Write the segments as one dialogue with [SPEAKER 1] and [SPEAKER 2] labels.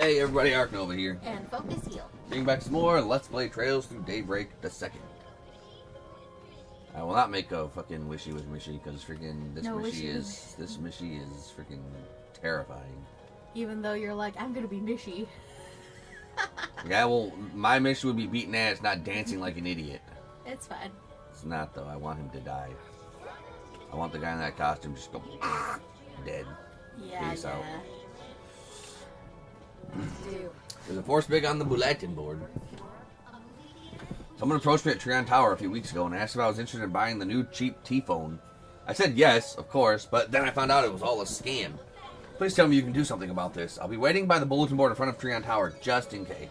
[SPEAKER 1] Hey everybody, Arknova here.
[SPEAKER 2] And Focus Heal.
[SPEAKER 1] Bringing back some more Let's Play Trails Through Daybreak the Second. I will not make a fucking wishy with Mishy because freaking this Mishy is freaking terrifying.
[SPEAKER 2] Even though you're like, I'm gonna be Mishy.
[SPEAKER 1] Yeah, well, my Mishy would be beating ass, not dancing like an idiot.
[SPEAKER 2] It's fine.
[SPEAKER 1] It's not though. I want him to die. I want the guy in that costume just go dead.
[SPEAKER 2] Yeah,
[SPEAKER 1] Peace out.
[SPEAKER 2] Do.
[SPEAKER 1] There's a force big on the bulletin board. Someone approached me at Trion Tower a few weeks ago and asked if I was interested in buying the new cheap T-phone. I said yes, of course, but then I found out it was all a scam. Please tell me you can do something about this. I'll be waiting by the bulletin board in front of Trion Tower just in case.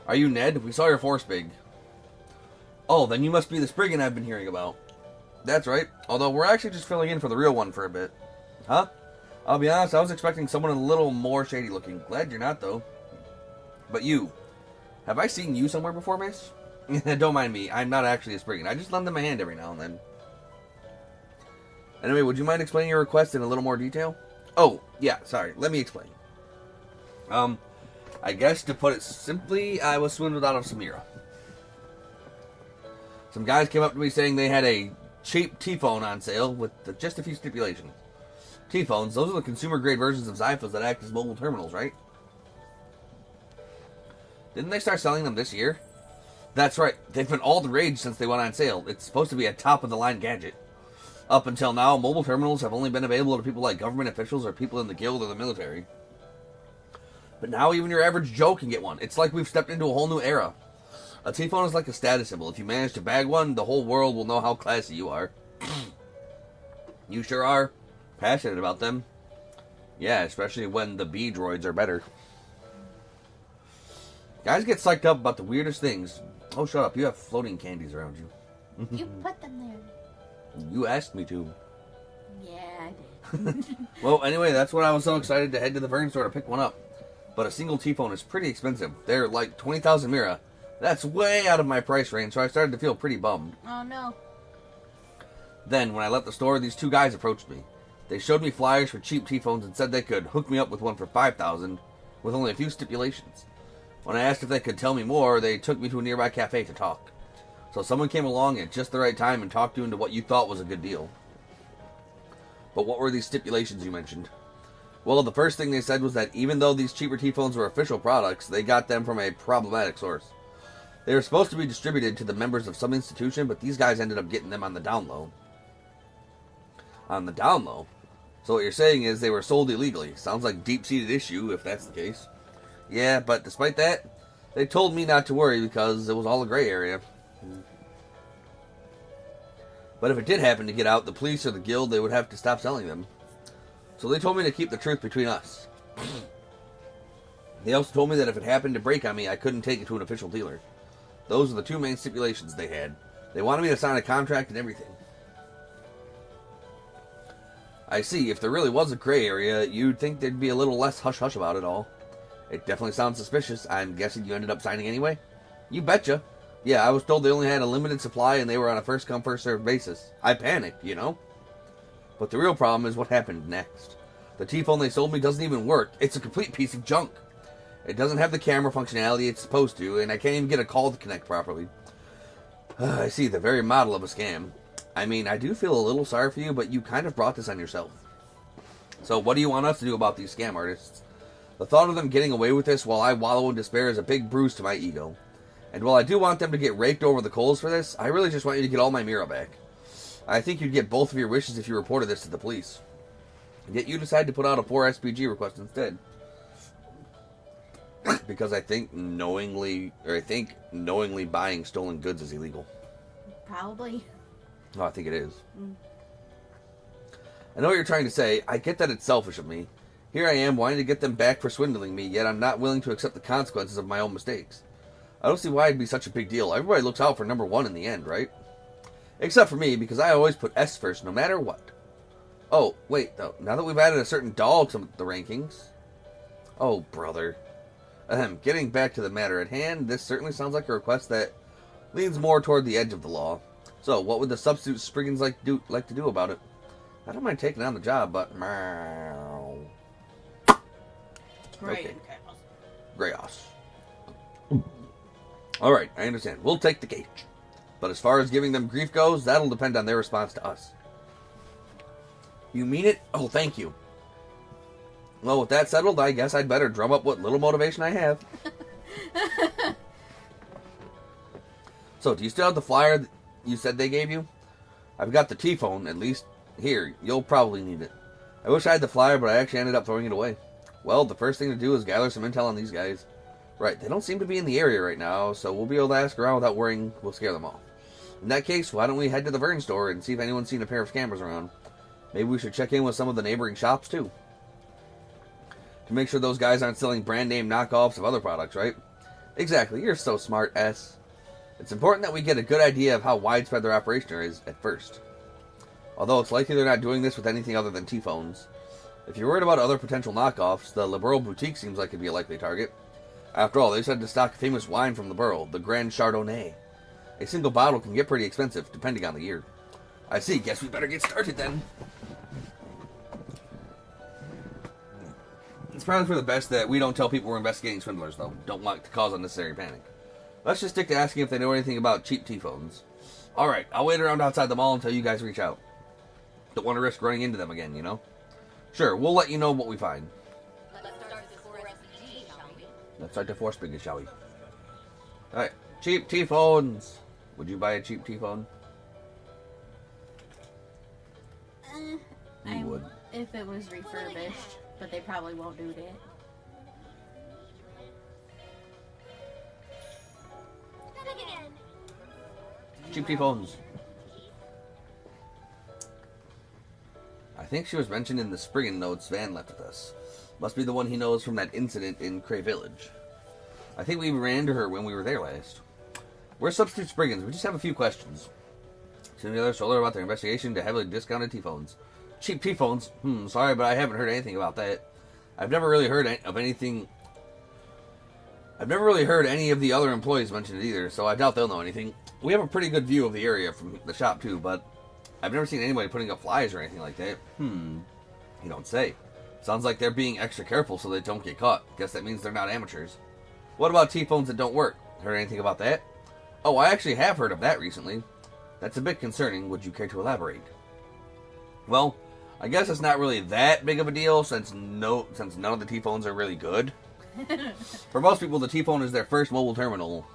[SPEAKER 1] Are you Ned? We saw your force big. Oh, then you must be the Spriggan I've been hearing about. That's right, although we're actually just filling in for the real one for a bit. Huh? I'll be honest, I was expecting someone a little more shady looking. Glad you're not, though. But you. Have I seen you somewhere before, miss? Don't mind me, I'm not actually a Spriggan. I just lend them a hand every now and then. Anyway, would you mind explaining your request in a little more detail? Oh, yeah, sorry, let me explain. I guess to put it simply, I was swindled out of Samira. Some guys came up to me saying they had a cheap T-phone on sale with just a few stipulations. T-phones, those are the consumer-grade versions of Zyphas that act as mobile terminals, right? Didn't they start selling them this year? That's right. They've been all the rage since they went on sale. It's supposed to be a top-of-the-line gadget. Up until now, mobile terminals have only been available to people like government officials or people in the guild or the military. But now even your average Joe can get one. It's like we've stepped into a whole new era. A T-phone is like a status symbol. If you manage to bag one, the whole world will know how classy you are. You sure are passionate about them. Yeah, especially when the bee droids are better. Guys get psyched up about the weirdest things. Oh, shut up. You have floating candies around you.
[SPEAKER 2] You put them there.
[SPEAKER 1] You asked me to.
[SPEAKER 2] Yeah, I did.
[SPEAKER 1] Well, anyway, that's what I was so excited to head to the Vern store to pick one up. But a single T-phone is pretty expensive. They're like 20,000 Mira. That's way out of my price range, so I started to feel pretty bummed.
[SPEAKER 2] Oh, no.
[SPEAKER 1] Then, when I left the store, these two guys approached me. They showed me flyers for cheap T-phones and said they could hook me up with one for 5,000, with only a few stipulations. When I asked if they could tell me more, they took me to a nearby cafe to talk. So someone came along at just the right time and talked you into what you thought was a good deal. But what were these stipulations you mentioned? Well, the first thing they said was that even though these cheaper T-phones were official products, they got them from a problematic source. They were supposed to be distributed to the members of some institution, but these guys ended up getting them on the down low. On the down low? So what you're saying is they were sold illegally. Sounds like a deep-seated issue, if that's the case. Yeah, but despite that, they told me not to worry because it was all a gray area. But if it did happen to get out, the police or the guild, they would have to stop selling them. So they told me to keep the truth between us. They also told me that if it happened to break on me, I couldn't take it to an official dealer. Those are the two main stipulations they had. They wanted me to sign a contract and everything. I see. If there really was a gray area, you'd think there'd be a little less hush-hush about it all. It definitely sounds suspicious. I'm guessing you ended up signing anyway? You betcha. Yeah, I was told they only had a limited supply and they were on a first-come, first-served basis. I panicked, you know? But the real problem is what happened next. The T-phone they sold me doesn't even work. It's a complete piece of junk. It doesn't have the camera functionality it's supposed to, and I can't even get a call to connect properly. I see, the very model of a scam. I mean, I do feel a little sorry for you, but you kind of brought this on yourself. So what do you want us to do about these scam artists? The thought of them getting away with this while I wallow in despair is a big bruise to my ego. And while I do want them to get raked over the coals for this, I really just want you to get all my Mira back. I think you'd get both of your wishes if you reported this to the police. Yet you decide to put out a 4 SPG request instead. Because I think knowingly buying stolen goods is illegal.
[SPEAKER 2] Probably.
[SPEAKER 1] Oh, I think it is. I know what you're trying to say. I get that it's selfish of me. Here I am wanting to get them back for swindling me, yet I'm not willing to accept the consequences of my own mistakes. I don't see why it'd be such a big deal. Everybody looks out for number one in the end, right? Except for me, because I always put S first, no matter what. Oh, wait, though. Now that we've added a certain doll to the rankings... Oh, brother. Getting back to the matter at hand, this certainly sounds like a request that leans more toward the edge of the law. So, what would the substitute Spriggans like to do about it? I don't mind taking on the job, but... Meow.
[SPEAKER 2] Great.
[SPEAKER 1] Okay. Grayos. Alright, I understand. We'll take the cage. But as far as giving them grief goes, that'll depend on their response to us. You mean it? Oh, thank you. Well, with that settled, I guess I'd better drum up what little motivation I have. So, do you still have the flyer that you said they gave you? I've got the T-phone, at least. Here, you'll probably need it. I wish I had the flyer, but I actually ended up throwing it away. Well, the first thing to do is gather some intel on these guys. Right, they don't seem to be in the area right now, so we'll be able to ask around without worrying we'll scare them off. In that case, why don't we head to the Vern store and see if anyone's seen a pair of scammers around. Maybe we should check in with some of the neighboring shops, too. To make sure those guys aren't selling brand name knockoffs of other products, right? Exactly, you're so smart, S. It's important that we get a good idea of how widespread their operation is at first. Although it's likely they're not doing this with anything other than T-phones. If you're worried about other potential knockoffs, the Liberal Boutique seems like it'd be a likely target. After all, they said to stock famous wine from the borough, the Grand Chardonnay. A single bottle can get pretty expensive, depending on the year. I see, guess we better get started then. It's probably for the best that we don't tell people we're investigating swindlers, though. Don't want to cause unnecessary panic. Let's just stick to asking if they know anything about cheap T-phones. Alright, I'll wait around outside the mall until you guys reach out. Don't want to risk running into them again, you know? Sure, we'll let you know what we find. Let's start the force biggest, shall we? Alright, cheap T-phones. Would you buy a cheap T-phone? You would.
[SPEAKER 2] If it was refurbished, but they probably won't do that.
[SPEAKER 1] Cheap T-phones. I think she was mentioned in the Spriggan notes Van left with us. Must be the one he knows from that incident in Cray Village. I think we ran into her when we were there last. We're substitute Spriggans. We just have a few questions. Some of the others told her about their investigation into heavily discounted T-phones. Cheap T-phones? Sorry, but I haven't heard anything about that. I've never really heard of anything... I've never really heard any of the other employees mention it either, so I doubt they'll know anything. We have a pretty good view of the area from the shop, too, but I've never seen anybody putting up flyers or anything like that. You don't say. Sounds like they're being extra careful so they don't get caught. Guess that means they're not amateurs. What about T-phones that don't work? Heard anything about that? Oh, I actually have heard of that recently. That's a bit concerning. Would you care to elaborate? Well, I guess it's not really that big of a deal since none of the T-phones are really good. For most people, the T-phone is their first mobile terminal.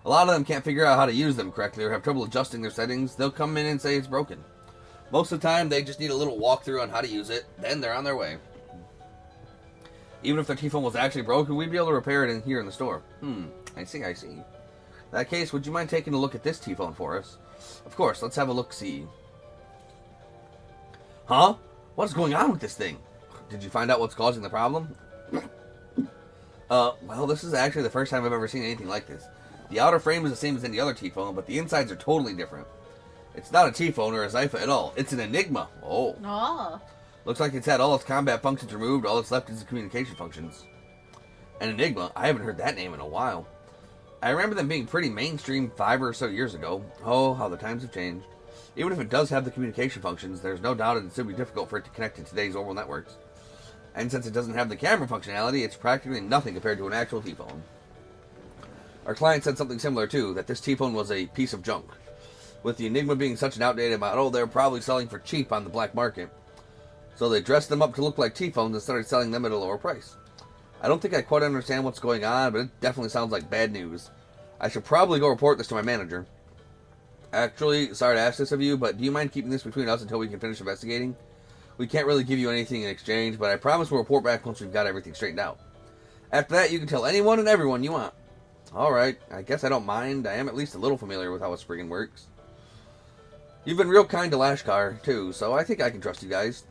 [SPEAKER 1] A lot of them can't figure out how to use them correctly or have trouble adjusting their settings. They'll come in and say it's broken. Most of the time, they just need a little walkthrough on how to use it, then they're on their way. Even if their T-phone was actually broken, we'd be able to repair it here in the store. I see. In that case, would you mind taking a look at this T-phone for us? Of course, let's have a look-see. Huh? What's going on with this thing? Did you find out what's causing the problem? Well, this is actually the first time I've ever seen anything like this. The outer frame is the same as any other T-phone, but the insides are totally different. It's not a T-phone or a Zypha at all. It's an Enigma. Oh. Looks like it's had all its combat functions removed. All that's left is the communication functions. An Enigma? I haven't heard that name in a while. I remember them being pretty mainstream 5 or so years ago. Oh, how the times have changed. Even if it does have the communication functions, there's no doubt it'd still be difficult for it to connect to today's orbital networks. And since it doesn't have the camera functionality, it's practically nothing compared to an actual T-phone. Our client said something similar too, that this T-phone was a piece of junk. With the Enigma being such an outdated model, they're probably selling for cheap on the black market. So they dressed them up to look like T-phones and started selling them at a lower price. I don't think I quite understand what's going on, but it definitely sounds like bad news. I should probably go report this to my manager. Actually, sorry to ask this of you, but do you mind keeping this between us until we can finish investigating? We can't really give you anything in exchange, but I promise we'll report back once we've got everything straightened out. After that, you can tell anyone and everyone you want. Alright, I guess I don't mind. I am at least a little familiar with how a Spriggan works. You've been real kind to Lashkar, too, so I think I can trust you guys.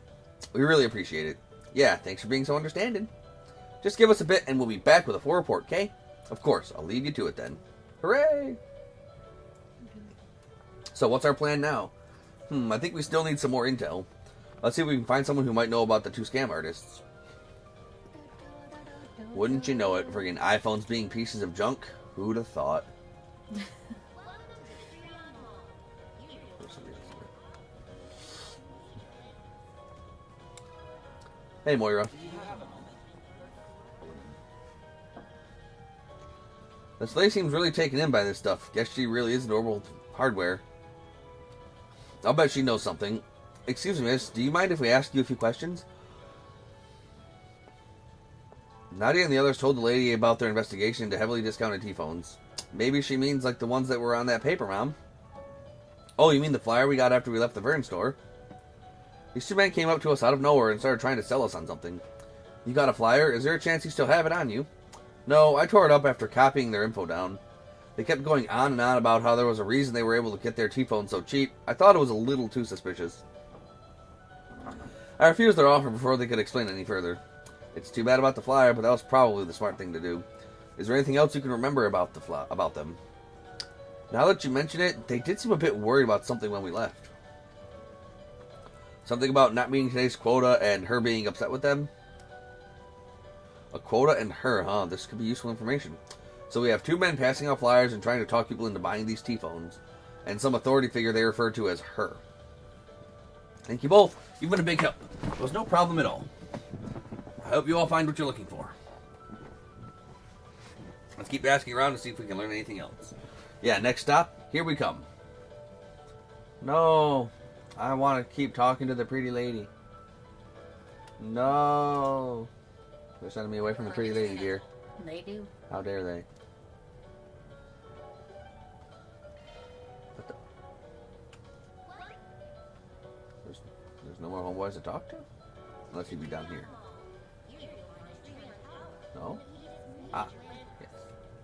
[SPEAKER 1] We really appreciate it. Yeah, thanks for being so understanding. Just give us a bit and we'll be back with a full report, okay? Of course, I'll leave you to it then. Hooray! So what's our plan now? I think we still need some more intel. Let's see if we can find someone who might know about the 2 scam artists. Wouldn't you know it, friggin' iPhones being pieces of junk? Who'd have thought? Hey, Moira. This lady seems really taken in by this stuff. Guess she really is normal hardware. I'll bet she knows something. Excuse me, miss. Do you mind if we ask you a few questions? Nadia and the others told the lady about their investigation into heavily discounted T-phones. Maybe she means like the ones that were on that paper, Mom. Oh, you mean the flyer we got after we left the Vern store? These two men came up to us out of nowhere and started trying to sell us on something. You got a flyer? Is there a chance you still have it on you? No, I tore it up after copying their info down. They kept going on and on about how there was a reason they were able to get their T-phone so cheap. I thought it was a little too suspicious. I refused their offer before they could explain any further. It's too bad about the flyer, but that was probably the smart thing to do. Is there anything else you can remember about about them? Now that you mention it, they did seem a bit worried about something when we left. Something about not meeting today's quota and her being upset with them? A quota and her, huh? This could be useful information. So we have two men passing out flyers and trying to talk people into buying these T-phones, and some authority figure they refer to as her. Thank you both. You've been a big help. It was no problem at all. I hope you all find what you're looking for. Let's keep asking around to see if we can learn anything else. Yeah, next stop, here we come. No, I want to keep talking to the pretty lady. No. They're sending me away from the pretty lady, dear.
[SPEAKER 2] They do.
[SPEAKER 1] How dare they? What the? There's no more homeboys to talk to? Unless he'd be down here. No? Ah, yes.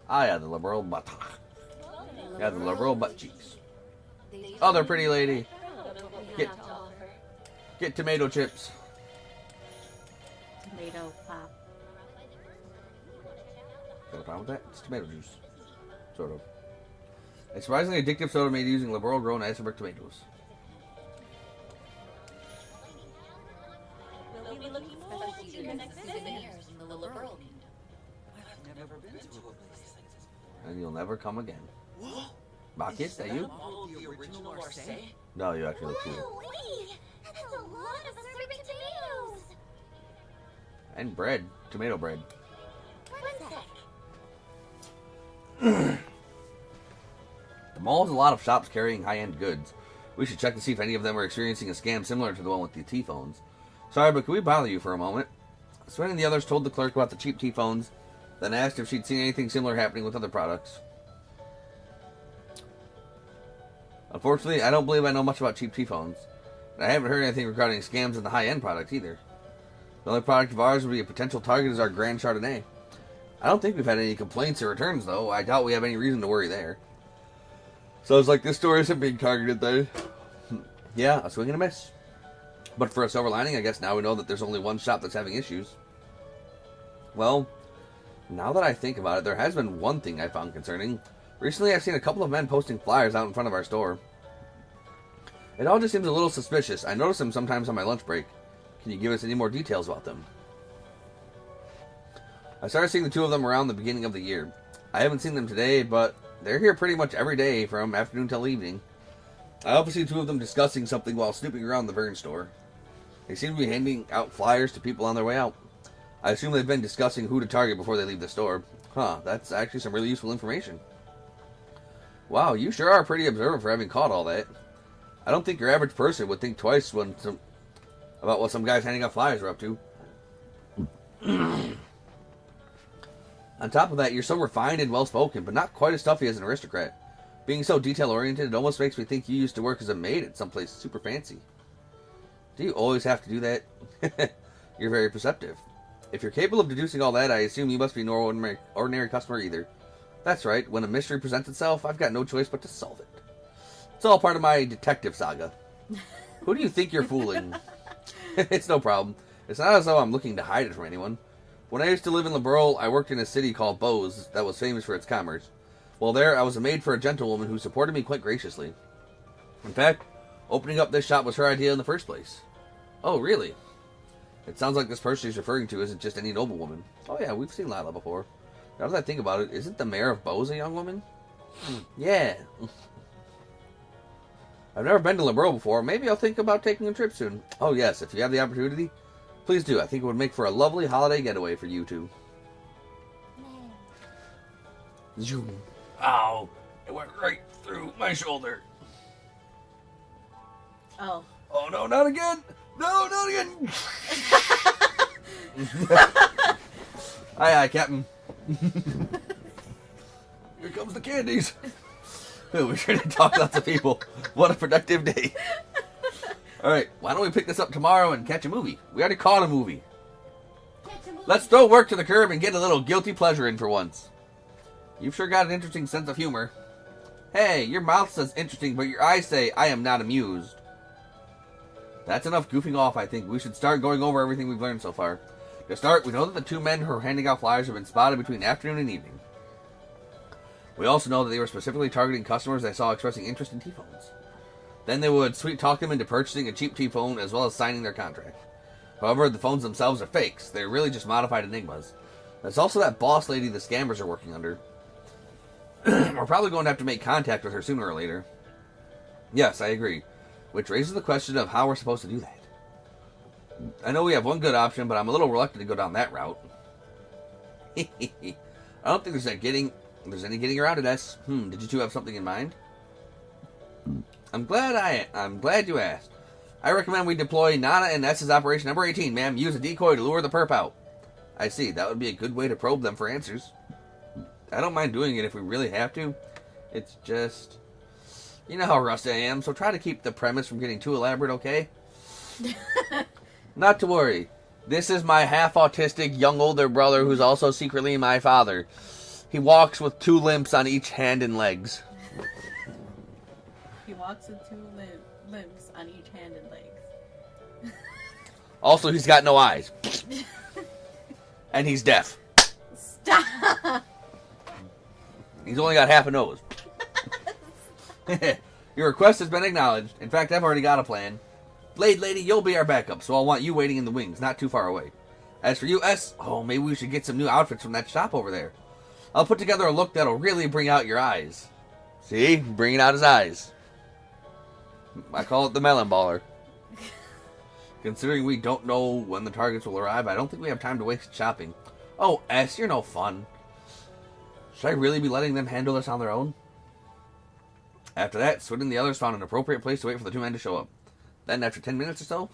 [SPEAKER 1] Ah, yeah, the liberal butt. Yeah, the liberal butt cheeks. Other pretty lady. Get tomato chips.
[SPEAKER 2] Tomato pop.
[SPEAKER 1] Got a problem with that? It's tomato juice. Sort of. A surprisingly addictive soda made using liberal grown iceberg tomatoes.
[SPEAKER 3] We'll be looking forward to your next visit in the liberal kingdom.
[SPEAKER 4] I've never been to a place like this.
[SPEAKER 1] And you'll never come again. Baki, is that you?
[SPEAKER 4] All the original Marseille?
[SPEAKER 1] No, you actually look cute.
[SPEAKER 3] Wait! That's a lot of assorted tomatoes!
[SPEAKER 1] And bread. Tomato bread.
[SPEAKER 3] One sec.
[SPEAKER 1] The mall has a lot of shops carrying high-end goods. We should check to see if any of them are experiencing a scam similar to the one with the T-phones. Sorry, but can we bother you for a moment? Sven and the others told the clerk about the cheap T-phones, then asked if she'd seen anything similar happening with other products. Unfortunately, I don't believe I know much about cheap T-phones. And I haven't heard anything regarding scams in the high-end products either. The only product of ours would be a potential target is our Grand Chardonnay. I don't think we've had any complaints or returns, though. I doubt we have any reason to worry there. So it's like this store isn't being targeted, then. Yeah, a swing and a miss. But for a silver lining, I guess now we know that there's only one shop that's having issues. Well, now that I think about it, there has been one thing I found concerning. Recently, I've seen a couple of men posting flyers out in front of our store. It all just seems a little suspicious. I notice them sometimes on my lunch break. Can you give us any more details about them? I started seeing the two of them around the beginning of the year. I haven't seen them today, but they're here pretty much every day from afternoon till evening. I also see two of them discussing something while snooping around the Vern store. They seem to be handing out flyers to people on their way out. I assume they've been discussing who to target before they leave the store. Huh, that's actually some really useful information. Wow, you sure are pretty observant for having caught all that. I don't think your average person would think twice about what some guys handing out flyers are up to. On top of that, you're so refined and well-spoken, but not quite as stuffy as an aristocrat. Being so detail-oriented, it almost makes me think you used to work as a maid at someplace super fancy. Do you always have to do that? You're very perceptive. If you're capable of deducing all that, I assume you must be no ordinary customer either. That's right, when a mystery presents itself, I've got no choice but to solve it. It's all part of my detective saga. Who do you think you're fooling? It's no problem. It's not as though I'm looking to hide it from anyone. When I used to live in Liberal, I worked in a city called Bose that was famous for its commerce. While there, I was a maid for a gentlewoman who supported me quite graciously. In fact, opening up this shop was her idea in the first place. Oh, really? It sounds like this person she's referring to isn't just any noblewoman. Oh yeah, we've seen Lila before. Now that I think about it, isn't the mayor of Bose a young woman? Yeah. I've never been to Liberal before. Maybe I'll think about taking a trip soon. Oh yes, if you have the opportunity, Please do. I think it would make for a lovely holiday getaway for you two. Zoom. Ow! It went right through my shoulder.
[SPEAKER 2] Oh.
[SPEAKER 1] Oh no, not again! No, not again! Aye, aye, Captain. Here comes the candies. Ooh, we sure did talk lots of people. What a productive day. Alright, why don't we pick this up tomorrow and catch a movie? We already caught a movie. Let's throw work to the curb and get a little guilty pleasure in for once. You've sure got an interesting sense of humor. Hey, your mouth says interesting, but your eyes say, I am not amused. That's enough goofing off, I think. We should start going over everything we've learned so far. To start, we know that the two men who are handing out flyers have been spotted between afternoon and evening. We also know that they were specifically targeting customers they saw expressing interest in T-phones. Then they would sweet-talk them into purchasing a cheap T-phone as well as signing their contract. However, the phones themselves are fakes. They're really just modified enigmas. There's also that boss lady the scammers are working under. We're probably going to have to make contact with her sooner or later. Yes, I agree. Which raises the question of how we're supposed to do that. I know we have one good option, but I'm a little reluctant to go down that route. I don't think there's any getting around it, S. Did you two have something in mind? I'm glad you asked. I recommend we deploy Nana and S's Operation Number 18, ma'am. Use a decoy to lure the perp out. I see. That would be a good way to probe them for answers. I don't mind doing it if we really have to. It's just... You know how rusty I am, so try to keep the premise from getting too elaborate, okay? Not to worry. This is my half-autistic young older brother who's also secretly my father. He walks with 2 limps on each hand and legs.
[SPEAKER 2] He walks with 2 limbs on each hand and legs.
[SPEAKER 1] Also, he's got no eyes. And he's deaf.
[SPEAKER 2] Stop!
[SPEAKER 1] He's only got half a nose. Your request has been acknowledged. In fact, I've already got a plan. Blade Lady, you'll be our backup, so I'll want you waiting in the wings, not too far away. As for you, S, maybe we should get some new outfits from that shop over there. I'll put together a look that'll really bring out your eyes. See? Bringing out his eyes. I call it the melon baller. Considering we don't know when the targets will arrive, I don't think we have time to waste shopping. Oh, S, you're no fun. Should I really be letting them handle this on their own? After that, Swin and the others found an appropriate place to wait for the 2 men to show up. Then, after 10 minutes or so...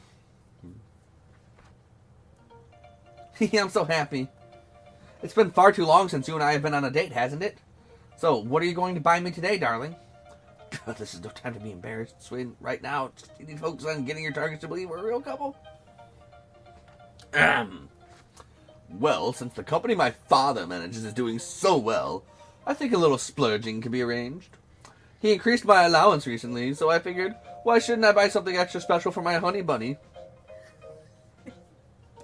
[SPEAKER 1] I'm so happy. It's been far too long since you and I have been on a date, hasn't it? So, what are you going to buy me today, darling? God, this is no time to be embarrassed, Swin. Right now, you need to focus on getting your targets to believe we're a real couple. Well, since the company my father manages is doing so well, I think a little splurging can be arranged. He increased my allowance recently, so I figured, why shouldn't I buy something extra special for my honey bunny?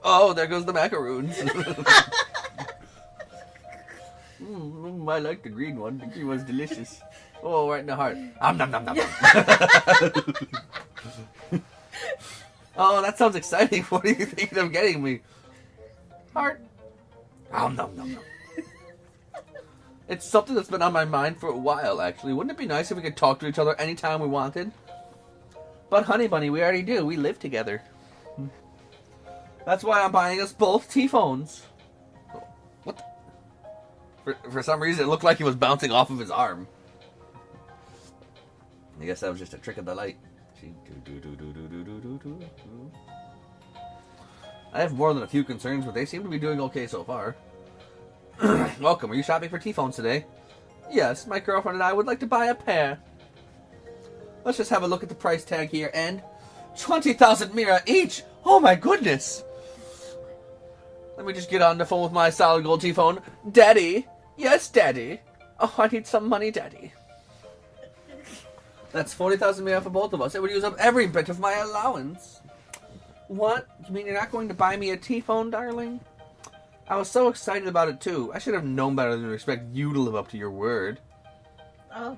[SPEAKER 1] Oh, there goes the macaroons. I like the green one. The green one's delicious. Oh, right in the heart. Nom nom nom nom. Oh, that sounds exciting. What are you thinking of getting me? Heart. Nom nom nom nom. It's something that's been on my mind for a while, actually. Wouldn't it be nice if we could talk to each other anytime we wanted? But, honey bunny, we already do. We live together. That's why I'm buying us both T-phones. What the? For some reason, it looked like he was bouncing off of his arm. I guess that was just a trick of the light. I have more than a few concerns, but they seem to be doing okay so far. Welcome. Are you shopping for T-phones today? Yes, my girlfriend and I would like to buy a pair. Let's just have a look at the price tag here, and 20,000 mira each! Oh my goodness! Let me just get on the phone with my solid gold T-phone. Daddy! Yes, Daddy! Oh, I need some money, Daddy. That's 40,000 mira for both of us. It would use up every bit of my allowance. What? You mean you're not going to buy me a T-phone, darling? I was so excited about it, too. I should have known better than to expect you to live up to your word.
[SPEAKER 2] Oh,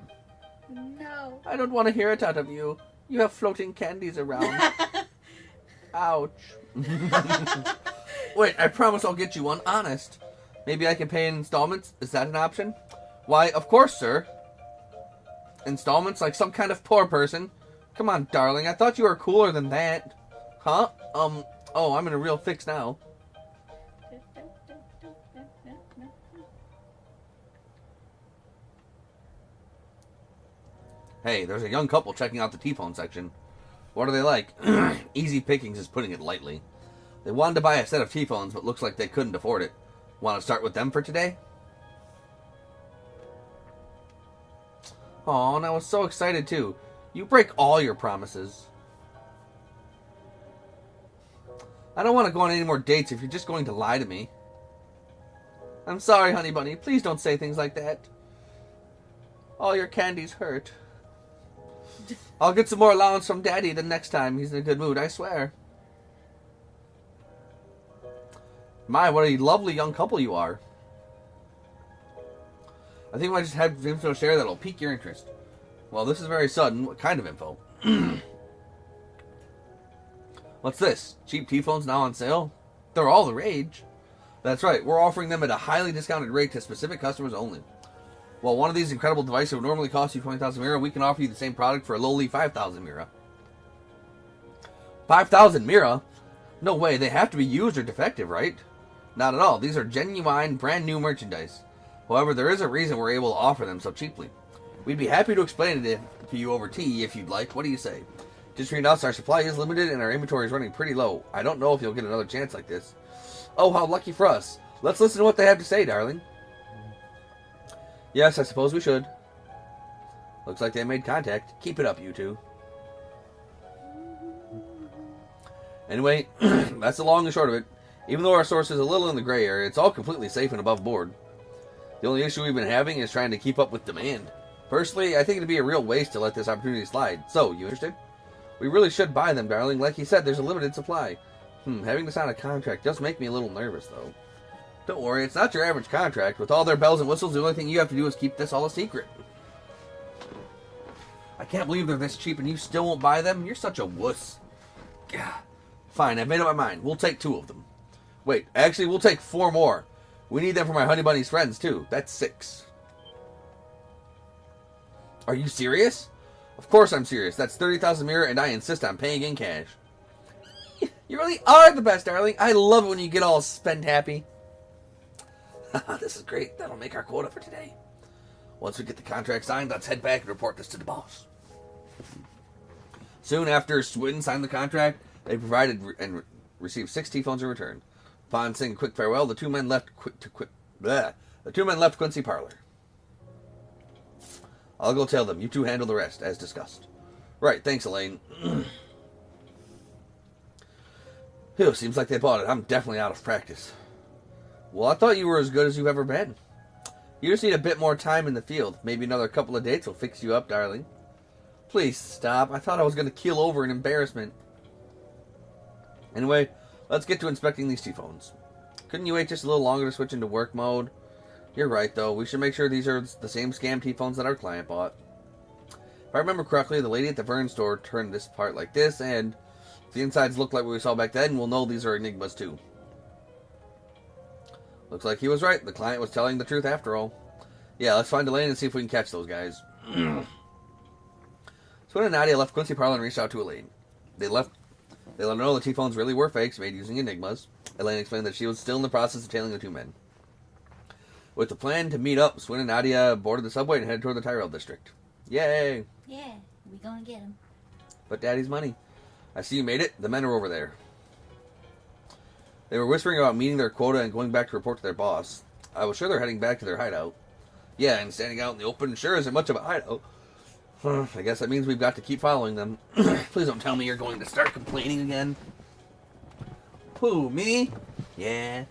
[SPEAKER 2] no.
[SPEAKER 1] I don't want to hear it out of you. You have floating candies around. Ouch. Wait, I promise I'll get you one, honest. Maybe I can pay in installments? Is that an option? Why, of course, sir. Installments like some kind of poor person? Come on, darling, I thought you were cooler than that. Huh? Oh, I'm in a real fix now. Hey, there's a young couple checking out the T-phone section. What are they like? Easy pickings is putting it lightly. They wanted to buy a set of T-phones, but looks like they couldn't afford it. Want to start with them for today? Aw, and I was so excited too. You break all your promises. I don't want to go on any more dates if you're just going to lie to me. I'm sorry, honey bunny. Please don't say things like that. All your candies hurt. I'll get some more allowance from Daddy the next time he's in a good mood, I swear. My, what a lovely young couple you are. I think I might just have info to share that'll pique your interest. Well, this is very sudden. What kind of info? What's this? Cheap T-phones now on sale? They're all the rage. That's right. We're offering them at a highly discounted rate to specific customers only. While one of these incredible devices would normally cost you 20,000 Mira, we can offer you the same product for a lowly 5,000 Mira. 5,000 Mira? No way. They have to be used or defective, right? Not at all. These are genuine, brand new merchandise. However, there is a reason we're able to offer them so cheaply. We'd be happy to explain it to you over tea if you'd like. What do you say? Just between us, our supply is limited and our inventory is running pretty low. I don't know if you'll get another chance like this. Oh, how lucky for us. Let's listen to what they have to say, darling. Yes, I suppose we should. Looks like they made contact. Keep it up, you two. Anyway, that's the long and short of it. Even though our source is a little in the gray area, it's all completely safe and above board. The only issue we've been having is trying to keep up with demand. Personally, I think it'd be a real waste to let this opportunity slide. So, you interested? We really should buy them, darling. Like he said, there's a limited supply. Having to sign a contract does make me a little nervous, though. Don't worry, it's not your average contract. With all their bells and whistles, the only thing you have to do is keep this all a secret. I can't believe they're this cheap and you still won't buy them. You're such a wuss. Gah. Fine, I've made up my mind. We'll take 2 of them. Wait, actually, we'll take 4 more. We need them for my Honey Bunny's friends, too. That's 6. Are you serious? Of course I'm serious. That's 30,000 Mira, and I insist on paying in cash. You really are the best, darling. I love it when you get all spend happy. This is great. That'll make our quota for today. Once we get the contract signed, let's head back and report this to the boss. Soon after Sweden signed the contract, they provided and received 6 T-phones in return. Upon saying a quick farewell, the two men left Quincy Parlor. I'll go tell them. You two handle the rest, as discussed. Right, thanks, Elaine. Phew, seems like they bought it. I'm definitely out of practice. Well, I thought you were as good as you've ever been. You just need a bit more time in the field. Maybe another couple of dates will fix you up, darling. Please stop. I thought I was going to keel over in embarrassment. Anyway, let's get to inspecting these T-phones. Couldn't you wait just a little longer to switch into work mode? You're right, though. We should make sure these are the same scam T-phones that our client bought. If I remember correctly, the lady at the Vern store turned this part like this, and if the insides look like what we saw back then, we'll know these are Enigmas, too. Looks like he was right. The client was telling the truth after all. Yeah, let's find Elaine and see if we can catch those guys. Swin and Nadia left Quincy Parlor and reached out to Elaine. They let her know the T-phones really were fakes made using Enigmas. Elaine explained that she was still in the process of tailing the 2 men. With the plan to meet up, Swin and Nadia boarded the subway and headed toward the Tyrell district. Yay!
[SPEAKER 3] Yeah, we gonna get him.
[SPEAKER 1] But Daddy's money. I see you made it. The men are over there. They were whispering about meeting their quota and going back to report to their boss. I was sure they're heading back to their hideout. Yeah, and standing out in the open sure isn't much of a hideout. I guess that means we've got to keep following them. Please don't tell me you're going to start complaining again. Who, me? Yeah.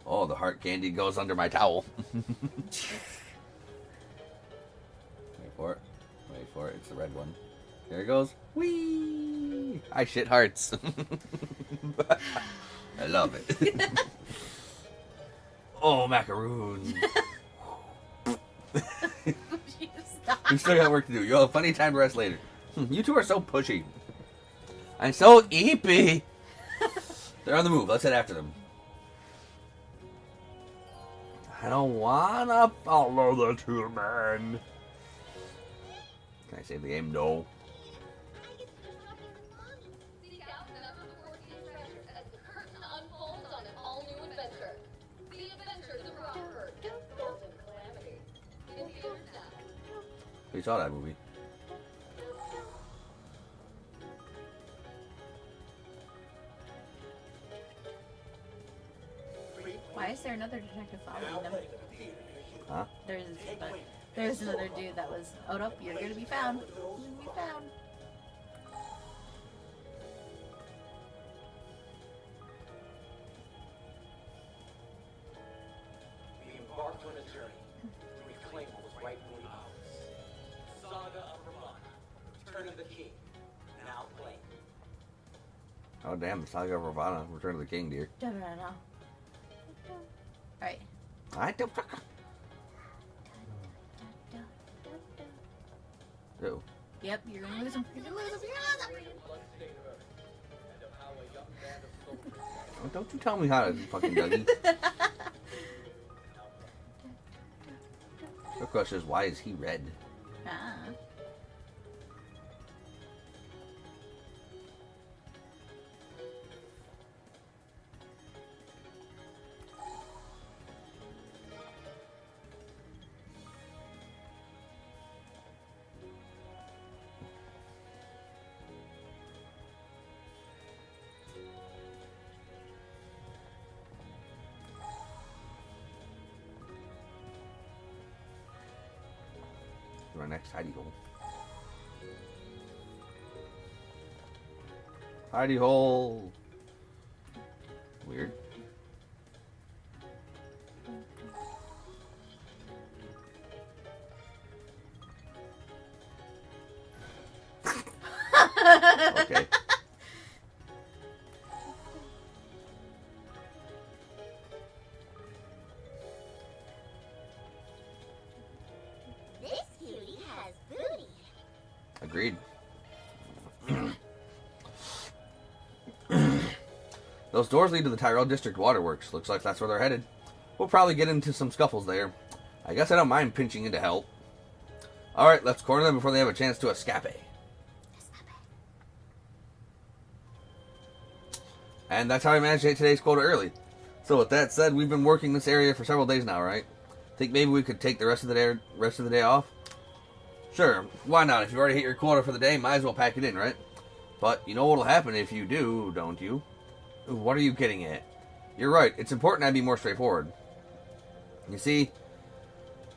[SPEAKER 1] Oh, the heart candy goes under my towel. Wait for it. Wait for it. It's the red one. There it goes. Whee! I shit hearts. I love it. Oh, macaroons. We still got work to do. You'll have plenty of time to rest later. You two are so pushy. I'm so eepy. They're on the move. Let's head after them. I don't wanna follow the 2 men. Can I save the game? No. We saw that movie.
[SPEAKER 2] Why is there another detective following them?
[SPEAKER 1] Huh?
[SPEAKER 2] There's another dude that was, oh nope, you're gonna be found. You're gonna be found.
[SPEAKER 5] We embarked on a journey to reclaim what was rightfully ours. Saga of Ravana, Return of the King, now playing.
[SPEAKER 1] Oh damn, the Saga of Ravana, Return of the King, dear.
[SPEAKER 2] No. Alright.
[SPEAKER 1] I don't. Oh.
[SPEAKER 2] Yep, you're gonna lose him. You're gonna lose him. You're gonna lose him.
[SPEAKER 1] Oh, don't you tell me how to fucking Dougie. The question is, why is he red?
[SPEAKER 2] Ah.
[SPEAKER 1] Our next hidey hole. Hidey hole. Weird. Okay.
[SPEAKER 3] This cutie has booty.
[SPEAKER 1] Agreed. Those doors lead to the Tyrell District Waterworks. Looks like that's where they're headed. We'll probably get into some scuffles there. I guess I don't mind pinching in to help. Alright, let's corner them before they have a chance to escape. And that's how I managed to hit today's quota early. So with that said, we've been working this area for several days now, right? Think maybe we could take the rest of the day off? Sure, why not? If you've already hit your quota for the day, might as well pack it in, right? But you know what'll happen if you do, don't you? What are you getting at? You're right, it's important I be more straightforward. You see,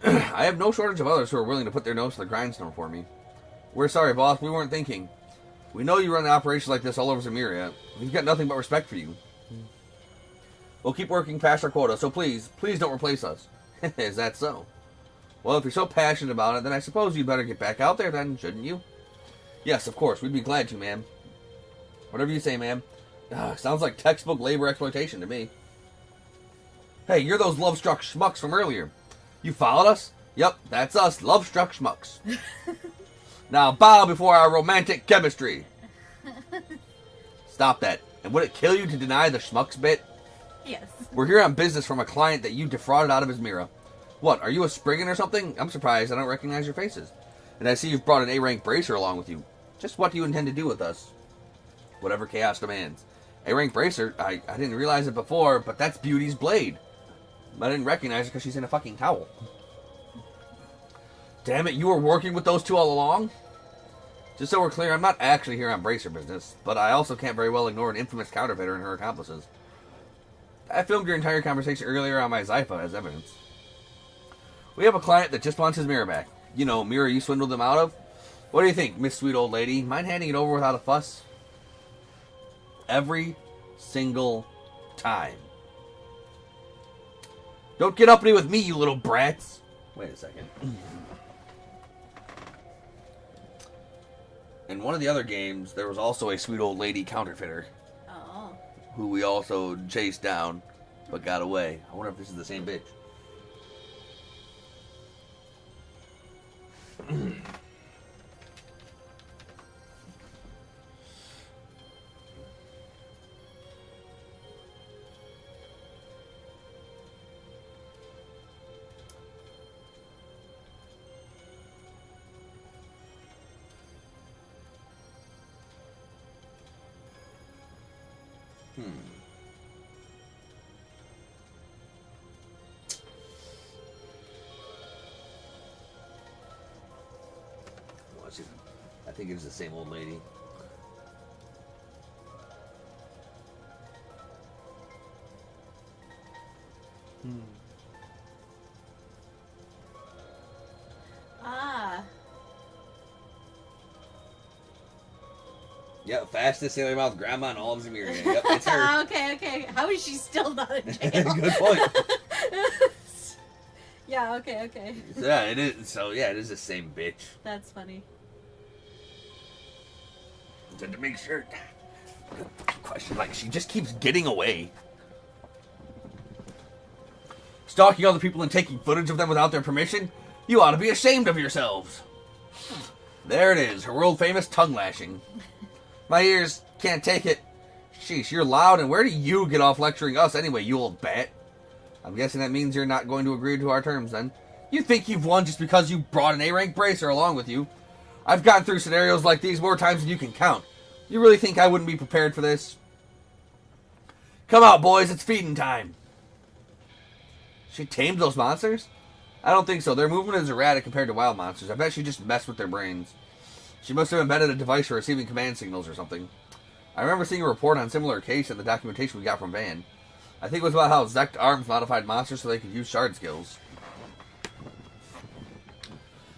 [SPEAKER 1] I have no shortage of others who are willing to put their nose to the grindstone for me. We're sorry, boss, we weren't thinking. We know you run an operation like this all over Zemuria. We've got nothing but respect for you. We'll keep working past our quota, so please don't replace us. Is that so? Well, if you're so passionate about it, then I suppose you'd better get back out there then, shouldn't you? Yes, of course, we'd be glad to, ma'am. Whatever you say, ma'am. Sounds like textbook labor exploitation to me. Hey, you're those love-struck schmucks from earlier. You followed us? Yep, that's us, love-struck schmucks. Now bow before our romantic chemistry. Stop that. And would it kill you to deny the schmucks bit?
[SPEAKER 2] Yes.
[SPEAKER 1] We're here on business from a client that you defrauded out of his mirror. What, are you a Spriggan or something? I'm surprised I don't recognize your faces. And I see you've brought an A-rank bracer along with you. Just what do you intend to do with us? Whatever chaos demands. A-rank bracer? I didn't realize it before, but that's Beauty's blade. I didn't recognize her because she's in a fucking towel. Damn it, you were working with those two all along? Just so we're clear, I'm not actually here on bracer business, but I also can't very well ignore an infamous counterfeiter and her accomplices. I filmed your entire conversation earlier on my Zypha as evidence. We have a client that just wants his mirror back. You know, mirror you swindled them out of? What do you think, Miss Sweet Old Lady? Mind handing it over without a fuss? Every single time. Don't get uppity with me, you little brats. Wait a second. In one of the other games, there was also a sweet old lady counterfeiter.
[SPEAKER 2] Oh.
[SPEAKER 1] Who we also chased down, but got away. I wonder if this is the same bitch. think it's the same old lady.
[SPEAKER 2] Ah.
[SPEAKER 1] Yep, fastest sailor mouth grandma in all of Zemuria. Yep, it's her.
[SPEAKER 2] Okay. How is she still not in jail?
[SPEAKER 1] Good point.
[SPEAKER 2] Yeah, okay.
[SPEAKER 1] Yeah, it is. So yeah, it is the same bitch.
[SPEAKER 2] That's funny.
[SPEAKER 1] Just to make sure. Question, like, she just keeps getting away. Stalking other people and taking footage of them without their permission? You ought to be ashamed of yourselves. There it is, her world famous tongue lashing. My ears can't take it. Sheesh, you're loud, and where do you get off lecturing us anyway, you old bat? I'm guessing that means you're not going to agree to our terms, then. You think you've won just because you brought an A-rank bracer along with you? I've gotten through scenarios like these more times than you can count. You really think I wouldn't be prepared for this? Come out, boys, it's feeding time. She tamed those monsters? I don't think so. Their movement is erratic compared to wild monsters. I bet she just messed with their brains. She must have embedded a device for receiving command signals or something. I remember seeing a report on a similar case in the documentation we got from Van. I think it was about how Zect Arms modified monsters so they could use shard skills.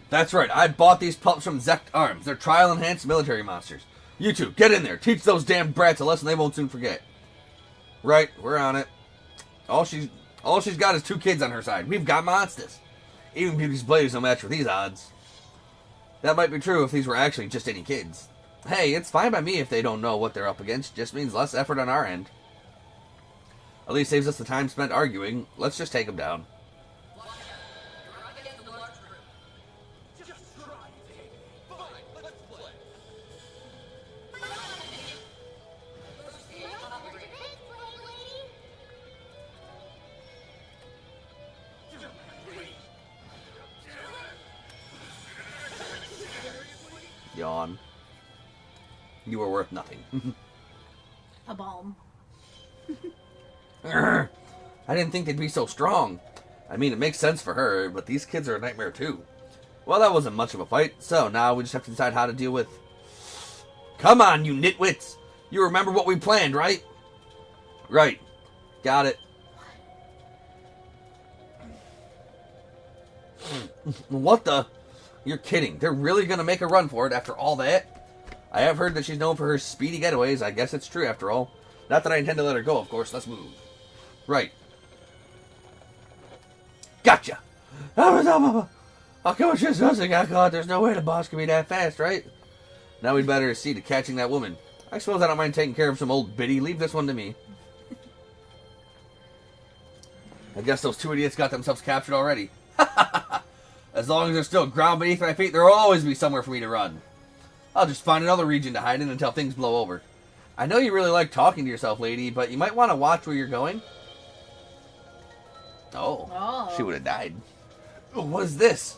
[SPEAKER 1] That's right, I bought these pups from Zect Arms. They're trial-enhanced military monsters. You two, get in there. Teach those damn brats a lesson they won't soon forget. Right, we're on it. All she's got is 2 kids on her side. We've got monsters. Even Beauty's Blade is no match for these odds. That might be true if these were actually just any kids. Hey, it's fine by me if they don't know what they're up against. Just means less effort on our end. At least saves us the time spent arguing. Let's just take them down. Yawn. You were worth nothing.
[SPEAKER 2] A bomb.
[SPEAKER 1] I didn't think they'd be so strong. I mean, it makes sense for her, but these kids are a nightmare too. Well, that wasn't much of a fight, so now we just have to decide how to deal with... Come on, you nitwits! You remember what we planned, right? Right. Got it. What the... You're kidding. They're really going to make a run for it after all that? I have heard that she's known for her speedy getaways. I guess it's true after all. Not that I intend to let her go, of course. Let's move. Right. Gotcha! How come it's just us that got caught? There's no way the boss can be that fast, right? Now we'd better see to catching that woman. I suppose I don't mind taking care of some old biddy. Leave this one to me. I guess those 2 idiots got themselves captured already. As long as there's still ground beneath my feet, there will always be somewhere for me to run. I'll just find another region to hide in until things blow over. I know you really like talking to yourself, lady, but you might want to watch where you're going. Oh. She would have died. What is this?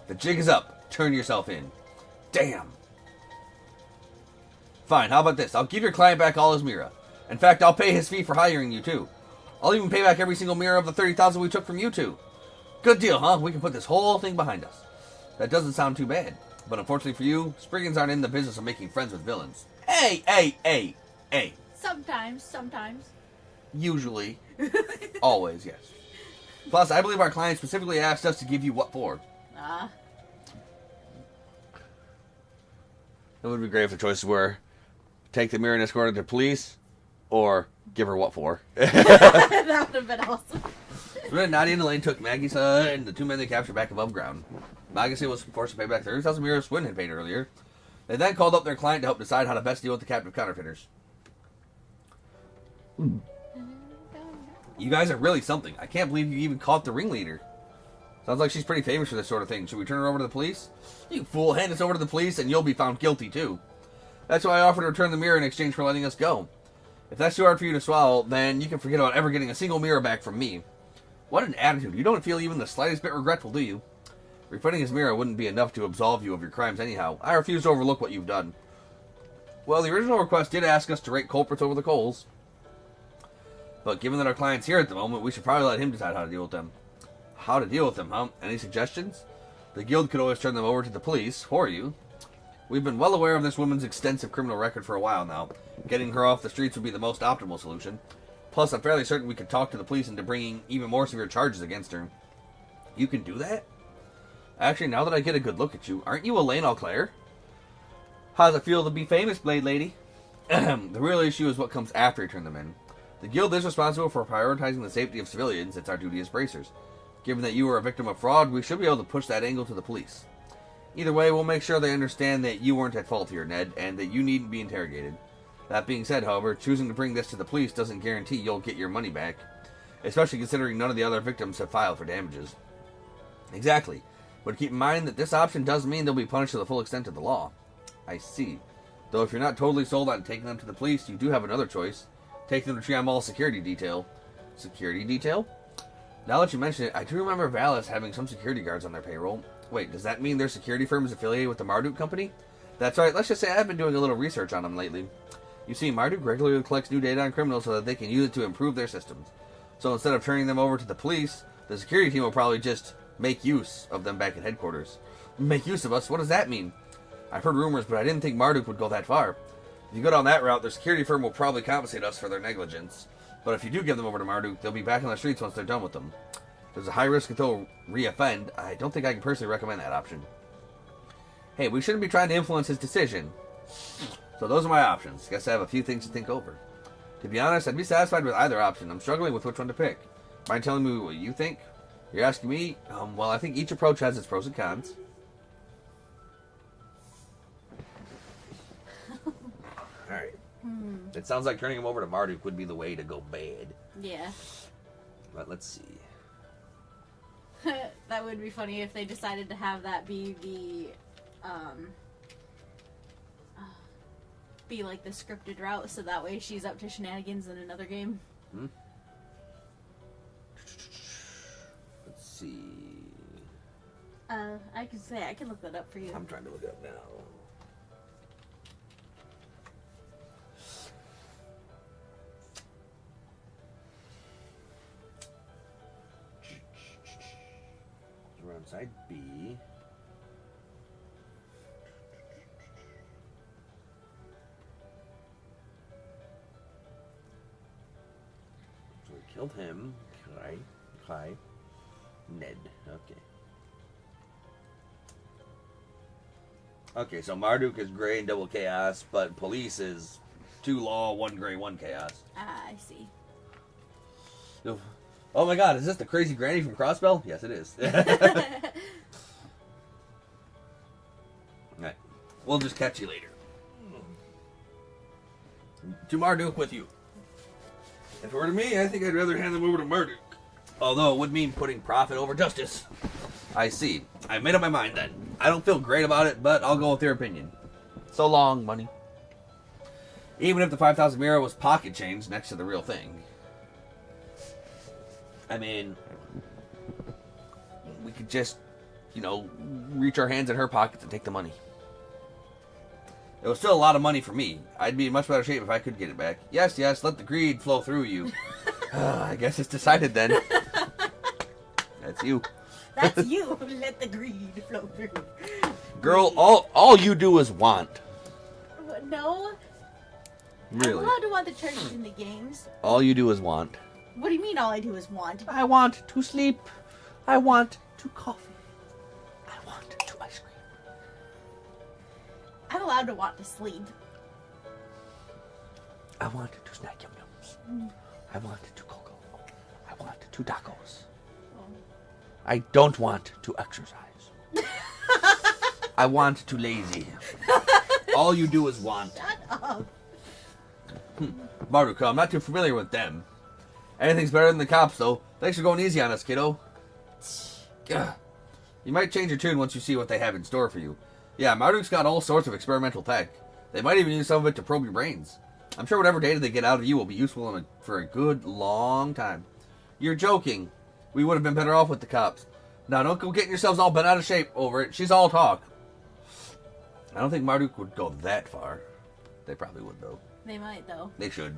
[SPEAKER 1] The jig is up. Turn yourself in. Damn. Fine, how about this? I'll give your client back all his Mira. In fact, I'll pay his fee for hiring you, too. I'll even pay back every single Mira of the 30,000 we took from you two. Good deal, huh? We can put this whole thing behind us. That doesn't sound too bad. But unfortunately for you, Spriggans aren't in the business of making friends with villains. Hey.
[SPEAKER 2] Sometimes.
[SPEAKER 1] Usually. Always, yes. Plus, I believe our client specifically asked us to give you what for. It would be great if the choices were take the mirror and escort her to police, or give her what for.
[SPEAKER 2] That would have been awesome.
[SPEAKER 1] So then Nadia and Elaine took Maggie's and the 2 men they captured back above ground. Maggie was forced to pay back the 30,000 mirrors Swin had paid earlier. They then called up their client to help decide how to best deal with the captive counterfeiters. You guys are really something. I can't believe you even caught the ringleader. Sounds like she's pretty famous for this sort of thing. Should we turn her over to the police? You fool, hand us over to the police and you'll be found guilty too. That's why I offered to return the mirror in exchange for letting us go. If that's too hard for you to swallow, then you can forget about ever getting a single mirror back from me. What an attitude. You don't feel even the slightest bit regretful, do you? Refunding his mirror wouldn't be enough to absolve you of your crimes anyhow. I refuse to overlook what you've done. Well, the original request did ask us to rate culprits over the coals. But given that our client's here at the moment, we should probably let him decide how to deal with them. How to deal with them, huh? Any suggestions? The guild could always turn them over to the police for you. We've been well aware of this woman's extensive criminal record for a while now. Getting her off the streets would be the most optimal solution. Plus, I'm fairly certain we could talk to the police into bringing even more severe charges against her. You can do that? Actually, now that I get a good look at you, aren't you Elaine Auclair? How's it feel to be famous, Blade Lady? The real issue is what comes after you turn them in. The guild is responsible for prioritizing the safety of civilians. It's our duty as bracers. Given that you were a victim of fraud, we should be able to push that angle to the police. Either way, we'll make sure they understand that you weren't at fault here, Ned, and that you needn't be interrogated. That being said, however, choosing to bring this to the police doesn't guarantee you'll get your money back, especially considering none of the other victims have filed for damages. Exactly, but keep in mind that this option does mean they'll be punished to the full extent of the law. I see. Though if you're not totally sold on taking them to the police, you do have another choice. Take them to Trion Mall security detail. Security detail? Now that you mention it, I do remember Valis having some security guards on their payroll. Wait, does that mean their security firm is affiliated with the Marduk company? That's right, let's just say I've been doing a little research on them lately. You see, Marduk regularly collects new data on criminals so that they can use it to improve their systems. So instead of turning them over to the police, the security team will probably just make use of them back at headquarters. Make use of us? What does that mean? I've heard rumors, but I didn't think Marduk would go that far. If you go down that route, their security firm will probably compensate us for their negligence. But if you do give them over to Marduk, they'll be back on the streets once they're done with them. There's a high risk that they'll re-offend. I don't think I can personally recommend that option. Hey, we shouldn't be trying to influence his decision. So those are my options. Guess I have a few things to think over. To be honest, I'd be satisfied with either option. I'm struggling with which one to pick. Mind telling me what you think? You're asking me? Well, I think each approach has its pros and cons. Alright. It sounds like turning him over to Marduk would be the way to go bad.
[SPEAKER 2] Yeah.
[SPEAKER 1] But let's see.
[SPEAKER 2] That would be funny if they decided to have that be like the scripted route, so that way she's up to shenanigans in another game.
[SPEAKER 1] Let's see.
[SPEAKER 2] I can look that up for you.
[SPEAKER 1] I'm trying to look it up now. We're on side B. So we killed him. Kai. Ned. Okay. Okay, so Marduk is gray and double chaos, but police is 2 law, 1 gray, 1 chaos.
[SPEAKER 2] Ah, I see.
[SPEAKER 1] Oh my god, is this the crazy granny from Crossbell? Yes, it is. Alright. We'll just catch you later. To Marduk with you. If it were to me, I think I'd rather hand them over to Marduk. Although it would mean putting profit over justice. I see. I've made up my mind then. I don't feel great about it, but I'll go with your opinion. So long, money. Even if the 5,000 Mira was pocket change next to the real thing. I mean, we could just, reach our hands in her pockets and take the money. It was still a lot of money for me. I'd be in much better shape if I could get it back. Yes, let the greed flow through you. I guess it's decided then. That's you.
[SPEAKER 2] That's you. Let the greed flow through.
[SPEAKER 1] Girl, all you do is want.
[SPEAKER 2] No.
[SPEAKER 1] Really?
[SPEAKER 2] I'm allowed to want the characters in the games.
[SPEAKER 1] All you do is want.
[SPEAKER 2] What do you mean all I do is want?
[SPEAKER 1] I want to sleep. I want to coffee. I want to ice cream.
[SPEAKER 2] I'm allowed to want to sleep.
[SPEAKER 1] I want to snack yum yums. I want to cocoa. I want to tacos. I don't want to exercise. I want to lazy. All you do is want.
[SPEAKER 2] Shut up.
[SPEAKER 1] Marduk, I'm not too familiar with them. Anything's better than the cops, though. Thanks for going easy on us, kiddo. Gah. You might change your tune once you see what they have in store for you. Yeah, Marduk's got all sorts of experimental tech. They might even use some of it to probe your brains. I'm sure whatever data they get out of you will be useful for a good long time. You're joking. We would have been better off with the cops. Now, don't go getting yourselves all bent out of shape over it. She's all talk. I don't think Marduk would go that far. They probably would, though.
[SPEAKER 2] They might, though.
[SPEAKER 1] They should.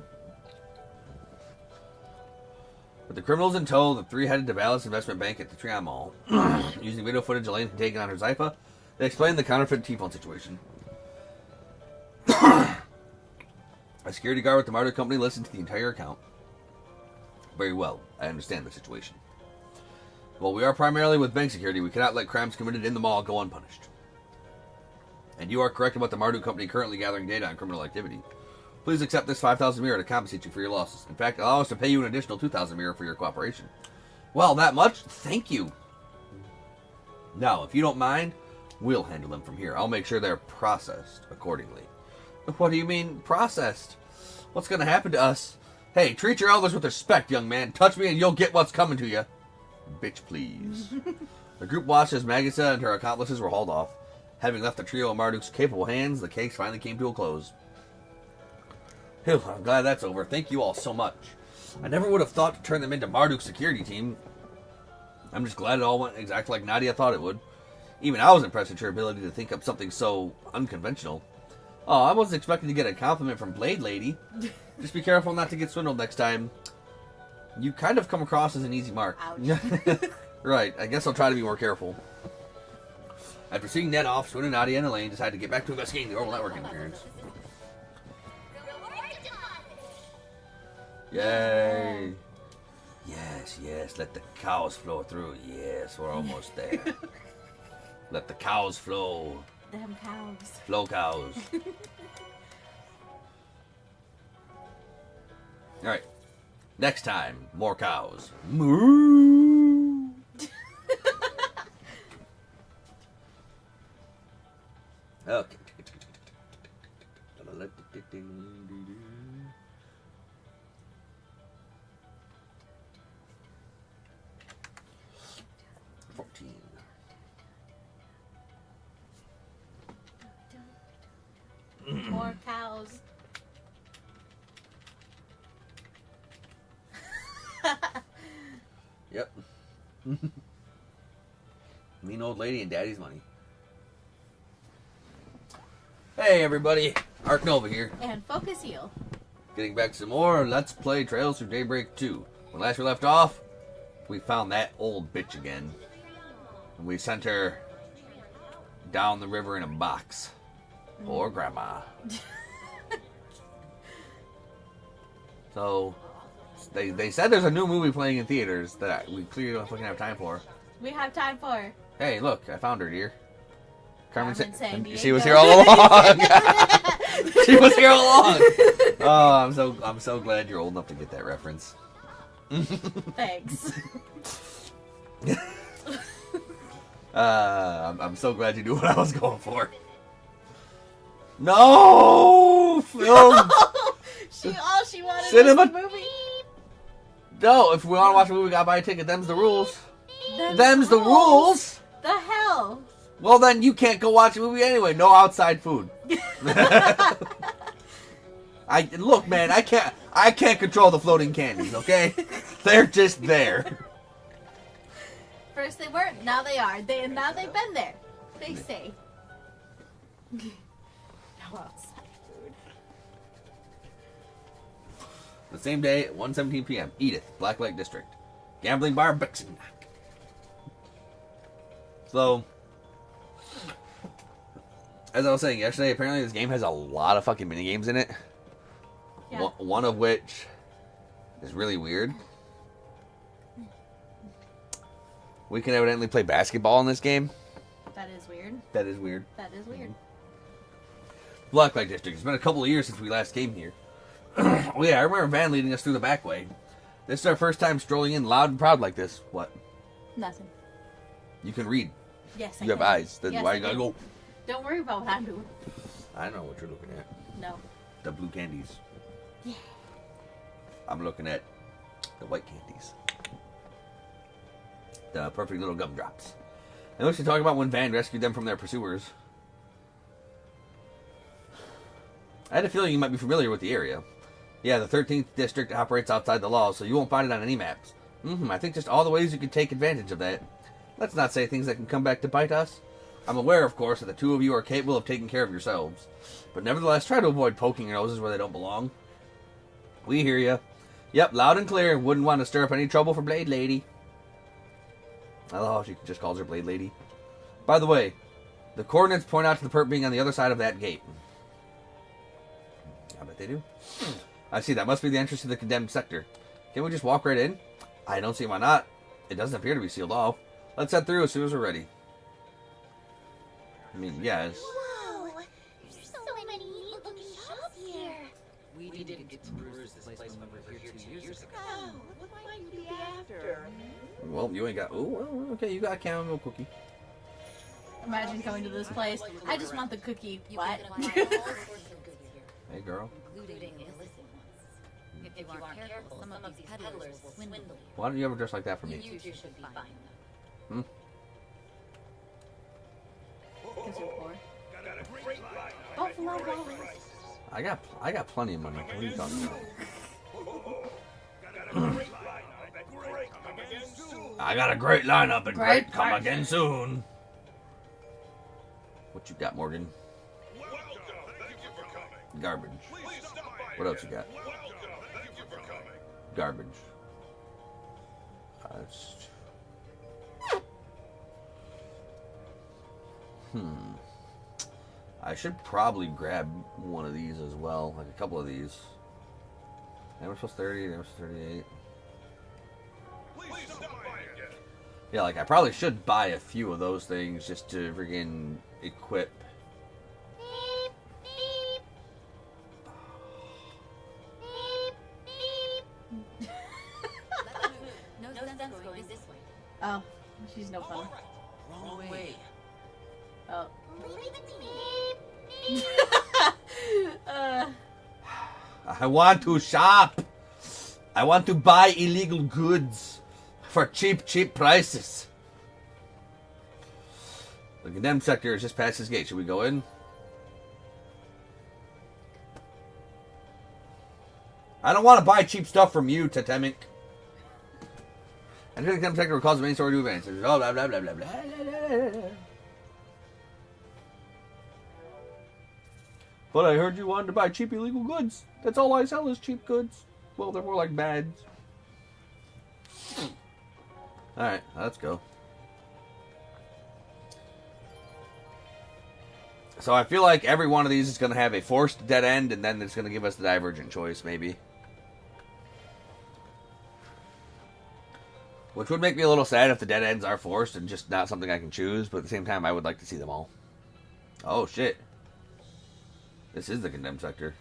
[SPEAKER 1] With the criminals in tow, the three headed to Vallis Investment Bank at the Trion Mall. Using video footage Elaine had taken on her Zypha, they explained the counterfeit T-phone situation. A security guard with the Marduk Company listened to the entire account. Very well, I understand the situation. While we are primarily with bank security, we cannot let crimes committed in the mall go unpunished. And you are correct about the Marduk Company currently gathering data on criminal activity. Please accept this 5,000 mirror to compensate you for your losses. In fact, allow us to pay you an additional 2,000 mirror for your cooperation. Well, that much? Thank you. Now, if you don't mind, we'll handle them from here. I'll make sure they're processed accordingly. What do you mean, processed? What's going to happen to us? Hey, treat your elders with respect, young man. Touch me and you'll get what's coming to you. Bitch, please. The group watched as Magissa and her accomplices were hauled off. Having left the trio in Marduk's capable hands, the case finally came to a close. Phew, I'm glad that's over. Thank you all so much. I never would have thought to turn them into Marduk's security team. I'm just glad it all went exactly like Nadia thought it would. Even I was impressed at your ability to think up something so unconventional. Oh, I wasn't expecting to get a compliment from Blade Lady. Just be careful not to get swindled next time. You kind of come across as an easy mark.
[SPEAKER 2] Ouch.
[SPEAKER 1] Right, I guess I'll try to be more careful. After seeing Ned off, Swin and Nadia and Elaine decided to get back to investigating the oral network interference. Yay! Yes, yes, let the cows flow through. Yes, we're almost there. Let the cows flow.
[SPEAKER 2] Them cows.
[SPEAKER 1] Flow cows. Alright. Next time, more cows. Moo! Okay. 14.
[SPEAKER 2] More cows.
[SPEAKER 1] Yep. Mean old lady and daddy's money. Hey everybody, Ark Nova here.
[SPEAKER 2] And Focus Heal.
[SPEAKER 1] Getting back to some more Let's Play Trails Through Daybreak 2. When last we left off, we found that old bitch again. And we sent her down the river in a box. Poor grandma. So, they said there's a new movie playing in theaters that we clearly don't fucking have time for.
[SPEAKER 2] We have time for.
[SPEAKER 1] Hey, look, I found her, dear. Carmen
[SPEAKER 2] Sandiego.
[SPEAKER 1] She was here all along. She was here all along. Oh, I'm so glad you're old enough to get that reference.
[SPEAKER 2] Thanks.
[SPEAKER 1] I'm so glad you knew what I was going for. No, Phil.
[SPEAKER 2] All she wanted
[SPEAKER 1] Cinema-
[SPEAKER 2] was the movie.
[SPEAKER 1] No, if we want to watch a movie, we gotta buy a ticket. Them's the rules. Them's the rules.
[SPEAKER 2] The hell.
[SPEAKER 1] Well, then you can't go watch a movie anyway. No outside food. Look, man. I can't control the floating candies. Okay, they're just there.
[SPEAKER 2] First they weren't, now they are. Now they've been there. They say. No outside food.
[SPEAKER 1] The same day at 1:17 p.m. Edith, Black Lake District, gambling bar, Bixen. So, as I was saying yesterday, apparently this game has a lot of fucking mini games in it.
[SPEAKER 2] Yeah.
[SPEAKER 1] One of which is really weird. We can evidently play basketball in this game.
[SPEAKER 2] That is weird.
[SPEAKER 1] That is weird.
[SPEAKER 2] That is weird.
[SPEAKER 1] Black Lake District. It's been a couple of years since we last came here. Oh yeah, I remember Van leading us through the back way. This is our first time strolling in loud and proud like this. What?
[SPEAKER 2] Nothing.
[SPEAKER 1] You can read.
[SPEAKER 2] Yes, I
[SPEAKER 1] You have
[SPEAKER 2] can.
[SPEAKER 1] eyes. Then
[SPEAKER 2] Yes,
[SPEAKER 1] why
[SPEAKER 2] I
[SPEAKER 1] you gotta
[SPEAKER 2] do.
[SPEAKER 1] go?
[SPEAKER 2] Don't worry about what I'm doing.
[SPEAKER 1] I know what you're looking at.
[SPEAKER 2] No.
[SPEAKER 1] The blue candies.
[SPEAKER 2] Yeah.
[SPEAKER 1] I'm looking at the white candies. The perfect little gumdrops. And let's talk about when Van rescued them from their pursuers. I had a feeling you might be familiar with the area. Yeah, the 13th district operates outside the law, so you won't find it on any maps. I think just all the ways you could take advantage of that. Let's not say things that can come back to bite us. I'm aware, of course, that the two of you are capable of taking care of yourselves. But nevertheless, try to avoid poking your noses where they don't belong. We hear you. Yep, loud and clear. Wouldn't want to stir up any trouble for Blade Lady. I love how she just calls her Blade Lady. By the way, the coordinates point out to the perp being on the other side of that gate. I bet they do. I see, that must be the entrance to the condemned sector. Can we just walk right in? I don't see why not. It doesn't appear to be sealed off. Let's head through as soon as we're ready. I mean, yes.
[SPEAKER 3] Whoa! There's so many neat-looking shops here.
[SPEAKER 4] We didn't get to peruse this place when we were here 2 years ago.
[SPEAKER 3] Oh, what might you be after?
[SPEAKER 1] Well, you ain't got... Oh, well, okay, you got a caramel cookie.
[SPEAKER 2] Imagine coming to this place. I just want the cookie.
[SPEAKER 3] You
[SPEAKER 2] What?
[SPEAKER 3] can find all sorts of goods here,
[SPEAKER 1] Hey, girl.
[SPEAKER 3] including illicit ones. If you aren't careful, some of these peddlers will swindle you.
[SPEAKER 1] Why don't you ever dress like that for me?
[SPEAKER 3] You two should be fine.
[SPEAKER 1] Hmm?
[SPEAKER 2] Because you're poor. Don't fly dollars.
[SPEAKER 1] I got plenty of money. What are you talking about? I got a great lineup and great come again soon. What you got, Morgan? Garbage. What else you got? Garbage. I should probably grab one of these as well, like a couple of these. They were supposed 30, they were supposed 38. Yeah, like I probably should buy a few of those things just to friggin' equip.
[SPEAKER 3] Beep, beep. Beep, beep. No sense going this way.
[SPEAKER 2] Oh, she's no fun.
[SPEAKER 4] Wrong way.
[SPEAKER 2] Oh.
[SPEAKER 3] Beep, beep.
[SPEAKER 1] I want to shop. I want to buy illegal goods for cheap, cheap prices. The condemned sector is just past this gate. Should we go in? I don't want to buy cheap stuff from you, Totemic. Entering the condemned sector will cause the main story to advance. Blah, blah, blah, blah, blah, blah, blah, blah. But I heard you wanted to buy cheap illegal goods. That's all I sell is cheap goods. Well, they're more like bads. Alright, let's go. So I feel like every one of these is going to have a forced dead end, and then it's going to give us the divergent choice, maybe. Which would make me a little sad if the dead ends are forced and just not something I can choose, but at the same time, I would like to see them all. Oh, shit. This is the condemned sector.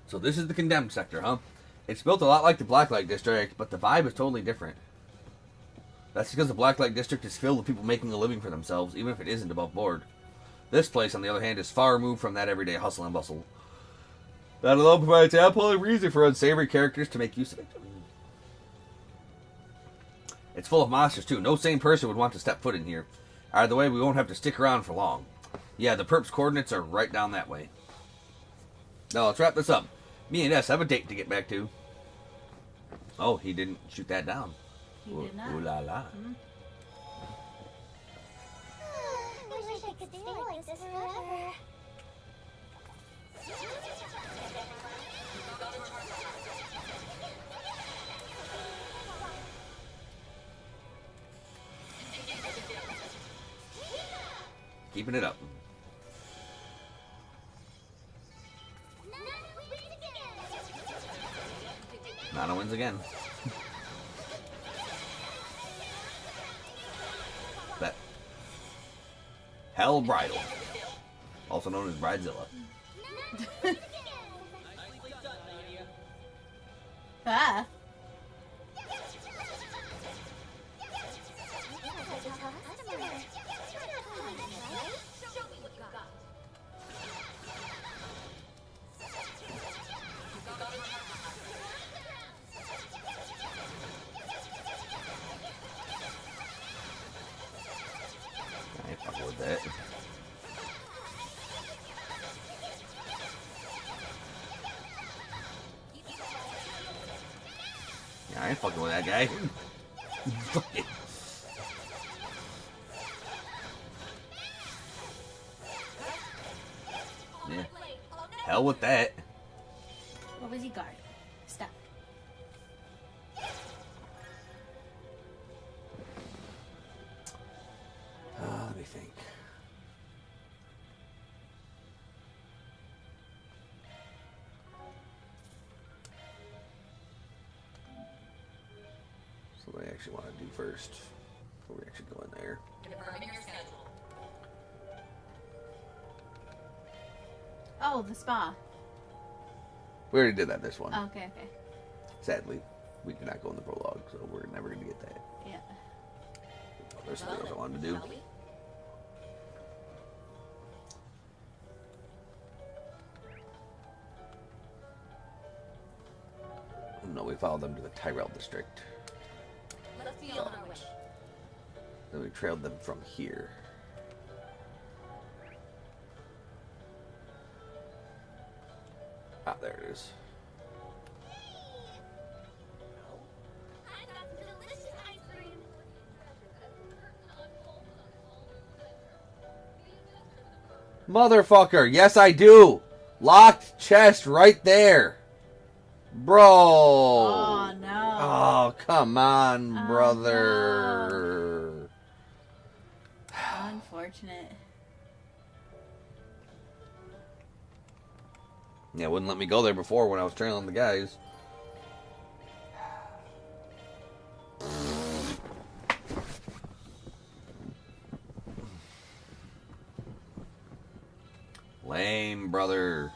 [SPEAKER 1] So this is the condemned sector, huh? It's built a lot like the Blacklight District, but the vibe is totally different. That's because the Blacklight District is filled with people making a living for themselves, even if it isn't above board. This place, on the other hand, is far removed from that everyday hustle and bustle. That alone provides ample reason for unsavory characters to make use of it. It's full of monsters, too. No sane person would want to step foot in here. Either way, we won't have to stick around for long. Yeah, the perp's coordinates are right down that way. Now, let's wrap this up. Me and S have a date to get back to. Oh, he didn't shoot that down.
[SPEAKER 2] He did not.
[SPEAKER 1] Ooh la la.
[SPEAKER 3] I wish I could stay like this forever.
[SPEAKER 1] Keeping it up. Nana wins again. Bet. Hell Bridal. Also known as Bridezilla.
[SPEAKER 2] Ah.
[SPEAKER 1] I ain't fucking with that. Yeah, I ain't fucking with that guy. hell with that.
[SPEAKER 2] What was he guarding? Stuff.
[SPEAKER 1] Let me think. So what I actually want to do first before we actually go in there.
[SPEAKER 3] Confirming your schedule.
[SPEAKER 2] Oh, the spa.
[SPEAKER 1] We already did that this one.
[SPEAKER 2] Oh, okay.
[SPEAKER 1] Sadly, we did not go in the prologue, so we're never going to get that.
[SPEAKER 2] Yeah.
[SPEAKER 1] There's something else I wanted to do.
[SPEAKER 3] Shall we?
[SPEAKER 1] No, we followed them to the Tyrell district.
[SPEAKER 3] Let's be on our way.
[SPEAKER 1] Then we trailed them from here. Ah, there it is.
[SPEAKER 3] I got some delicious ice cream.
[SPEAKER 1] Motherfucker, yes I do! Locked chest right there! Bro!
[SPEAKER 2] Oh, no.
[SPEAKER 1] Oh, come on,
[SPEAKER 2] Oh,
[SPEAKER 1] brother.
[SPEAKER 2] Unfortunate.
[SPEAKER 1] Yeah, wouldn't let me go there before when I was trailing the guys. Lame, brother.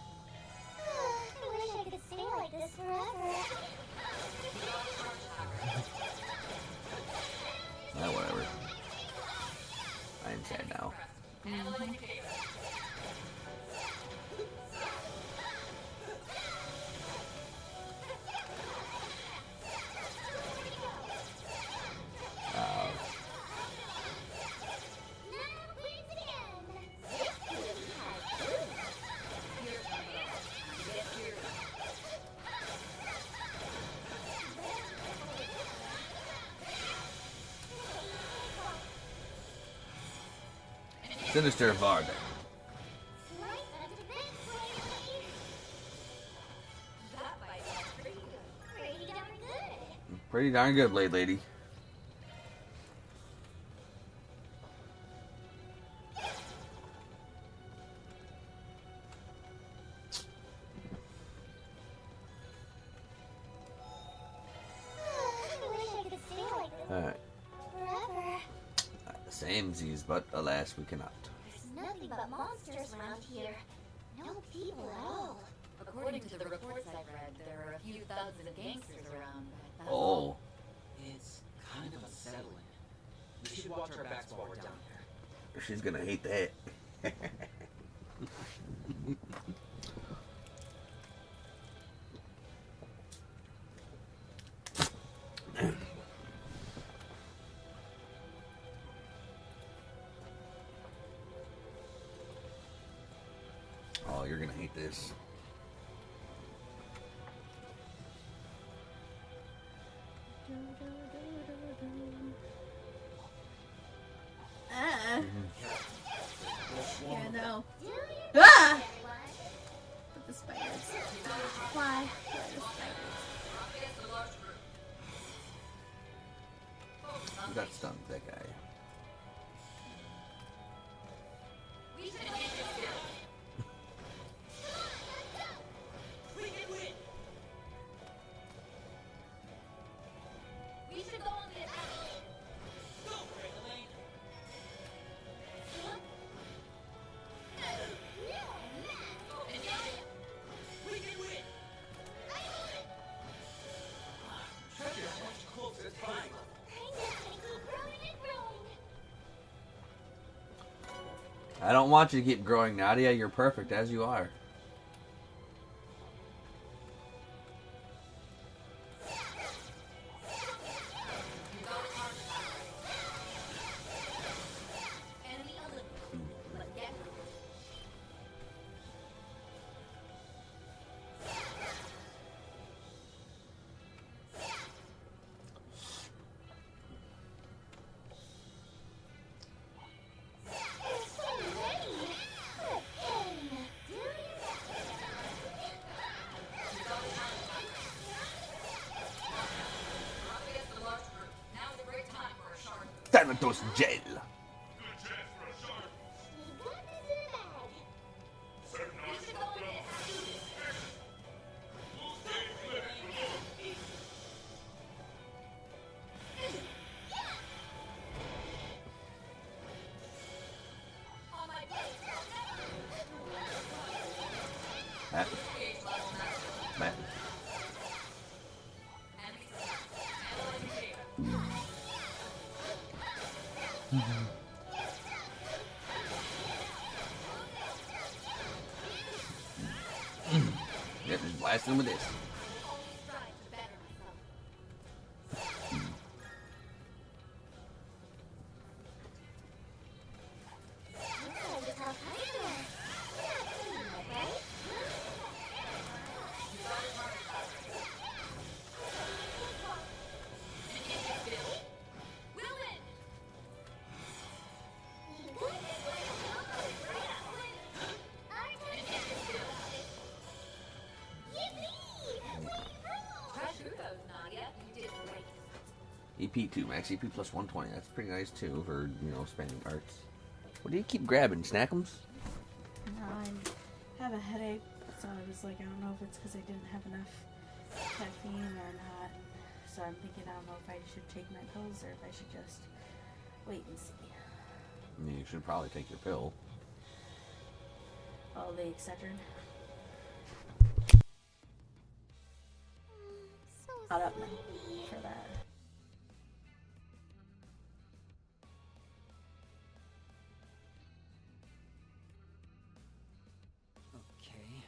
[SPEAKER 6] I wish I could stay like this forever.
[SPEAKER 1] Ah, whatever. I am sad now.
[SPEAKER 6] Now queens again.
[SPEAKER 1] Sinister Varda.
[SPEAKER 6] Slice of defense,
[SPEAKER 3] That bite was pretty good.
[SPEAKER 6] pretty darn good.
[SPEAKER 1] Pretty darn good, Blade Lady.
[SPEAKER 6] I wish I could stay like this
[SPEAKER 1] Alright.
[SPEAKER 6] forever.
[SPEAKER 1] Samesies, but alas, we cannot.
[SPEAKER 6] There's nothing but monsters around here. No people at all.
[SPEAKER 3] According to the reports I've read, there are a few thugs and gangsters around. But that's
[SPEAKER 1] Oh.
[SPEAKER 3] all.
[SPEAKER 4] It's kind of unsettling. We should watch our backs while we're down here.
[SPEAKER 1] She's gonna hate that. Oh, you're gonna hate this.
[SPEAKER 2] Yeah, no.
[SPEAKER 6] Do you
[SPEAKER 2] Ah!
[SPEAKER 6] everyone?
[SPEAKER 2] But the spiders.
[SPEAKER 6] Why?
[SPEAKER 2] The spiders.
[SPEAKER 1] You got stunned, that guy.
[SPEAKER 3] We should get this here. We should go on the attack.
[SPEAKER 1] I don't want you to keep growing, Nadia. You're perfect as you are.
[SPEAKER 3] Enemy eliminated. But get
[SPEAKER 6] You're so ready. Do you
[SPEAKER 1] Thanatos Jail.
[SPEAKER 6] You got this in a bag.
[SPEAKER 1] Matt. Matt. Yep, just blasting with this. EP2, max EP plus 120. That's pretty nice too for, you know, spending arts. What do you keep grabbing? Snackums?
[SPEAKER 2] No, I have a headache, so I was like, I don't know if it's because I didn't have enough caffeine or not. So I'm thinking, I don't know if I should take my pills or if I should just wait and see.
[SPEAKER 1] I mean, you should probably take your pill.
[SPEAKER 2] Oh, the Excedrin. Caught up now for that.
[SPEAKER 4] Okay.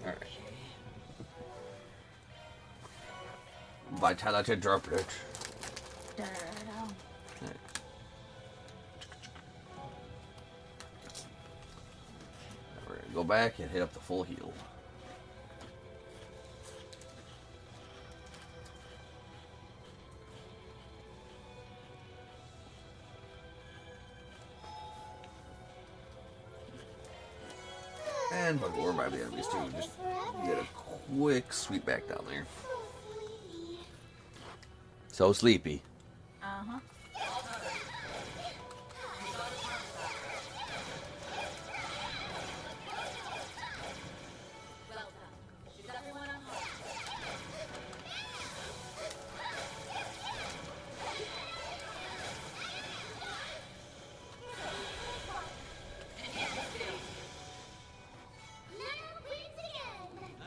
[SPEAKER 1] Alright. Vitality droplet.
[SPEAKER 2] Alright.
[SPEAKER 1] We're gonna go back and hit up the full heal. And bug over by the enemies too. Just get a quick sweep back down there. So sleepy.
[SPEAKER 2] Uh-huh.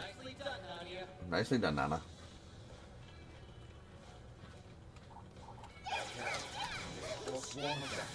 [SPEAKER 5] Nicely done, Nadia.
[SPEAKER 1] Nicely done, Nana.
[SPEAKER 4] We'll swarm them down.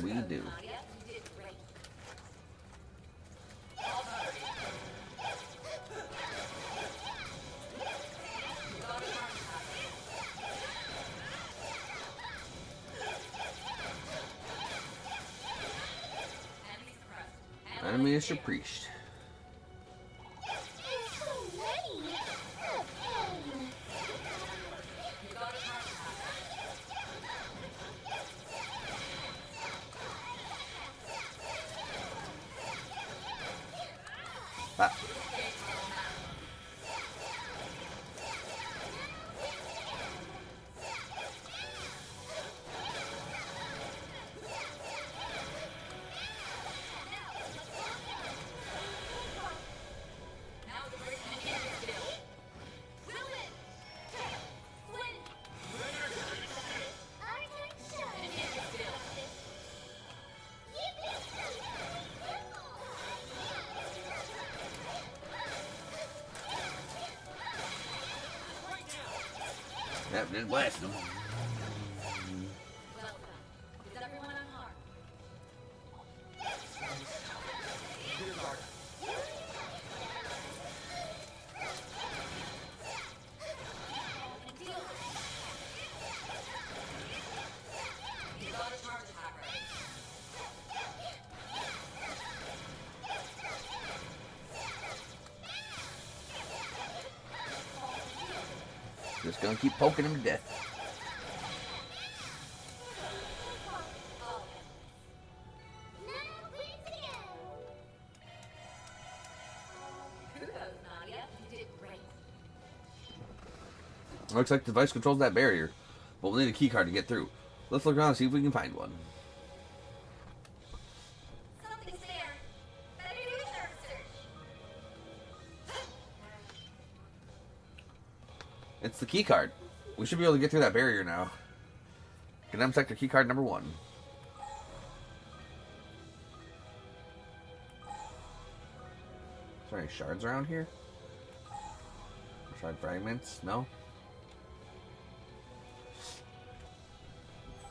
[SPEAKER 1] We do. Enemy is your priest. Ah. Yep, just blast them. Just gonna keep poking him to death.
[SPEAKER 6] Now wins again.
[SPEAKER 3] Kudos, Nadia. You did great.
[SPEAKER 1] Looks like the device controls that barrier, but we'll need a key card to get through. Let's look around and see if we can find one.
[SPEAKER 3] Something's there. Better do a third search.
[SPEAKER 1] It's the key card. We should be able to get through that barrier now. Condemned sector key card number 1. Is there any shards around here? Shard fragments? No?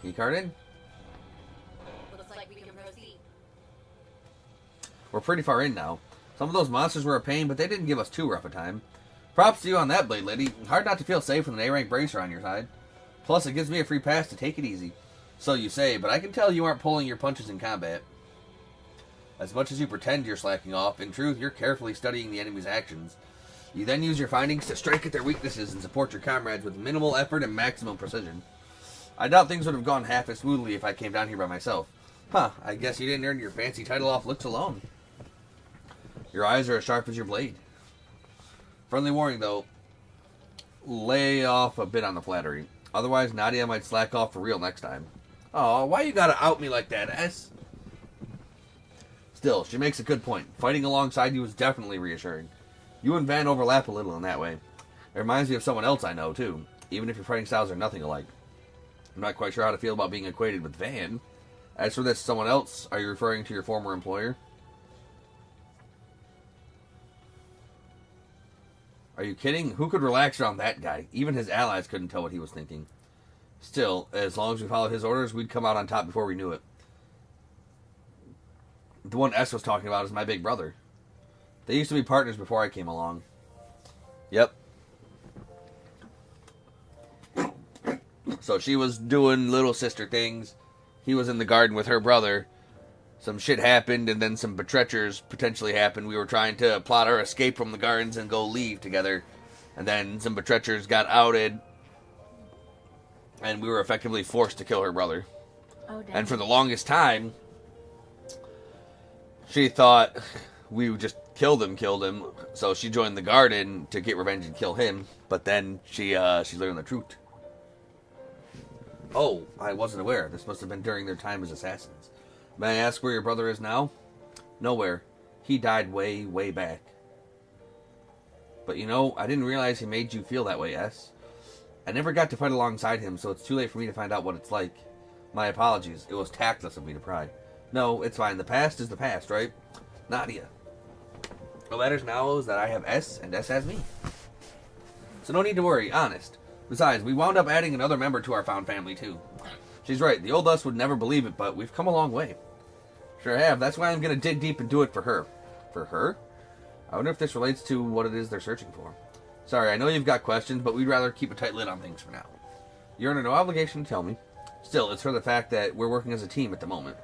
[SPEAKER 1] Key card in?
[SPEAKER 3] Looks like we can proceed.
[SPEAKER 1] We're pretty far in now. Some of those monsters were a pain, but they didn't give us too rough a time. Props to you on that, Blade Lady. Hard not to feel safe with an A-rank bracer on your side. Plus, it gives me a free pass to take it easy. So you say, but I can tell you aren't pulling your punches in combat. As much as you pretend you're slacking off, in truth, you're carefully studying the enemy's actions. You then use your findings to strike at their weaknesses and support your comrades with minimal effort and maximum precision. I doubt things would have gone half as smoothly if I came down here by myself. Huh, I guess you didn't earn your fancy title off looks alone. Your eyes are as sharp as your blade. Friendly warning, though. Lay off a bit on the flattery. Otherwise, Nadia might slack off for real next time. Oh, why you gotta out me like that, S? Still, she makes a good point. Fighting alongside you is definitely reassuring. You and Van overlap a little in that way. It reminds me of someone else I know, too. Even if your fighting styles are nothing alike. I'm not quite sure how to feel about being acquainted with Van. As for this someone else, are you referring to your former employer? Are you kidding? Who could relax around that guy? Even his allies couldn't tell what he was thinking. Still, as long as we followed his orders, we'd come out on top before we knew it. The one S was talking about is my big brother. They used to be partners before I came along. Yep. So she was doing little sister things. He was in the garden with her brother. Some shit happened, and then some betretures potentially happened. We were trying to plot our escape from the gardens and go leave together. And then some betretures got outed. And we were effectively forced to kill her brother.
[SPEAKER 2] Oh, damn.
[SPEAKER 1] And for the longest time, she thought we would just killed him. So she joined the garden to get revenge and kill him. But then she learned the truth. Oh, I wasn't aware. This must have been during their time as assassins. May I ask where your brother is now? Nowhere. He died way, way back. But you know, I didn't realize he made you feel that way, S. I never got to fight alongside him, so it's too late for me to find out what it's like. My apologies. It was tactless of me to pry. No, it's fine. The past is the past, right? Nadia. What matters now is that I have S, and S has me. So no need to worry, honest. Besides, we wound up adding another member to our found family, too. She's right. The old us would never believe it, but we've come a long way. Sure have. That's why I'm going to dig deep and do it for her. For her? I wonder if this relates to what it is they're searching for. Sorry, I know you've got questions, but we'd rather keep a tight lid on things for now. You're under no obligation to tell me. Still, it's for the fact that we're working as a team at the moment.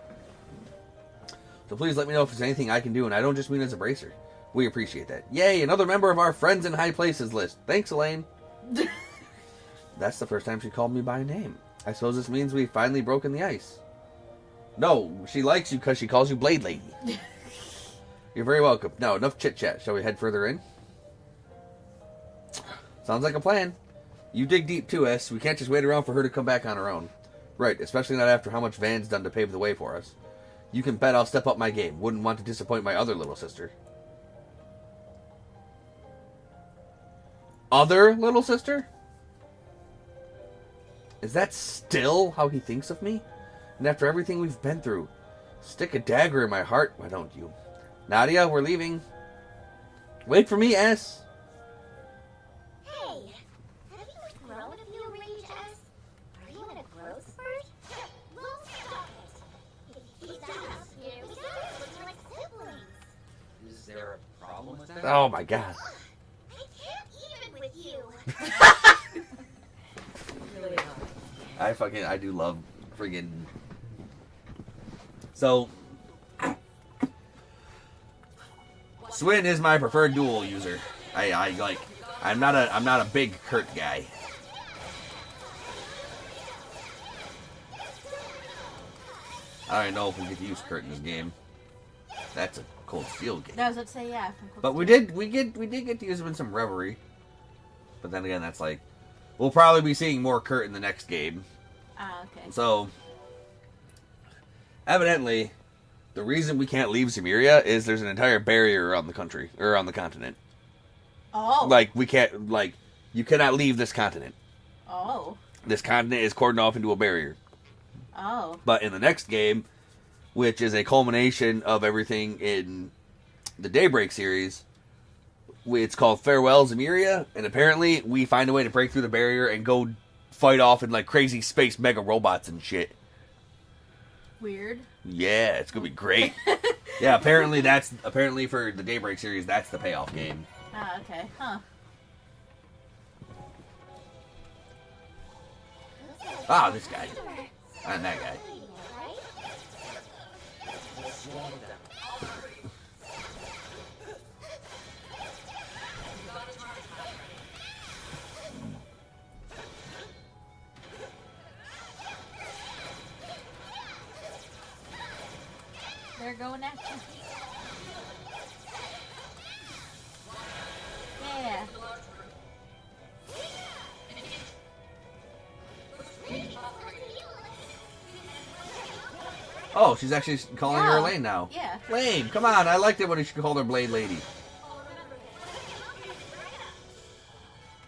[SPEAKER 1] So please let me know if there's anything I can do, and I don't just mean as a bracer. We appreciate that. Yay, another member of our Friends in High Places list. Thanks, Elaine. That's the first time she called me by name. I suppose this means we've finally broken the ice. No, she likes you because she calls you Blade Lady. You're very welcome. Now, enough chit-chat. Shall we head further in? Sounds like a plan. You dig deep too, S. We can't just wait around for her to come back on her own. Right, especially not after how much Van's done to pave the way for us. You can bet I'll step up my game. Wouldn't want to disappoint my other little sister. Other little sister? Is that still how he thinks of me? And after everything we've been through, stick a dagger in my heart, why don't you? Nadia, we're leaving. Wait for me, S.
[SPEAKER 6] Hey, have you grown a few range, S? Are you in a growth spurt? Well, stop it. If you keep that up here, we start looking like siblings.
[SPEAKER 4] Is there a problem with that?
[SPEAKER 1] Oh my god.
[SPEAKER 6] I can't even with you.
[SPEAKER 3] Really not.
[SPEAKER 1] I do love friggin'. So, Swin is my preferred duel user. I'm not a big Kurt guy. I don't know if we get to use Kurt in this game. That's a Cold Steel game.
[SPEAKER 2] I was about to say, yeah. From Cold
[SPEAKER 1] But we
[SPEAKER 2] Steel.
[SPEAKER 1] did get to use him in some Reverie. But then again, that's like, we'll probably be seeing more Kurt in the next game.
[SPEAKER 2] Ah, okay.
[SPEAKER 1] So, evidently, the reason we can't leave Zemuria is there's an entire barrier around the country, or around the continent.
[SPEAKER 2] Oh.
[SPEAKER 1] Like, we can't, like, you cannot leave this continent.
[SPEAKER 2] Oh.
[SPEAKER 1] This continent is cordoned off into a barrier.
[SPEAKER 2] Oh.
[SPEAKER 1] But in the next game, which is a culmination of everything in the Daybreak series, it's called Farewell Zemuria, and apparently we find a way to break through the barrier and go fight off in like crazy space mega robots and shit.
[SPEAKER 2] Weird.
[SPEAKER 1] Yeah, it's gonna be great. Yeah, apparently for the Daybreak series, that's the payoff game.
[SPEAKER 2] Ah, okay. Huh.
[SPEAKER 1] Ah, this guy. And that guy.
[SPEAKER 2] They're going at you. Yeah.
[SPEAKER 1] Oh, she's actually calling her
[SPEAKER 2] Yeah.
[SPEAKER 1] Elaine now.
[SPEAKER 2] Yeah.
[SPEAKER 1] Lane, come on. I liked it when she called her Blade Lady.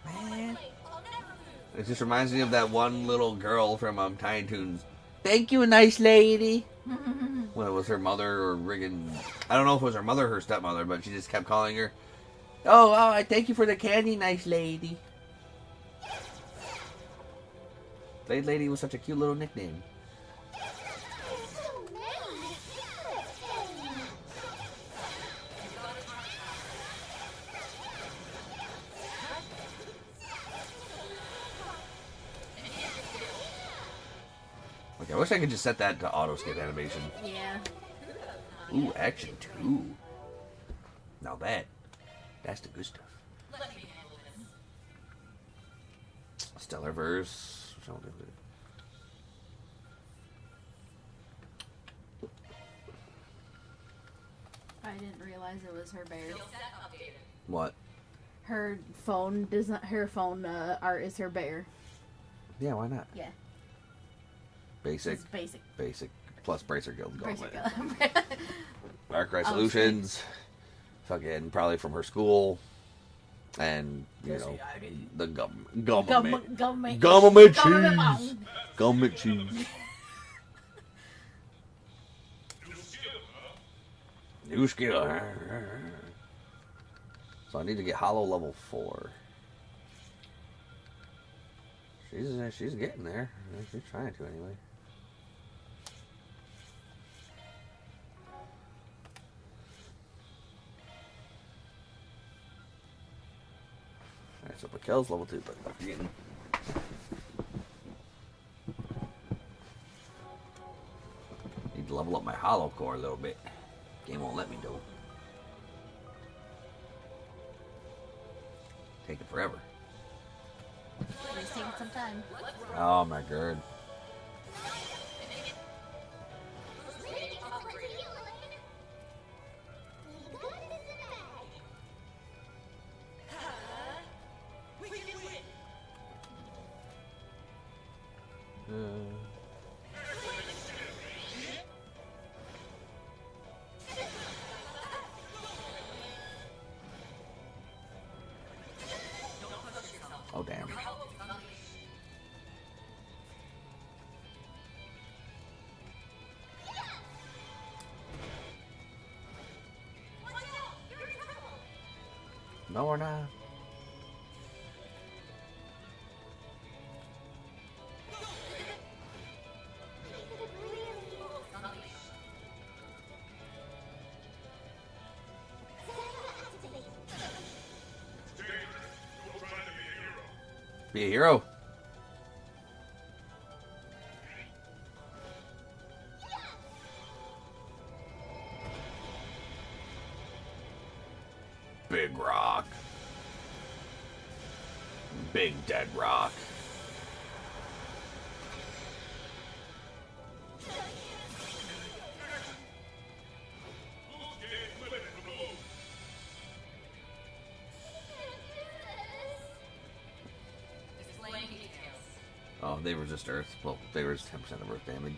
[SPEAKER 1] Man. It just reminds me of that one little girl from Tiny Toons. Thank you, nice lady. When it was her mother or Riggin. I don't know if it was her mother or her stepmother, but she just kept calling her. Oh, I thank you for the candy, nice lady. Blade Lady was such a cute little nickname. Okay, I wish I could just set that to auto skip animation.
[SPEAKER 2] Yeah.
[SPEAKER 1] Ooh, action 2. Now that's the good stuff. Stellar Verse.
[SPEAKER 2] I didn't realize it was her bear.
[SPEAKER 1] What?
[SPEAKER 2] Her phone does not. Her phone art is her bear.
[SPEAKER 1] Yeah, why not?
[SPEAKER 2] Yeah.
[SPEAKER 1] Basic.
[SPEAKER 2] It's basic.
[SPEAKER 1] Basic. Plus Bracer Guild
[SPEAKER 2] Basic.
[SPEAKER 1] Gauntlet. Darkrai Solutions. Fucking probably from her school. And, you know, the government.
[SPEAKER 2] Government
[SPEAKER 1] Government cheese. Government cheese. New skill. So I need to get Hollow level 4. She's getting there. She's trying to anyway. Alright, so Raquel's level 2, but I'm getting. Need to level up my Hollow core a little bit. Game won't let me do. Taking forever.
[SPEAKER 2] It's taking some time.
[SPEAKER 1] Oh my god. Oh damn. No, we're not. Be a hero. Big rock. Big dead rock. Oh, they resist Earth. Well, they resist 10% of Earth damage.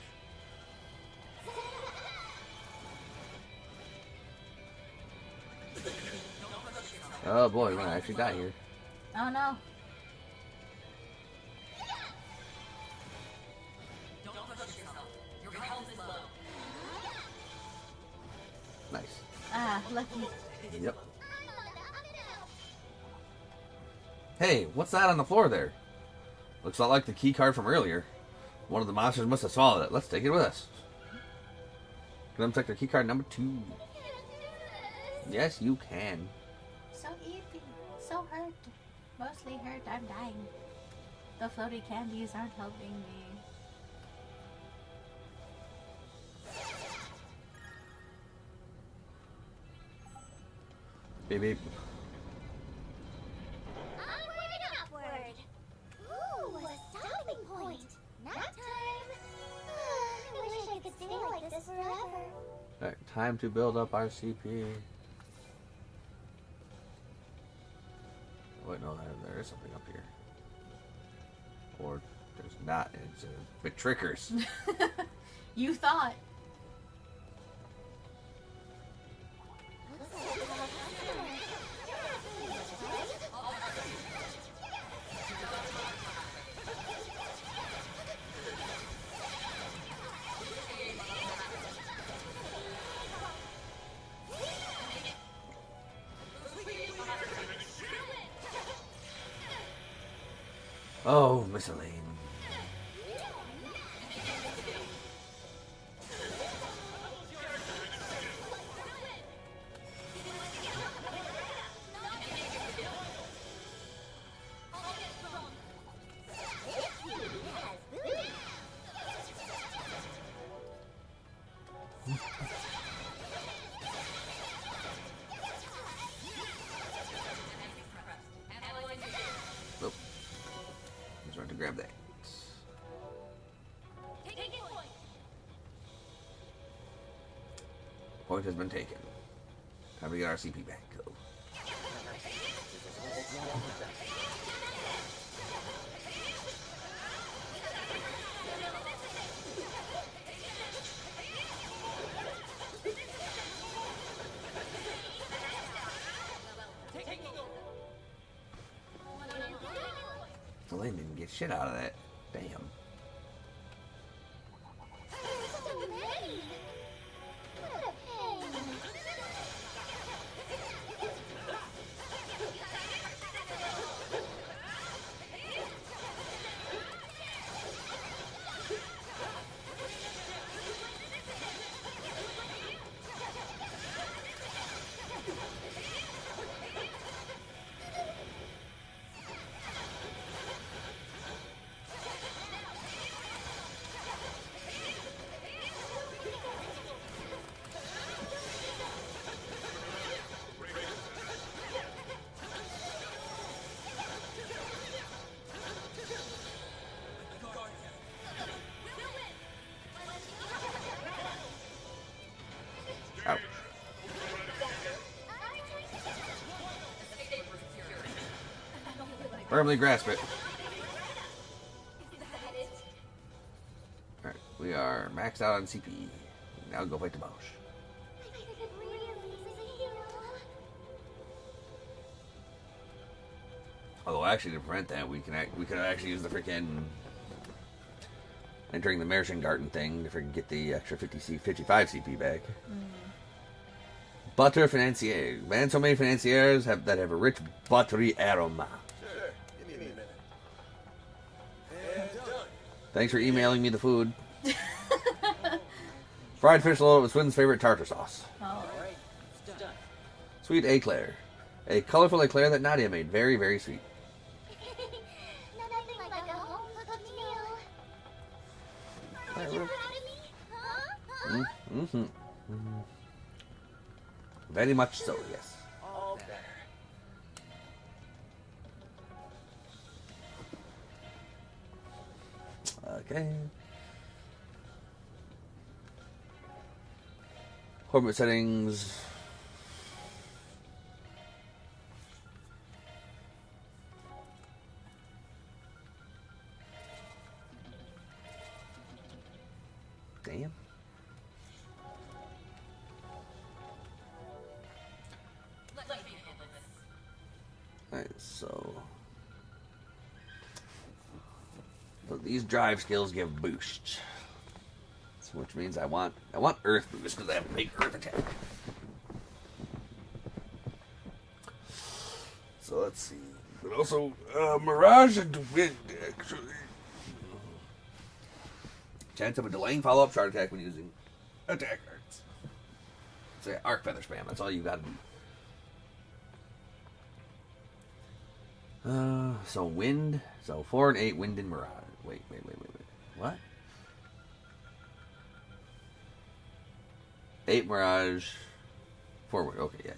[SPEAKER 1] Oh boy, we're gonna actually die here.
[SPEAKER 2] Oh no.
[SPEAKER 1] Nice.
[SPEAKER 2] Ah, lucky.
[SPEAKER 1] Yep. Hey, what's that on the floor there? Looks a lot like the key card from earlier. One of the monsters must have swallowed it. Let's take it with us. Can I check their key card number 2? Yes, you can.
[SPEAKER 2] So easy. So hurt. Mostly hurt. I'm dying. The floaty candies aren't helping me.
[SPEAKER 1] Beep beep.
[SPEAKER 6] Onward and upward. Ooh, a stopping point. Nap time. I wish I could stay like this forever.
[SPEAKER 1] Alright, time to build up our CP. Wait, no, there is something up here. Or there's not. It's big trickers.
[SPEAKER 2] You thought.
[SPEAKER 1] Oh, Miss Elaine. Nope. I'm trying to grab that. Point has been taken. Time to get our CP back. Go. Elaine didn't get shit out of that. Damn.
[SPEAKER 6] So many. What a pain.
[SPEAKER 1] Ouch. Firmly grasp it. Alright, we are maxed out on CP. Now go fight the Bosch. Although actually to prevent that, we could actually use the freaking entering the Merchant Garden thing to freaking get the extra 55 CP back. Butter financier. Man, so many financiers that have a rich buttery aroma.
[SPEAKER 7] Sure, give me a minute. And done.
[SPEAKER 1] Thanks for emailing me the food. Fried fish loaded with Swin's favorite tartar sauce.
[SPEAKER 2] Oh.
[SPEAKER 4] Alright, it's done.
[SPEAKER 1] Sweet eclair. A colorful eclair that Nadia made. Very, very sweet.
[SPEAKER 6] Nothing like a home-cooked meal. Aren't you proud of me? Huh?
[SPEAKER 1] Mm-hmm. Very much so, yes.
[SPEAKER 4] All better.
[SPEAKER 1] Okay. Orbit settings. Damn. Alright, so these drive skills give boosts. So which means I want earth boost because I have a big earth attack. So let's see. But also mirage and wind actually. Chance of a delaying follow-up shard attack when using attack arts. Say arc feather spam, that's all you gotta do. So wind. So 4 and 8 wind and mirage. Wait. What? 8 mirage. 4 wind. Okay, yeah.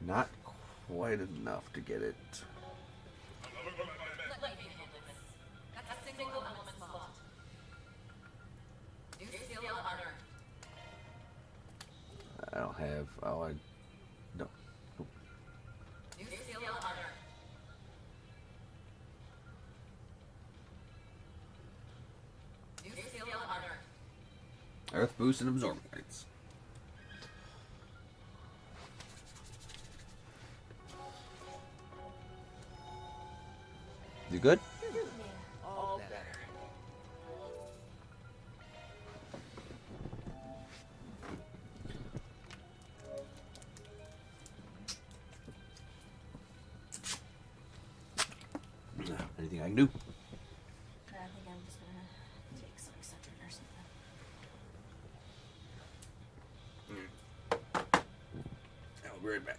[SPEAKER 1] Not quite enough to get it. I don't have. Oh, I don't. Nope. Earth boost and absorb points. You good?
[SPEAKER 4] All better.
[SPEAKER 1] Anything I can do?
[SPEAKER 2] I think I'm just gonna take some Excedrin or something.
[SPEAKER 1] I'll be right back.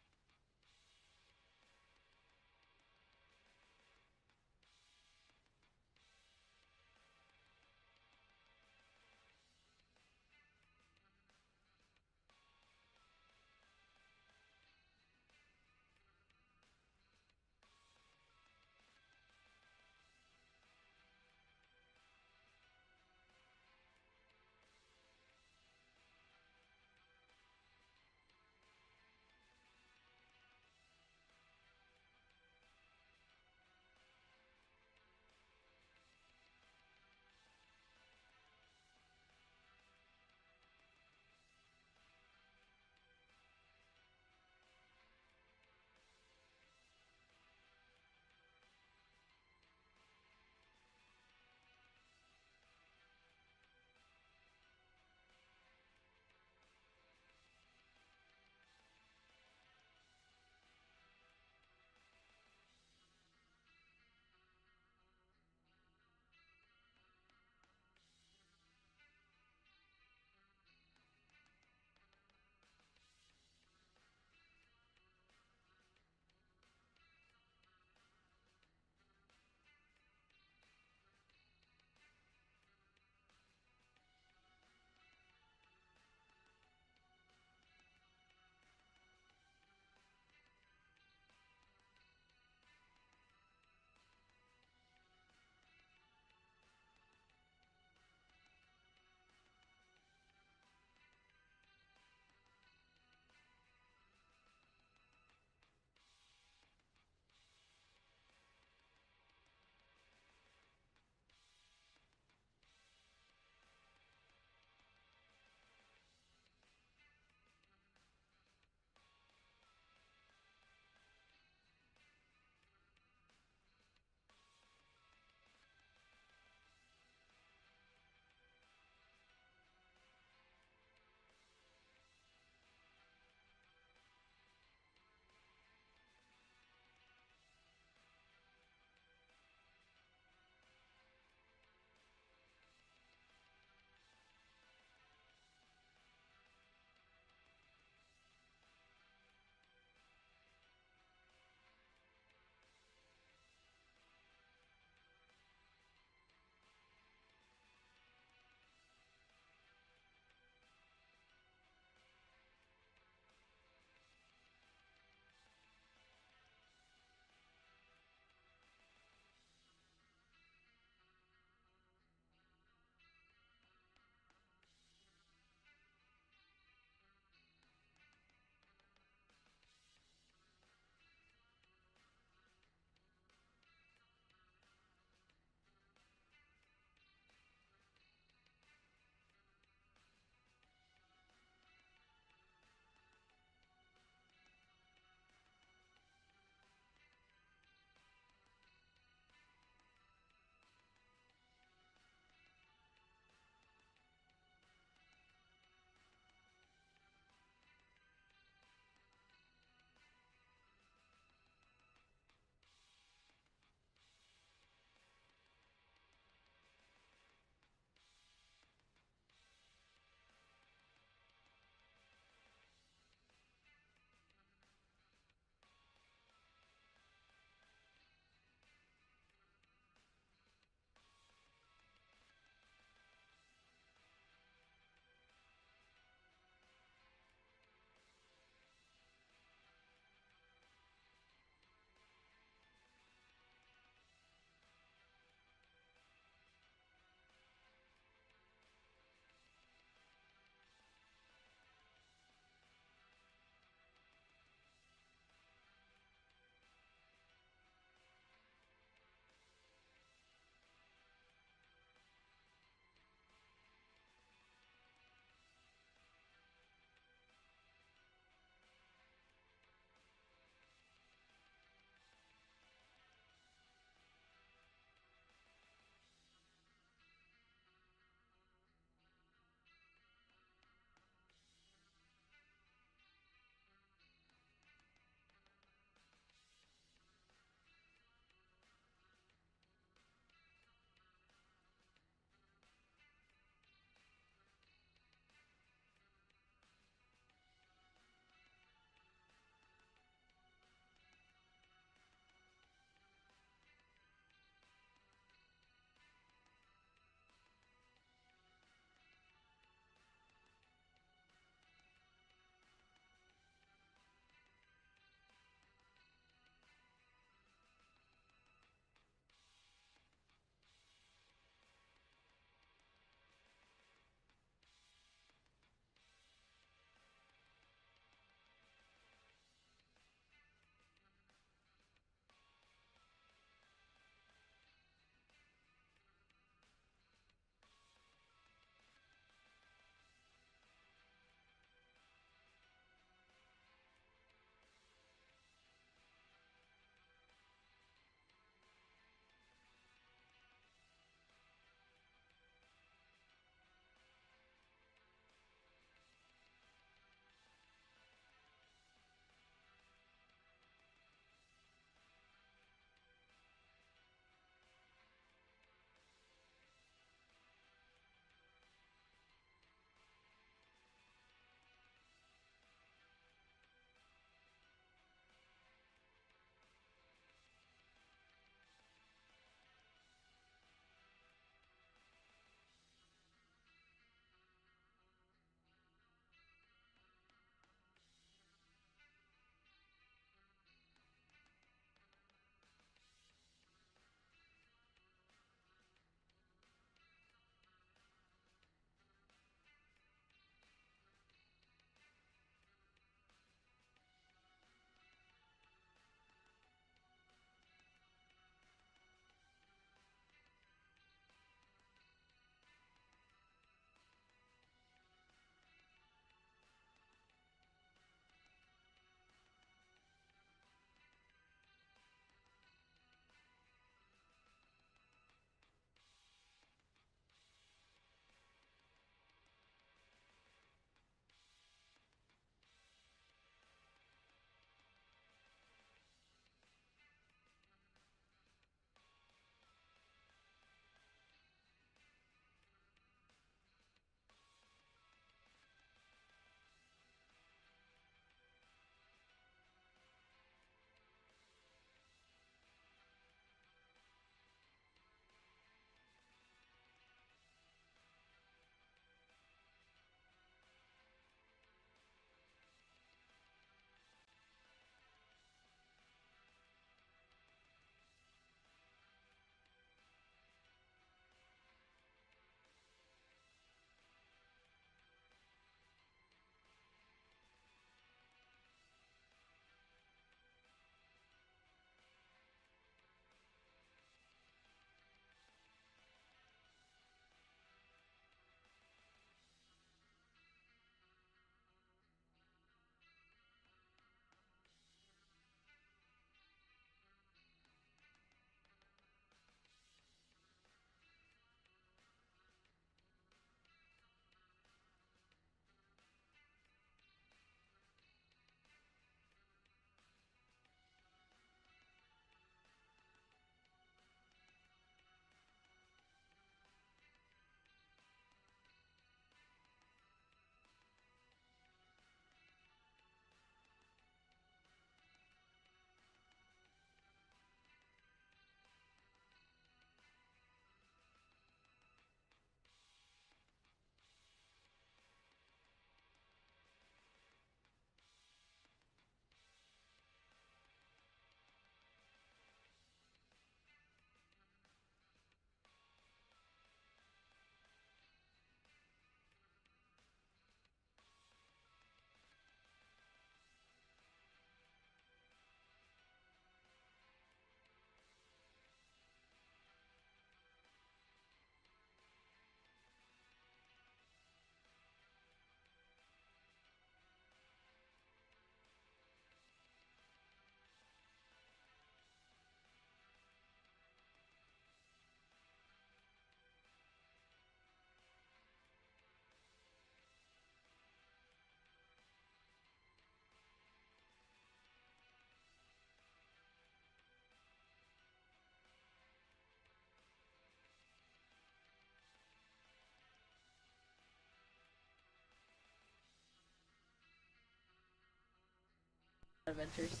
[SPEAKER 2] adventures.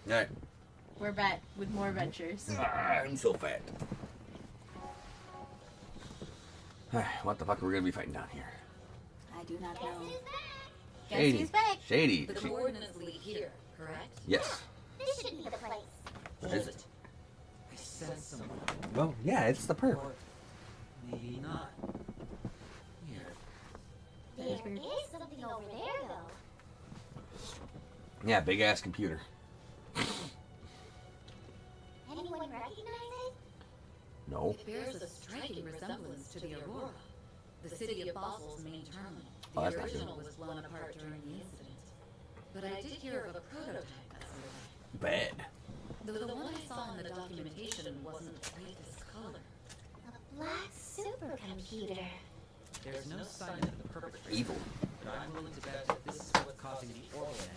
[SPEAKER 1] Alright.
[SPEAKER 2] We're back with more adventures.
[SPEAKER 1] I'm so fat. What the fuck are we gonna be fighting down here?
[SPEAKER 2] I do not know. Guess
[SPEAKER 1] Shady.
[SPEAKER 2] who's back?
[SPEAKER 1] Shady.
[SPEAKER 3] The coordinates lead here, correct?
[SPEAKER 1] Yes.
[SPEAKER 6] This should be the place.
[SPEAKER 4] Hold
[SPEAKER 1] Is
[SPEAKER 4] it. I sense someone.
[SPEAKER 1] Well, yeah, it's the perp.
[SPEAKER 4] Or maybe not. Weird.
[SPEAKER 6] There is something over there, though.
[SPEAKER 1] Yeah, big ass computer.
[SPEAKER 6] Anyone recognize it?
[SPEAKER 1] No.
[SPEAKER 3] It bears a striking resemblance to the Aurora, the city of Basel's main terminal.
[SPEAKER 1] Oh,
[SPEAKER 3] The
[SPEAKER 1] that's not
[SPEAKER 3] original was blown apart during the incident. But I did hear of a prototype that's alive.
[SPEAKER 1] Bad.
[SPEAKER 3] Though the one I saw in the documentation wasn't quite this color.
[SPEAKER 6] A black supercomputer.
[SPEAKER 4] There's no sign of the perpetrator.
[SPEAKER 1] Evil.
[SPEAKER 4] But I'm willing to bet that this is what's causing the orbital issues.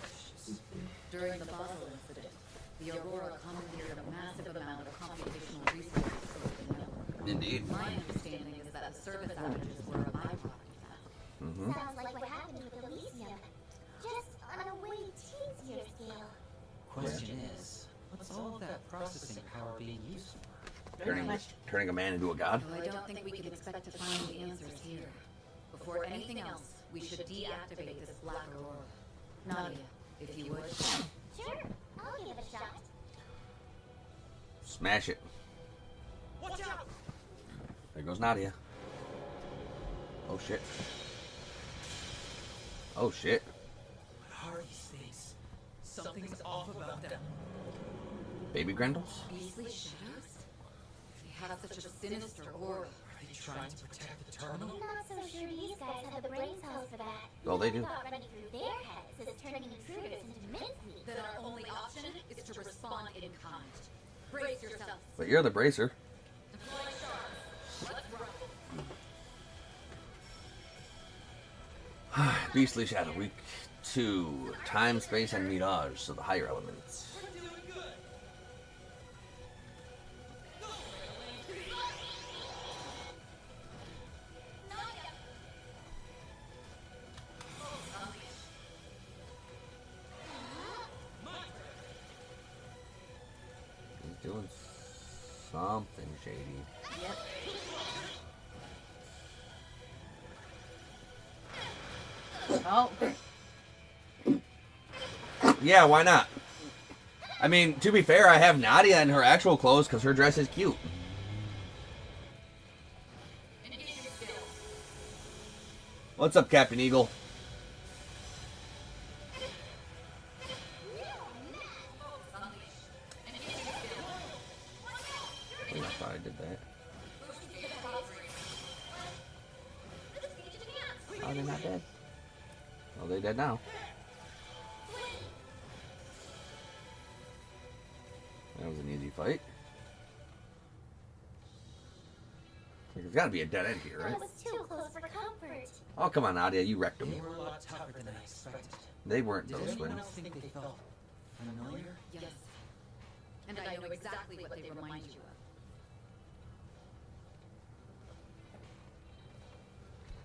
[SPEAKER 3] During the Basel incident, the Aurora commandeered a massive amount of computational resources over the network.
[SPEAKER 1] Indeed.
[SPEAKER 3] My understanding is that the service outages were a byproduct of that.
[SPEAKER 1] Mm-hmm.
[SPEAKER 6] Sounds like what happened with Elysium. Just on a way teenier scale.
[SPEAKER 4] Question is, what's all of that processing power being used for?
[SPEAKER 1] Turning a man into a god.
[SPEAKER 3] Though I don't think we can expect to find the answers here. Before anything else, we should deactivate this black Aurora. Nadia, if you would.
[SPEAKER 6] Sure, I'll give it a shot.
[SPEAKER 1] Smash it.
[SPEAKER 5] Watch out!
[SPEAKER 1] There goes Nadia. Oh shit. Oh shit.
[SPEAKER 4] What are these things? Something's off about them.
[SPEAKER 1] Baby Grendels?
[SPEAKER 3] Beastly shadows? They have such a sinister aura.
[SPEAKER 4] Are they trying to protect the terminal?
[SPEAKER 6] I'm not so sure these guys have the brain cells for that.
[SPEAKER 1] Well, they do.
[SPEAKER 6] I thought running through their heads is turning intruders into mincemeat.
[SPEAKER 3] Then our only option is to respond in kind. Brace yourself.
[SPEAKER 1] But you're the bracer.
[SPEAKER 3] Deploy shards. Let's rock.
[SPEAKER 1] Beastly Shadow, week 2. Time, space, and mirage, so the higher elements.
[SPEAKER 5] We're doing good.
[SPEAKER 1] He's doing something shady.
[SPEAKER 2] Yep. Oh.
[SPEAKER 1] Yeah, why not? I mean, to be fair, I have Nadia in her actual clothes because her dress is cute. What's up, Captain Eagle? I thought I did that. Oh, they're not dead. Well, they're dead now. That was an easy fight. There's got to be a dead end here, right?
[SPEAKER 6] That was too close for comfort.
[SPEAKER 1] Oh, come on, Nadia, you wrecked them.
[SPEAKER 4] They were a lot tougher than I expected.
[SPEAKER 1] They weren't
[SPEAKER 4] Did
[SPEAKER 1] those
[SPEAKER 4] anyone
[SPEAKER 1] twins.
[SPEAKER 4] else think they felt familiar?
[SPEAKER 3] Yes. And I know exactly what they remind you of.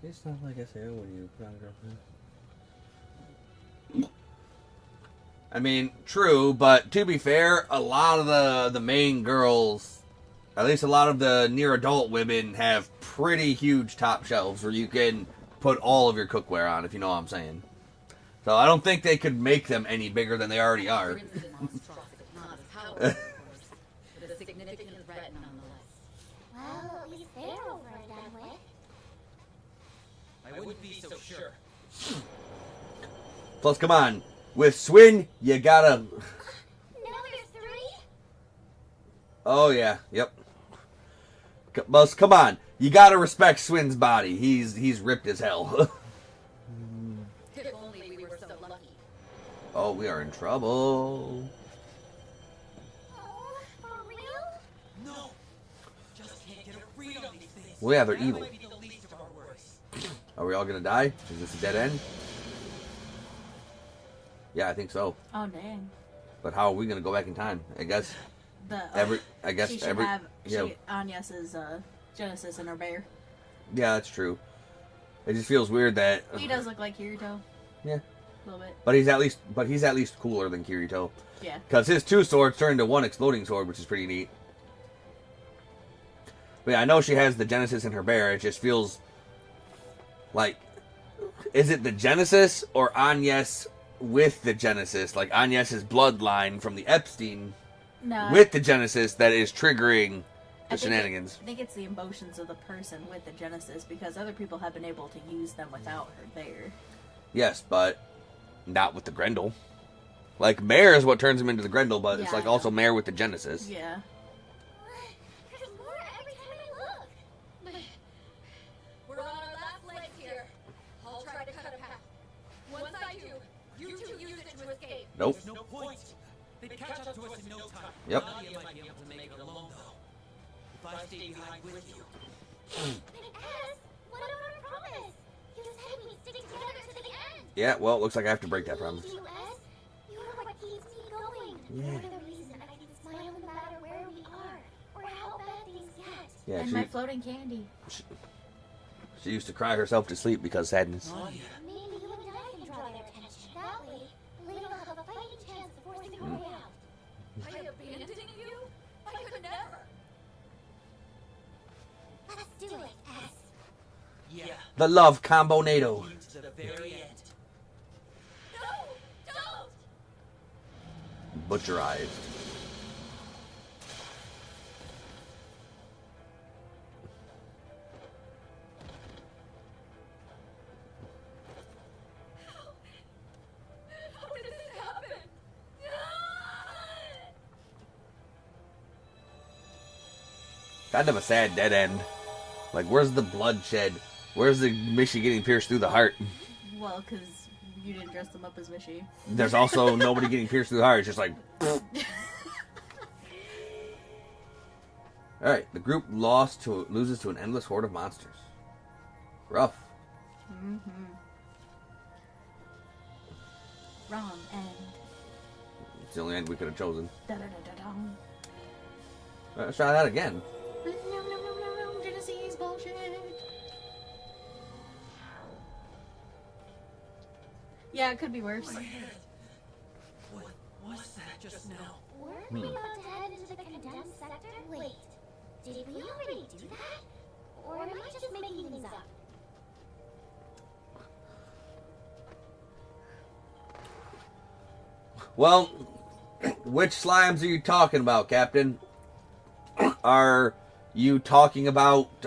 [SPEAKER 1] It's not like I said when you put on a girlfriend. I mean, true, but to be fair, a lot of the main girls, at least a lot of the near adult women, have pretty huge top shelves where you can put all of your cookware on, if you know what I'm saying. So I don't think they could make them any bigger than they already are.
[SPEAKER 3] Your incident monstrosity, not as powerful, of course, but a significant threat nonetheless.
[SPEAKER 6] Well, at least they're over and done with.
[SPEAKER 4] I wouldn't be so sure.
[SPEAKER 1] Plus, come on, with Swin, you gotta...
[SPEAKER 6] No, there's 3?
[SPEAKER 1] Oh, yeah, yep. Plus, come on, you gotta respect Swin's body. He's ripped as hell.
[SPEAKER 3] If only we were so lucky.
[SPEAKER 1] Oh, we are in trouble.
[SPEAKER 6] Oh, for real?
[SPEAKER 4] No! Just can't get a read on these things.
[SPEAKER 1] Well, yeah, they're
[SPEAKER 4] That
[SPEAKER 1] evil.
[SPEAKER 4] might be the least of our worries.
[SPEAKER 1] Are we all gonna die? Is this a dead end? Yeah, I think so.
[SPEAKER 2] Oh dang.
[SPEAKER 1] But how are we gonna go back in time? I guess
[SPEAKER 2] The she should have Anya's Genesis in her bear.
[SPEAKER 1] Yeah, that's true. It just feels weird that
[SPEAKER 2] He does look like Kirito.
[SPEAKER 1] yeah.
[SPEAKER 2] A little bit.
[SPEAKER 1] But he's at least cooler than Kirito.
[SPEAKER 2] Yeah.
[SPEAKER 1] Because his 2 swords turn into 1 exploding sword, which is pretty neat. But yeah, I know she has the Genesis in her bear. It just feels like, is it the Genesis or Agnes with the Genesis? Like Agnes's bloodline from the Epstein
[SPEAKER 2] No.
[SPEAKER 1] with the Genesis that is triggering the shenanigans.
[SPEAKER 2] I think it's the emotions of the person with the Genesis, because other people have been able to use them without her there.
[SPEAKER 1] Yes, but not with the Grendel. Like, Mare is what turns him into the Grendel, but it's
[SPEAKER 2] Yeah,
[SPEAKER 1] like
[SPEAKER 2] I
[SPEAKER 1] also
[SPEAKER 2] know.
[SPEAKER 1] Mare with the Genesis.
[SPEAKER 2] Yeah.
[SPEAKER 6] There's more every time I look.
[SPEAKER 3] We're on our last legs here. I'll try to cut a path. Once I do, you two use it to escape.
[SPEAKER 1] Nope.
[SPEAKER 5] There's no point. They'd catch up to us in no time.
[SPEAKER 1] Yep.
[SPEAKER 5] Nadia might be able to make it alone, though. If I stay behind with you.
[SPEAKER 6] But S, what about our promise? You said we'd stick together to the end.
[SPEAKER 1] Yeah, well, it looks like I have to break that promise.
[SPEAKER 6] You, S. You are what keeps me going.
[SPEAKER 1] Yeah.
[SPEAKER 6] You're the reason I can smile no matter where we are or how bad things get.
[SPEAKER 1] Yeah,
[SPEAKER 2] And my floating candy.
[SPEAKER 1] she used to cry herself to sleep because sadness.
[SPEAKER 5] Nadia.
[SPEAKER 6] Maybe you and I can draw their attention. That way, Lady will have a fighting chance of forcing her way out.
[SPEAKER 3] I abandoning you? I could never.
[SPEAKER 6] Let's do it, S.
[SPEAKER 5] Yeah.
[SPEAKER 1] The love combonado.
[SPEAKER 5] To the very end.
[SPEAKER 3] No! Don't!
[SPEAKER 1] Butcherized.
[SPEAKER 3] How did this happen?
[SPEAKER 1] Kind of a sad dead end. Like, where's the bloodshed? Where's the Mishi getting pierced through the heart?
[SPEAKER 2] Well, because you didn't dress them up as Mishi.
[SPEAKER 1] There's also nobody getting pierced through the heart. It's just like... Alright, the group loses to an endless horde of monsters. Rough.
[SPEAKER 2] Mm-hmm. Wrong end.
[SPEAKER 1] It's the only end we could have chosen.
[SPEAKER 2] Da-da-da-da-dum.
[SPEAKER 1] Let's try that again.
[SPEAKER 2] No, no, no, no, no, Genesis bullshit. Yeah, it could be worse.
[SPEAKER 5] What was that just now?
[SPEAKER 6] Weren't we about to head into the condemned sector? Wait, did we already do that? Or am I just making things up?
[SPEAKER 1] Well, which slimes are you talking about, Captain? Are you talking about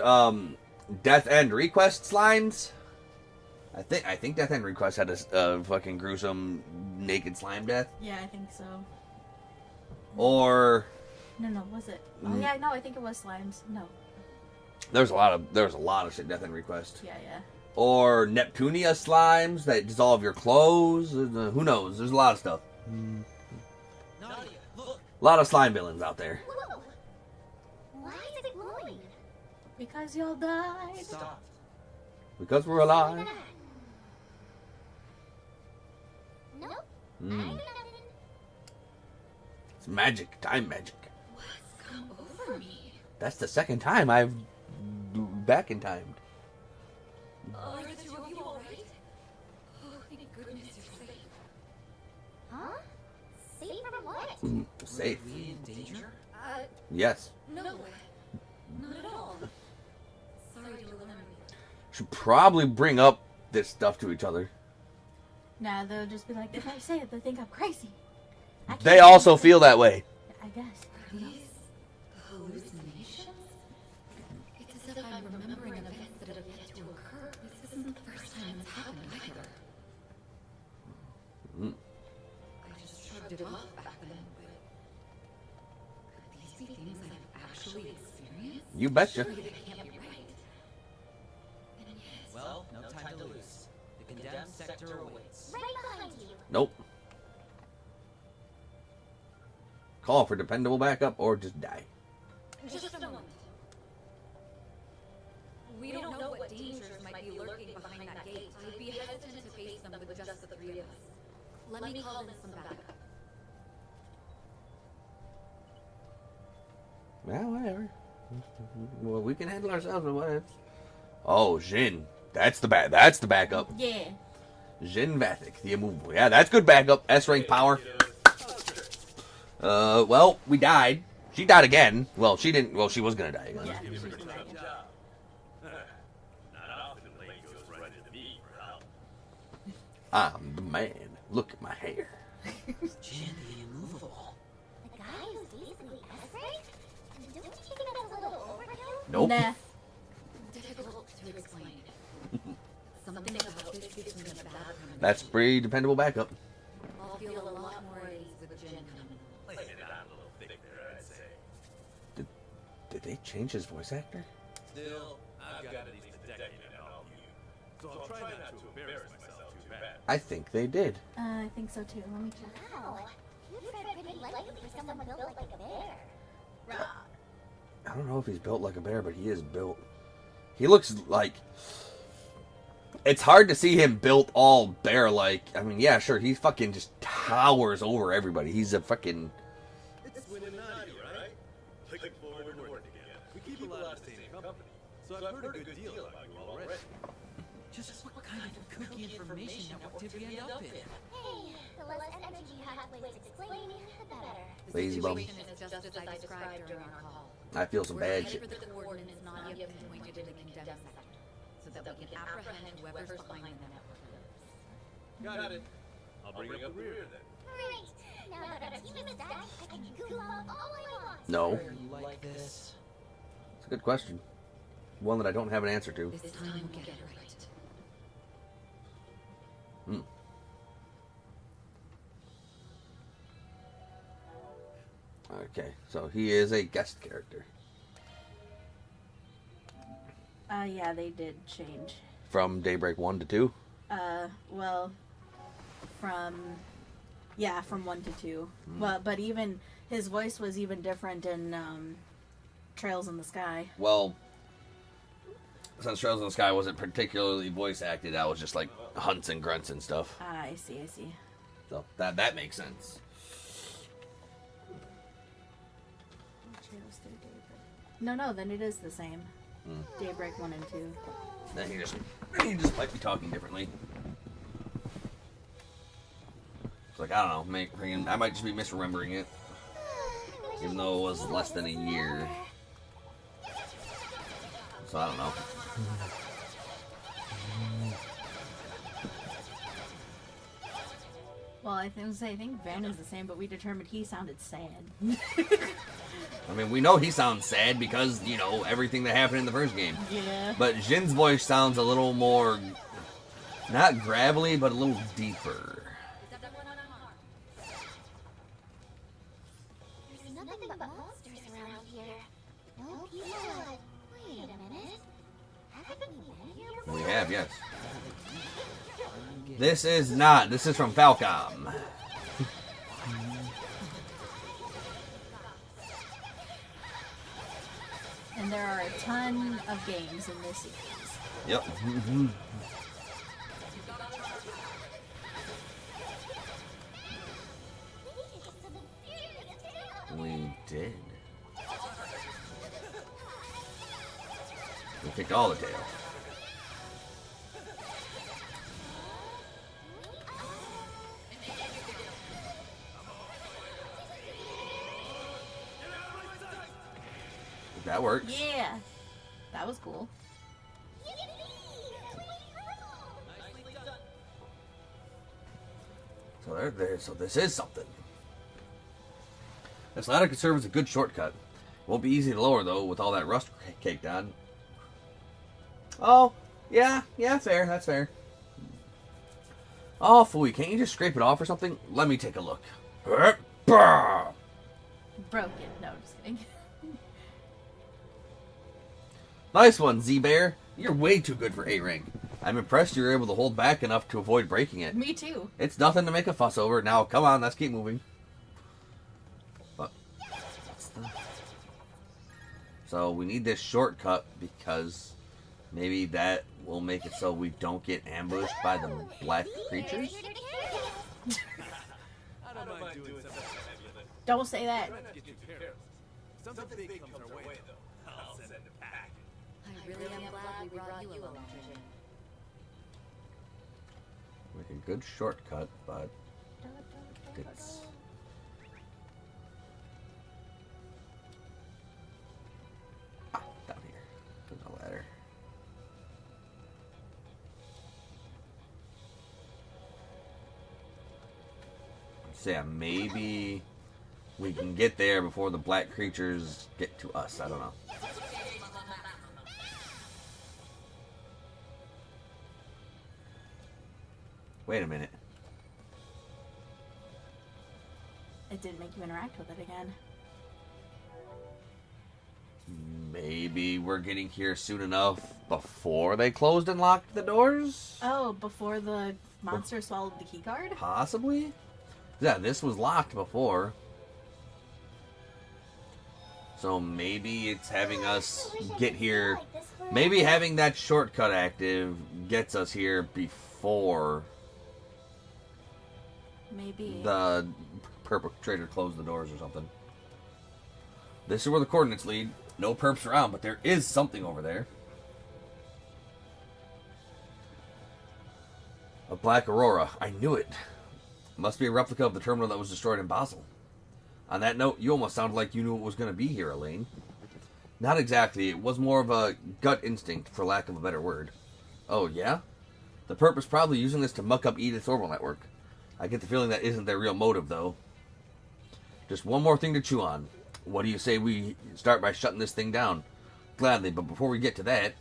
[SPEAKER 1] Death End Request slimes? I think Death End Request had a fucking gruesome naked slime death.
[SPEAKER 2] Yeah, I think so.
[SPEAKER 1] Or
[SPEAKER 2] No, was it? Oh yeah, no, I think it was slimes. No.
[SPEAKER 1] there's a lot of shit Death End Request.
[SPEAKER 2] Yeah.
[SPEAKER 1] Or Neptunia slimes that dissolve your clothes. Who knows? There's a lot of stuff.
[SPEAKER 5] Nadia, look.
[SPEAKER 1] A lot of slime villains out there.
[SPEAKER 6] Whoa! Why is it glowing?
[SPEAKER 2] Because y'all died.
[SPEAKER 5] Stop.
[SPEAKER 1] Because we're alive.
[SPEAKER 6] Nope.
[SPEAKER 1] Mm.
[SPEAKER 6] I know nothing.
[SPEAKER 1] It's magic. Time magic.
[SPEAKER 3] What's come over me?
[SPEAKER 1] That's the second time I've back in time.
[SPEAKER 3] Are the two of you alright? Oh, thank goodness you're safe.
[SPEAKER 6] Huh? Safe from what?
[SPEAKER 1] Safe.
[SPEAKER 5] Are we in danger?
[SPEAKER 1] Yes.
[SPEAKER 3] No. Not at all. Sorry to alarm you.
[SPEAKER 1] Should probably bring up this stuff to each other.
[SPEAKER 2] Nah, they'll just be like, if I say it, they think I'm crazy. I can't
[SPEAKER 1] They also feel that way.
[SPEAKER 2] I guess.
[SPEAKER 3] Are these hallucinations? It's as if I'm remembering events that have yet to occur. This isn't the first time it's happened either.
[SPEAKER 1] Mm.
[SPEAKER 3] I just shrugged it off back then, but could these be things I've actually experienced?
[SPEAKER 1] You betcha.
[SPEAKER 3] Surely they can't be right. And yes,
[SPEAKER 5] Well, no time to lose. The condemned sector awaits.
[SPEAKER 6] Right behind you.
[SPEAKER 1] Nope. Call for dependable backup or just die.
[SPEAKER 3] just a moment. We don't know what dangers might be lurking behind that gate. I'd be hesitant to face them with just the three of us. Let me call in some backup.
[SPEAKER 1] Well, whatever. Well, we can handle ourselves with what. Oh, Jin. That's the backup.
[SPEAKER 2] Yeah.
[SPEAKER 1] Jin Vathic, the immovable. Yeah, that's good backup. S rank power. Well, we died. She died again. Well, she didn't. Well, she was gonna die again.
[SPEAKER 2] Yeah, she's gonna die again.
[SPEAKER 5] Not often Lane goes right into me for help.
[SPEAKER 1] I'm the man. Look at my hair.
[SPEAKER 4] Jin the immovable.
[SPEAKER 6] The guy who's basically S-rank? Don't you think that's a little overkill?
[SPEAKER 1] Nope.
[SPEAKER 2] Nah.
[SPEAKER 3] Difficult to explain. Something about this gives me a bad premonition.
[SPEAKER 1] That's pretty dependable backup.
[SPEAKER 3] I'll feel a lot more at ease with Jin coming.
[SPEAKER 5] Playing it on a little thick there, I'd say.
[SPEAKER 1] Did they change his voice actor?
[SPEAKER 5] Still, I've got at least a decade to help you. So I'll try not to embarrass myself too bad.
[SPEAKER 1] I think they did.
[SPEAKER 2] I think so too. Let me check.
[SPEAKER 6] Wow. You tread pretty lightly for someone built like a bear.
[SPEAKER 1] I don't know if he's built like a bear, but he is built. He looks like. It's hard to see him built all bear-like. I mean, yeah, sure, he fucking just towers over everybody. He's a fucking.
[SPEAKER 5] It's Win and Naughty, right? Looking forward to working together. We keep a lot of the same company, so I've heard a good deal about you already.
[SPEAKER 4] Just what kind of kooky information network did we end up in?
[SPEAKER 6] Hey, the less energy you have to waste explaining, the better.
[SPEAKER 3] The
[SPEAKER 1] Lazy bum.
[SPEAKER 3] situation is just as I described during our call.
[SPEAKER 1] I feel some
[SPEAKER 3] We're
[SPEAKER 1] bad
[SPEAKER 3] headed
[SPEAKER 1] shit.
[SPEAKER 3] for the coordinates not yet pointed in the condemned sector, so that we can apprehend whoever's behind the network.
[SPEAKER 5] Got it. I'll bring up the rear then.
[SPEAKER 6] Great! Now that our team is stacked, I can goof off all I want.
[SPEAKER 1] No.
[SPEAKER 4] Are you like this?
[SPEAKER 1] It's a good question. One that I don't have an answer to.
[SPEAKER 3] This time we'll get it right.
[SPEAKER 1] Okay, so he is a guest character.
[SPEAKER 2] Yeah, they did change.
[SPEAKER 1] From Daybreak 1 to 2?
[SPEAKER 2] Well, from 1 to 2. But even his voice was even different in Trails in the Sky.
[SPEAKER 1] Well, since Trails in the Sky wasn't particularly voice acted, that was just like hunts and grunts and stuff.
[SPEAKER 2] I see.
[SPEAKER 1] So that makes sense.
[SPEAKER 2] No, then it is the same. Daybreak 1 and 2.
[SPEAKER 1] Then he just might be talking differently. It's like, I don't know, I might just be misremembering it. Even though it was less than a year. So I don't know.
[SPEAKER 2] Well, I think Van is the same, but we determined he sounded sad.
[SPEAKER 1] I mean, we know he sounds sad because, you know, everything that happened in the first game.
[SPEAKER 2] Yeah.
[SPEAKER 1] But Jin's voice sounds a little more, not gravelly, but a little deeper.
[SPEAKER 6] There's nothing but monsters around here. No people. Wait a minute. Haven't we been here before?
[SPEAKER 1] We have, yes. This is from Falcom.
[SPEAKER 2] And there are a ton of games in this series.
[SPEAKER 1] Yep. We did. We picked all the tail. That works.
[SPEAKER 2] Yeah. That was cool.
[SPEAKER 1] So this is something. This ladder could serve as a good shortcut. Won't be easy to lower though with all that rust caked on. Oh, yeah, fair, that's fair. Oh, Fooey, can't you just scrape it off or something? Let me take a look.
[SPEAKER 2] Broken. No, just kidding.
[SPEAKER 1] Nice one, Z-Bear. You're way too good for A rank. I'm impressed you were able to hold back enough to avoid breaking it.
[SPEAKER 2] Me too.
[SPEAKER 1] It's nothing to make a fuss over. Now, come on, let's keep moving. But, so, we need this shortcut because maybe that will make it so we don't get ambushed by the black creatures?
[SPEAKER 5] I don't mind doing something heavy, but
[SPEAKER 2] Don't say that.
[SPEAKER 5] try not to get too careless. Something big comes our way, though. I'll send it back.
[SPEAKER 3] I really am glad we brought you along, Jin.
[SPEAKER 1] Like a good shortcut, but it's... Ah, down here. There's a ladder. So yeah, maybe we can get there before the black creatures get to us. I don't know. Wait a minute.
[SPEAKER 2] It did make you interact with it again.
[SPEAKER 1] Maybe we're getting here soon enough before they closed and locked the doors?
[SPEAKER 2] Oh, before the monster swallowed the keycard?
[SPEAKER 1] Possibly? Yeah, this was locked before. So maybe it's having us get here. Maybe having that shortcut active gets us here before
[SPEAKER 2] Maybe.
[SPEAKER 1] the perpetrator closed the doors or something. This is where the coordinates lead. No perps around, but there is something over there. A black aurora. I knew it. Must be a replica of the terminal that was destroyed in Basel. On that note, you almost sounded like you knew it was going to be here, Elaine. Not exactly. It was more of a gut instinct, for lack of a better word. Oh, yeah? The perp is probably using this to muck up Edith's orbital network. I get the feeling that isn't their real motive, though. Just one more thing to chew on. What do you say we start by shutting this thing down? Gladly, but before we get to that,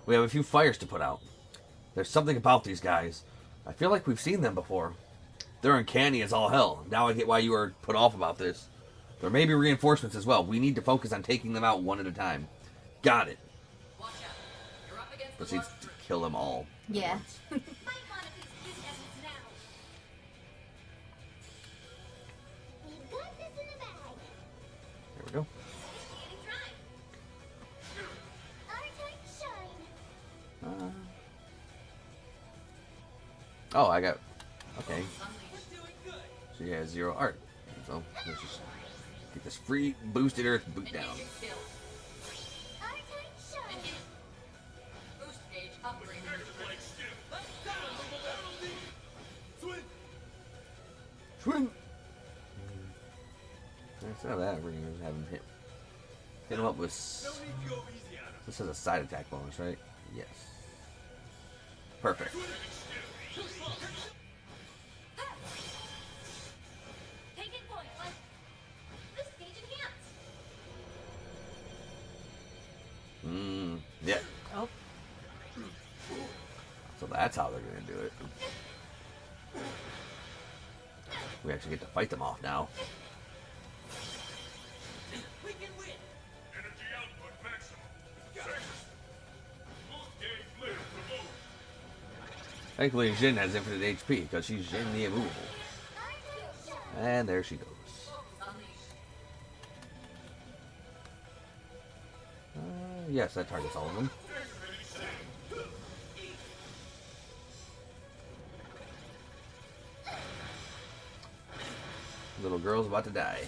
[SPEAKER 1] we have a few fires to put out. There's something about these guys. I feel like we've seen them before. They're uncanny as all hell. Now I get why you were put off about this. There may be reinforcements as well. We need to focus on taking them out one at a time. Got it. Proceeds to kill them all.
[SPEAKER 2] Yeah.
[SPEAKER 6] We've got this in a bag.
[SPEAKER 1] There we go.
[SPEAKER 6] Our time to shine.
[SPEAKER 1] Oh, I got... Okay. So yeah, 0 art. So let's just get this free boosted earth boot down.
[SPEAKER 6] Our time to shine.
[SPEAKER 3] Boost gauge upgrade.
[SPEAKER 1] Swing! Instead of that, we're gonna have him hit him up with... This is a side attack bonus, right? Yes. Perfect.
[SPEAKER 6] Taking point. This gauge enhanced.
[SPEAKER 1] Yeah.
[SPEAKER 2] Oh.
[SPEAKER 1] So that's how they're gonna do it. We actually get to fight them off now.
[SPEAKER 5] We can win.
[SPEAKER 8] Energy output maximum. Boost gauge lit for move.
[SPEAKER 1] Thankfully, Jin has infinite HP because she's Jin the Immovable. And there she goes. Yes, that targets all of them. Little girl's about to die.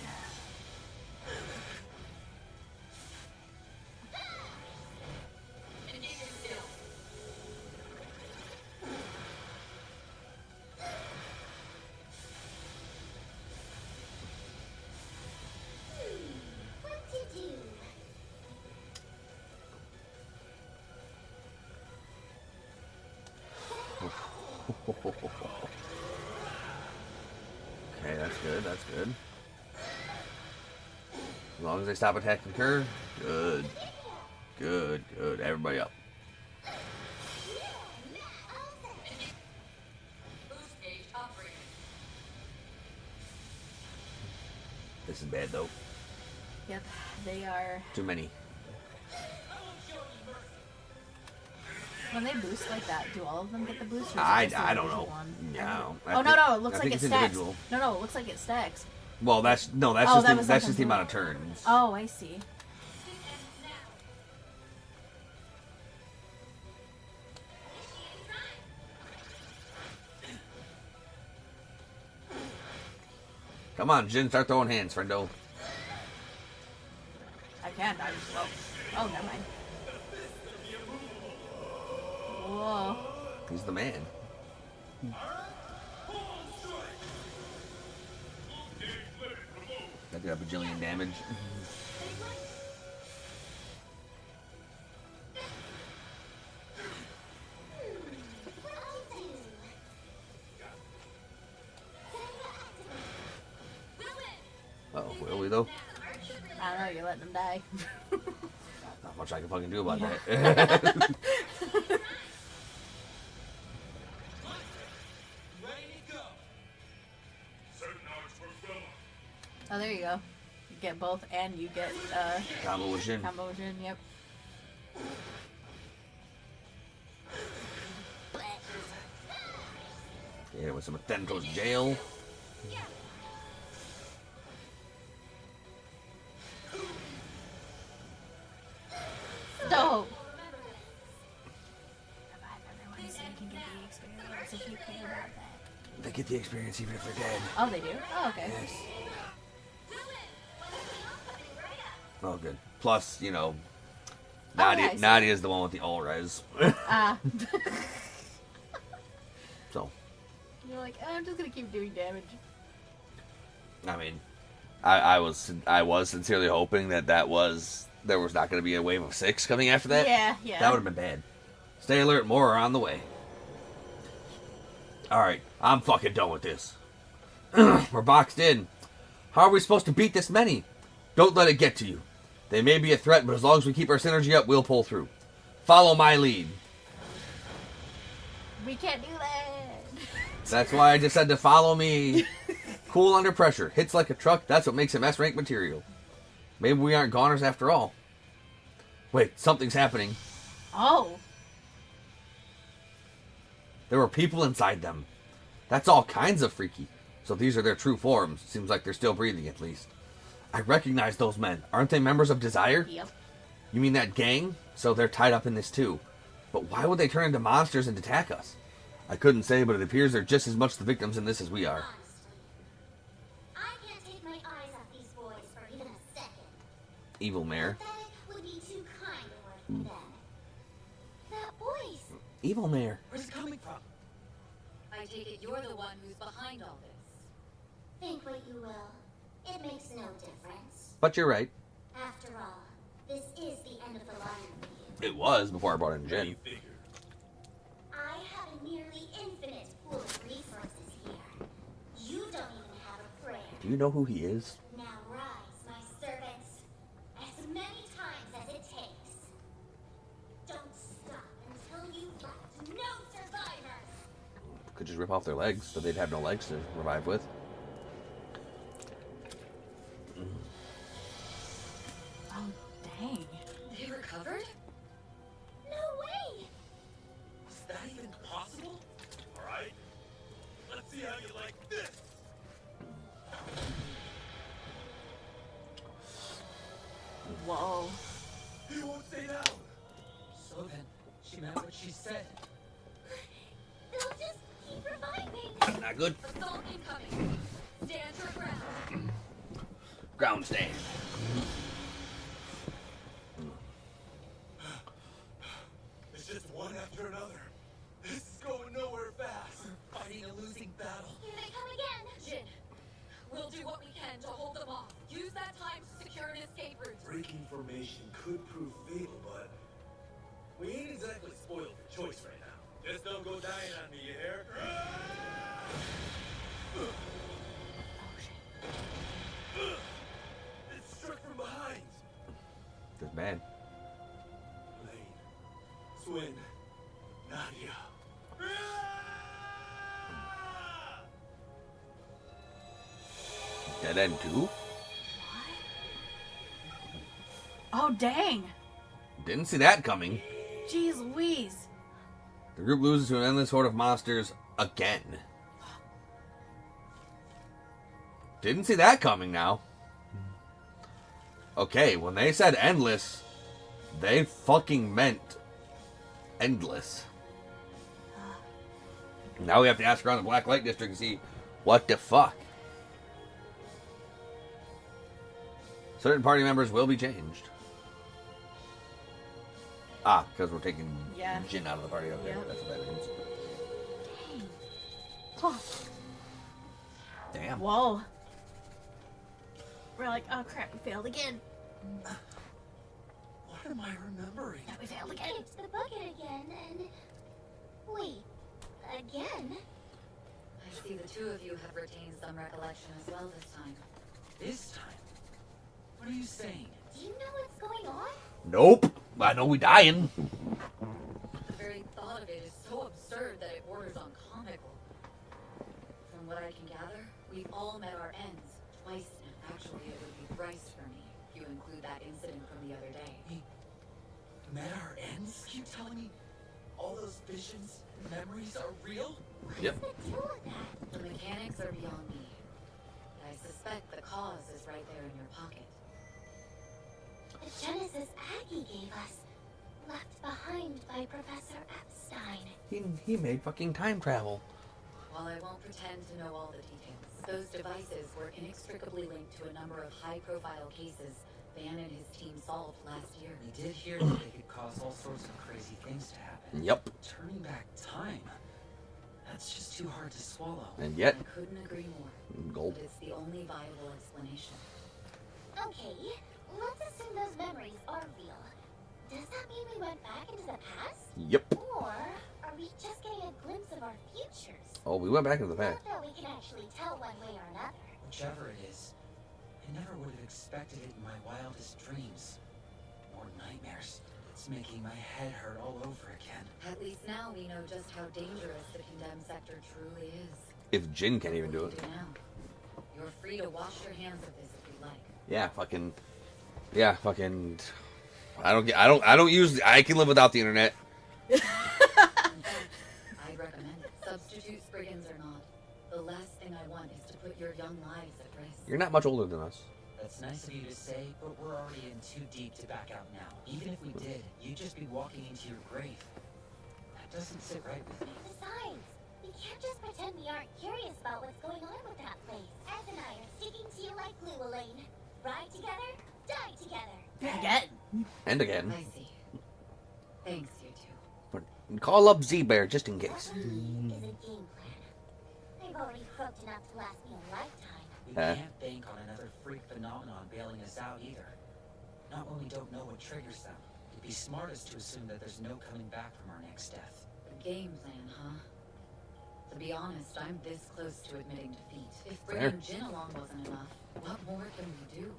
[SPEAKER 6] What to do?
[SPEAKER 1] Okay, that's good, that's good. As long as they stop attacking her, good. Good, good. Everybody up.
[SPEAKER 3] Boost gauge upgrade.
[SPEAKER 1] This is bad though.
[SPEAKER 2] Yep. They are.
[SPEAKER 1] Too many.
[SPEAKER 2] When they boost like that, do all of them get the boost? Or is it
[SPEAKER 1] I
[SPEAKER 2] just the
[SPEAKER 1] don't know.
[SPEAKER 2] individual one?
[SPEAKER 1] No.
[SPEAKER 2] Oh no! It looks
[SPEAKER 1] I
[SPEAKER 2] like
[SPEAKER 1] think
[SPEAKER 2] it
[SPEAKER 1] it's
[SPEAKER 2] stacks.
[SPEAKER 1] individual.
[SPEAKER 2] No, it looks like it stacks.
[SPEAKER 1] Well, that's
[SPEAKER 2] Oh, that
[SPEAKER 1] just
[SPEAKER 2] was
[SPEAKER 1] that's
[SPEAKER 2] like
[SPEAKER 1] just the
[SPEAKER 2] a-
[SPEAKER 1] amount of turns.
[SPEAKER 2] Oh, I see.
[SPEAKER 1] Come on, Jin, start throwing hands, friendo.
[SPEAKER 2] I can't. I just. Oh, never mind. Whoa.
[SPEAKER 1] He's the man. That did a bajillion damage. Oh, will we though?
[SPEAKER 2] I don't know, you're letting them die.
[SPEAKER 1] Not much I can fucking do about that.
[SPEAKER 8] Ready to go. Certain hours for fella.
[SPEAKER 2] Oh, there you go. You get both and you get
[SPEAKER 1] Combo with Jin.
[SPEAKER 2] combo Jin, yep.
[SPEAKER 1] Yeah, with some Tento's jail.
[SPEAKER 2] Dope. Revive everyone so you can get the experience if you care about that.
[SPEAKER 1] They get the experience even if they're dead.
[SPEAKER 2] Oh, they do? Oh, okay.
[SPEAKER 1] Yes. Oh, good. Plus, you know, Nadia,
[SPEAKER 2] I see.
[SPEAKER 1] Nadia's the one with the all res.
[SPEAKER 2] Ah.
[SPEAKER 1] So,
[SPEAKER 2] You're like, I'm just gonna keep doing damage.
[SPEAKER 1] I mean, I was sincerely hoping that there was not going to be a wave of 6 coming after that.
[SPEAKER 2] Yeah, yeah.
[SPEAKER 1] That would have been bad. Stay alert, more are on the way. Alright, I'm fucking done with this. We're boxed in. How are we supposed to beat this many? Don't let it get to you. They may be a threat, but as long as we keep our synergy up, we'll pull through. Follow my lead.
[SPEAKER 2] We can't do that.
[SPEAKER 1] That's why I just said to follow me. Cool under pressure. Hits like a truck. That's what makes him S-rank material. Maybe we aren't goners after all. Wait, something's happening.
[SPEAKER 2] Oh.
[SPEAKER 1] There were people inside them. That's all kinds of freaky. So these are their true forms. Seems like they're still breathing at least. I recognize those men. Aren't they members of Desire?
[SPEAKER 2] Yep.
[SPEAKER 1] You mean that gang? So they're tied up in this too. But why would they turn into monsters and attack us? I couldn't say, but it appears they're just as much the victims in this as we are.
[SPEAKER 6] I can't take my eyes off these boys for even a second.
[SPEAKER 1] Evil Mare.
[SPEAKER 6] Pathetic would be too kind a word for them. That voice.
[SPEAKER 1] Evil Mare.
[SPEAKER 4] Where's it coming from?
[SPEAKER 3] I take it you're the one who's behind all this.
[SPEAKER 6] Think what you will. It makes no difference.
[SPEAKER 1] But you're right.
[SPEAKER 6] After all, this is the end of the line for you.
[SPEAKER 1] It was before I brought in Jen.
[SPEAKER 8] Figured.
[SPEAKER 6] I have a nearly infinite pool of resources here. You don't even have a prayer.
[SPEAKER 1] Do you know who he is?
[SPEAKER 6] Now rise, my servants, as many times as it takes. Don't stop until you've left no survivors.
[SPEAKER 1] Could just rip off their legs, so they'd have no legs to revive with.
[SPEAKER 2] Oh, dang.
[SPEAKER 3] They recovered?
[SPEAKER 6] No way!
[SPEAKER 4] Is that even possible?
[SPEAKER 8] Alright. Let's see how you like this.
[SPEAKER 2] Whoa.
[SPEAKER 8] He won't stay down.
[SPEAKER 4] So then, she meant what she said.
[SPEAKER 6] They'll just keep reviving.
[SPEAKER 1] Not good.
[SPEAKER 3] Assault incoming. Stand your ground.
[SPEAKER 1] Ground stand.
[SPEAKER 8] It's just one after another. This is going nowhere fast.
[SPEAKER 4] Fighting a losing battle.
[SPEAKER 6] Here they come again.
[SPEAKER 3] Jin, we'll do what we can to hold them off. Use that time to secure an escape route.
[SPEAKER 7] Breaking formation could prove fatal, but we ain't exactly spoiled for choice right now.
[SPEAKER 8] Just don't go dying on me, you hear?
[SPEAKER 7] It's struck from behind.
[SPEAKER 1] This bad.
[SPEAKER 7] Lane, Swin, Nadia.
[SPEAKER 1] Dead end too?
[SPEAKER 2] Oh, dang.
[SPEAKER 1] Didn't see that coming.
[SPEAKER 2] Jeez Louise.
[SPEAKER 1] The group loses to an endless horde of monsters again. Didn't see that coming now. Okay, when they said endless, they fucking meant endless. Now we have to ask around the Black Light District and see what the fuck. Certain party members will be changed. Ah, because we're taking
[SPEAKER 2] Yeah.
[SPEAKER 1] Jin out of the party. Okay,
[SPEAKER 2] Yeah.
[SPEAKER 1] that's what that means.
[SPEAKER 2] Oh,
[SPEAKER 1] Damn.
[SPEAKER 2] whoa. We're like, oh crap, we failed again.
[SPEAKER 8] What am I remembering?
[SPEAKER 2] We failed again.
[SPEAKER 6] It's the bucket again, and... Wait, again?
[SPEAKER 3] I see the two of you have retained some recollection as well this time.
[SPEAKER 4] This time? What are you saying?
[SPEAKER 6] Do you know what's going on?
[SPEAKER 1] Nope. I know we dying.
[SPEAKER 3] The very thought of it is so absurd that it borders on comical. From what I can gather, we've all met our ends twice now. Actually, it would be thrice for me if you include that incident from the other day.
[SPEAKER 4] We met our ends? You telling me all those visions and memories are real?
[SPEAKER 1] Yep.
[SPEAKER 6] What's the deal with that?
[SPEAKER 3] The mechanics are beyond me. I suspect the cause is right there in your pocket.
[SPEAKER 6] The Genesis Aggie gave us, left behind by Professor Epstein.
[SPEAKER 1] He made fucking time travel.
[SPEAKER 3] While I won't pretend to know all the details, those devices were inextricably linked to a number of high-profile cases Van and his team solved last year.
[SPEAKER 4] We did hear that they could cause all sorts of crazy things to happen.
[SPEAKER 1] Yep.
[SPEAKER 4] Turning back time? That's just too hard to swallow.
[SPEAKER 1] And yet,
[SPEAKER 3] I couldn't agree more.
[SPEAKER 1] gold.
[SPEAKER 3] But it's the only viable explanation.
[SPEAKER 6] Okay, let's assume those memories are real. Does that mean we went back into the past?
[SPEAKER 1] Yep.
[SPEAKER 6] Or are we just getting a glimpse of our futures?
[SPEAKER 1] Oh, we went back into the past.
[SPEAKER 6] Not that we can actually tell one way or another.
[SPEAKER 4] Whichever it is, I never would have expected it in my wildest dreams. Or nightmares. It's making my head hurt all over again.
[SPEAKER 3] At least now we know just how dangerous the condemned sector truly is.
[SPEAKER 1] If Jin can't even do
[SPEAKER 3] What
[SPEAKER 1] it.
[SPEAKER 3] do you now? You're free to wash your hands of this if you like.
[SPEAKER 1] Yeah, fucking. Yeah, fucking. I don't use. I can live without the internet.
[SPEAKER 3] In fact, I'd recommend it. Substitute brigands or not, the last thing I want is to put your young lives at risk.
[SPEAKER 1] You're not much older than us.
[SPEAKER 4] That's nice of you to say, but we're already in too deep to back out now. Even if we did, you'd just be walking into your grave. That doesn't sit right with me.
[SPEAKER 6] Besides, we can't just pretend we aren't curious about what's going on with that place. Ez and I are sticking to you like glue, Elaine. Ride together, die together.
[SPEAKER 2] Again.
[SPEAKER 1] And again.
[SPEAKER 3] I see. Thanks, you two.
[SPEAKER 1] But call up Z-Bear just in case.
[SPEAKER 6] What we need is a game plan. I've already croaked enough to last me a lifetime.
[SPEAKER 4] We
[SPEAKER 1] Huh?
[SPEAKER 4] can't bank on another freak phenomenon bailing us out either. Not when we don't know what triggers them. It'd be smartest to assume that there's no coming back from our next death.
[SPEAKER 3] Game plan, huh? To be honest, I'm this close to admitting defeat. If
[SPEAKER 1] Fair.
[SPEAKER 3] bringing Jin along wasn't enough, what more can we do?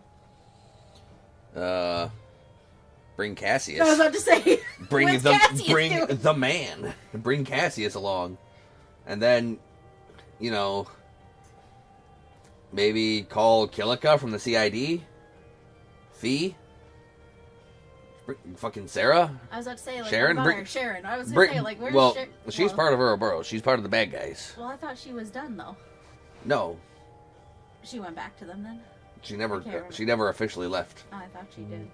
[SPEAKER 1] Bring Cassius.
[SPEAKER 2] I was about to say.
[SPEAKER 1] Bring
[SPEAKER 2] what's
[SPEAKER 1] the
[SPEAKER 2] Cassius
[SPEAKER 1] bring
[SPEAKER 2] doing?
[SPEAKER 1] the man. Bring Cassius along, and then, you know, maybe call Kilika from the CID. Fee. Fucking Sarah.
[SPEAKER 2] I was about to say, like,
[SPEAKER 1] Sharon,
[SPEAKER 2] what about
[SPEAKER 1] bring-
[SPEAKER 2] her? Sharon. I was going to
[SPEAKER 1] Bring,
[SPEAKER 2] say, like, where's
[SPEAKER 1] well,
[SPEAKER 2] Sharon?
[SPEAKER 1] she's part of Ouroboros. She's part of the bad guys.
[SPEAKER 2] Well, I thought she was done, though.
[SPEAKER 1] No,
[SPEAKER 2] She went back to them then?
[SPEAKER 1] she never.
[SPEAKER 2] I can't remember.
[SPEAKER 1] She never officially left.
[SPEAKER 2] Oh, I thought she did.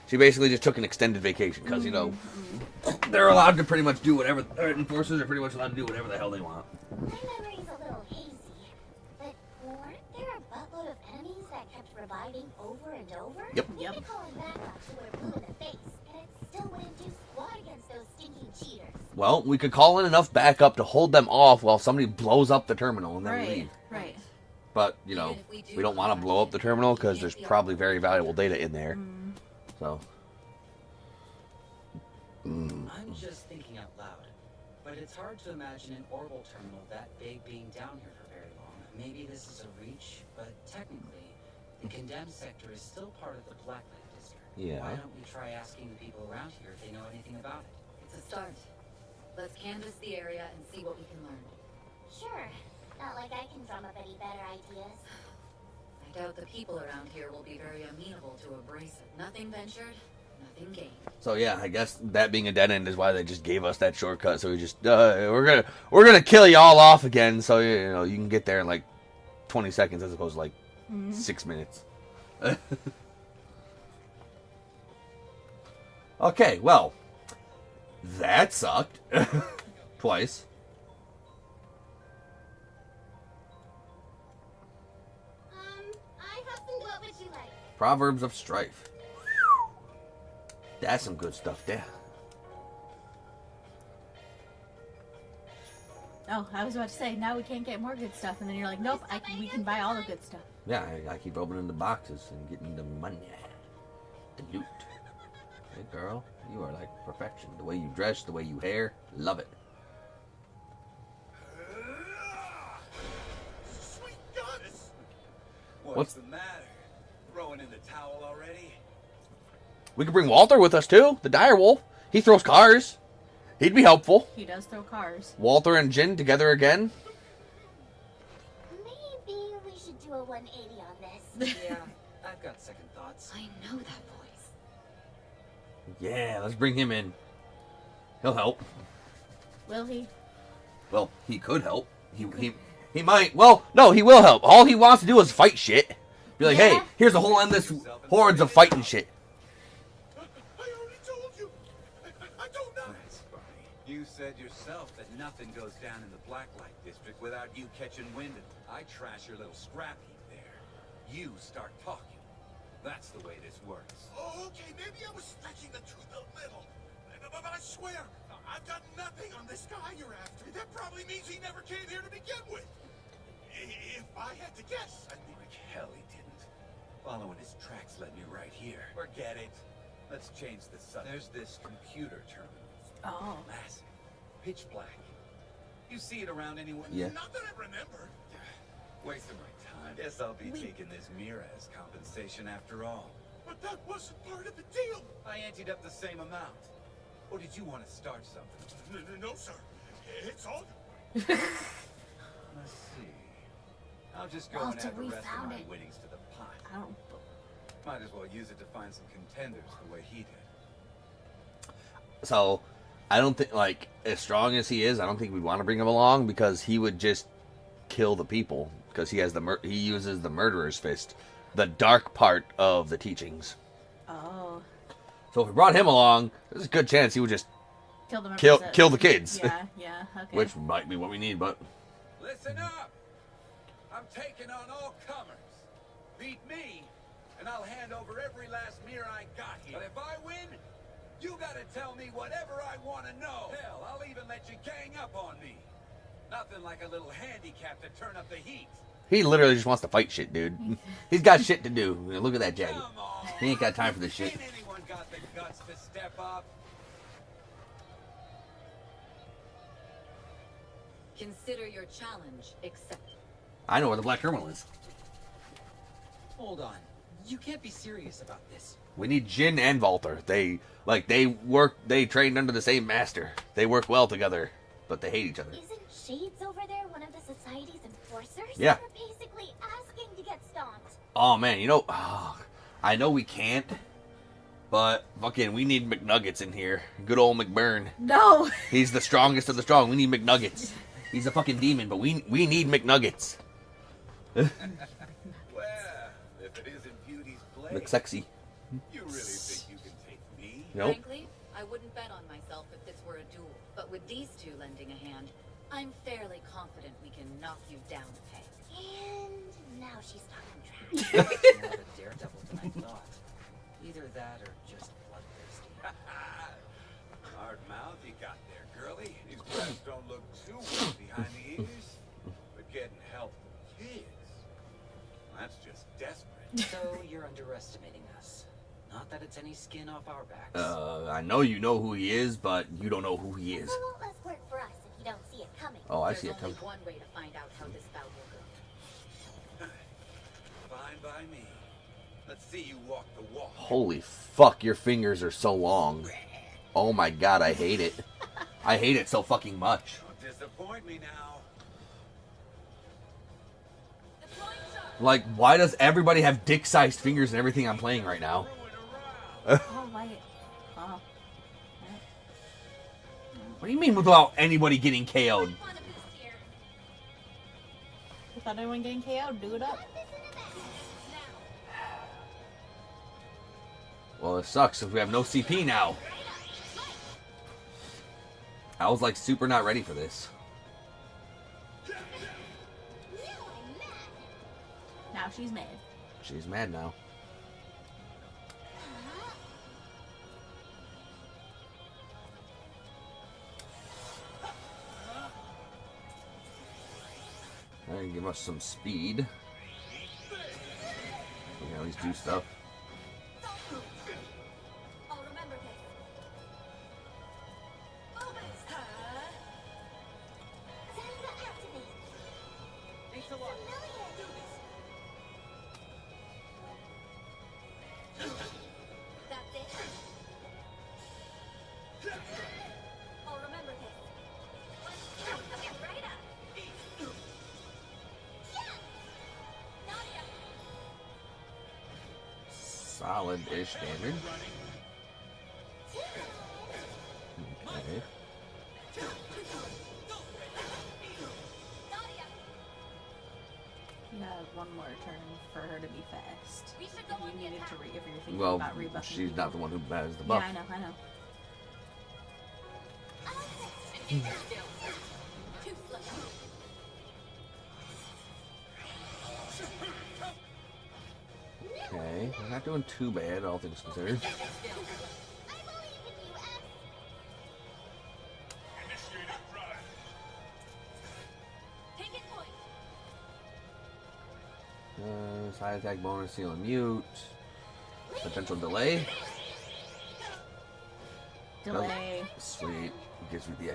[SPEAKER 1] She basically just took an extended vacation because you know they're allowed to pretty much do whatever. Enforcers are pretty much allowed to do whatever the hell they want.
[SPEAKER 6] My memory's a little hazy, but weren't there a buttload of enemies that kept reviving over and over?
[SPEAKER 1] Yep.
[SPEAKER 6] We could call him back up to we're blue in the face, and it still wouldn't do squat against those stinking cheaters.
[SPEAKER 1] Well, we could call in enough backup to hold them off while somebody blows up the terminal and then
[SPEAKER 2] Right,
[SPEAKER 1] leave.
[SPEAKER 2] right.
[SPEAKER 1] But you know, we don't want to blow up the terminal because there's probably very valuable data in there. So.
[SPEAKER 4] I'm just thinking out loud. But it's hard to imagine an orbital terminal that big being down here for very long. Maybe this is a reach, but technically, the condemned sector is still part of the Blacklight District.
[SPEAKER 1] Yeah.
[SPEAKER 4] Why don't we try asking the people around here if they know anything about it?
[SPEAKER 3] It's a start. Let's canvass the area and see what we can learn.
[SPEAKER 6] Sure, not like I can drum up any better ideas.
[SPEAKER 3] I doubt the people around here will be very amenable to a bracelet. Nothing ventured, nothing gained.
[SPEAKER 1] So yeah, I guess that being a dead end is why they just gave us that shortcut. So we just we're gonna kill y'all off again. So you know you can get there in like 20 seconds as opposed to like 6 minutes. Okay, well, that sucked twice.
[SPEAKER 6] I have some what would you like?
[SPEAKER 1] Proverbs of Strife. That's some good stuff there.
[SPEAKER 2] Oh, I was about to say, now we can't get more good stuff. And then you're like, nope, we can buy all the good stuff.
[SPEAKER 1] Yeah, I keep opening the boxes and getting the money. The loot. Hey, girl, you are like perfection. The way you dress, the way you hair, love it.
[SPEAKER 8] Sweet goddess!
[SPEAKER 1] What's-
[SPEAKER 8] the matter? Throwing in the towel already?
[SPEAKER 1] We could bring Walter with us too, the dire wolf. He throws cars. He'd be helpful.
[SPEAKER 2] He does throw cars.
[SPEAKER 1] Walter and Jin together again.
[SPEAKER 6] Maybe we should do a 180 on this.
[SPEAKER 4] Yeah, I've got second thoughts.
[SPEAKER 3] I know that voice.
[SPEAKER 1] Yeah, let's bring him in. He'll help.
[SPEAKER 2] Will he?
[SPEAKER 1] Well, he could help. He might. Well, no, he will help. All he wants to do is fight shit. Be like,
[SPEAKER 2] Yeah.
[SPEAKER 1] hey, here's a whole endless hordes of fighting shit.
[SPEAKER 8] I already told you. I don't know.
[SPEAKER 9] That's funny. You said yourself that nothing goes down in the Blacklight District without you catching wind of it. I trash your little scrap heap there. You start talking. That's the way this works.
[SPEAKER 8] Oh, okay, maybe I was stretching the truth a little. But I swear, I've got nothing on this guy you're after. That probably means he never came here to begin with. If I had to guess, I'd be
[SPEAKER 9] Like hell he didn't. Following his tracks led me right here.
[SPEAKER 8] forget it.
[SPEAKER 9] Let's change the subject. There's this computer terminal.
[SPEAKER 2] Oh.
[SPEAKER 9] Massive. Pitch black. You see it around anywhere?
[SPEAKER 1] Yeah.
[SPEAKER 8] Not that I remember.
[SPEAKER 9] Wasting my time. Guess I'll be taking this mirror as compensation after all.
[SPEAKER 8] But that wasn't part of the deal.
[SPEAKER 9] I anteed up the same amount. Or did you want to start something?
[SPEAKER 8] No, sir. It's all.
[SPEAKER 9] Let's see. I'll just go and
[SPEAKER 6] Walter,
[SPEAKER 9] add the
[SPEAKER 6] we
[SPEAKER 9] rest of
[SPEAKER 6] found
[SPEAKER 9] my
[SPEAKER 6] it.
[SPEAKER 9] winnings to the pot.
[SPEAKER 2] I don't.
[SPEAKER 9] Might as well use it to find some contenders the way he did.
[SPEAKER 1] So, I don't think, like, as strong as he is, I don't think we'd want to bring him along because he would just kill the people. Because he has he uses the murderer's fist, the dark part of the teachings.
[SPEAKER 2] Oh.
[SPEAKER 1] So if we brought him along, there's a good chance he would just
[SPEAKER 2] Kill them.
[SPEAKER 1] kill the kids.
[SPEAKER 2] Yeah, okay.
[SPEAKER 1] Which might be what we need, but
[SPEAKER 9] Listen up! I'm taking on all comers. Beat me, and I'll hand over every last mirror I got here. But if I win, you gotta tell me whatever I want to know. Hell, I'll even let you gang up on me. Nothing like a little handicap to turn up the heat.
[SPEAKER 1] he literally just wants to fight shit, dude. He's got shit to do. Look at that jacket.
[SPEAKER 9] Come on.
[SPEAKER 1] He ain't got time for this shit.
[SPEAKER 9] Ain't anyone got the guts to step up?
[SPEAKER 3] Consider your challenge accepted.
[SPEAKER 1] I know where the black terminal is.
[SPEAKER 4] Hold on. You can't be serious about this.
[SPEAKER 1] We need Jin and Walter. They trained under the same master. They work well together, but they hate each other.
[SPEAKER 6] Isn't Shades over there one of the society's enforcers?
[SPEAKER 1] Yeah.
[SPEAKER 6] We're basically asking to get stomped.
[SPEAKER 1] Oh man, I know we can't, but fucking we need McNuggets in here. Good old McBurn.
[SPEAKER 2] No.
[SPEAKER 1] He's the strongest of the strong. We need McNuggets. He's a fucking demon, but we need McNuggets.
[SPEAKER 9] Well, if it isn't Beauty's blade,
[SPEAKER 1] Look sexy.
[SPEAKER 9] you really think you can take me?
[SPEAKER 1] Nope.
[SPEAKER 3] Frankly, I wouldn't bet on myself if this were a duel. But with these two lending a hand, I'm fairly confident we can knock you down a peg.
[SPEAKER 6] And now she's talking trash.
[SPEAKER 4] More of a daredevil than I thought. Either that or just bloodthirsty.
[SPEAKER 9] Hard mouth you got there, girlie. These breasts don't look too well behind the ears. But getting help from kids, that's just desperate.
[SPEAKER 4] So you're underestimating us. Not that it's any skin off our backs.
[SPEAKER 1] I know you know who he is, but you don't know who he is.
[SPEAKER 6] It's a lot less work for us if you don't see it coming.
[SPEAKER 1] Oh, I
[SPEAKER 3] There's
[SPEAKER 1] see it
[SPEAKER 3] only
[SPEAKER 1] coming.
[SPEAKER 3] one way to find out how this bout will go.
[SPEAKER 9] Fine by me. Let's see you walk the walk.
[SPEAKER 1] Holy fuck, your fingers are so long. Oh my god, I hate it. I hate it so fucking much.
[SPEAKER 9] Don't disappoint me now.
[SPEAKER 1] Like, why does everybody have dick-sized fingers in everything I'm playing right now?
[SPEAKER 2] Oh, why? Oh.
[SPEAKER 1] What do you mean without anybody getting KO'd?
[SPEAKER 2] Without anyone getting KO'd, do it up.
[SPEAKER 1] Well, it sucks if we have no CP now. I was like super not ready for this.
[SPEAKER 2] Now she's mad.
[SPEAKER 1] She's mad now. us some speed. We can at least do stuff.
[SPEAKER 3] I'll remember this. Focus.
[SPEAKER 6] Sensor activate.
[SPEAKER 5] Thanks a lot.
[SPEAKER 3] That's it. I'll remember this. Okay, right up. Yeah. Nadia.
[SPEAKER 1] Solid-ish damage. Okay.
[SPEAKER 3] Nadia.
[SPEAKER 2] You have one more turn for her to be fast.
[SPEAKER 3] We should
[SPEAKER 2] If
[SPEAKER 3] go
[SPEAKER 2] you
[SPEAKER 3] on the
[SPEAKER 2] needed
[SPEAKER 3] attack.
[SPEAKER 2] to if you're thinking
[SPEAKER 1] Well,
[SPEAKER 2] about rebuffing
[SPEAKER 1] she's
[SPEAKER 2] people.
[SPEAKER 1] not the one who has the buff.
[SPEAKER 2] Yeah, I know.
[SPEAKER 3] Engage your skills. Too slow.
[SPEAKER 1] Okay, we're not doing too bad, all things considered.
[SPEAKER 3] Engage your skills.
[SPEAKER 6] I believe in you, S.
[SPEAKER 8] Initiating drive.
[SPEAKER 3] Take it point.
[SPEAKER 1] Side attack bonus, seal and mute. Potential delay.
[SPEAKER 2] Delay.
[SPEAKER 1] Sweet. Gives you the,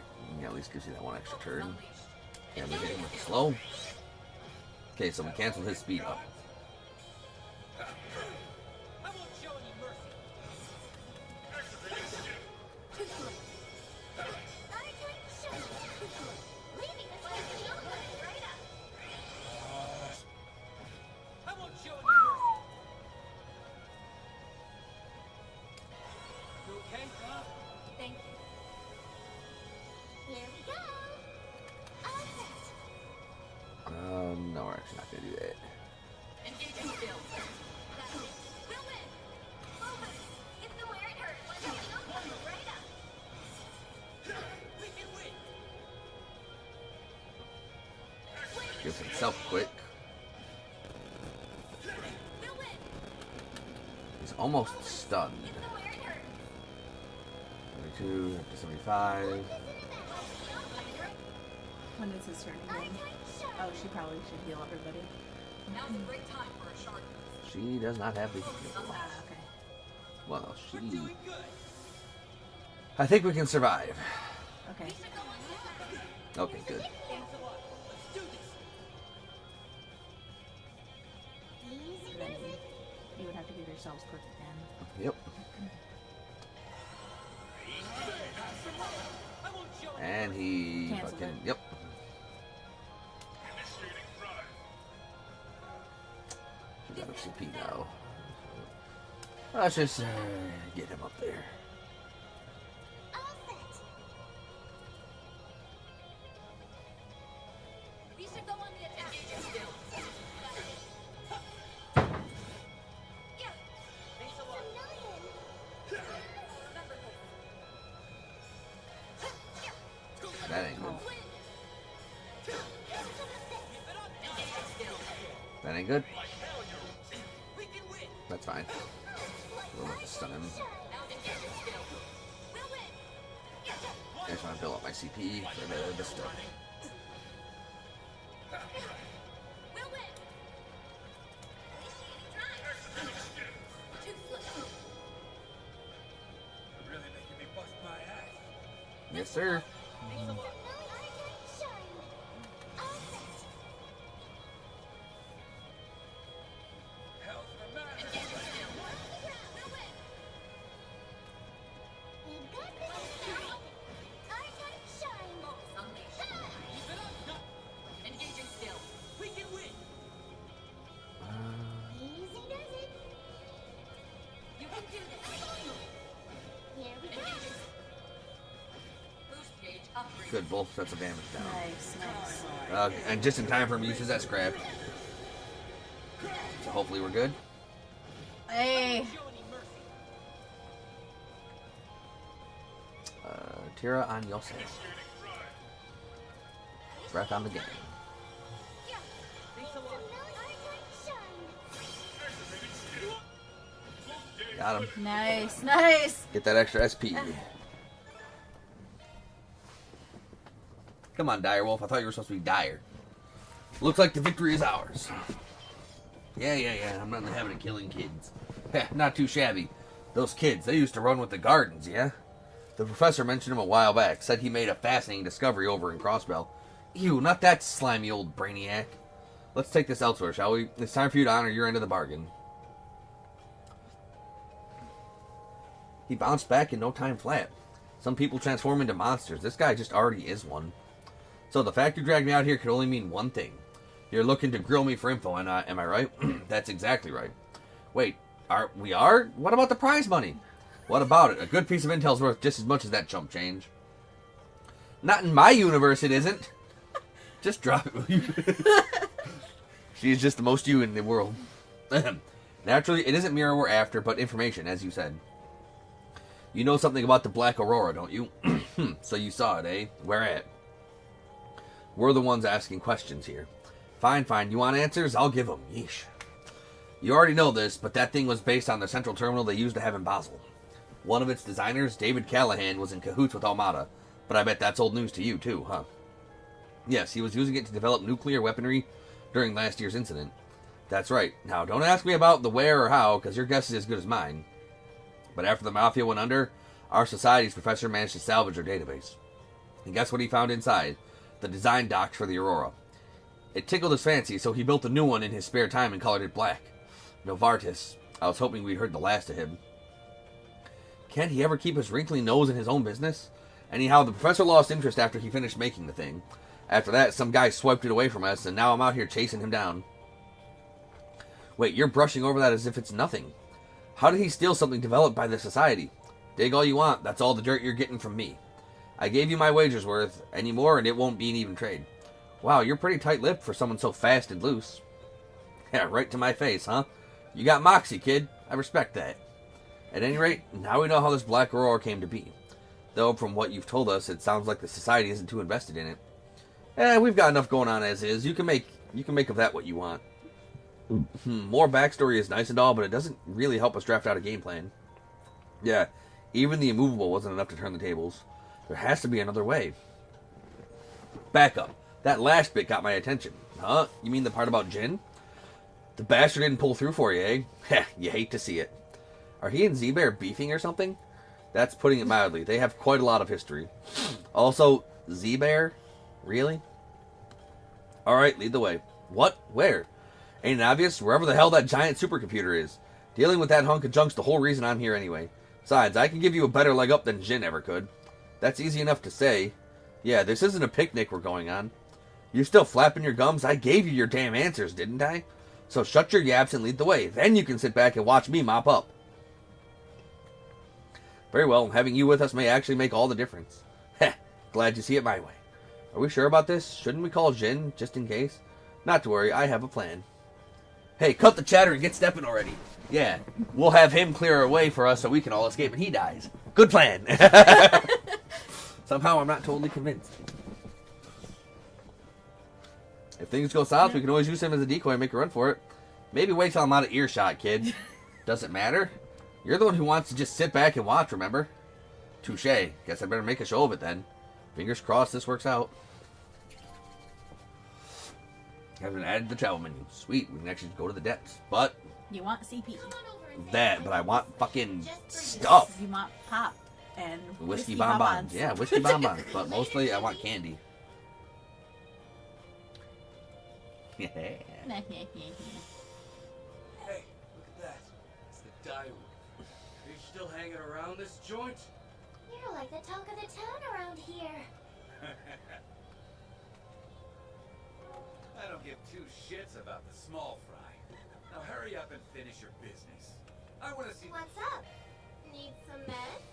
[SPEAKER 1] at least gives you that one extra turn. And we hit him with the slow. Okay, so we canceled his speed up.
[SPEAKER 5] I won't show any mercy.
[SPEAKER 8] Activating skill.
[SPEAKER 3] Too slow.
[SPEAKER 6] Arcane shot. Leaving us with the open.
[SPEAKER 3] Right up.
[SPEAKER 5] I won't show any mercy. You okay?
[SPEAKER 3] Thank you.
[SPEAKER 6] Here we go. All set.
[SPEAKER 1] No, we're actually not gonna do that.
[SPEAKER 3] Engage your skills. That's it. We'll win. Focus.
[SPEAKER 6] If the wear it hurts, let's have the open.
[SPEAKER 3] Right up.
[SPEAKER 5] We can win.
[SPEAKER 1] Gives himself quick.
[SPEAKER 3] We'll win.
[SPEAKER 1] He's almost stunned.
[SPEAKER 3] If the wear it hurts.
[SPEAKER 1] 22, up to 75.
[SPEAKER 2] When is his turn again? Oh, she probably should heal everybody.
[SPEAKER 3] Now's a great time for a shark.
[SPEAKER 1] She does not have the.
[SPEAKER 2] Ah, okay.
[SPEAKER 1] Well, she.
[SPEAKER 5] Doing good.
[SPEAKER 1] I think we can survive.
[SPEAKER 2] Okay.
[SPEAKER 3] We should go on the attack.
[SPEAKER 1] Okay, good.
[SPEAKER 5] Thanks a lot. Let's do this.
[SPEAKER 6] Easy
[SPEAKER 2] Then
[SPEAKER 6] peasy.
[SPEAKER 2] you would have to give yourselves quick again.
[SPEAKER 1] Yep.
[SPEAKER 5] I won't show any
[SPEAKER 1] And he.
[SPEAKER 2] Canceled
[SPEAKER 1] fucking.
[SPEAKER 2] it.
[SPEAKER 1] Yep.
[SPEAKER 8] Initiating drive.
[SPEAKER 1] She's out of CP now. Let's just get him up there.
[SPEAKER 6] All set.
[SPEAKER 3] We should go on the attack. Engage your skills. Yeah.
[SPEAKER 5] Thanks a lot.
[SPEAKER 6] Million.
[SPEAKER 3] Remember this.
[SPEAKER 1] That ain't good.
[SPEAKER 3] Win. Engage your skills.
[SPEAKER 1] That ain't good.
[SPEAKER 5] We can win.
[SPEAKER 1] That's fine. We'll have to stun him.
[SPEAKER 3] Now engage your skills. We'll win.
[SPEAKER 1] I just want to build up my CP for the stuff.
[SPEAKER 3] We'll win. Initiating drive. Too slow.
[SPEAKER 9] You're really making me bust my ass.
[SPEAKER 1] Yes, sir.
[SPEAKER 5] Thanks a lot.
[SPEAKER 6] Arcane shine. All set.
[SPEAKER 9] Hell's the matter?
[SPEAKER 3] Engage your skills. We'll win.
[SPEAKER 6] We got this now. Arcane shine.
[SPEAKER 3] Focus unleashed. Engaging skills.
[SPEAKER 5] We can win.
[SPEAKER 6] Easy does it.
[SPEAKER 3] You can do this.
[SPEAKER 6] Here we go.
[SPEAKER 3] Engaging. Boost gauge upgrade.
[SPEAKER 1] Good, both sets of damage down.
[SPEAKER 2] Nice, nice.
[SPEAKER 1] And just in time for him to use his S-Craft. So hopefully we're good.
[SPEAKER 2] Hey!
[SPEAKER 5] Show any mercy.
[SPEAKER 1] Tira on Yosef. Breath on the game.
[SPEAKER 5] Thanks a lot.
[SPEAKER 6] Arcane shine.
[SPEAKER 1] Got him.
[SPEAKER 2] Nice, nice!
[SPEAKER 1] Get that extra SP. Come on, Direwolf. I thought you were supposed to be Dire. Looks like the victory is ours. Yeah. I'm not in the habit of killing kids. Heh, not too shabby. Those kids, they used to run with the gardens, yeah? The professor mentioned him a while back. Said he made a fascinating discovery over in Crossbell. Ew, not that slimy old brainiac. Let's take this elsewhere, shall we? It's time for you to honor your end of the bargain. He bounced back in no time flat. Some people transform into monsters. This guy just already is one. So the fact you dragged me out here could only mean one thing. You're looking to grill me for info, and am I right? That's exactly right. Wait, we are? What about the prize money? What about it? A good piece of intel's worth just as much as that chump change. Not in my universe, it isn't. Just drop it. She's just the most you in the world. Naturally, it isn't Mira we're after, but information, as you said. You know something about the Black Aurora, don't you? So you saw it, eh? Where at? We're the ones asking questions here. Fine. You want answers? I'll give them. Yeesh. You already know this, but that thing was based on the central terminal they used to have in Basel. One of its designers, David Callahan, was in cahoots with Almada, but I bet that's old news to you, too, huh? Yes, he was using it to develop nuclear weaponry during last year's incident. That's right. Now, don't ask me about the where or how, because your guess is as good as mine. But after the Mafia went under, our society's professor managed to salvage their database. And guess what he found inside? The design docs for the Aurora. It tickled his fancy, so he built a new one in his spare time and colored it black. Novartis. I was hoping we'd heard the last of him. Can't he ever keep his wrinkly nose in his own business? Anyhow, the professor lost interest after he finished making the thing. After that, some guy swiped it away from us, and now I'm out here chasing him down. Wait, you're brushing over that as if it's nothing. How did he steal something developed by the society? Dig all you want, that's all the dirt you're getting from me. I gave you my wages worth, any more and it won't be an even trade. Wow, you're pretty tight-lipped for someone so fast and loose. Yeah, right to my face, huh? You got moxie, kid. I respect that. At any rate, now we know how this Black Aurora came to be. Though, from what you've told us, it sounds like the society isn't too invested in it. We've got enough going on as is. You can make of that what you want. More backstory is nice and all, but it doesn't really help us draft out a game plan. Yeah, even the immovable wasn't enough to turn the tables. There has to be another way. Back up. That last bit got my attention. Huh? You mean the part about Jin? The bastard didn't pull through for you, eh? Heh, you hate to see it. Are he and Z-Bear beefing or something? That's putting it mildly. They have quite a lot of history. Also, Z-Bear? Really? Alright, lead the way. What? Where? Ain't it obvious? Wherever the hell that giant supercomputer is. Dealing with that hunk of junk's the whole reason I'm here anyway. Besides, I can give you a better leg up than Jin ever could. That's easy enough to say. Yeah, this isn't a picnic we're going on. You still flapping your gums? I gave you your damn answers, didn't I? So shut your yaps and lead the way. Then you can sit back and watch me mop up. Very well, having you with us may actually make all the difference. Heh, glad you see it my way. Are we sure about this? Shouldn't we call Jin, just in case? Not to worry, I have a plan. Hey, cut the chatter and get stepping already. Yeah, we'll have him clear a way for us so we can all escape and he dies. Good plan. Somehow I'm not totally convinced. If things go south, we can always use him as a decoy and make a run for it. Maybe wait till I'm out of earshot, kid. Doesn't matter. You're the one who wants to just sit back and watch, remember? Touché. Guess I better make a show of it then. Fingers crossed this works out. Have been added to the travel menu. Sweet, we can actually go to the depths. But
[SPEAKER 2] You want CP.
[SPEAKER 1] that, but I want fucking stuff.
[SPEAKER 2] You want pop and
[SPEAKER 1] Whiskey bonbons. Yeah, whiskey bonbons. But mostly I want candy. Yeah.
[SPEAKER 8] Hey, look at that. It's the diamond. Are you still hanging around this joint?
[SPEAKER 6] You're like the talk of the town around here.
[SPEAKER 9] I don't give two shits about the small fry. Now hurry up and finish your business. I want to see.
[SPEAKER 6] What's up? Need some meds?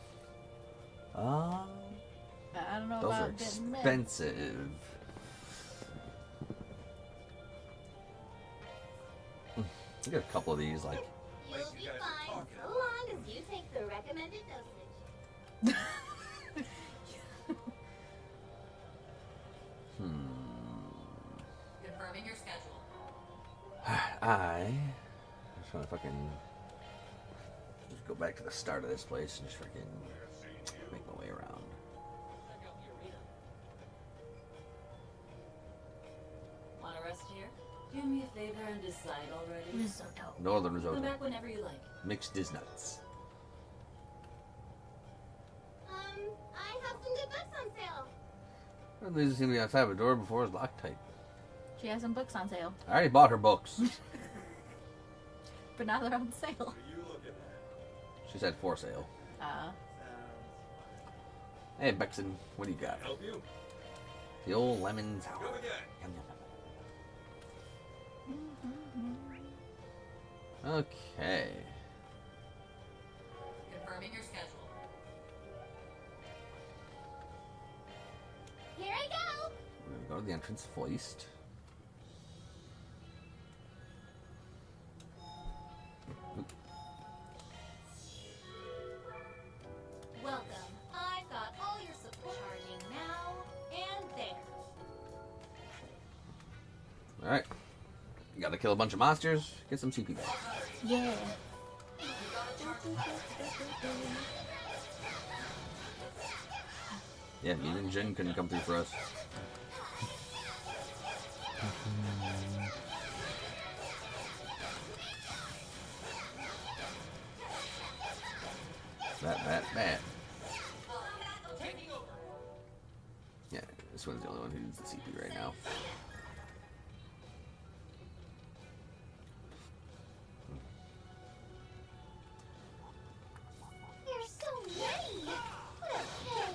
[SPEAKER 2] I don't know
[SPEAKER 1] Those are
[SPEAKER 2] about getting meds.
[SPEAKER 1] expensive. I got a couple of these, like.
[SPEAKER 6] You'll
[SPEAKER 9] Like
[SPEAKER 6] be
[SPEAKER 9] you guys are
[SPEAKER 6] fine
[SPEAKER 9] talking
[SPEAKER 6] so
[SPEAKER 9] about.
[SPEAKER 6] long as you take the recommended dosage.
[SPEAKER 3] Confirming your schedule.
[SPEAKER 1] I'm just gonna fucking just go back to the start of this place and just freaking make my way around.
[SPEAKER 3] Want to rest here? Do me a favor and decide already.
[SPEAKER 2] Risotto.
[SPEAKER 1] Northern
[SPEAKER 3] Come
[SPEAKER 1] risotto.
[SPEAKER 3] back whenever you like.
[SPEAKER 1] Mixed is nuts.
[SPEAKER 6] I have some good books on sale.
[SPEAKER 1] At least it seemed to be outside the door before it was Loctite.
[SPEAKER 2] She has some books on sale,
[SPEAKER 1] I already bought her books.
[SPEAKER 2] but now they're on sale.
[SPEAKER 7] What are you looking at?
[SPEAKER 1] She said for sale.
[SPEAKER 7] Sounds
[SPEAKER 1] Hey, Bexon, what do you got?
[SPEAKER 7] help you.
[SPEAKER 1] The old lemon sour.
[SPEAKER 7] Come again.
[SPEAKER 1] Yum, yum, yum. Okay.
[SPEAKER 3] Confirming your schedule.
[SPEAKER 6] Here I go.
[SPEAKER 1] We're gonna go to the entrance first.
[SPEAKER 6] Welcome. I've got all your support charging now and there.
[SPEAKER 1] Alright. You gotta kill a bunch of monsters, get some CP back.
[SPEAKER 2] Yeah.
[SPEAKER 1] Yeah, me and Jin couldn't come through for us. That. Yeah, this one's the only one who needs the CP right now.
[SPEAKER 6] There's so many. What a pain.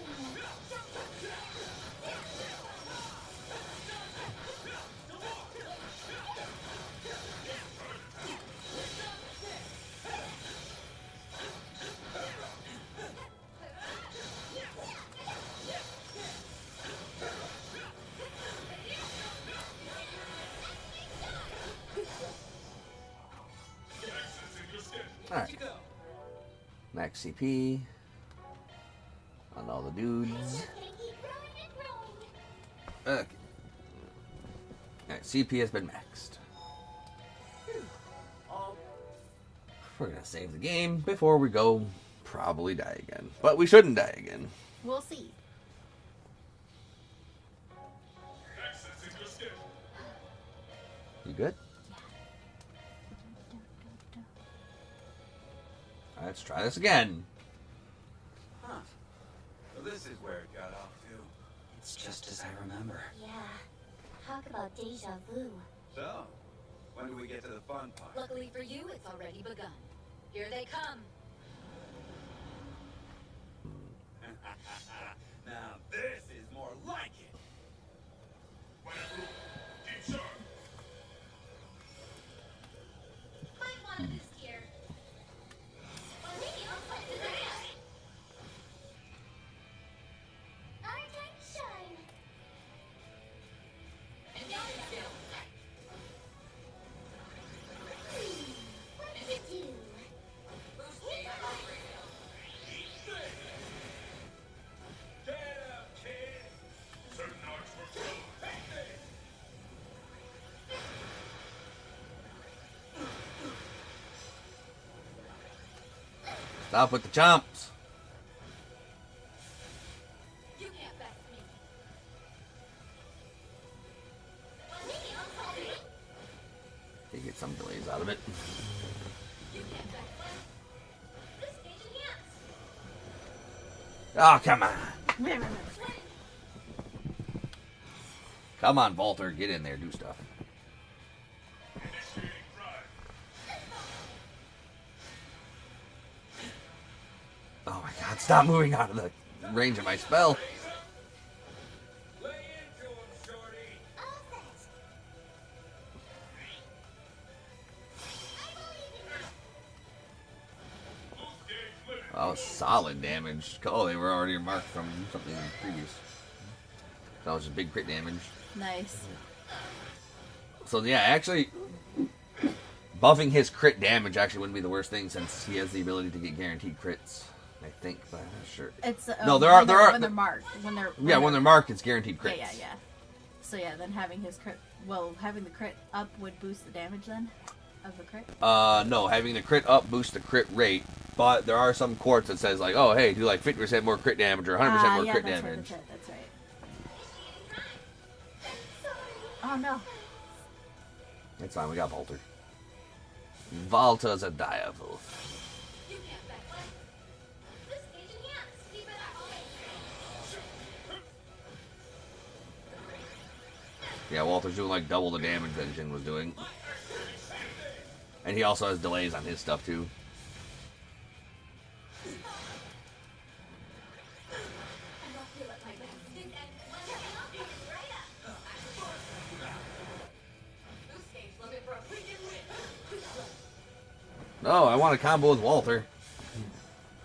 [SPEAKER 1] Alright. Max CP on all the dudes.
[SPEAKER 6] Gonna keep growing and growing.
[SPEAKER 1] Okay. Alright, CP has been maxed. We're gonna save the game before we go probably die again. But we shouldn't die again.
[SPEAKER 2] We'll see.
[SPEAKER 1] You good? Let's try this again.
[SPEAKER 9] Huh. So this is where it got off to.
[SPEAKER 4] It's just as I remember.
[SPEAKER 6] Yeah. Talk about deja vu.
[SPEAKER 9] So, when do we get to the fun part?
[SPEAKER 3] Luckily for you, it's already begun. Here they come.
[SPEAKER 9] Now this is more like it.
[SPEAKER 6] Might want to boost here. Well, maybe I'll put this around. Our time to shine.
[SPEAKER 3] And down you go.
[SPEAKER 6] What did you do?
[SPEAKER 3] Boosting your heart rate.
[SPEAKER 9] Get up, kid! Certain arts were killed. Take this!
[SPEAKER 1] Stop with the chomps.
[SPEAKER 3] You can't best me.
[SPEAKER 6] Well, maybe I'll call it.
[SPEAKER 1] They get some delays out of it.
[SPEAKER 3] You can't best me.
[SPEAKER 6] Boost stage enhanced.
[SPEAKER 1] Oh, come on. Come on, Volter. Get in there. Do stuff. Oh my god. Stop moving out of the range of my spell.
[SPEAKER 9] Lay into him, shorty!
[SPEAKER 6] All set. I believe in you.
[SPEAKER 1] Oh, solid damage. Oh, they were already marked from something previous. That was just big crit damage.
[SPEAKER 2] Nice.
[SPEAKER 1] So yeah, actually, buffing his crit damage actually wouldn't be the worst thing since he has the ability to get guaranteed crits. I think, but I'm not sure.
[SPEAKER 2] It's
[SPEAKER 1] No,
[SPEAKER 2] when they're marked. When
[SPEAKER 1] When they're marked, it's guaranteed crits.
[SPEAKER 2] Yeah. So yeah, then having his crit, having the crit up would boost the damage then of the crit.
[SPEAKER 1] No, having the crit up boosts the crit rate, but there are some courts that says like, oh, hey, do like 50% more crit damage or 100% more crit
[SPEAKER 2] that's
[SPEAKER 1] damage.
[SPEAKER 2] Right, that's right. Oh no.
[SPEAKER 1] It's fine, we got Volter. Volta's a diable.
[SPEAKER 3] You can't back away.
[SPEAKER 6] This stage enhanced. Keep it up.
[SPEAKER 1] Yeah, Walter's doing like double the damage that Jin was doing. And he also has delays on his stuff too.
[SPEAKER 3] I'm not here at my best. This ends right up. This stage limit broke. We can win.
[SPEAKER 1] No, I want a combo with Walter.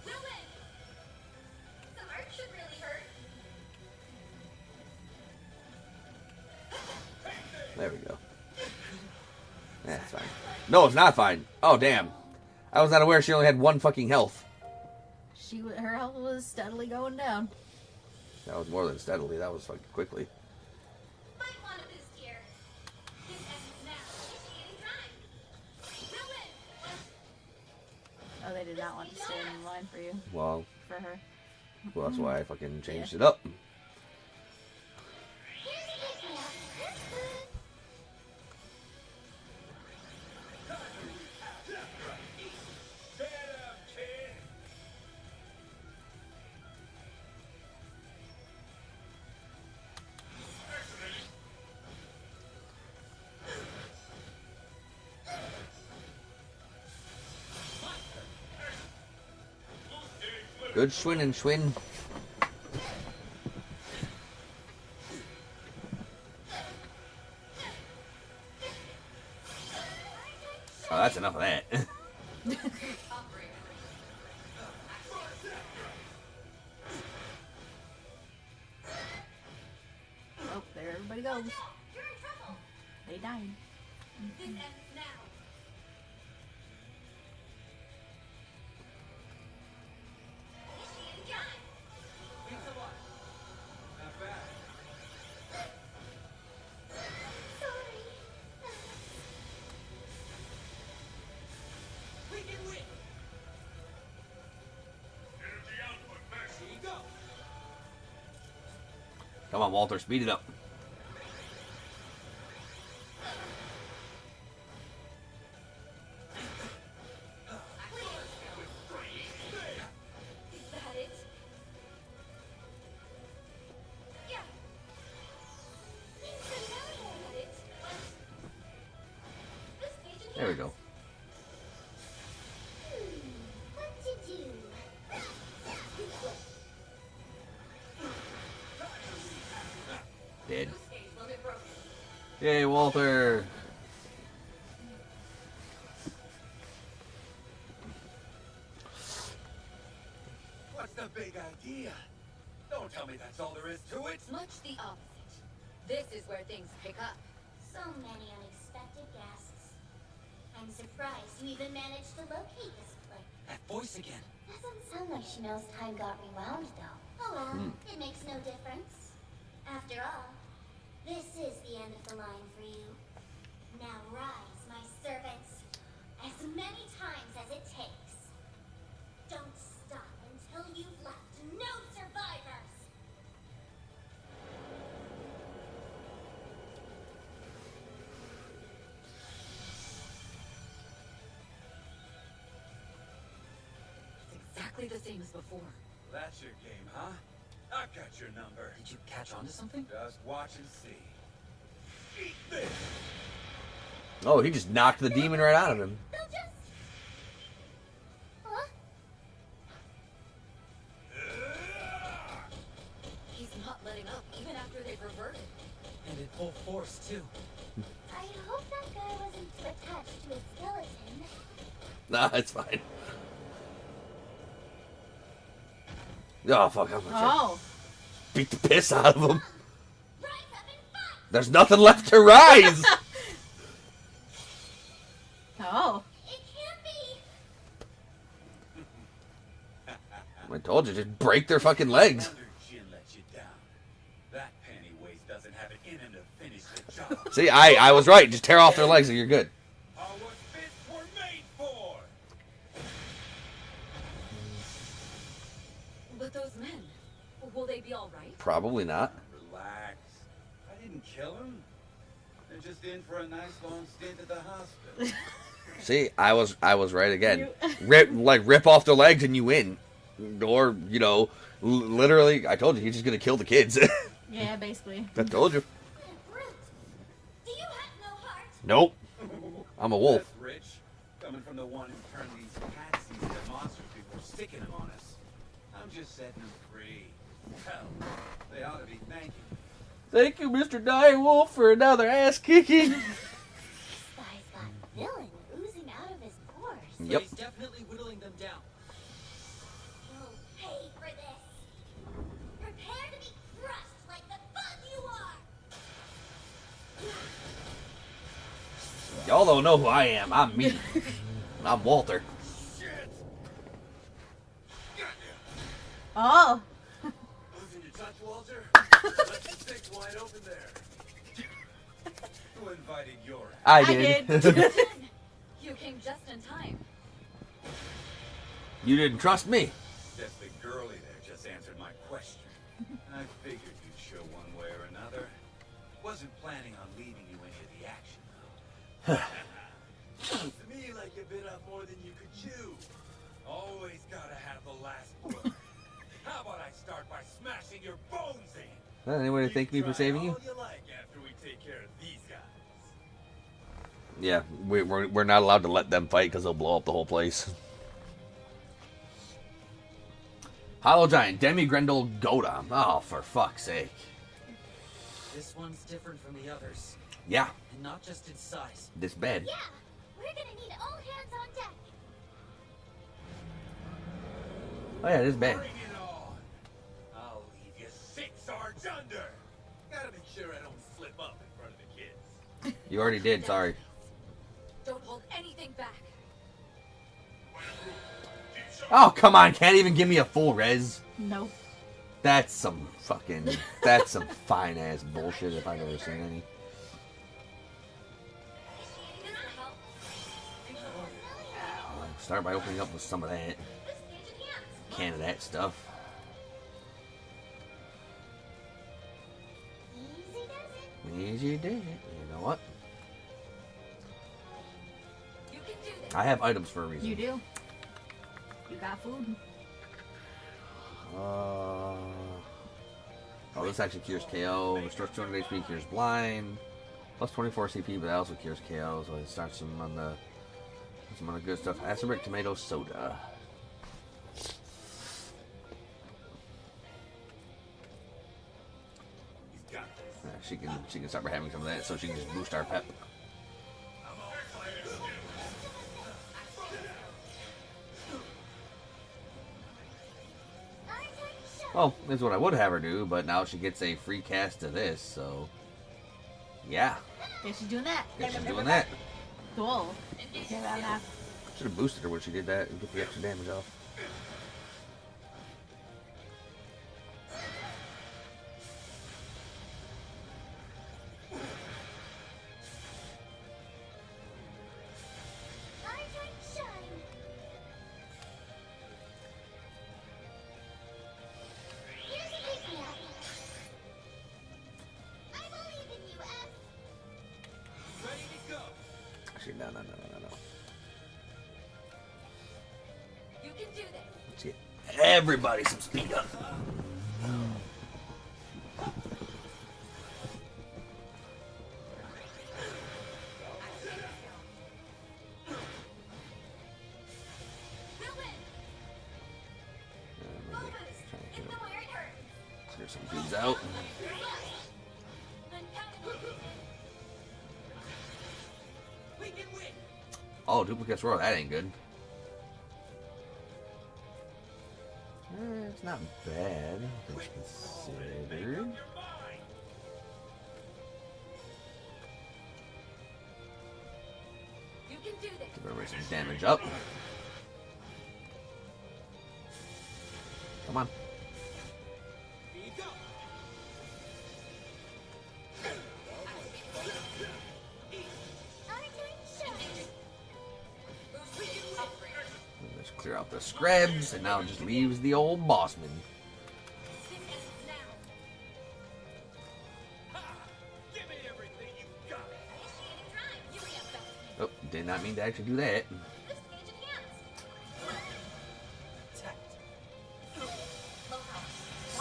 [SPEAKER 6] We'll win. Some art should really hurt.
[SPEAKER 1] There we go. That's fine. No, it's not fine. Oh, damn. I was not aware she only had one fucking health.
[SPEAKER 2] Her health was steadily going down.
[SPEAKER 1] That was more than steadily. That was fucking quickly.
[SPEAKER 6] Might want to boost here. This ends now. Initiating drive. We'll win.
[SPEAKER 2] Oh, they did not want to stay in line for you.
[SPEAKER 1] Well,
[SPEAKER 2] For her.
[SPEAKER 1] that's why I fucking changed it up.
[SPEAKER 6] Here's the pick me up.
[SPEAKER 9] Get up, kid!
[SPEAKER 1] Good Schwinn and Schwinn. Oh, that's enough of that.
[SPEAKER 2] Oh, there everybody goes.
[SPEAKER 6] You're in trouble.
[SPEAKER 2] They died.
[SPEAKER 6] This ends now. Initiating drive.
[SPEAKER 9] Thanks a lot. Not bad.
[SPEAKER 6] Sorry.
[SPEAKER 9] We can win! Energy output max. Here you go!
[SPEAKER 1] Come on, Walter, speed it up.
[SPEAKER 3] Is that it?
[SPEAKER 6] Yeah.
[SPEAKER 3] Is that it?
[SPEAKER 6] This stage
[SPEAKER 1] There we go.
[SPEAKER 6] What to do?
[SPEAKER 1] Dead.
[SPEAKER 3] This stage limit broke.
[SPEAKER 1] Yay, Walter.
[SPEAKER 9] What's the big idea? Don't tell me that's all there is to it!
[SPEAKER 3] It's much the opposite. This is where things pick up.
[SPEAKER 6] So many unexpected guests. I'm surprised you even managed to locate this place.
[SPEAKER 4] That voice again.
[SPEAKER 6] Doesn't sound like she knows time got rewound, though. Oh well, it makes no difference. After all, this is the end of the line for you. Now rise, my servants, as many times as it takes. Don't stop until you've left no survivors!
[SPEAKER 3] It's exactly the same as before.
[SPEAKER 9] That's your game, huh? I got your number.
[SPEAKER 4] Did you catch on to something?
[SPEAKER 9] Just watch and see. Eat this!
[SPEAKER 1] Oh, he just knocked the demon right out of him.
[SPEAKER 6] They'll just... Huh?
[SPEAKER 3] He's not letting up, even after they've reverted.
[SPEAKER 4] And in full force, too.
[SPEAKER 6] I hope that guy wasn't attached to a skeleton.
[SPEAKER 1] Nah, it's fine. Oh, fuck. I'm gonna
[SPEAKER 2] Oh.
[SPEAKER 1] beat the piss out of him.
[SPEAKER 6] Rise up and fight!
[SPEAKER 1] There's nothing left to rise.
[SPEAKER 2] Oh.
[SPEAKER 6] It can't be!
[SPEAKER 1] I told you, just break their fucking legs.
[SPEAKER 9] Wonder Jin let you down. That penny-waste doesn't have it in him to finish the job.
[SPEAKER 1] See, I was right. Just tear off their legs and you're good.
[SPEAKER 9] Are what fists were made for!
[SPEAKER 3] But those men, will they be all right?
[SPEAKER 1] Probably not.
[SPEAKER 9] Relax. I didn't kill him. They're just in for a nice long stint at the hospital.
[SPEAKER 1] See, I was right again. Rip off their legs and you win. Or, you know, literally, I told you, he's just gonna kill the kids.
[SPEAKER 2] Yeah, basically.
[SPEAKER 1] I told you.
[SPEAKER 6] Brute! Do you have no heart?
[SPEAKER 1] Nope. I'm a wolf.
[SPEAKER 9] That's rich. Coming from the one who turned these patsies into monsters before sticking them on us. I'm just setting them free. Hell, they ought to be thanking me.
[SPEAKER 1] Thank you, Mr. Dire Wolf, for another ass kicking.
[SPEAKER 6] This guy's got villain oozing out of his pores.
[SPEAKER 1] Yep.
[SPEAKER 4] He's definitely whittling them down.
[SPEAKER 6] You'll pay for this. Prepare to be crushed like the bug you are.
[SPEAKER 1] Y'all don't know who I am. I'm me. I'm Walter.
[SPEAKER 2] Oh.
[SPEAKER 7] Losing your touch, Walter? Left your stick wide open there.
[SPEAKER 9] Who invited your ass?
[SPEAKER 1] I
[SPEAKER 2] did.
[SPEAKER 1] did.
[SPEAKER 3] You came just in time.
[SPEAKER 1] You didn't trust me.
[SPEAKER 9] Just the girlie there just answered my question. I figured you'd show one way or another. Wasn't planning on leading you into the action, though.
[SPEAKER 7] Sounds to me like you bit off more than you could chew.
[SPEAKER 9] Always gotta have the last word. How about I start by smashing your bones in?
[SPEAKER 1] Well, anyone to thank me for saving you?
[SPEAKER 7] All you like after we take care of these guys.
[SPEAKER 1] Yeah, we're not allowed to let them fight because they'll blow up the whole place. Hollow Giant, Demi Grendel Goda. Oh, for fuck's sake.
[SPEAKER 4] This one's different from the others.
[SPEAKER 1] Yeah,
[SPEAKER 4] And not just its size.
[SPEAKER 1] this bad.
[SPEAKER 6] Yeah, we're gonna need all hands on deck.
[SPEAKER 1] Oh yeah, this bad.
[SPEAKER 9] Bring it on. I'll leave you 6 arcs under.
[SPEAKER 7] Gotta make sure I don't slip up in front of the kids.
[SPEAKER 1] You already did, sorry.
[SPEAKER 3] Don't hold anything back.
[SPEAKER 1] Oh, come on, can't even give me a full res.
[SPEAKER 2] Nope.
[SPEAKER 1] That's some fine ass bullshit if I've ever seen any. Start by opening up with some of that. Can of that stuff.
[SPEAKER 6] Easy does it.
[SPEAKER 1] Easy did it. You know what?
[SPEAKER 3] You can do this.
[SPEAKER 1] I have items for a reason.
[SPEAKER 2] You do. You got food.
[SPEAKER 1] Oh, this actually cures KO. Restores 200 HP, cures blind. Plus 24 CP, but that also cures KO. So it starts some on the good stuff. Acid brick, tomato, soda. She can start by having some of that, so she can just boost our pep. Well, that's what I would have her do, but now she gets a free cast to this, so yeah.
[SPEAKER 2] Guess she's doing that.
[SPEAKER 1] Guess she's doing that.
[SPEAKER 2] Cool. Yeah, that.
[SPEAKER 1] Should have boosted her when she did that and get the extra damage off.
[SPEAKER 6] Our time to shine. Here's a pick-me-up. I believe in you, F.
[SPEAKER 9] Ready to go.
[SPEAKER 1] Actually, no.
[SPEAKER 3] You can do this.
[SPEAKER 1] Let's get everybody some speed up.
[SPEAKER 6] We'll win. Focus. Hit them where it hurts.
[SPEAKER 1] Clear some dudes out.
[SPEAKER 6] I'm counting on you.
[SPEAKER 4] We can win!
[SPEAKER 1] Oh, duplicates roar, that ain't good. It's not bad, things considered.
[SPEAKER 3] You can do this.
[SPEAKER 1] Give everybody some damage up. Come on.
[SPEAKER 7] Here you go.
[SPEAKER 6] Our time to shine.
[SPEAKER 1] Let's clear out the scrubs, and now it just leaves the old bossman.
[SPEAKER 8] Ha! Give me everything you've got.
[SPEAKER 1] mean to actually do that.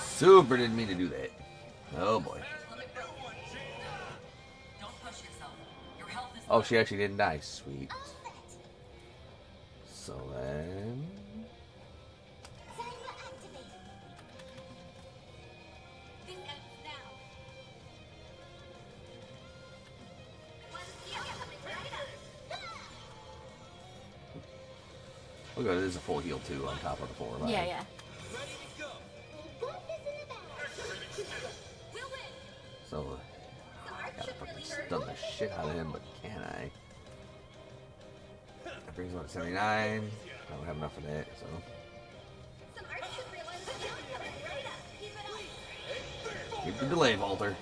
[SPEAKER 1] Super didn't mean to do that. Oh boy. Oh, she actually didn't die. Sweet. So then... Look at it, there's a full heal too on top of the 4 life.
[SPEAKER 2] Yeah, yeah.
[SPEAKER 1] So, I gotta fucking stun the shit out of him, but can I? That brings him up to 79. I don't have enough of that, so. Keep the delay, Walter.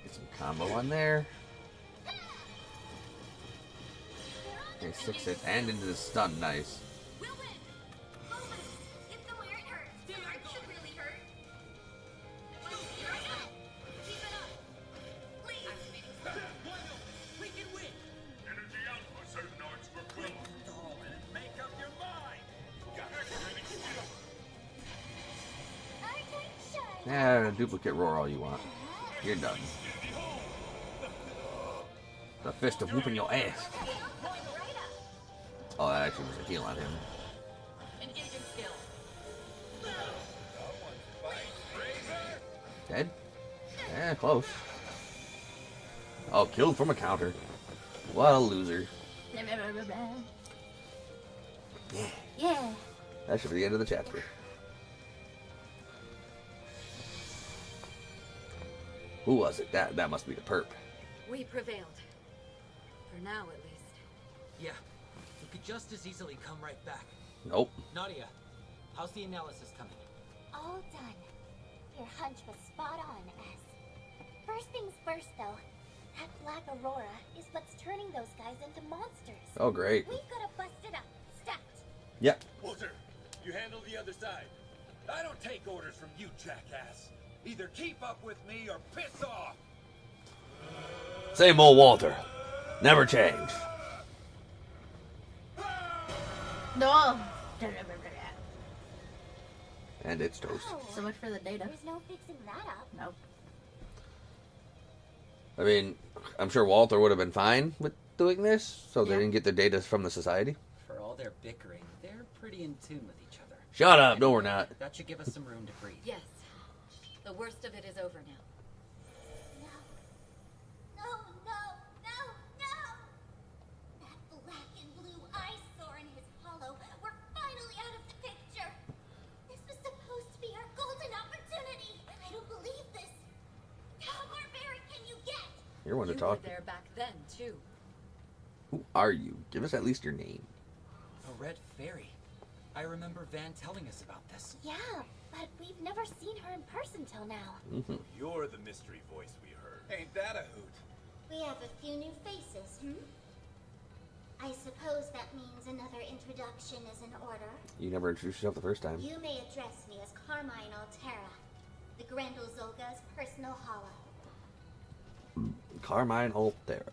[SPEAKER 1] Get some combo on there. Okay, 6 hits and into the stun, nice. Yeah, duplicate roar all you want. You're done. The fist of whooping your ass. Oh, that actually was a heal on him. Dead? Yeah, close. Oh, killed from a counter. What a loser. Yeah.
[SPEAKER 2] Yeah.
[SPEAKER 1] That should be the end of the chapter. Who was it? That must be the perp.
[SPEAKER 3] We prevailed. For now, at least.
[SPEAKER 5] Yeah, we could just as easily come right back.
[SPEAKER 1] Nope.
[SPEAKER 5] Nadia, how's the analysis coming?
[SPEAKER 6] All done. Your hunch was spot on, S. First things first, though. That black aurora is what's turning those guys into monsters.
[SPEAKER 1] Oh, great.
[SPEAKER 6] We've got to bust it up. Stat.
[SPEAKER 1] Yep.
[SPEAKER 9] Walter, you handle the other side. I don't take orders from you, jackass. Either keep up with me or piss off.
[SPEAKER 1] Same old Walter. Never change.
[SPEAKER 2] No.
[SPEAKER 1] And it's toast.
[SPEAKER 6] Oh,
[SPEAKER 2] So much for the data.
[SPEAKER 6] there's no fixing that up.
[SPEAKER 2] Nope.
[SPEAKER 1] I mean, I'm sure Walter would have been fine with doing this, so they
[SPEAKER 2] Yeah.
[SPEAKER 1] didn't get the data from the society.
[SPEAKER 4] For all their bickering, they're pretty in tune with each other.
[SPEAKER 1] Shut up. No, we're not.
[SPEAKER 4] That should give us some room to breathe.
[SPEAKER 3] Yes. The worst of it is over now.
[SPEAKER 6] No. No, no, no, no! That black and blue eyesore in his hollow. We're finally out of the picture. This was supposed to be our golden opportunity. I don't believe this. How barbaric can you get?
[SPEAKER 1] You're one to
[SPEAKER 3] You
[SPEAKER 1] talk.
[SPEAKER 3] were there back then, too.
[SPEAKER 1] Who are you? Give us at least your name.
[SPEAKER 4] A red fairy. I remember Van telling us about this.
[SPEAKER 6] Yeah, but we've never seen her in person till now.
[SPEAKER 7] You're the mystery voice we heard.
[SPEAKER 9] Ain't that a hoot?
[SPEAKER 6] We have a few new faces, I suppose that means another introduction is in order.
[SPEAKER 1] You never introduced yourself the first time.
[SPEAKER 6] You may address me as Carmine Altera, the Grendel Zolga's personal hollow.
[SPEAKER 1] Carmine Altera.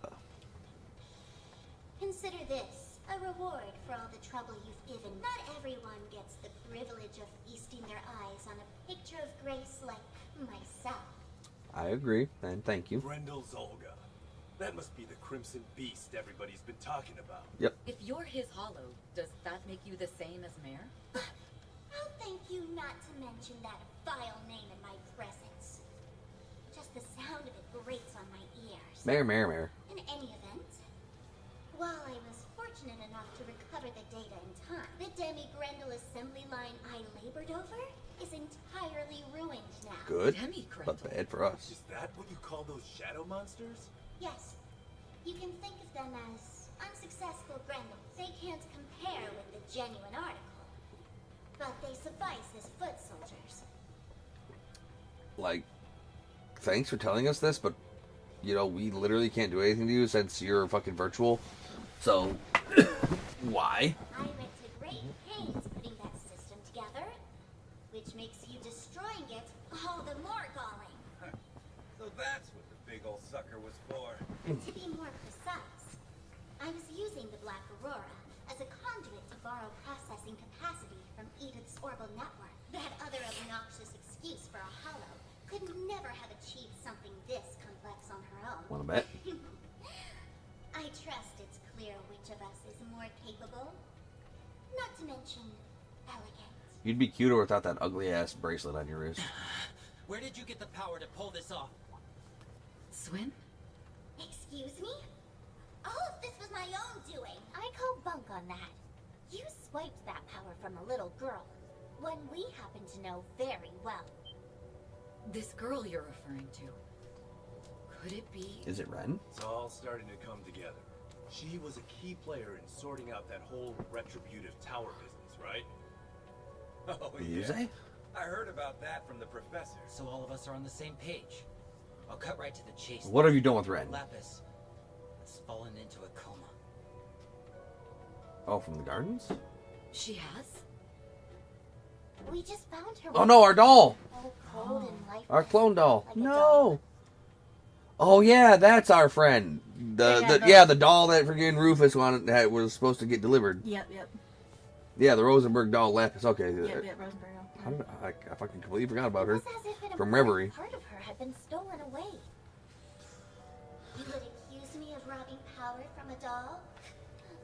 [SPEAKER 6] Consider this a reward for all the trouble you've given. Not everyone gets the privilege of feasting their eyes on a picture of grace like myself.
[SPEAKER 1] I agree, and thank you.
[SPEAKER 7] Grendel Zolga. That must be the Crimson Beast everybody's been talking about.
[SPEAKER 1] Yep.
[SPEAKER 3] If you're his hollow, does that make you the same as Mare?
[SPEAKER 6] I'll thank you not to mention that vile name in my presence. Just the sound of it grates on my ears.
[SPEAKER 1] Mare.
[SPEAKER 6] In any event, while I was fortunate enough to recover the data in time, the Demi-Grendel assembly line I labored over is entirely ruined now.
[SPEAKER 1] Good,
[SPEAKER 3] Demi-Grendel.
[SPEAKER 1] but bad for us.
[SPEAKER 7] Is that what you call those shadow monsters?
[SPEAKER 6] Yes, you can think of them as unsuccessful Grendels. They can't compare with the genuine article, but they suffice as foot soldiers.
[SPEAKER 1] Like, thanks for telling us this, but, you know, we literally can't do anything to you since you're fucking virtual. So, why?
[SPEAKER 6] I went to great pains makes you destroying it all the more galling.
[SPEAKER 9] So that's what the big old sucker was for.
[SPEAKER 6] To be more precise, I was using the Black Aurora as a conduit to borrow processing capacity from Edith's orbital network. That other obnoxious excuse for a hollow could never have achieved something this complex on her own.
[SPEAKER 1] Wanna bet?
[SPEAKER 6] I trust it's clear which of us is more capable. Not to mention elegant.
[SPEAKER 1] You'd be cuter without that ugly ass bracelet on your wrist.
[SPEAKER 4] Where did you get the power to pull this off?
[SPEAKER 3] Swin?
[SPEAKER 6] Excuse me? All of this was my own doing. I call bunk on that. You swiped that power from a little girl. One we happen to know very well.
[SPEAKER 3] This girl you're referring to. Could it be?
[SPEAKER 1] Is it Ren?
[SPEAKER 7] It's all starting to come together. She was a key player in sorting out that whole retributive tower business, right?
[SPEAKER 9] Oh,
[SPEAKER 1] You say?
[SPEAKER 9] I heard about that from the professor.
[SPEAKER 4] So all of us are on the same page. I'll cut right to the chase.
[SPEAKER 1] What have you done with Ren?
[SPEAKER 4] Lapis has fallen into a coma.
[SPEAKER 1] Oh, from the gardens?
[SPEAKER 3] She has?
[SPEAKER 6] We just found her.
[SPEAKER 1] Oh no, our doll!
[SPEAKER 6] All cold and lifeless,
[SPEAKER 1] Our clone doll.
[SPEAKER 6] like a
[SPEAKER 1] No!
[SPEAKER 6] dog.
[SPEAKER 1] Oh yeah, that's our friend. The doll that freaking Rufus wanted that was supposed to get delivered.
[SPEAKER 2] Yep.
[SPEAKER 1] Yeah, the Rosenberg doll Lapis. Okay.
[SPEAKER 2] Rosenberg.
[SPEAKER 1] How did I fucking completely forgot about
[SPEAKER 6] It
[SPEAKER 1] her.
[SPEAKER 6] was as if an
[SPEAKER 1] From
[SPEAKER 6] important
[SPEAKER 1] Reverie.
[SPEAKER 6] part of her had been stolen away. You would accuse me of robbing power from a doll?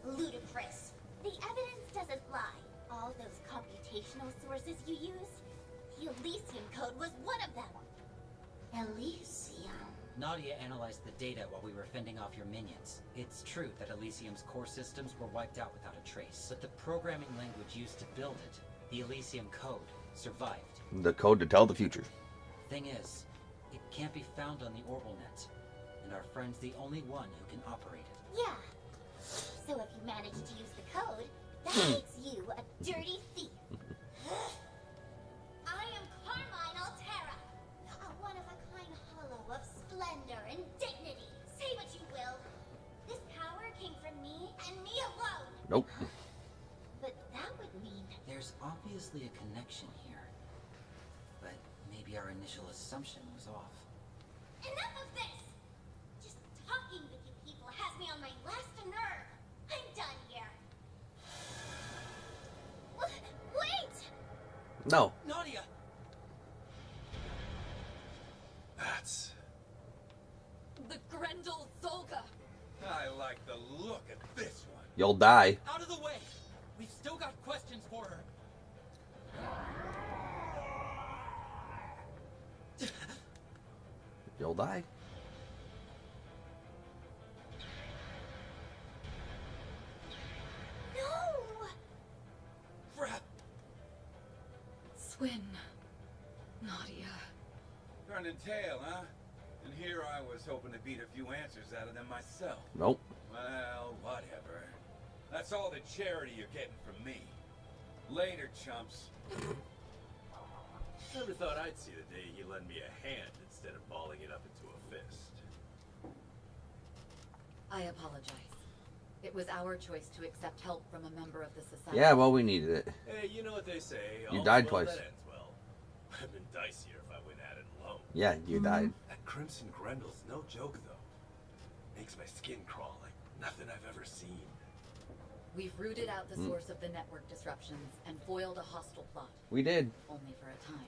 [SPEAKER 6] Ludicrous. The evidence doesn't lie. All those computational sources you used, the Elysium code was one of them. Elysium.
[SPEAKER 4] Nadia analyzed the data while we were fending off your minions. It's true that Elysium's core systems were wiped out without a trace, but the programming language used to build it, the Elysium code, survived.
[SPEAKER 1] The code to tell the future.
[SPEAKER 4] Thing is, it can't be found on the orbital net, and our friend's the only one who can operate it.
[SPEAKER 6] Yeah. So if you manage to use the code, that makes you a dirty thief. I am Carmine Altera, a one-of-a-kind hollow of splendor and dignity. Say what you will. This power came from me and me alone.
[SPEAKER 1] Nope.
[SPEAKER 6] But that would mean
[SPEAKER 4] There's obviously a connection here, but maybe our initial assumption was off.
[SPEAKER 6] enough of this. Just talking with you people has me on my last nerve. I'm done here. Wait!
[SPEAKER 1] No.
[SPEAKER 4] Nadia!
[SPEAKER 7] That's...
[SPEAKER 3] The Grendel Zolga!
[SPEAKER 9] I like the look of this one.
[SPEAKER 1] You'll die.
[SPEAKER 4] Out of the way! We've still got questions for her.
[SPEAKER 1] You'll die.
[SPEAKER 6] No!
[SPEAKER 4] Crap!
[SPEAKER 3] Swin. Nadia.
[SPEAKER 9] Turning tail, huh? And here I was hoping to beat a few answers out of them myself.
[SPEAKER 1] Nope.
[SPEAKER 9] Well, whatever. That's all the charity you're getting from me. Later, chumps.
[SPEAKER 7] Never thought I'd see the day you lend me a hand instead of balling it up into a fist.
[SPEAKER 3] I apologize. It was our choice to accept help from a member of the society.
[SPEAKER 1] Yeah, well, we needed it.
[SPEAKER 7] Hey, you know what they say,
[SPEAKER 1] You
[SPEAKER 7] all's
[SPEAKER 1] died
[SPEAKER 7] well
[SPEAKER 1] twice.
[SPEAKER 7] that ends well. I've been dicier if I went at it alone.
[SPEAKER 1] Yeah, you died.
[SPEAKER 7] That Crimson Grendel's no joke, though. Makes my skin crawl like nothing I've ever seen.
[SPEAKER 3] We've rooted out the source of the network disruptions and foiled a hostile plot,
[SPEAKER 1] We did.
[SPEAKER 3] only for a time.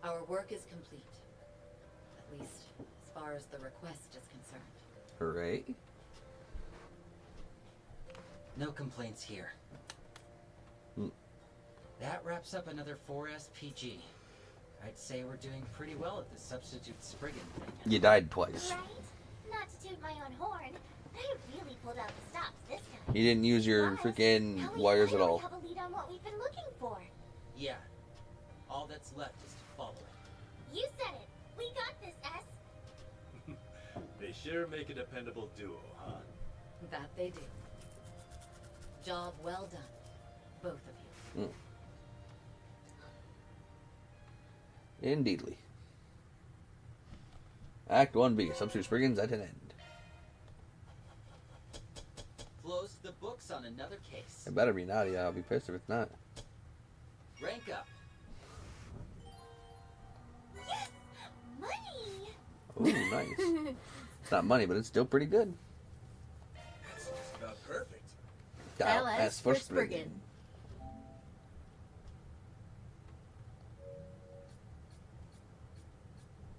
[SPEAKER 3] Our work is complete. At least, as far as the request is concerned.
[SPEAKER 1] Hooray.
[SPEAKER 4] No complaints here. That wraps up another 4 SPG. I'd say we're doing pretty well at the substitute Spriggan thing.
[SPEAKER 1] You died twice.
[SPEAKER 6] Right? Not to toot my own horn, but I really pulled out the stops this time.
[SPEAKER 1] You didn't use your
[SPEAKER 6] Plus,
[SPEAKER 1] freaking
[SPEAKER 6] now we
[SPEAKER 1] wires at
[SPEAKER 6] finally
[SPEAKER 1] all.
[SPEAKER 6] have a lead on what we've been looking for.
[SPEAKER 4] Yeah. All that's left is to follow it.
[SPEAKER 6] You said it. We got this, S.
[SPEAKER 7] They sure make a dependable duo, huh?
[SPEAKER 3] That they do. Job well done, both of you.
[SPEAKER 1] Indeedly. Act 1B. Substitute Spriggans at an end.
[SPEAKER 4] Close the books on another case.
[SPEAKER 1] It better be Nadia. I'll be pissed if it's not.
[SPEAKER 4] Rank up.
[SPEAKER 1] Ooh, nice. It's not money, but it's still pretty good.
[SPEAKER 7] That's just about perfect.
[SPEAKER 1] Dial
[SPEAKER 2] LS
[SPEAKER 1] S for
[SPEAKER 2] Spriggan.
[SPEAKER 1] Spriggan.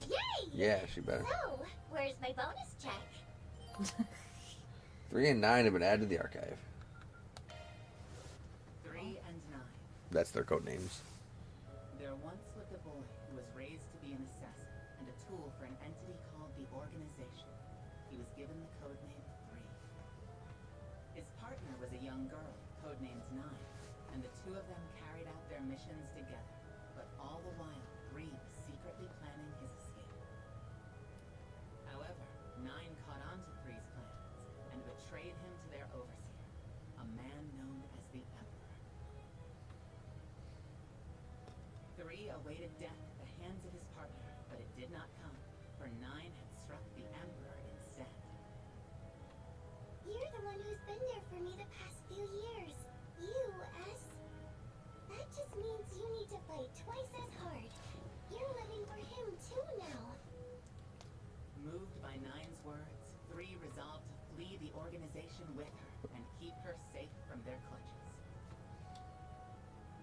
[SPEAKER 6] Yay!
[SPEAKER 1] Yeah, she better.
[SPEAKER 6] So, where's my bonus check?
[SPEAKER 1] 3 and 9 have been added to the archive.
[SPEAKER 4] 3 and 9.
[SPEAKER 1] That's their code names.
[SPEAKER 4] There once lived a boy who was raised to be an assassin and a tool for an entity called the Organization. He was given the codename 3. His partner was a young girl, codenamed 9, and the two of them carried out their missions together. But all the while, 3 was secretly planning his escape. However, 9 caught on to 3's plans and betrayed him to their overseer, a man known as the Emperor. 3 awaited death at the hands of his partner, but it did not come, for 9 had struck the Emperor instead.
[SPEAKER 6] You're the one who's been there for me the past few years. You, S. That just means you need to fight twice as hard. You're living for him too now.
[SPEAKER 4] Moved by 9's words, 3 resolved to flee the organization with her and keep her safe from their clutches.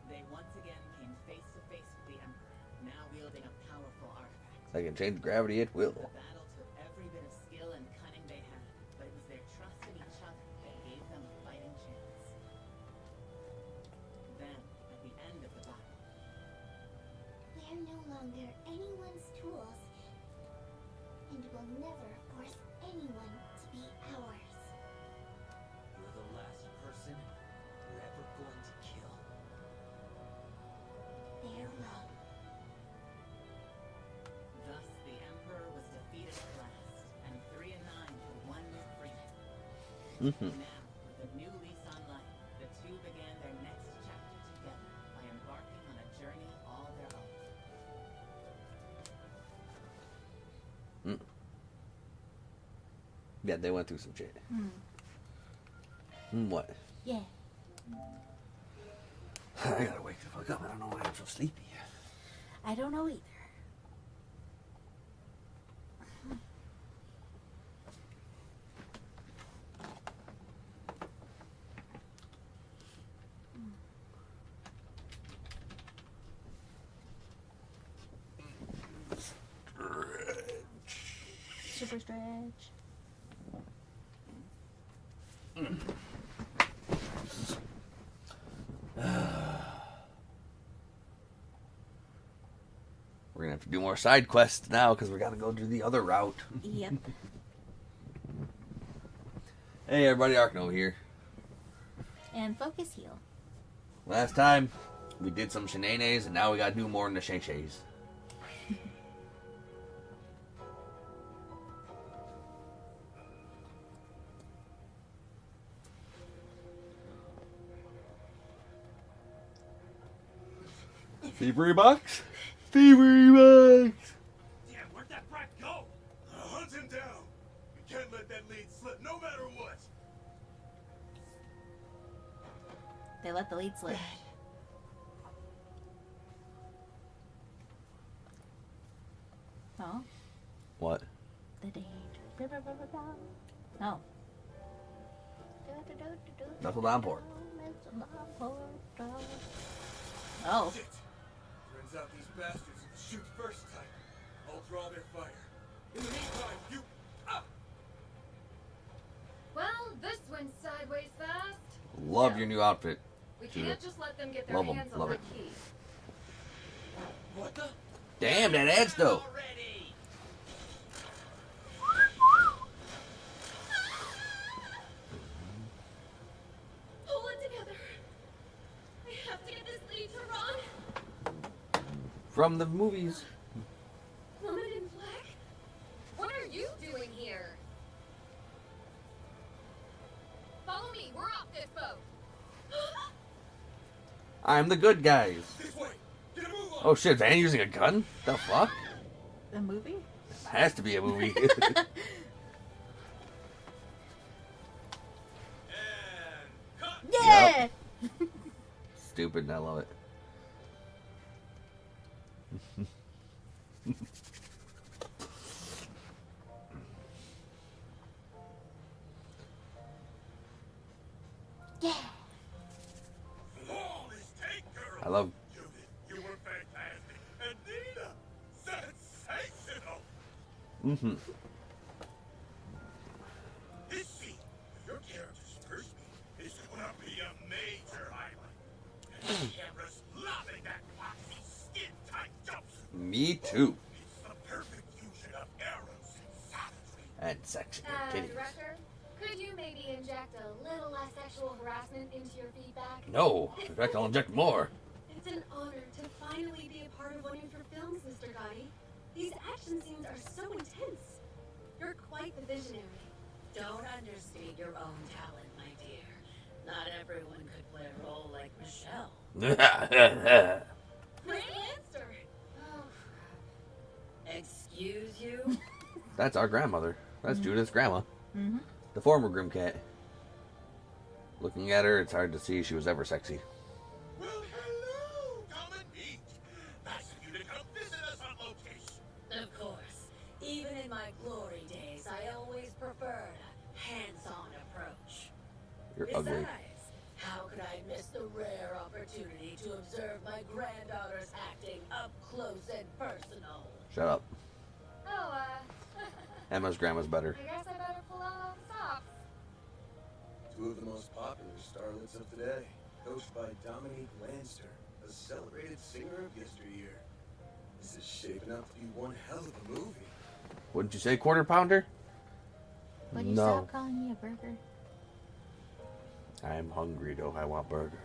[SPEAKER 4] They once again came face to face with the Emperor, now wielding a powerful artifact.
[SPEAKER 1] I can change gravity at will.
[SPEAKER 4] The battle took every bit of skill and cunning they had, but it was their trust in each other that gave them a fighting chance. Then, at the end of the battle,
[SPEAKER 6] We're no longer anyone's tools, and will never force anyone to be ours.
[SPEAKER 5] You're the last person we're ever going to kill.
[SPEAKER 6] They're wrong.
[SPEAKER 4] thus the Emperor was defeated at last, and 3 and 9 had won their freedom. Now, with a new lease on life, the two began their next chapter together by embarking on a journey all their own.
[SPEAKER 1] Yeah, they went through some shit. What?
[SPEAKER 2] Yeah.
[SPEAKER 1] I gotta wake the fuck up. I don't know why I'm so sleepy.
[SPEAKER 2] I don't know either. Super stretch.
[SPEAKER 1] We're gonna have to do more side quests now because we gotta go do the other route.
[SPEAKER 2] Yep.
[SPEAKER 1] Hey everybody, Arkno here.
[SPEAKER 2] And focus heal.
[SPEAKER 1] Last time we did some shenanigans and now we gotta do more in the shay-shays. Thievery box? Thievery box!
[SPEAKER 8] Damn, where'd that brat go? Hunt him down. We can't let that lead slip, no matter what.
[SPEAKER 2] They let the lead slip. Oh,
[SPEAKER 1] What?
[SPEAKER 2] the danger. Oh.
[SPEAKER 1] Knuckle down port.
[SPEAKER 2] Oh.
[SPEAKER 8] Shit. Turns out these bastards shoot first type. I'll draw their fire. In the meantime, you... Ah!
[SPEAKER 3] Well, this went sideways fast.
[SPEAKER 1] Love your new outfit.
[SPEAKER 3] We
[SPEAKER 1] Judah.
[SPEAKER 3] can't just let them get their
[SPEAKER 1] Love 'em,
[SPEAKER 3] hands
[SPEAKER 1] love
[SPEAKER 3] on
[SPEAKER 1] it.
[SPEAKER 3] that key.
[SPEAKER 8] What the...
[SPEAKER 1] Damn, that adds though.
[SPEAKER 8] Already!
[SPEAKER 3] Pull it together. We have to get this lead to Ron.
[SPEAKER 1] From the movies.
[SPEAKER 3] Woman in black? What are you doing here? Follow me. We're off this boat.
[SPEAKER 1] I'm the good guys.
[SPEAKER 8] This way! Get a move on!
[SPEAKER 1] Oh shit, Van using a gun? The fuck?
[SPEAKER 2] The movie?
[SPEAKER 1] Has to be a movie.
[SPEAKER 8] And... cut!
[SPEAKER 2] Yeah!
[SPEAKER 1] Stupid, and I love it. Mm-hmm.
[SPEAKER 8] This scene, your character's first meet, is gonna be a major highlight. And the camera's loving that waxy, skin-tight jumpsuit.
[SPEAKER 1] Me too.
[SPEAKER 8] It's the perfect fusion of arrows and savagery.
[SPEAKER 1] And sex and titties.
[SPEAKER 10] Director, could you maybe inject a little less sexual harassment into your feedback?
[SPEAKER 1] No. In fact, I'll inject more.
[SPEAKER 10] It's an honor to finally be a part of one of your films, Mr. Gotti. These action scenes are so intense. You're quite the visionary.
[SPEAKER 3] Don't understate your own talent, my dear. Not everyone could play a role like Michelle.
[SPEAKER 10] Miss Lancer!
[SPEAKER 3] Oh, crap. Excuse you?
[SPEAKER 1] That's our grandmother. That's Judith's grandma.
[SPEAKER 2] Mm-hmm.
[SPEAKER 1] The former Grimcat. Looking at her, it's hard to see she was ever sexy.
[SPEAKER 8] Well, hello! Come and meet. Nice of you to come visit us on location.
[SPEAKER 3] Of course. Even in my glory days, I always preferred a hands-on approach.
[SPEAKER 1] You're
[SPEAKER 3] Besides,
[SPEAKER 1] ugly.
[SPEAKER 3] how could I miss the rare opportunity to observe my granddaughter's acting up close and personal?
[SPEAKER 1] Shut up.
[SPEAKER 10] Oh,
[SPEAKER 1] Emma's grandma's better.
[SPEAKER 10] I guess I better pull out all the stops.
[SPEAKER 7] Two of the most popular starlets of today, coached by Dominique Lancer, a celebrated singer of yesteryear. This is shaping up to be one hell of a movie.
[SPEAKER 1] Wouldn't you say quarter pounder?
[SPEAKER 2] Would you
[SPEAKER 1] No.
[SPEAKER 2] stop calling me a burger?
[SPEAKER 1] I'm hungry though. I want burger.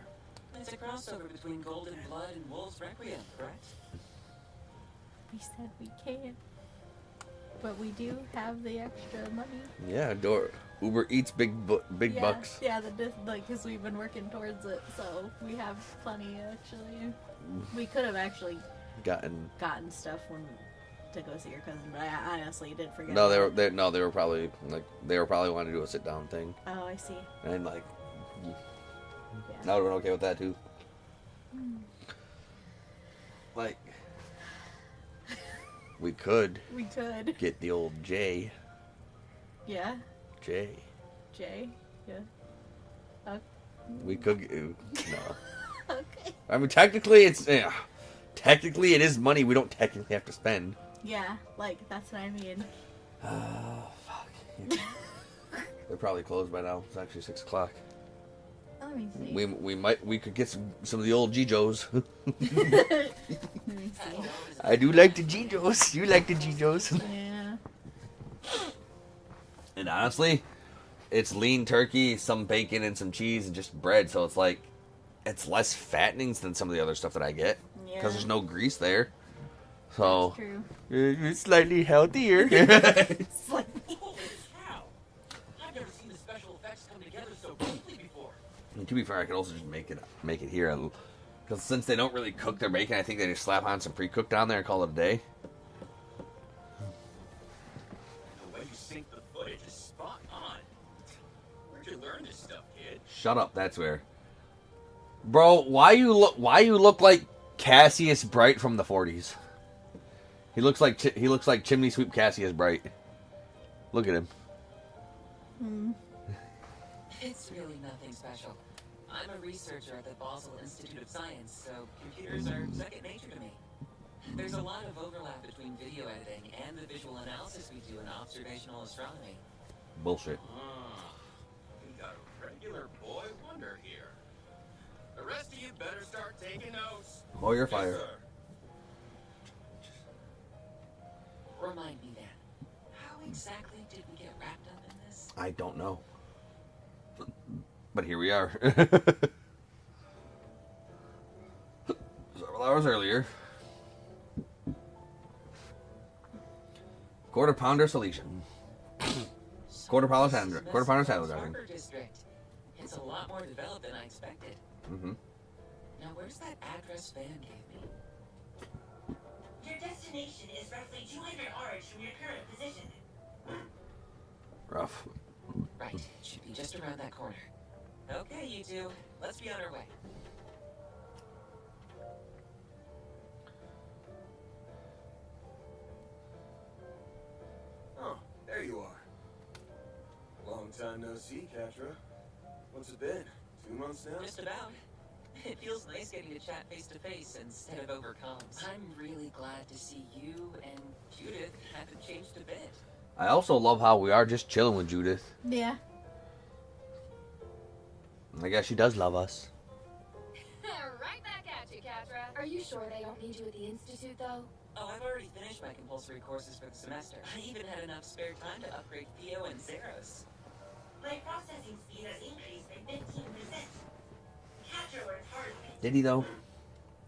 [SPEAKER 4] It's a crossover between Golden Blood and Wolf's Requiem, correct?
[SPEAKER 2] We said we can't. But we do have the extra money.
[SPEAKER 1] Yeah, Uber Eats big bucks.
[SPEAKER 2] Yeah, because we've been working towards it, so we have plenty actually. We could have actually
[SPEAKER 1] Gotten.
[SPEAKER 2] stuff to go see your cousin, but I honestly did forget.
[SPEAKER 1] No,
[SPEAKER 2] about it.
[SPEAKER 1] they were probably wanting to do a sit down thing,
[SPEAKER 2] Oh, I see.
[SPEAKER 1] and like,
[SPEAKER 2] Yeah.
[SPEAKER 1] I would have been okay with that too. Like, we could
[SPEAKER 2] We could.
[SPEAKER 1] get the old J.
[SPEAKER 2] Yeah.
[SPEAKER 1] J.
[SPEAKER 2] Jay. Yeah.
[SPEAKER 1] We could. No.
[SPEAKER 2] Okay.
[SPEAKER 1] I mean, technically, technically it is money we don't technically have to spend.
[SPEAKER 2] Yeah, like that's what I mean.
[SPEAKER 1] Oh, fuck. They're probably closed by now. It's actually 6 o'clock.
[SPEAKER 2] Let me see.
[SPEAKER 1] We could get some of the old G-Joes.
[SPEAKER 2] Let me see.
[SPEAKER 1] I do like the G-Joes. You like the G-Joes.
[SPEAKER 2] Yeah.
[SPEAKER 1] And honestly, it's lean turkey, some bacon, and some cheese, and just bread. So it's like, it's less fattening than some of the other stuff that I get.
[SPEAKER 2] Yeah.
[SPEAKER 1] Because there's no grease there. So
[SPEAKER 2] That's true.
[SPEAKER 1] it's slightly healthier.
[SPEAKER 2] It's like,
[SPEAKER 4] Holy cow! I've never seen the special effects come together so quickly before.
[SPEAKER 1] And to be fair, I could also just make it here. Because since they don't really cook their bacon, I think they just slap on some pre-cooked on there and call it a day.
[SPEAKER 8] The way you sync the footage is spot on. Where'd you learn this stuff, kid?
[SPEAKER 1] Shut up, that's where. Bro, why you look like Cassius Bright from the 40s? He looks like Chimney Sweep Cassius Bright. Look at him.
[SPEAKER 4] It's really nothing special. I'm a researcher at the Basel Institute of Science, so computers are second nature to me. There's a lot of overlap between video editing and the visual analysis we do in observational astronomy.
[SPEAKER 1] Bullshit.
[SPEAKER 8] We got a regular boy wonder here. The rest of you better start taking notes.
[SPEAKER 1] Oh, you're
[SPEAKER 8] Yes,
[SPEAKER 1] fired.
[SPEAKER 8] sir.
[SPEAKER 4] Remind me then, how exactly did we get wrapped up in this?
[SPEAKER 1] I don't know. But here we are. Several hours earlier. Quarter pounder Salesian. Quarter pounder salad dressing.
[SPEAKER 4] Harbor District. It's a lot more developed than I expected.
[SPEAKER 1] Mm-hmm.
[SPEAKER 4] Now, where's that address Van gave me?
[SPEAKER 11] Your destination is roughly 200 arcs from your current position.
[SPEAKER 1] Rough.
[SPEAKER 4] Right, it should be just around that corner. Okay, you two, let's be on our way.
[SPEAKER 7] Oh, there you are. Long time no see, Catra. What's it been? 2 months now?
[SPEAKER 4] Just about. It feels nice getting to chat face to face instead of over comms. I'm really glad to see you and
[SPEAKER 12] Judith haven't changed a bit.
[SPEAKER 1] I also love how we are just chilling with Judith.
[SPEAKER 2] Yeah.
[SPEAKER 1] I guess she does love us.
[SPEAKER 10] Right back at you, Catra. Are you sure they don't need you at the Institute, though?
[SPEAKER 12] Oh, I've already finished my compulsory courses for the semester. I even had enough spare time to upgrade Theo and Zeros.
[SPEAKER 11] My processing speed has increased by 15%. Catcher worked hard.
[SPEAKER 1] Did he though?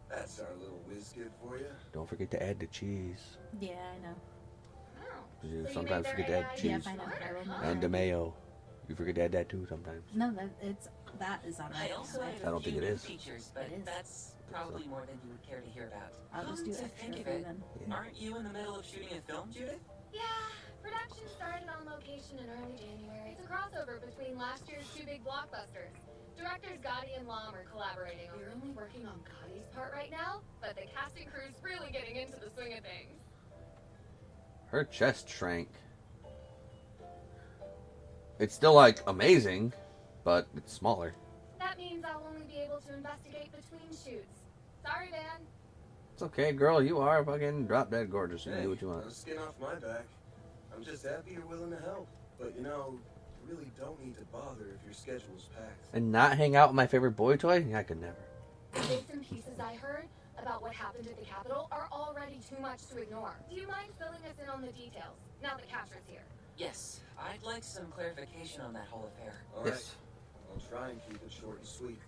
[SPEAKER 7] That's our little whiz kid for you.
[SPEAKER 1] Don't forget to add the cheese.
[SPEAKER 2] Yeah, I know.
[SPEAKER 1] You
[SPEAKER 10] So you
[SPEAKER 1] sometimes
[SPEAKER 10] made
[SPEAKER 1] forget to
[SPEAKER 10] their
[SPEAKER 1] add
[SPEAKER 10] AI
[SPEAKER 1] cheese.
[SPEAKER 2] Yeah, I know. I remember.
[SPEAKER 1] And the mayo. You forget to add that too sometimes.
[SPEAKER 2] No, that is on
[SPEAKER 12] I
[SPEAKER 2] my
[SPEAKER 12] also added
[SPEAKER 1] I
[SPEAKER 12] a
[SPEAKER 1] don't
[SPEAKER 12] few
[SPEAKER 1] think it
[SPEAKER 12] new
[SPEAKER 1] is.
[SPEAKER 12] features, but
[SPEAKER 2] It is.
[SPEAKER 12] that's probably more than you would care to hear about.
[SPEAKER 2] I'll just do
[SPEAKER 12] Come to
[SPEAKER 2] extra
[SPEAKER 12] think of
[SPEAKER 2] for
[SPEAKER 12] it,
[SPEAKER 2] then.
[SPEAKER 1] Yeah.
[SPEAKER 12] aren't you in the middle of shooting a film, Judith?
[SPEAKER 10] Yeah, production started on location in early January. It's a crossover between last year's two big blockbusters. Directors Gotti and Lom are collaborating. We're only working on Gotti's part right now, but the casting crew's really getting into the swing of things.
[SPEAKER 1] Her chest shrank. It's still like amazing, but it's smaller.
[SPEAKER 10] That means I'll only be able to investigate between shoots. Sorry, Van.
[SPEAKER 1] It's okay, girl. You are fucking drop dead gorgeous. You can do what you
[SPEAKER 7] No
[SPEAKER 1] want.
[SPEAKER 7] skin off my back. I'm just happy you're willing to help. But you know, you really don't need to bother if your schedule's packed.
[SPEAKER 1] And not hang out with my favorite boy toy? I could never.
[SPEAKER 10] The bits and pieces I heard about what happened at the Capitol are already too much to ignore. Do you mind filling us in on the details, now that Catra's here?
[SPEAKER 12] Yes, I'd like some clarification on that whole affair.
[SPEAKER 7] All right.
[SPEAKER 1] Yes.
[SPEAKER 7] I'll try and keep it short and sweet.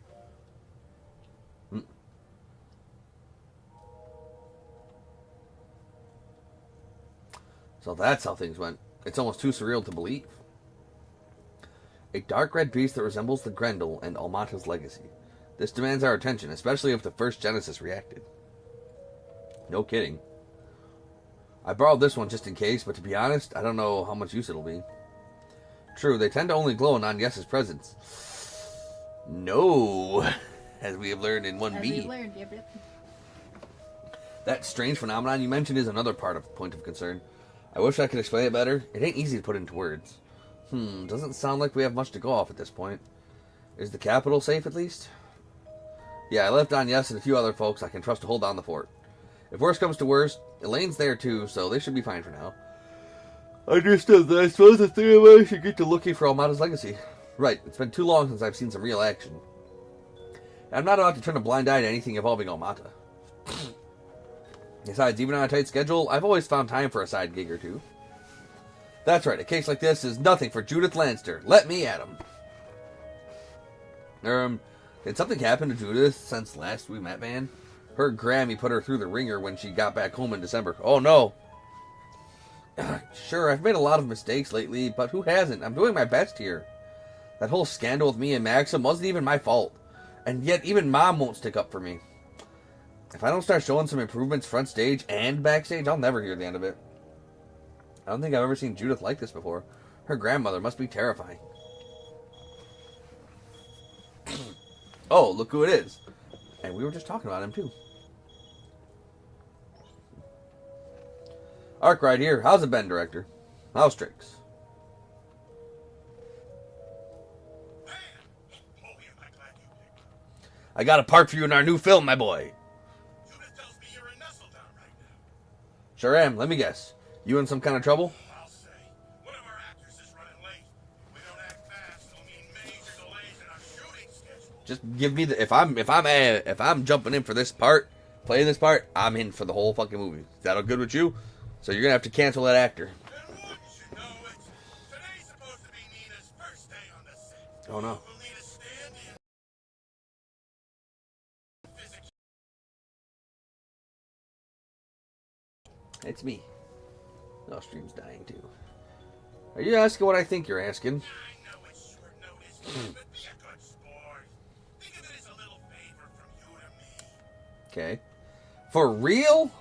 [SPEAKER 1] So that's how things went. It's almost too surreal to believe. A dark red beast that resembles the Grendel and Almata's legacy. This demands our attention, especially if the first Genesis reacted. No kidding. I borrowed this one just in case, but to be honest, I don't know how much use it'll be. True, they tend to only glow in non-Yes's presence. No, as we have learned in 1B.
[SPEAKER 2] As we learned, yep.
[SPEAKER 1] That strange phenomenon you mentioned is another point of concern. I wish I could explain it better. It ain't easy to put into words. Doesn't sound like we have much to go off at this point. Is the capital safe at least? Yeah, I left Yes and a few other folks I can trust to hold down the fort. If worst comes to worst, Elaine's there too, so they should be fine for now. Understood that I suppose the three of us should get to looking for Almata's legacy. Right, it's been too long since I've seen some real action. I'm not about to turn a blind eye to anything involving Almata. Besides, even on a tight schedule, I've always found time for a side gig or two. That's right, a case like this is nothing for Judith Lanster. Let me at him. Did something happen to Judith since last we met, man? Her Grammy put her through the ringer when she got back home in December. Oh no! Sure, I've made a lot of mistakes lately, but who hasn't? I'm doing my best here. That whole scandal with me and Maxim wasn't even my fault. And yet, even Mom won't stick up for me. If I don't start showing some improvements front stage and backstage, I'll never hear the end of it. I don't think I've ever seen Judith like this before. Her grandmother must be terrifying. Oh, look who it is. And we were just talking about him, too. Arc right here. How's it been, Director? How's tricks? I got a part for you in our new film, my boy.
[SPEAKER 8] Judith tells me you're in Nesseldown right now.
[SPEAKER 1] Sure am. Let me guess. You in some kind of trouble?
[SPEAKER 8] I'll say. One of our actors is running late. We don't act fast, it'll mean major delays in our shooting schedule.
[SPEAKER 1] Just give me the if I'm jumping in for this part, playing this part, I'm in for the whole fucking movie. Is that all good with you? So you're gonna have to cancel that actor.
[SPEAKER 8] And wouldn't you know it? Today's supposed to be Nina's first day on the set.
[SPEAKER 1] Oh no.
[SPEAKER 8] We'll need a stand-in. Physics.
[SPEAKER 1] It's me. Oh, stream's dying too. Are you asking what I think you're asking?
[SPEAKER 8] I know it's short notice, but be a good sport. Think of it as a little favor from you to me.
[SPEAKER 1] Okay. For real?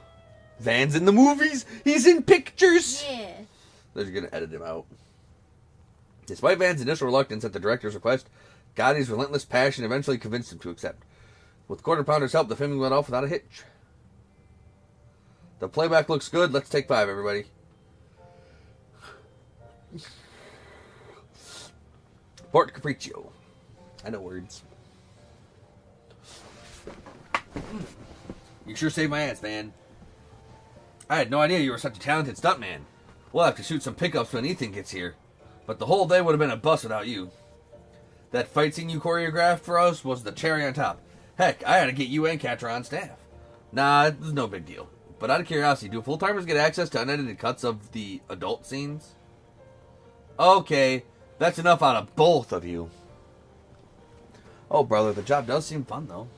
[SPEAKER 1] Van's in the movies? He's in pictures?
[SPEAKER 2] Yeah.
[SPEAKER 1] They're gonna edit him out. Despite Van's initial reluctance at the director's request, Gotti's relentless passion eventually convinced him to accept. With Quarter Pounder's help, the filming went off without a hitch. The playback looks good. Let's take 5, everybody. Port Capriccio. I know words. You sure saved my ass, Van. I had no idea you were such a talented stuntman. We'll have to shoot some pickups when Ethan gets here. But the whole day would have been a bust without you. That fight scene you choreographed for us was the cherry on top. Heck, I had to get you and Catra on staff. Nah, it was no big deal. But out of curiosity, do full-timers get access to unedited cuts of the adult scenes? Okay, that's enough out of both of you. Oh, brother, the job does seem fun, though.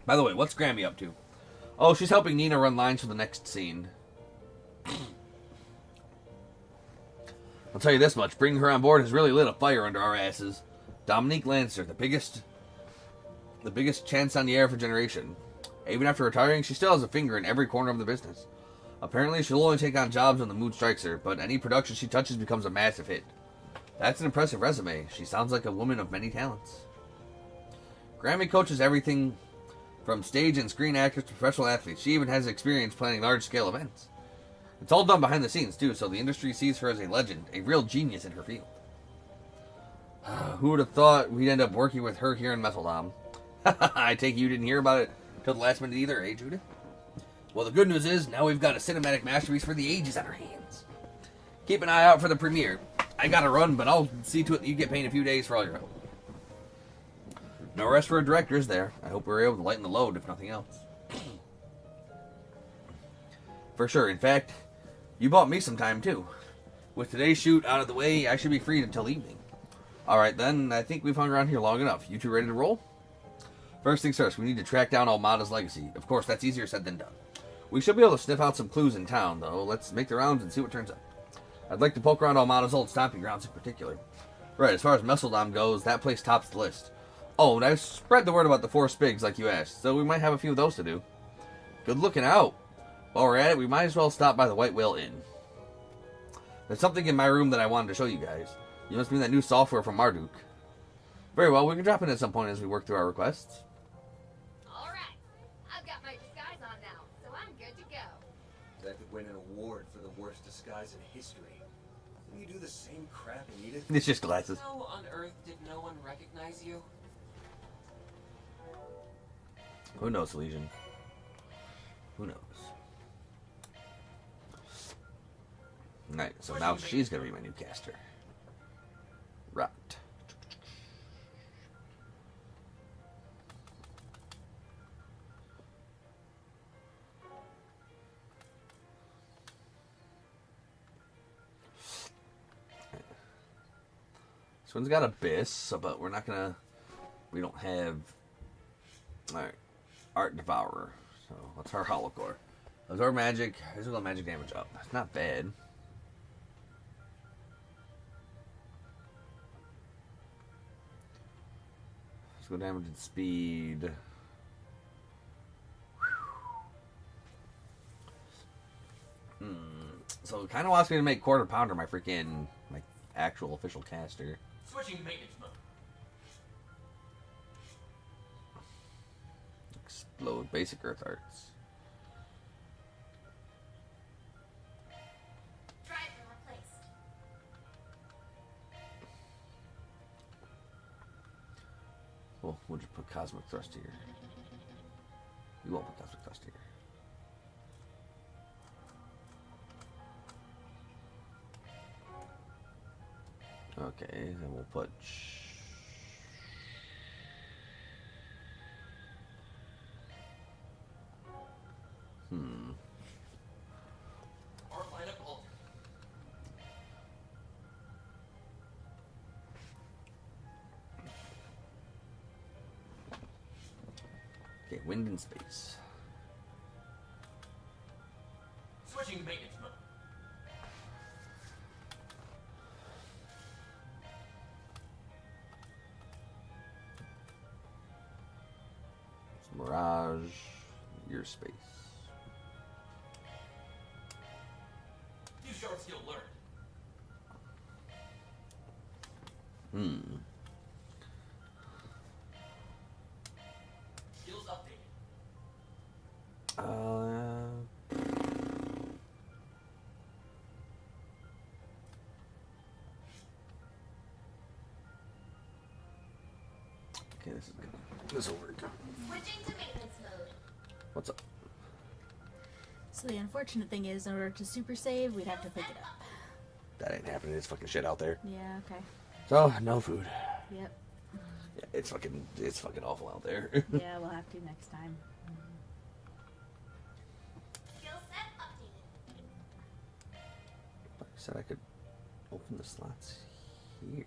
[SPEAKER 1] By the way, what's Grammy up to? Oh, she's helping Nina run lines for the next scene. I'll tell you this much, bringing her on board has really lit a fire under our asses. Dominique Lancer, the biggest chance on the air for generation. Even after retiring, she still has a finger in every corner of the business. Apparently, she'll only take on jobs when the mood strikes her, but any production she touches becomes a massive hit. That's an impressive resume. She sounds like a woman of many talents. Grammy coaches everything from stage and screen actors to professional athletes. She even has experience planning large-scale events. It's all done behind the scenes, too, so the industry sees her as a legend, a real genius in her field. Who would have thought we'd end up working with her here in Messeldom? I take it you didn't hear about it till the last minute either, eh, Judith? Well, the good news is, now we've got a cinematic masterpiece for the ages on our hands. Keep an eye out for the premiere. I gotta run, but I'll see to it that you get paid in a few days for all your help. No rest for a director, is there? I hope we're able to lighten the load, if nothing else. For sure. In fact, you bought me some time, too. With today's shoot out of the way, I should be free until evening. Alright then, I think we've hung around here long enough. You two ready to roll? First things first, we need to track down Almada's legacy. Of course, that's easier said than done. We should be able to sniff out some clues in town, though. Let's make the rounds and see what turns up. I'd like to poke around Almada's old stomping grounds in particular. Right, as far as Messeldom goes, that place tops the list. Oh, and I've spread the word about the 4 Spigs like you asked, so we might have a few of those to do. Good looking out. While we're at it, we might as well stop by the White Whale Inn. There's something in my room that I wanted to show you guys. You must mean that new software from Marduk. Very well, we can drop in at some point as we work through our requests.
[SPEAKER 10] Alright, I've got my disguise on now, so I'm good to go.
[SPEAKER 7] That could win an award for the worst disguise in history. Can you do the same crap in Edith?
[SPEAKER 1] It's just glasses.
[SPEAKER 12] How on earth did no one recognize you?
[SPEAKER 1] Who knows, Legion? Who knows? Alright, so now she's gonna be my new caster. Right. This one's got Abyss, but we're not gonna... We don't have... Alright. Art Devourer. So, what's our Holocore? Absorb magic. Physical magic damage up. It's not bad. Physical damage and speed. So, it kind of wants me to make Quarter Pounder my freaking... my actual official caster.
[SPEAKER 5] Switching to maintenance mode.
[SPEAKER 1] Explode basic earth arts.
[SPEAKER 6] Driver replaced.
[SPEAKER 1] Well, we'll just put cosmic thrust here. We won't put cosmic thrust here. Okay, then we'll put...
[SPEAKER 5] Our lineup altered.
[SPEAKER 1] Okay, wind and space.
[SPEAKER 5] Switching to maintenance mode.
[SPEAKER 1] Mirage, your space.
[SPEAKER 5] New short skill learned. Skills updated.
[SPEAKER 1] Okay, this is good. This will work.
[SPEAKER 6] Switching to maintenance mode.
[SPEAKER 1] What's up?
[SPEAKER 2] So the unfortunate thing is, in order to super save, we'd have to pick it up.
[SPEAKER 1] That ain't happening. It's fucking shit out there.
[SPEAKER 2] Yeah, okay.
[SPEAKER 1] So, no food.
[SPEAKER 2] Yep.
[SPEAKER 1] Yeah, it's fucking awful out there.
[SPEAKER 2] Yeah, we'll have to next time.
[SPEAKER 6] Skill set updated.
[SPEAKER 1] I said I could open the slots here.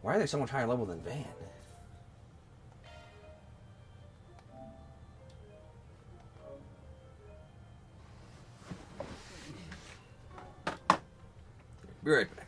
[SPEAKER 1] Why are they so much higher level than Van? Be right back.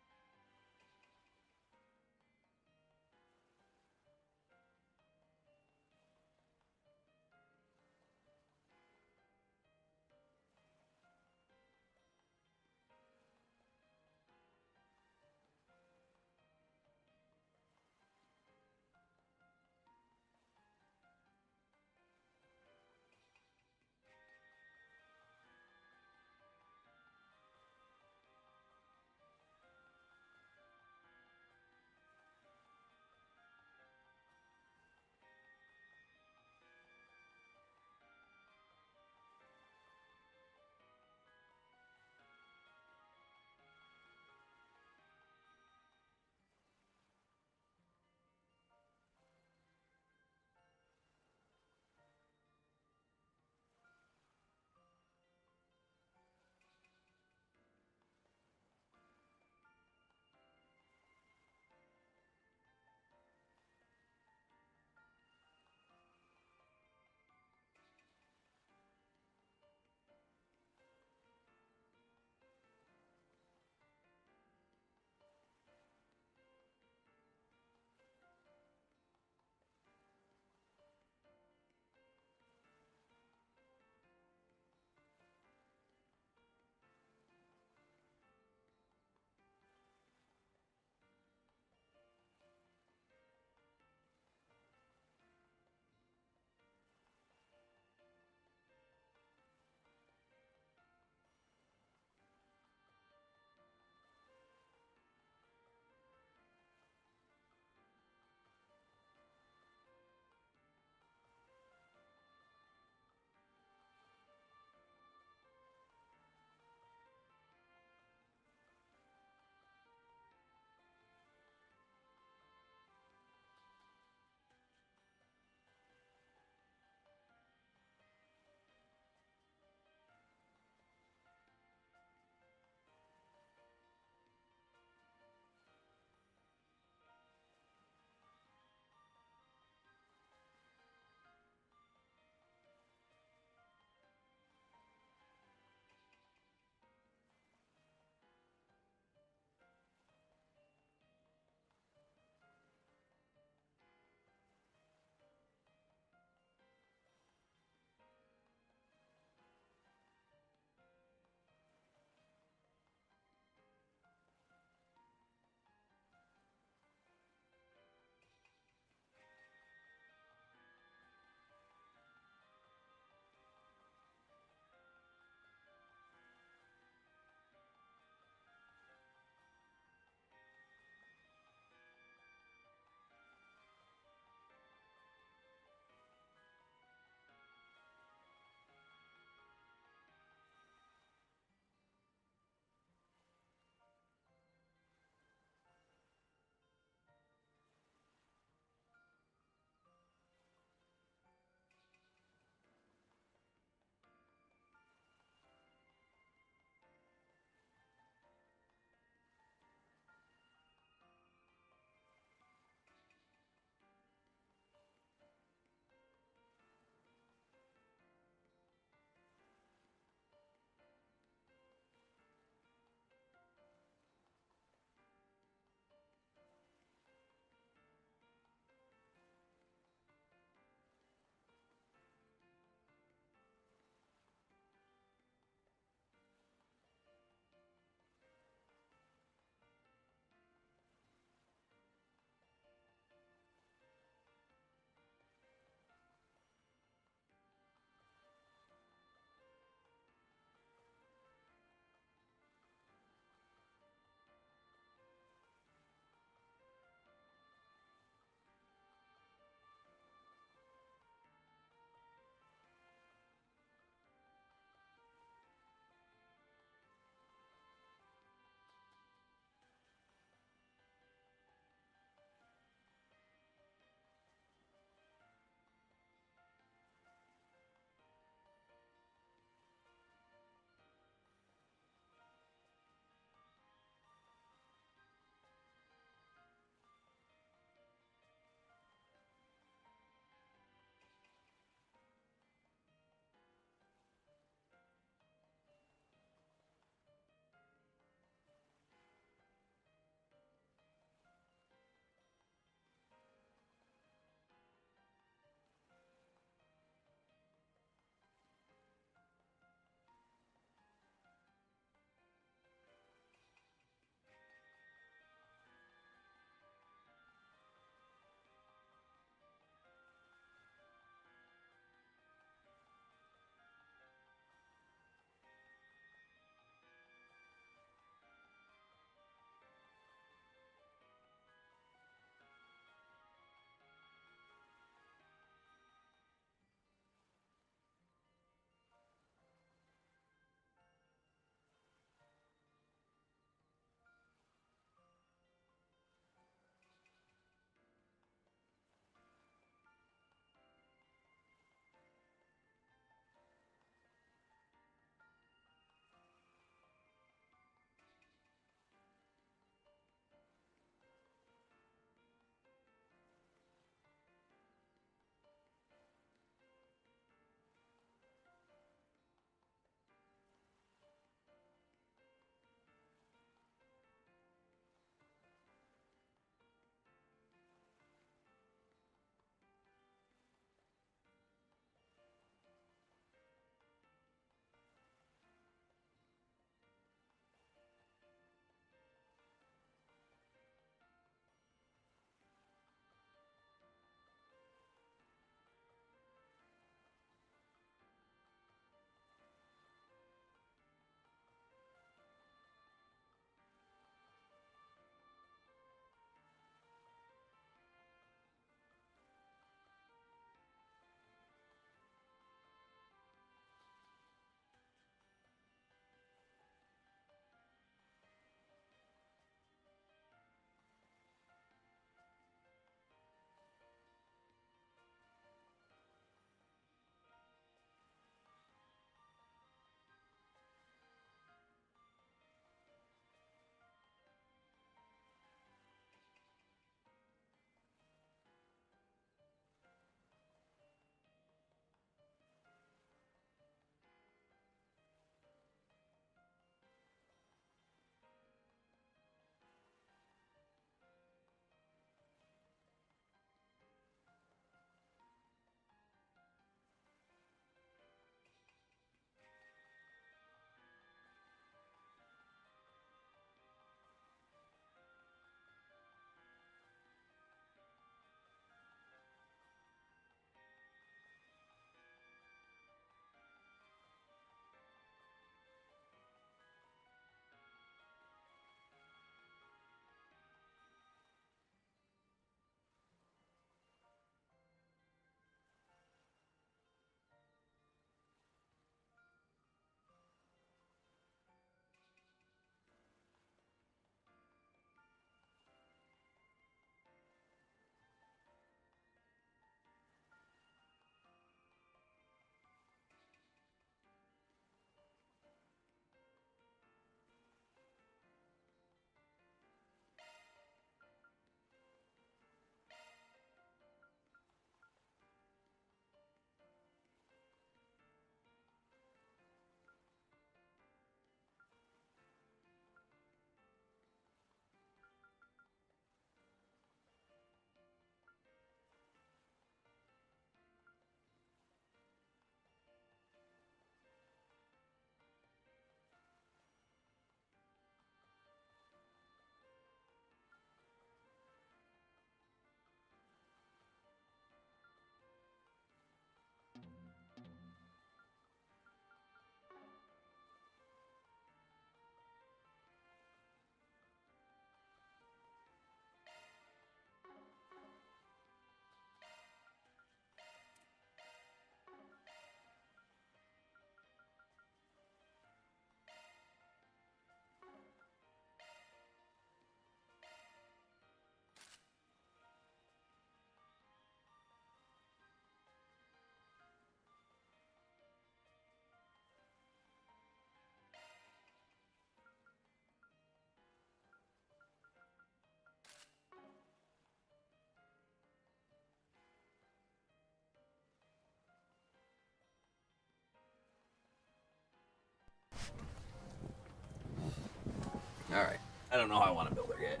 [SPEAKER 1] Alright. I don't know how I want to build her yet.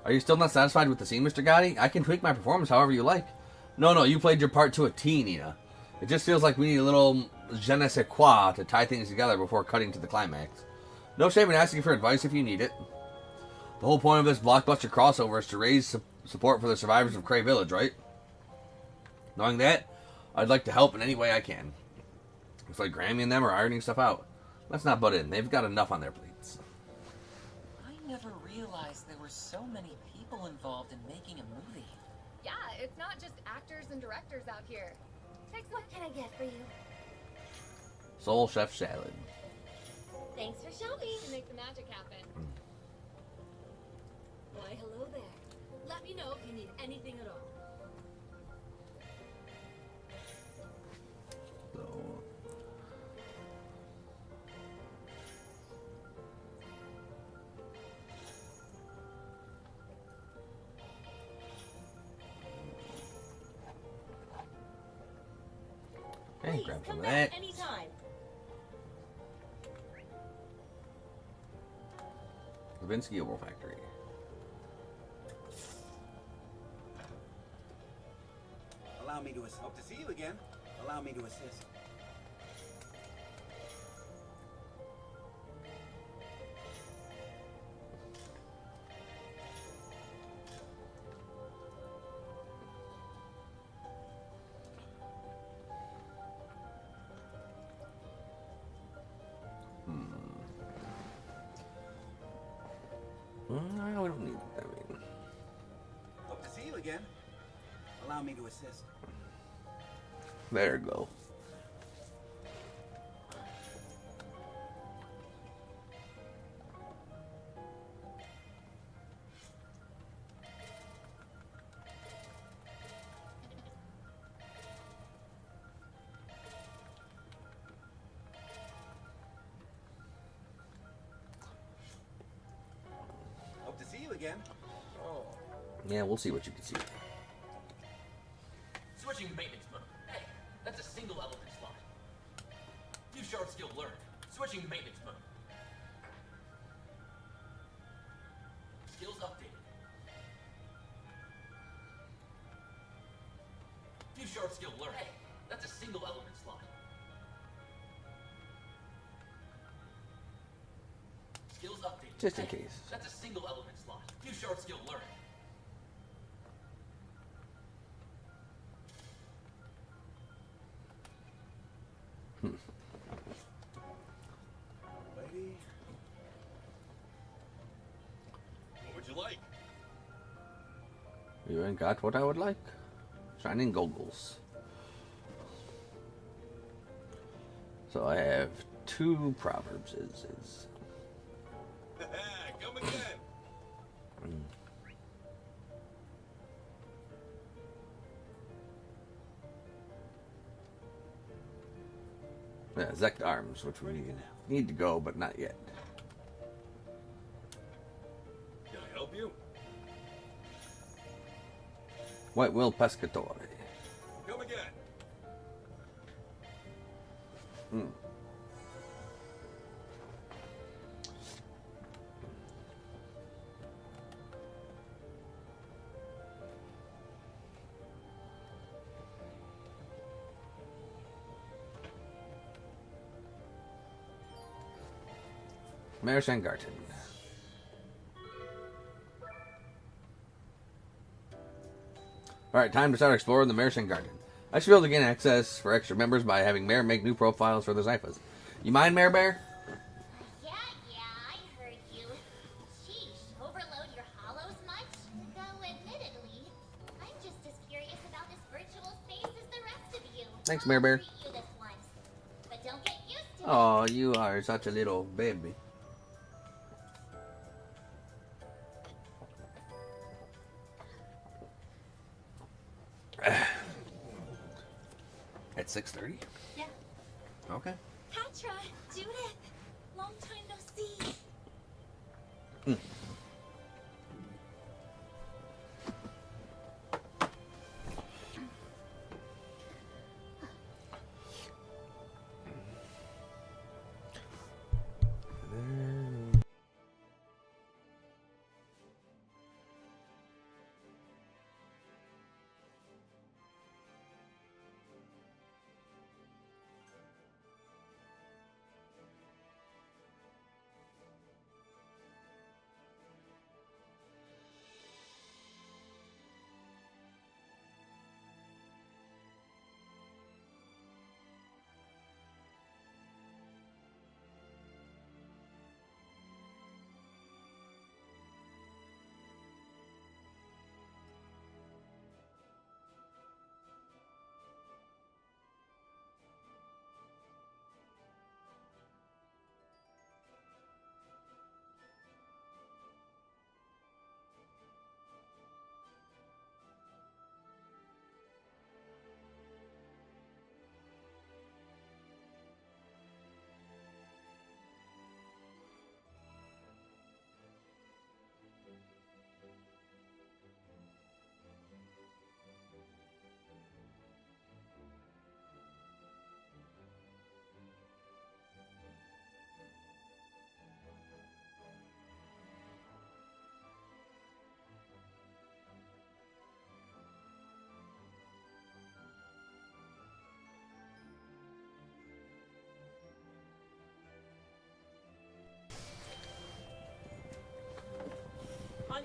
[SPEAKER 1] Are you still not satisfied with the scene, Mr. Gotti? I can tweak my performance however you like. No, you played your part to a T, Nina. It just feels like we need a little je ne sais quoi to tie things together before cutting to the climax. No shame in asking for advice if you need it. The whole point of this blockbuster crossover is to raise support for the survivors of Cray Village, right? Knowing that, I'd like to help in any way I can. It's like Grammy and them are ironing stuff out. Let's not butt in. They've got enough on their plates.
[SPEAKER 12] I never realized there were so many people involved in making a movie.
[SPEAKER 10] Yeah, it's not just actors and directors out here.
[SPEAKER 6] What can I get for you?
[SPEAKER 1] Soul Chef Salad.
[SPEAKER 6] Thanks for shopping.
[SPEAKER 10] To make the magic happen.
[SPEAKER 3] Why, hello there. Let me know if you need anything at all.
[SPEAKER 1] So, okay, grab some of that.
[SPEAKER 11] Anytime.
[SPEAKER 1] Levinsky Oval Factory.
[SPEAKER 13] Allow me to assist. Hope to see you again. Allow me to assist.
[SPEAKER 1] No, we don't need that. I mean,
[SPEAKER 13] Hope to see you again. Allow me to assist.
[SPEAKER 1] there you go.
[SPEAKER 13] Hope to see you again. Oh.
[SPEAKER 1] Yeah, we'll see what you can see.
[SPEAKER 14] Switching maintenance mode. Hey, that's a single element slot. New short skill learned. Switching maintenance mode. Skills updated. New short skill learned. Hey, that's a single element slot. Skills updated.
[SPEAKER 1] Just in
[SPEAKER 14] Hey,
[SPEAKER 1] case.
[SPEAKER 14] That's a single element slot. New short skill learned.
[SPEAKER 7] Lady,
[SPEAKER 8] What would you like?
[SPEAKER 1] You ain't got what I would like. Shining goggles. So I have two proverbs.
[SPEAKER 8] Come again.
[SPEAKER 1] Yeah, Zect Arms, which we need to go, but not yet.
[SPEAKER 8] Can I help you?
[SPEAKER 1] White Will Pescatore.
[SPEAKER 8] Come again.
[SPEAKER 1] Marishan Garten. Alright, time to start exploring the Marishan Garden. I should be able to gain access for extra members by having Mare make new profiles for the Zyphas. You mind, Mare Bear?
[SPEAKER 6] Yeah, I heard you. Sheesh, overload your hollows much? Though, admittedly, I'm just as curious about this virtual space as the rest of you.
[SPEAKER 1] Thanks, Mare Bear.
[SPEAKER 6] I'll treat you this once, but don't get used to it.
[SPEAKER 1] Oh, you are such a little baby. At 6:30?
[SPEAKER 6] Yeah.
[SPEAKER 1] Okay.
[SPEAKER 6] Patra, Judith, long time no see.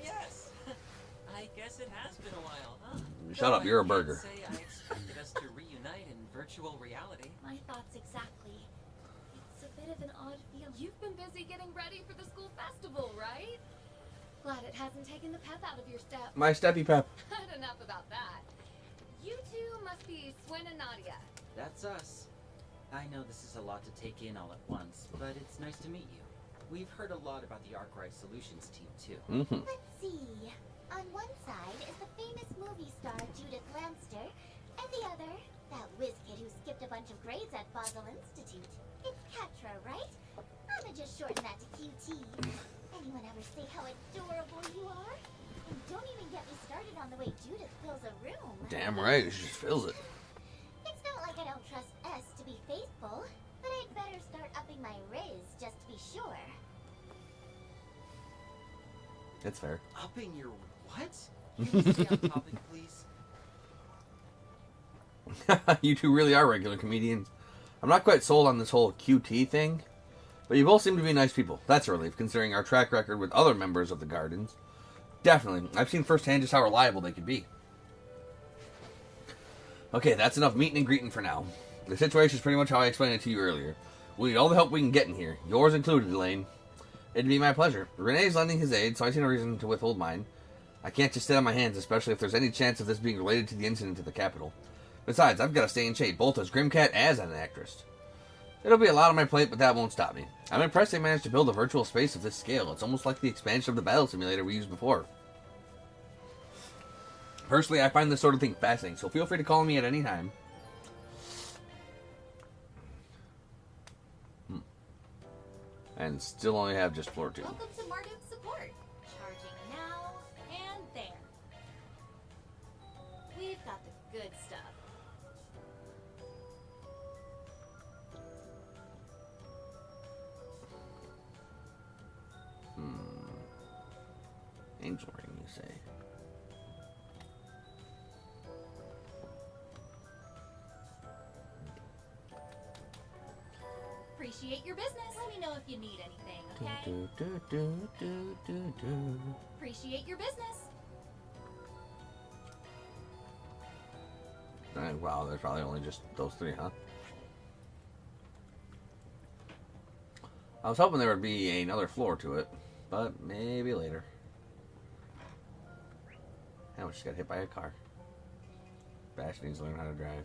[SPEAKER 12] yes. I guess it has been a while, huh?
[SPEAKER 1] Shut up, you're a burger.
[SPEAKER 12] I can't say I expected us to reunite in virtual reality.
[SPEAKER 6] My thoughts exactly. It's a bit of an odd feeling.
[SPEAKER 10] You've been busy getting ready for the school festival, right? Glad it hasn't taken the pep out of your step.
[SPEAKER 1] My steppy pep.
[SPEAKER 10] Enough about that. You two must be Swin and Nadia.
[SPEAKER 4] That's us. I know this is a lot to take in all at once, but it's nice to meet you. We've heard a lot about the Arkwright Solutions team, too.
[SPEAKER 1] Mm-hmm.
[SPEAKER 6] Let's see. On one side is the famous movie star Judith Lanster, and the other, that whiz kid who skipped a bunch of grades at Basel Institute. It's Catra, right? I'ma just shorten that to QT. Anyone ever say how adorable you are? And don't even get me started on the way Judith fills a room.
[SPEAKER 1] Damn right, she just fills it.
[SPEAKER 6] It's not like I don't trust S to be faithful, but I'd better start upping my riz just to be sure.
[SPEAKER 1] It's fair.
[SPEAKER 4] Upping your what? Can you stay on topic, please?
[SPEAKER 1] You two really are regular comedians. I'm not quite sold on this whole QT thing, but you both seem to be nice people. That's a relief, considering our track record with other members of the Gardens. Definitely. I've seen firsthand just how reliable they could be. Okay, that's enough meeting and greeting for now. The situation is pretty much how I explained it to you earlier. We need all the help we can get in here. Yours included, Elaine. It'd be my pleasure. Renee's lending his aid, so I see no reason to withhold mine. I can't just sit on my hands, especially if there's any chance of this being related to the incident at the Capitol. Besides, I've got to stay in shape, both as Grimcat as an actress. It'll be a lot on my plate, but that won't stop me. I'm impressed they managed to build a virtual space of this scale. It's almost like the expansion of the battle simulator we used before. Personally, I find this sort of thing fascinating, so feel free to call me at any time. And still only have just floor 2.
[SPEAKER 6] Welcome to Marduk Support. Charging now and there. We've got the good stuff.
[SPEAKER 1] Angel ring, you say?
[SPEAKER 6] Appreciate your business. Let me know if you need anything, okay? Appreciate your business.
[SPEAKER 1] Wow, there's probably only just those 3, huh? I was hoping there would be another floor to it, but maybe later. I just got hit by a car. Bash needs to learn how to drive.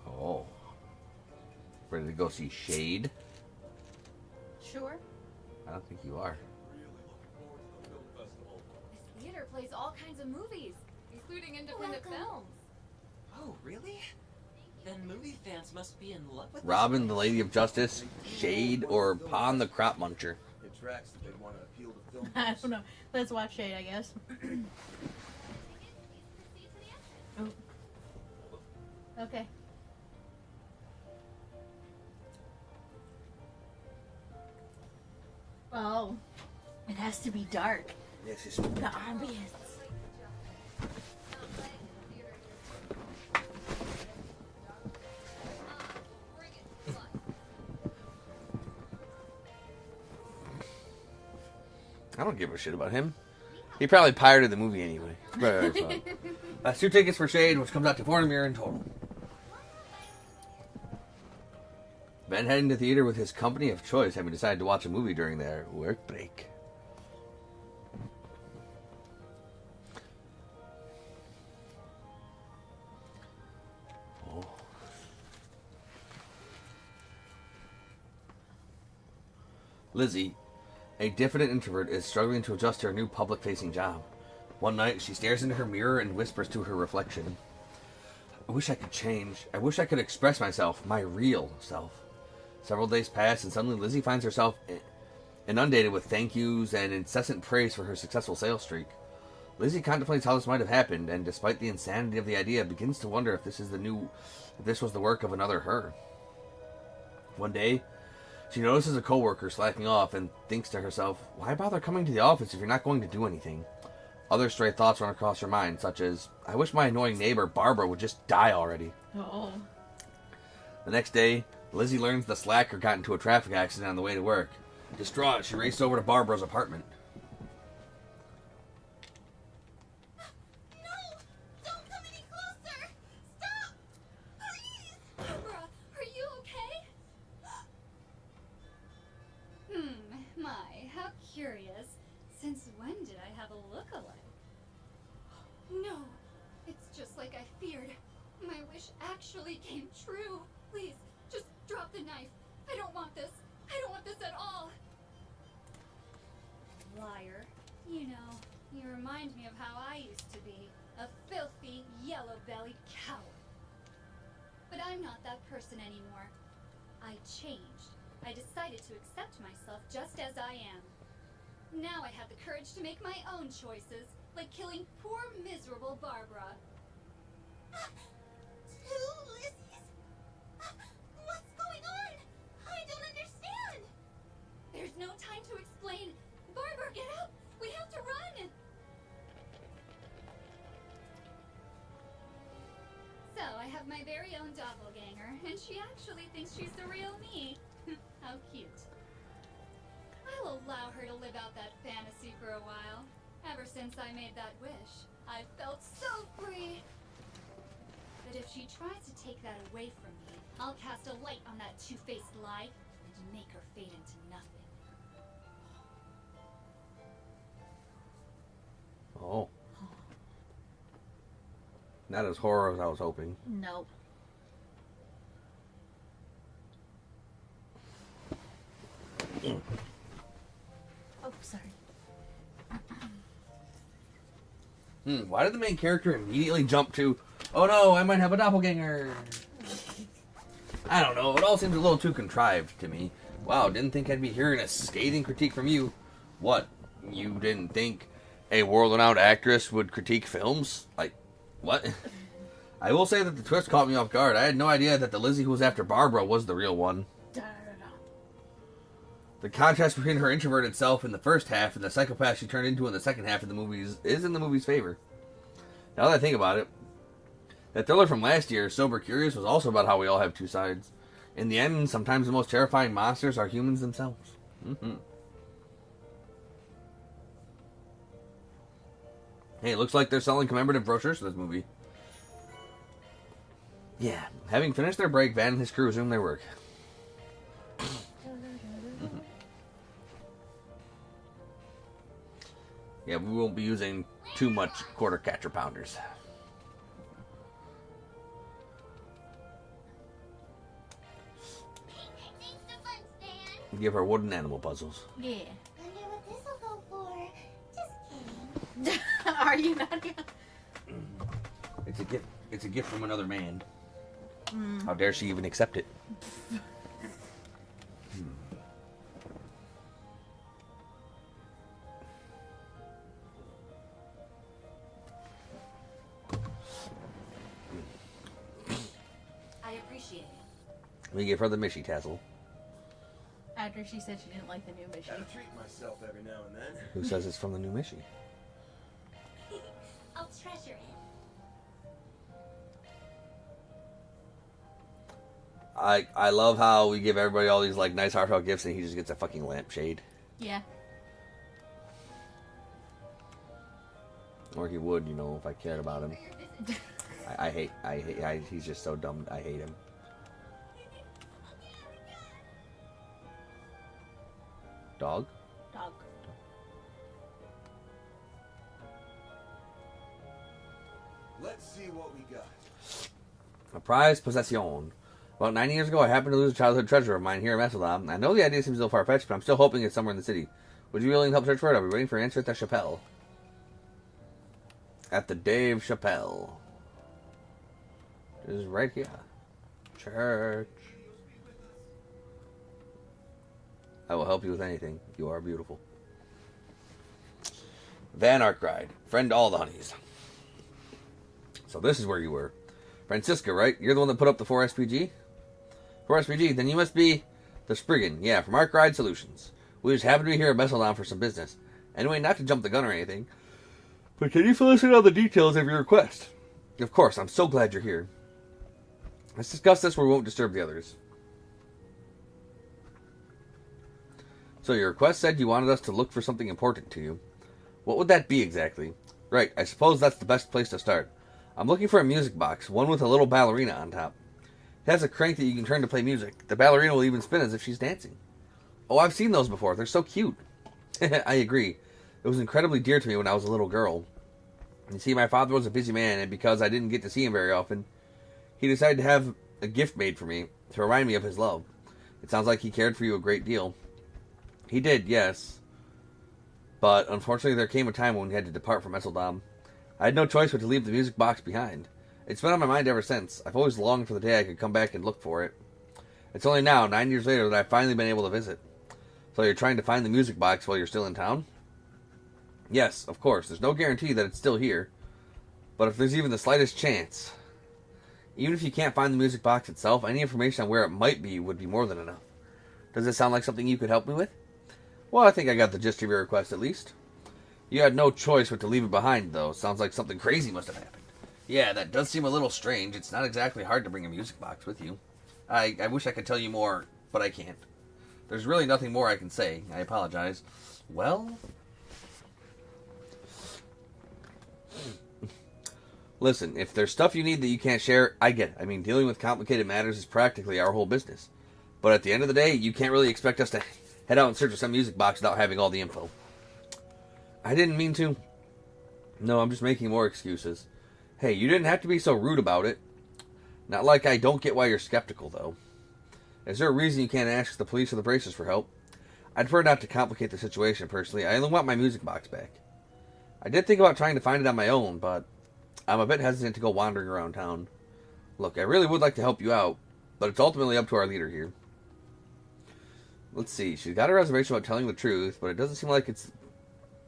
[SPEAKER 1] Oh. Ready to go see Shade?
[SPEAKER 2] Sure.
[SPEAKER 1] I don't think you are.
[SPEAKER 10] This theater plays all kinds of movies, including independent films.
[SPEAKER 12] Oh, really? Then movie fans must be in love with
[SPEAKER 1] Robin, the Lady of Justice, Shade, or Pon the Crop Muncher?
[SPEAKER 7] It tracks that they'd want to appeal to film.
[SPEAKER 2] I don't know. Let's watch Shade, I guess. Oh. Okay. Oh, it has to be dark.
[SPEAKER 1] Yes, it's
[SPEAKER 2] The ambience.
[SPEAKER 1] I don't give a shit about him. He probably pirated the movie anyway. But, that's 2 tickets for Shade, which comes out to 400 mirror in total. Ben heading to theater with his company of choice, having decided to watch a movie during their work break. Oh. Lizzie, a diffident introvert, is struggling to adjust to her new public-facing job. One night, she stares into her mirror and whispers to her reflection, "I wish I could change. I wish I could express myself, my real self." Several days pass, and suddenly Lizzie finds herself inundated with thank yous and incessant praise for her successful sales streak. Lizzie contemplates how this might have happened, and despite the insanity of the idea, begins to wonder if this was the work of another her. One day, she notices a coworker slacking off and thinks to herself, "Why bother coming to the office if you're not going to do anything?" Other stray thoughts run across her mind, such as, "I wish my annoying neighbor Barbara would just die already."
[SPEAKER 2] Oh.
[SPEAKER 1] The next day, Lizzie learns the slacker got into a traffic accident on the way to work. Distraught, she raced over to Barbara's apartment.
[SPEAKER 6] No! Don't come any closer! Stop! Please!
[SPEAKER 10] Barbara, are you okay? My, how curious. Since when did I have a look-alike? No, it's just like I feared. My wish actually came true. Please, just drop the knife. I don't want this. I don't want this at all. Liar. You know, you remind me of how I used to be. A filthy, yellow-bellied coward. But I'm not that person anymore. I changed. I decided to accept myself just as I am. Now I have the courage to make my own choices, like killing poor, miserable Barbara.
[SPEAKER 6] Two Lizzies? What's going on? I don't understand!
[SPEAKER 10] There's no time to explain. Barbara, get up! We have to run! So, I have my very own doppelganger, and she actually thinks she's the real me. How cute. I'll allow her to live out that fantasy for a while. Ever since I made that wish, I've felt so free. But if she tries to take that away from me, I'll cast a light on that two-faced lie and make her fade into nothing.
[SPEAKER 1] Oh. Not as horror as I was hoping.
[SPEAKER 2] Nope. Oh, sorry.
[SPEAKER 1] Why did the main character immediately jump to, oh no, I might have a doppelganger? I don't know, it all seems a little too contrived to me. Wow, didn't think I'd be hearing a scathing critique from you. What? You didn't think a world-renowned actress would critique films? Like, what? I will say that the twist caught me off guard. I had no idea that the Lizzie who was after Barbara was the real one. The contrast between her introverted self in the first half and the psychopath she turned into in the second half of the movies is in the movie's favor. Now that I think about it, that thriller from last year, Sober Curious, was also about how we all have two sides. In the end, sometimes the most terrifying monsters are humans themselves. Hey, it looks like they're selling commemorative brochures for this movie. Yeah, having finished their break, Van and his crew resume their work. Yeah, we won't be using too much quarter catcher pounders. Give her wooden animal puzzles.
[SPEAKER 2] Yeah.
[SPEAKER 6] Wonder what this'll go for. Just kidding.
[SPEAKER 2] Are you not?
[SPEAKER 1] It's a gift. It's a gift from another man. How dare she even accept it?
[SPEAKER 3] I appreciate it.
[SPEAKER 1] We give her the Mishy tassel.
[SPEAKER 2] After she said she didn't like the new mission.
[SPEAKER 7] Gotta treat myself every now and then.
[SPEAKER 1] Who says it's from the new Mishy?
[SPEAKER 6] I'll treasure it.
[SPEAKER 1] I love how we give everybody all these like nice heartfelt gifts and he just gets a fucking lampshade.
[SPEAKER 2] Yeah.
[SPEAKER 1] Or he would, you know, if I cared about him. He's just so dumb. I hate him. Dog?
[SPEAKER 2] Dog.
[SPEAKER 7] Let's see what we got.
[SPEAKER 1] A prized possession. About 9 years ago, I happened to lose a childhood treasure of mine here in Macedon. I know the idea seems a little far-fetched, but I'm still hoping it's somewhere in the city. Would you be willing to help search for it? I'll be waiting for an answer at the Chapelle. At the Dave Chapelle. This is right here. Church. I will help you with anything. You are beautiful. Van Arkwright. Friend to all the honeys. So this is where you were. Francisca, right? You're the one that put up the 4SPG? 4SPG, then you must be the Spriggan. Yeah, from Arkwright Solutions. We just happen to be here at Messeldon for some business. Anyway, not to jump the gun or anything, but can you fill us in on the details of your request? Of course, I'm so glad you're here. Let's discuss this where we won't disturb the others. So your request said you wanted us to look for something important to you. What would that be exactly? Right, I suppose that's the best place to start. I'm looking for a music box, one with a little ballerina on top. It has a crank that you can turn to play music. The ballerina will even spin as if she's dancing. Oh, I've seen those before. They're so cute. I agree. It was incredibly dear to me when I was a little girl. You see, my father was a busy man, and because I didn't get to see him very often, he decided to have a gift made for me to remind me of his love. It sounds like he cared for you a great deal. He did, yes. But unfortunately, there came a time when he had to depart from Esseldom. I had no choice but to leave the music box behind. It's been on my mind ever since. I've always longed for the day I could come back and look for it. It's only now, 9 years later, that I've finally been able to visit. So you're trying to find the music box while you're still in town? Yes, of course. There's no guarantee that it's still here. But if there's even the slightest chance, even if you can't find the music box itself, any information on where it might be would be more than enough. Does it sound like something you could help me with? Well, I think I got the gist of your request at least. You had no choice but to leave it behind, though. Sounds like something crazy must have happened. Yeah, that does seem a little strange. It's not exactly hard to bring a music box with you. I wish I could tell you more, but I can't. There's really nothing more I can say. I apologize. Well... Listen, if there's stuff you need that you can't share, I get it. I mean, dealing with complicated matters is practically our whole business. But at the end of the day, you can't really expect us to head out in search of some music box without having all the info. I didn't mean to. No, I'm just making more excuses. Hey, you didn't have to be so rude about it. Not like I don't get why you're skeptical, though. Is there a reason you can't ask the police or the Bracers for help? I'd prefer not to complicate the situation, personally. I only want my music box back. I did think about trying to find it on my own, but I'm a bit hesitant to go wandering around town. Look, I really would like to help you out, but it's ultimately up to our leader here. Let's see. She's got a reservation about telling the truth, but it doesn't seem like it's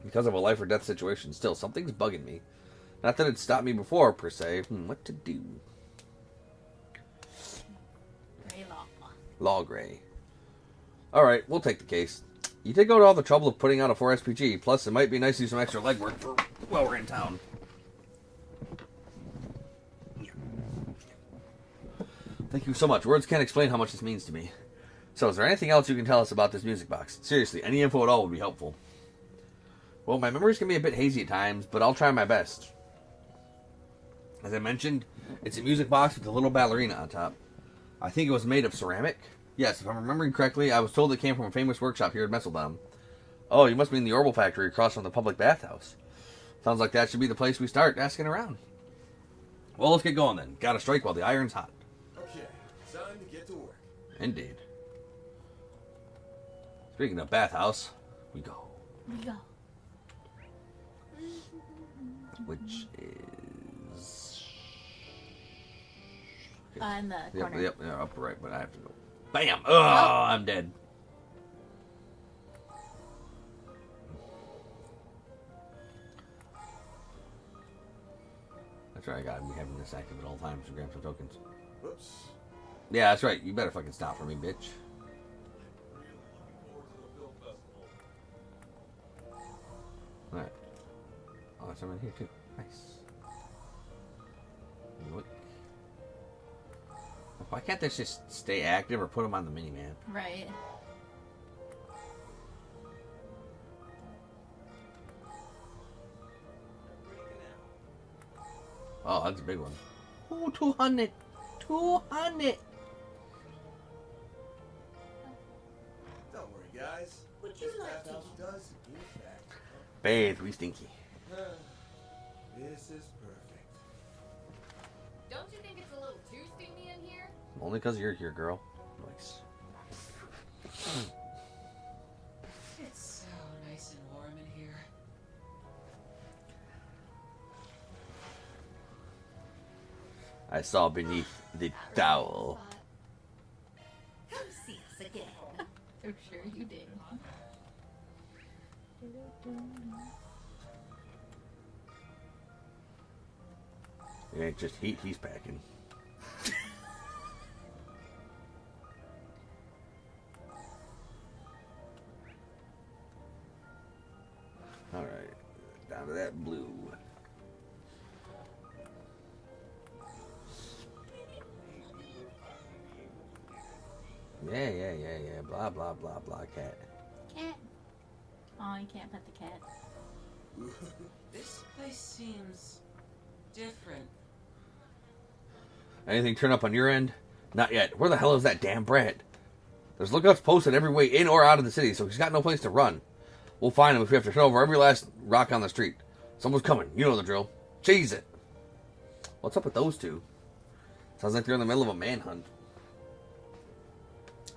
[SPEAKER 1] because of a life or death situation. Still, something's bugging me. Not that it stopped me before, per se. What to do?
[SPEAKER 2] Gray law.
[SPEAKER 1] Law Gray. Alright, we'll take the case. You did go to all the trouble of putting out a 4SPG, plus it might be nice to do some extra legwork for while we're in town. Thank you so much. Words can't explain how much this means to me. So, is there anything else you can tell us about this music box? Seriously, any info at all would be helpful. Well, my memories can be a bit hazy at times, but I'll try my best. As I mentioned, it's a music box with a little ballerina on top. I think it was made of ceramic. Yes, if I'm remembering correctly, I was told it came from a famous workshop here in Messeldom. Oh, you must mean the Orbital Factory across from the public bathhouse. Sounds like that should be the place we start asking around. Well, let's get going then. Gotta strike while the iron's hot.
[SPEAKER 7] Okay, time to get to work.
[SPEAKER 1] Indeed. Speaking of bathhouse, we go.
[SPEAKER 2] We go.
[SPEAKER 1] Which is...
[SPEAKER 2] In the corner.
[SPEAKER 1] Yep, upper right, but I have to go. Bam! Oh, I'm dead. That's right, I gotta be having this active at all times to grab some tokens.
[SPEAKER 7] Whoops.
[SPEAKER 1] Yeah, that's right. You better fucking stop for me, bitch. Alright. Oh, there's someone here too. Nice. Look. Why can't this just stay active or put them on the mini-man?
[SPEAKER 2] Right.
[SPEAKER 1] Oh, that's a big one. Oh, 200. 200.
[SPEAKER 7] Don't worry, guys.
[SPEAKER 6] Would you
[SPEAKER 7] This
[SPEAKER 6] like to
[SPEAKER 7] bathhouse does, in fact.
[SPEAKER 1] Bathe, we stinky.
[SPEAKER 7] This is perfect.
[SPEAKER 10] Don't you think it's a little too steamy in here?
[SPEAKER 1] Only because you're here, girl. Nice.
[SPEAKER 12] It's so nice and warm in here.
[SPEAKER 1] I saw beneath the towel.
[SPEAKER 6] Come see us again.
[SPEAKER 2] I'm sure you did.
[SPEAKER 1] It ain't just heat he's packing. Alright, down to that blue. Yeah. Blah, blah, blah, blah, cat.
[SPEAKER 2] Cat. Oh, you can't pet the cat.
[SPEAKER 12] This place seems different.
[SPEAKER 1] Anything turn up on your end? Not yet. Where the hell is that damn brat? There's lookouts posted every way in or out of the city, so he's got no place to run. We'll find him if we have to turn over every last rock on the street. Someone's coming. You know the drill. Cheese it. What's up with those two? Sounds like they're in the middle of a manhunt.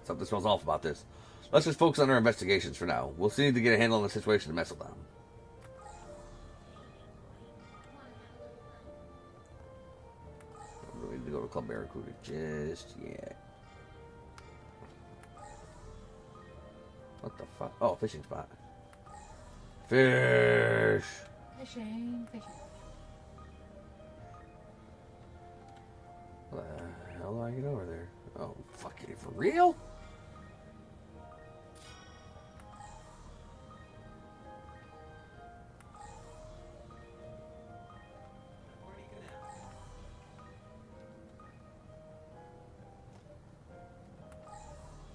[SPEAKER 1] Something smells off about this. Let's just focus on our investigations for now. We'll see to get a handle on the situation to mess with them. We need to go to Club Barracuda just yet. What the fuck? Oh, fishing spot. Fish!
[SPEAKER 2] Fishing.
[SPEAKER 1] How the hell do I get over there? Oh, fuck it. For real?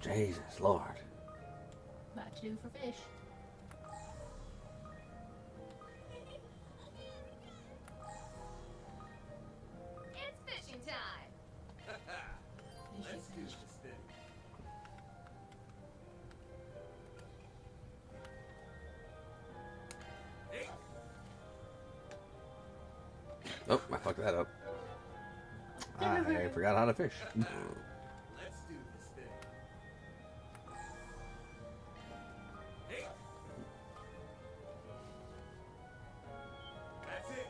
[SPEAKER 1] Jesus Lord.
[SPEAKER 2] About to do for fish.
[SPEAKER 10] It's fishing time.
[SPEAKER 7] Let's do this thing.
[SPEAKER 1] Oh, I fucked that up. I forgot how to fish.
[SPEAKER 7] Let's do this thing. That's it.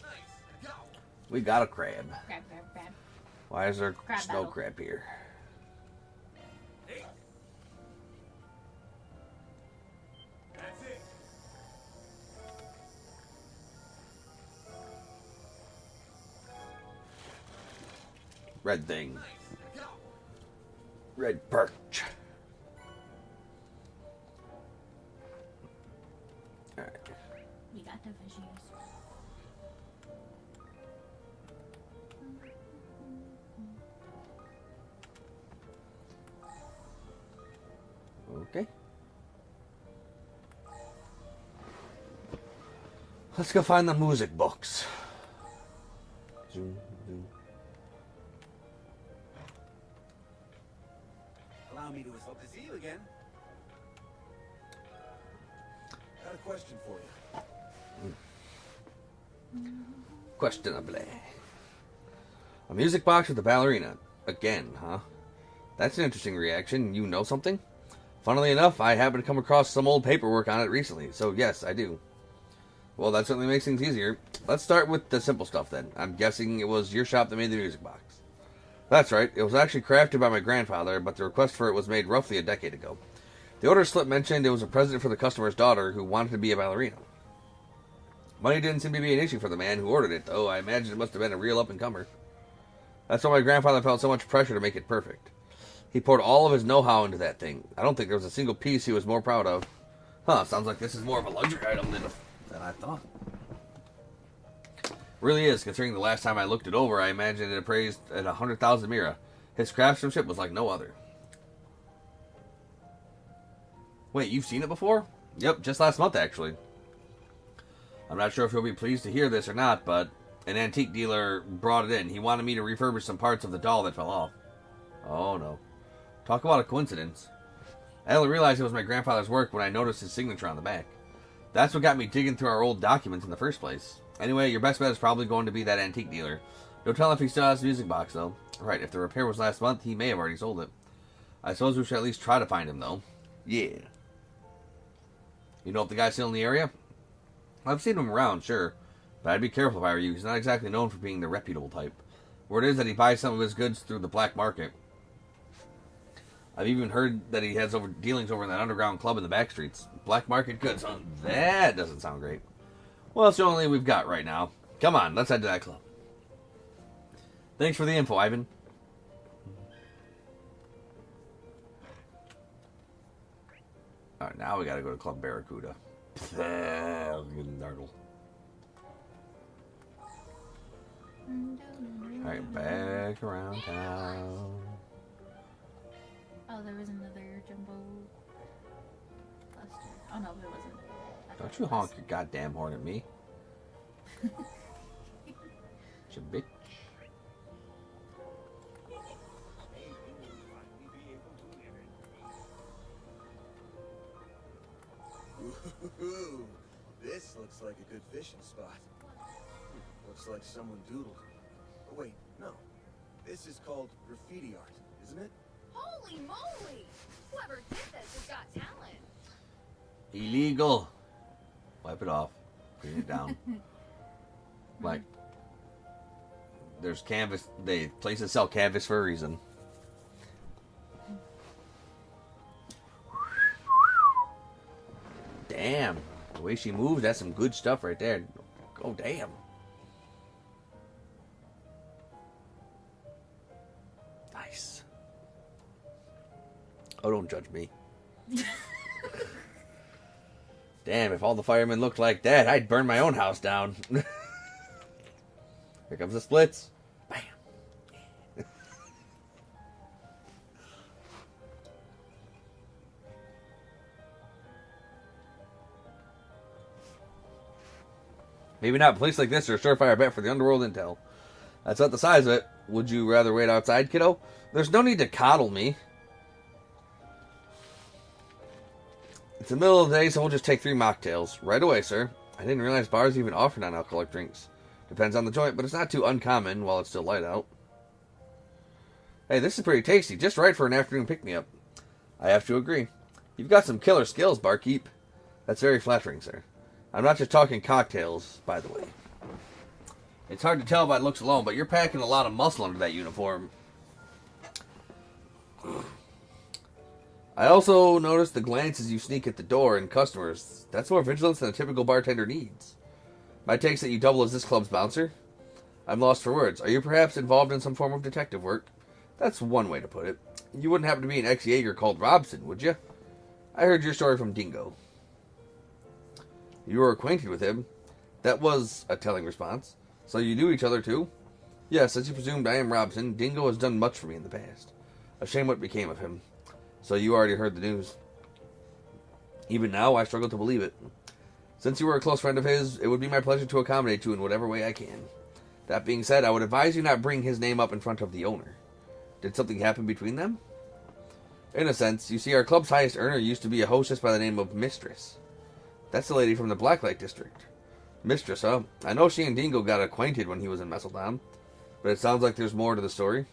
[SPEAKER 7] Nice. Go.
[SPEAKER 1] We got a crab.
[SPEAKER 2] Grab.
[SPEAKER 1] Why is there
[SPEAKER 2] Crab
[SPEAKER 1] snow
[SPEAKER 2] battle.
[SPEAKER 1] crab here?
[SPEAKER 7] That's it.
[SPEAKER 1] Red thing.
[SPEAKER 7] Nice. Go.
[SPEAKER 1] Red perch. Alright.
[SPEAKER 2] We got the fishies.
[SPEAKER 1] Okay. Let's go find the music books. Zoom, zoom.
[SPEAKER 13] Allow me to hope to see you again.
[SPEAKER 7] Got a question for you.
[SPEAKER 1] Questionably. A music box with a ballerina. Again, huh? That's an interesting reaction. You know something? Funnily enough, I happened to come across some old paperwork on it recently, so yes, I do. Well, that certainly makes things easier. Let's start with the simple stuff then. I'm guessing it was your shop that made the music box. That's right, it was actually crafted by my grandfather, but the request for it was made roughly a decade ago. The order slip mentioned it was a present for the customer's daughter who wanted to be a ballerina. Money didn't seem to be an issue for the man who ordered it, though. I imagine it must have been a real up-and-comer. That's why my grandfather felt so much pressure to make it perfect. He poured all of his know-how into that thing. I don't think there was a single piece he was more proud of. Huh, sounds like this is more of a luxury item than I thought. Really is, considering the last time I looked it over, I imagined it appraised at 100,000 mira. His craftsmanship was like no other. Wait, you've seen it before? Yep, just last month, actually. I'm not sure if you'll be pleased to hear this or not, but an antique dealer brought it in. He wanted me to refurbish some parts of the doll that fell off. Oh, no. Talk about a coincidence. I only realized it was my grandfather's work when I noticed his signature on the back. That's what got me digging through our old documents in the first place. Anyway, your best bet is probably going to be that antique dealer. Don't tell him if he still has the music box, though. Right, if the repair was last month, he may have already sold it. I suppose we should at least try to find him, though. Yeah. You know if the guy's still in the area? I've seen him around, sure. But I'd be careful if I were you. He's not exactly known for being the reputable type. Word is that he buys some of his goods through the black market. I've even heard that he has dealings over in that underground club in the back streets. Black market goods, huh? That doesn't sound great. Well, it's the only we've got right now. Come on, let's head to that club. Thanks for the info, Ivan. Alright, now we gotta go to Club Barracuda. Nardle. Alright, back around town.
[SPEAKER 2] Oh, there was another jumbo cluster. Oh no, there wasn't.
[SPEAKER 1] Don't you honk your goddamn horn at me. You bitch.
[SPEAKER 7] Ooh, this looks like a good fishing spot. Looks like someone doodled. Oh, wait, no. This is called graffiti art, isn't it?
[SPEAKER 10] Holy moly! Whoever did this has got talent.
[SPEAKER 1] Illegal. Wipe it off. Clean it down. Like, there's canvas. They places sell canvas for a reason. Damn, the way she moves, that's some good stuff right there. Oh, damn. Nice. Oh, don't judge me. Damn, if all the firemen looked like that, I'd burn my own house down. Here comes the splits. Bam. Maybe not. Police like this are a surefire bet for the underworld intel. That's not the size of it. Would you rather wait outside, kiddo? There's no need to coddle me. It's the middle of the day, so we'll just take 3 mocktails. Right away, sir. I didn't realize bars even offer non-alcoholic drinks. Depends on the joint, but it's not too uncommon while it's still light out. Hey, this is pretty tasty. Just right for an afternoon pick-me-up. I have to agree. You've got some killer skills, barkeep. That's very flattering, sir. I'm not just talking cocktails, by the way. It's hard to tell by looks alone, but you're packing a lot of muscle under that uniform. I also noticed the glances you sneak at the door and customers. That's more vigilance than a typical bartender needs. My take's that you double as this club's bouncer. I'm lost for words. Are you perhaps involved in some form of detective work? That's one way to put it. You wouldn't happen to be an ex-Jaeger called Robson, would you? I heard your story from Dingo. You were acquainted with him. That was a telling response. So you knew each other too? Yes, as you presumed, I am Robson. Dingo has done much for me in the past. A shame what became of him. So you already heard the news. Even now, I struggle to believe it. Since you were a close friend of his, it would be my pleasure to accommodate you in whatever way I can. That being said, I would advise you not bring his name up in front of the owner. Did something happen between them? In a sense, you see, our club's highest earner used to be a hostess by the name of Mistress. That's the lady from the Blacklight District. Mistress, huh? I know she and Dingo got acquainted when he was in Messeldown, but it sounds like there's more to the story.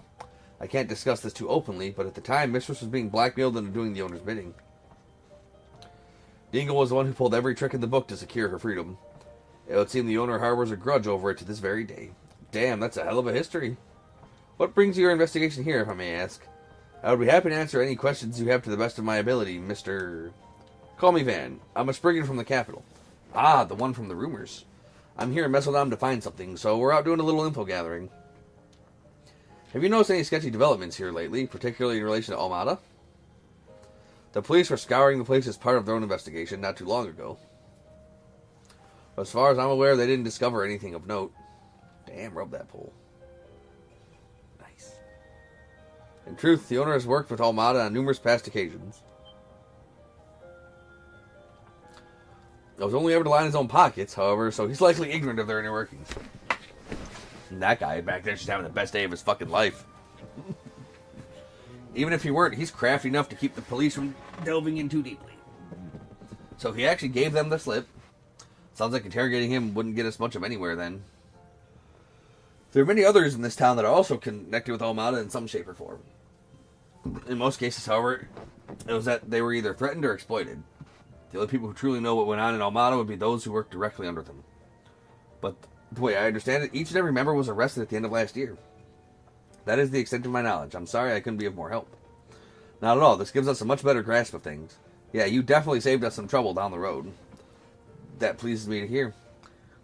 [SPEAKER 1] I can't discuss this too openly, but at the time, Mistress was being blackmailed into doing the owner's bidding. Dingo was the one who pulled every trick in the book to secure her freedom. It would seem the owner harbors a grudge over it to this very day. Damn, that's a hell of a history. What brings your investigation here, if I may ask? I would be happy to answer any questions you have to the best of my ability, Mr. Call me Van. I'm a Spriggan from the capital. Ah, the one from the rumors. I'm here in Messeldam to find something, so we're out doing a little info gathering. Have you noticed any sketchy developments here lately, particularly in relation to Almada? The police were scouring the place as part of their own investigation not too long ago. As far as I'm aware, they didn't discover anything of note. Damn, rub that pole. Nice. In truth, the owner has worked with Almada on numerous past occasions. I was only ever to line his own pockets, however, so he's likely ignorant of their inner workings. And that guy back there just having the best day of his fucking life. Even if he weren't, he's crafty enough to keep the police from delving in too deeply. So he actually gave them the slip. Sounds like interrogating him wouldn't get us much of anywhere then. There are many others in this town that are also connected with Almada in some shape or form. In most cases, however, it was that they were either threatened or exploited. The only people who truly know what went on in Almada would be those who worked directly under them. But the way I understand it, each and every member was arrested at the end of last year. That is the extent of my knowledge. I'm sorry I couldn't be of more help. Not at all. This gives us a much better grasp of things. Yeah, you definitely saved us some trouble down the road. That pleases me to hear.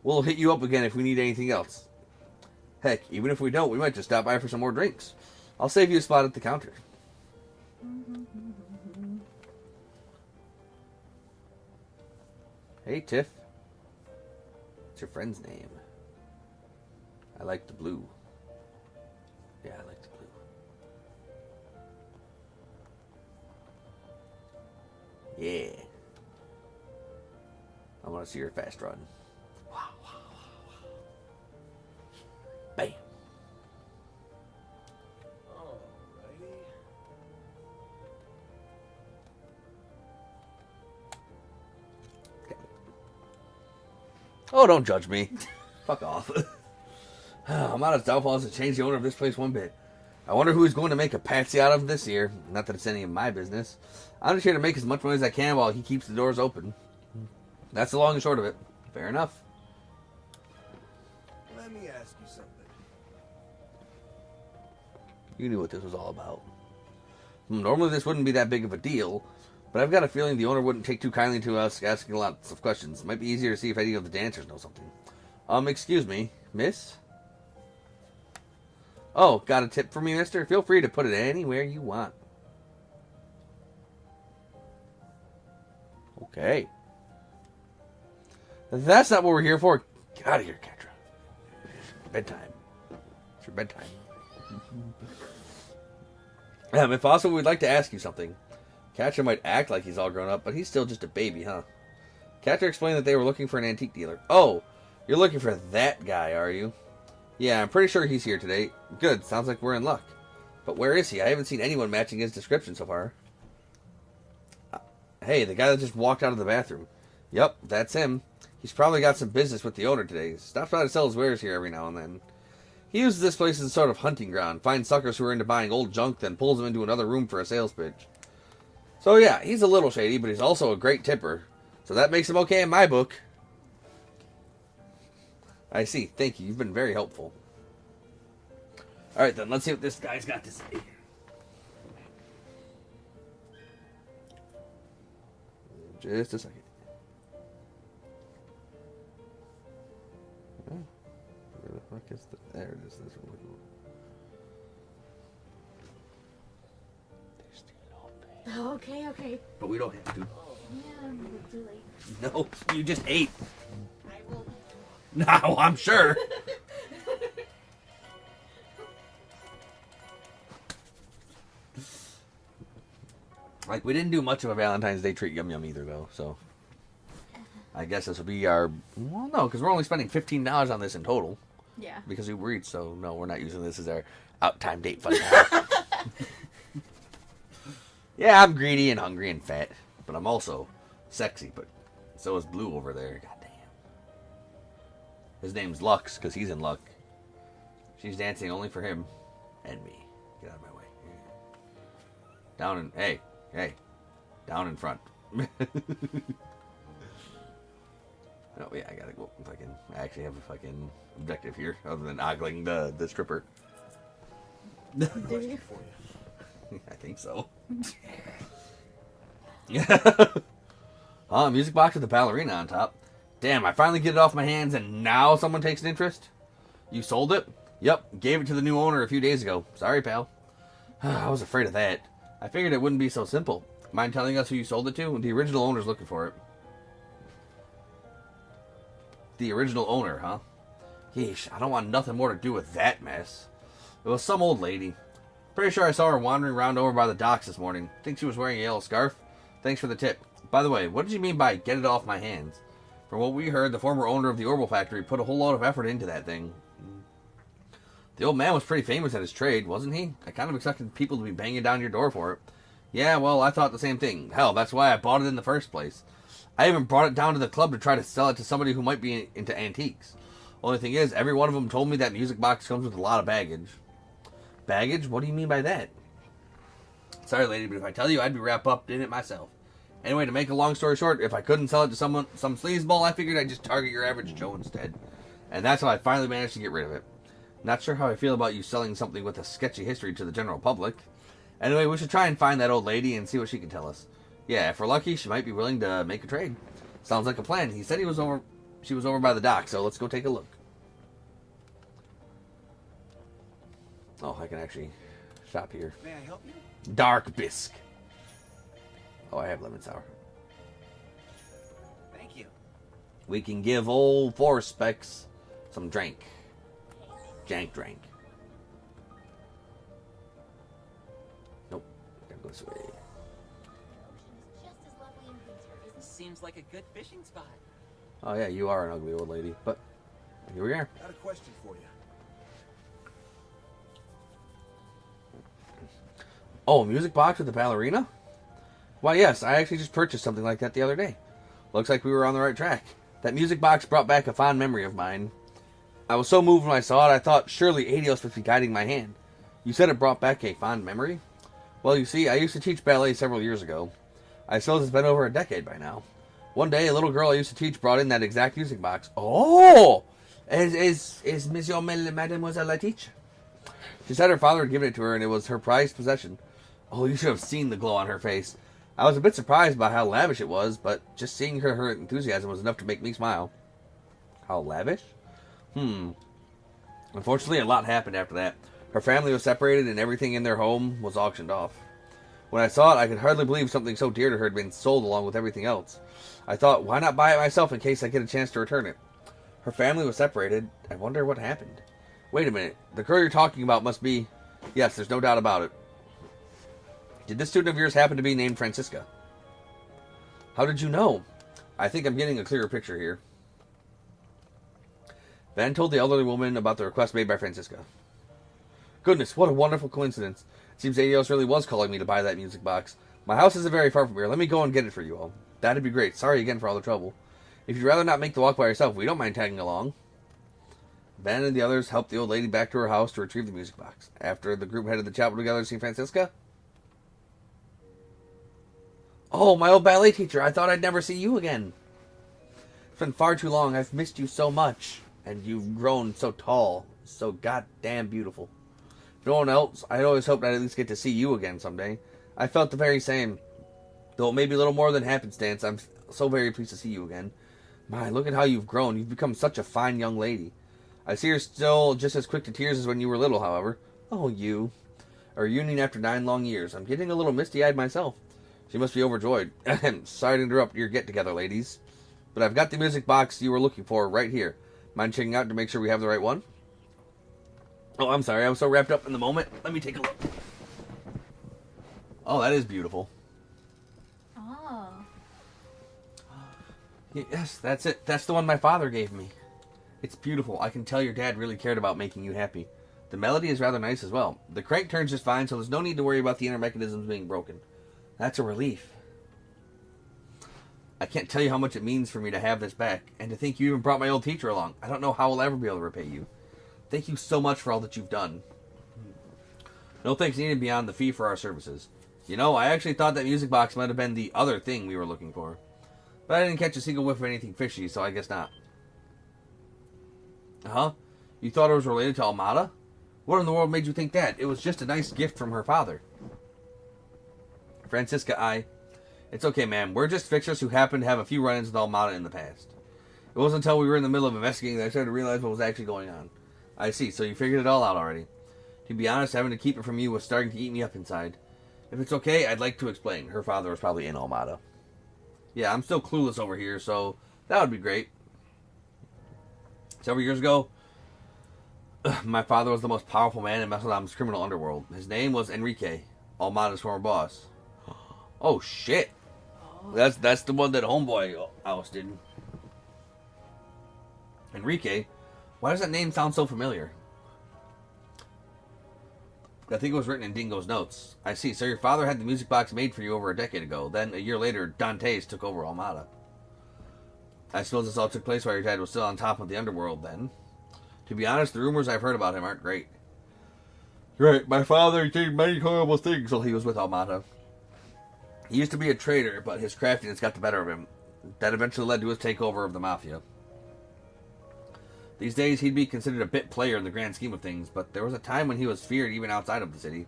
[SPEAKER 1] We'll hit you up again if we need anything else. Heck, even if we don't, we might just stop by for some more drinks. I'll save you a spot at the counter. Hey, Tiff. What's your friend's name? I like the blue. Yeah. I want to see your fast run. Bam.
[SPEAKER 7] Alrighty.
[SPEAKER 1] Oh, don't judge me. Fuck off. I'm not as doubtful as to change the owner of this place one bit. I wonder who he's going to make a patsy out of this year. Not that it's any of my business. I'm just here to make as much money as I can while he keeps the doors open. That's the long and short of it. Fair enough.
[SPEAKER 7] Let me ask you something.
[SPEAKER 1] You knew what this was all about. Normally this wouldn't be that big of a deal, but I've got a feeling the owner wouldn't take too kindly to us asking lots of questions. It might be easier to see if any of the dancers know something. Excuse me, miss? Oh, got a tip for me, mister? Feel free to put it anywhere you want. Okay. That's not what we're here for. Get out of here, Katra. Bedtime. It's your bedtime. If possible, we'd like to ask you something. Katra might act like he's all grown up, but he's still just a baby, huh? Katra explained that they were looking for an antique dealer. Oh, you're looking for that guy, are you? Yeah, I'm pretty sure he's here today. Good, sounds like we're in luck. But where is he? I haven't seen anyone matching his description so far. Hey, the guy that just walked out of the bathroom. Yep, that's him. He's probably got some business with the owner today. Stops by to sell his wares here every now and then. He uses this place as a sort of hunting ground. Finds suckers who are into buying old junk, then pulls them into another room for a sales pitch. So yeah, he's a little shady, but he's also a great tipper. So that makes him okay in my book. I see. Thank you. You've been very helpful. Alright then, let's see what this guy's got to say. Just a second. Where the fuck is the... There it is. This one.
[SPEAKER 2] Okay.
[SPEAKER 1] But we don't have to.
[SPEAKER 2] Yeah, I'm a bit too late.
[SPEAKER 1] No, you just ate.
[SPEAKER 2] I will.
[SPEAKER 1] No, I'm sure. Like, we didn't do much of a Valentine's Day treat yum yum either, though, so... I guess this will be our... Well, no, because we're only spending $15 on this in total.
[SPEAKER 2] Yeah.
[SPEAKER 1] Because we read, so no, we're not using this as our out-time date fun time. Yeah, I'm greedy and hungry and fat, but I'm also sexy, but so is Blue over there. Goddamn. His name's Lux, because he's in luck. She's dancing only for him and me. Get out of my way. Down in... Hey. Down in front. Oh, yeah, I gotta go fucking... I actually have a fucking objective here, other than ogling the stripper.
[SPEAKER 2] Do you?
[SPEAKER 1] I think so. Music box with the ballerina on top. Damn, I finally get it off my hands and now someone takes an interest? You sold it? Yep, gave it to the new owner a few days ago. Sorry, pal. I was afraid of that. I figured it wouldn't be so simple. Mind telling us who you sold it to? The original owner's looking for it. The original owner, huh? Yeesh, I don't want nothing more to do with that mess. It was some old lady. Pretty sure I saw her wandering around over by the docks this morning. Think she was wearing a yellow scarf? Thanks for the tip. By the way, what did you mean by get it off my hands? From what we heard, the former owner of the Orbital Factory put a whole lot of effort into that thing. The old man was pretty famous at his trade, wasn't he? I kind of expected people to be banging down your door for it. Yeah, well, I thought the same thing. Hell, that's why I bought it in the first place. I even brought it down to the club to try to sell it to somebody who might be into antiques. Only thing is, every one of them told me that music box comes with a lot of baggage. Baggage? What do you mean by that? Sorry, lady, but if I tell you, I'd be wrapped up in it myself. Anyway, to make a long story short, if I couldn't sell it to some sleazeball, I figured I'd just target your average Joe instead. And that's how I finally managed to get rid of it. Not sure how I feel about you selling something with a sketchy history to the general public. Anyway, we should try and find that old lady and see what she can tell us. Yeah, if we're lucky, she might be willing to make a trade. Sounds like a plan. He said she was over by the dock, so let's go take a look. Oh, I can actually shop here.
[SPEAKER 13] May I help you?
[SPEAKER 1] Dark bisque. Oh, I have lemon sour.
[SPEAKER 13] Thank you.
[SPEAKER 1] We can give old Four Specs some drink. Jank drink. Nope. Gotta go this way.
[SPEAKER 6] Just as lovely in
[SPEAKER 12] seems like a good fishing spot.
[SPEAKER 1] Oh yeah, you are an ugly old lady, but here we are.
[SPEAKER 7] Got a question for you.
[SPEAKER 1] Oh, a music box with a ballerina? Why yes, I actually just purchased something like that the other day. Looks like we were on the right track. That music box brought back a fond memory of mine. I was so moved when I saw it, I thought surely Adios must be guiding my hand. You said it brought back a fond memory? Well, you see, I used to teach ballet several years ago. I suppose it's been over a decade by now. One day, a little girl I used to teach brought in that exact music box. Oh! Is Monsieur Mademoiselle I teach? She said her father had given it to her and it was her prized possession. Oh, you should have seen the glow on her face. I was a bit surprised by how lavish it was, but just seeing her enthusiasm was enough to make me smile. How lavish? Unfortunately, a lot happened after that. Her family was separated and everything in their home was auctioned off. When I saw it, I could hardly believe something so dear to her had been sold along with everything else. I thought, why not buy it myself in case I get a chance to return it? Her family was separated. I wonder what happened. Wait a minute. The girl you're talking about must be... Yes, there's no doubt about it. Did this student of yours happen to be named Francisca? How did you know? I think I'm getting a clearer picture here. Van told the elderly woman about the request made by Francisca. Goodness, what a wonderful coincidence. It seems Adios really was calling me to buy that music box. My house isn't very far from here. Let me go and get it for you all. That'd be great. Sorry again for all the trouble. If you'd rather not make the walk by yourself, we don't mind tagging along. Van and the others helped the old lady back to her house to retrieve the music box. After the group headed to the chapel together to see Francisca. Oh, my old ballet teacher. I thought I'd never see you again. It's been far too long. I've missed you so much. And you've grown so tall. So goddamn beautiful. If no one else, I'd always hoped I'd at least get to see you again someday. I felt the very same. Though it may be a little more than happenstance, I'm so very pleased to see you again. My, look at how you've grown. You've become such a fine young lady. I see you're still just as quick to tears as when you were little, however. Oh, you. A reunion after 9 long years. I'm getting a little misty-eyed myself. She must be overjoyed. Sorry to interrupt your get-together, ladies. But I've got the music box you were looking for right here. Mind checking out to make sure we have the right one? Oh, I'm sorry. I was so wrapped up in the moment. Let me take a look. Oh, that is beautiful.
[SPEAKER 2] Oh.
[SPEAKER 1] Yes, that's it. That's the one my father gave me. It's beautiful. I can tell your dad really cared about making you happy. The melody is rather nice as well. The crank turns just fine, so there's no need to worry about the inner mechanisms being broken. That's a relief. I can't tell you how much it means for me to have this back, and to think you even brought my old teacher along. I don't know how I'll ever be able to repay you. Thank you so much for all that you've done. No thanks needed beyond the fee for our services. You know, I actually thought that music box might have been the other thing we were looking for. But I didn't catch a single whiff of anything fishy, so I guess not. Uh-huh. You thought it was related to Almada? What in the world made you think that? It was just a nice gift from her father. Francisca, It's okay, ma'am. We're just fixers who happened to have a few run-ins with Almada in the past. It wasn't until we were in the middle of investigating that I started to realize what was actually going on. I see, so you figured it all out already. To be honest, having to keep it from you was starting to eat me up inside. If it's okay, I'd like to explain. Her father was probably in Almada. Yeah, I'm still clueless over here, so that would be great. Several years ago, my father was the most powerful man in Mesodom's criminal underworld. His name was Enrique, Almada's former boss. Oh, shit. That's the one that Homeboy ousted. Enrique? Why does that name sound so familiar? I think it was written in Dingo's notes. I see. So your father had the music box made for you over a decade ago. Then, a year later, Dantes took over Almada. I suppose this all took place while your dad was still on top of the underworld then. To be honest, the rumors I've heard about him aren't great. Right, my father did many horrible things while he was with Almada. He used to be a traitor, but his craftiness got the better of him. That eventually led to his takeover of the Mafia. These days, he'd be considered a bit player in the grand scheme of things, but there was a time when he was feared even outside of the city.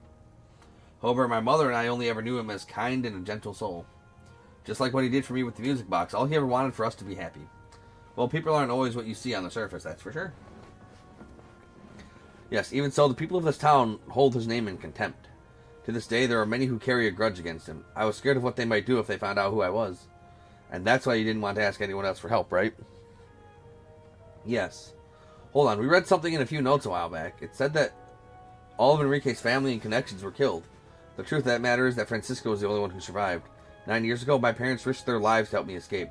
[SPEAKER 1] However, my mother and I only ever knew him as kind and a gentle soul. Just like what he did for me with the music box, all he ever wanted for us to be happy. Well, people aren't always what you see on the surface, that's for sure. Yes, even so, the people of this town hold his name in contempt. To this day, there are many who carry a grudge against him. I was scared of what they might do if they found out who I was. And that's why you didn't want to ask anyone else for help, right? Yes. Hold on, we read something in a few notes a while back. It said that all of Enrique's family and connections were killed. The truth of that matter is that Francisco was the only one who survived. 9 years ago, my parents risked their lives to help me escape.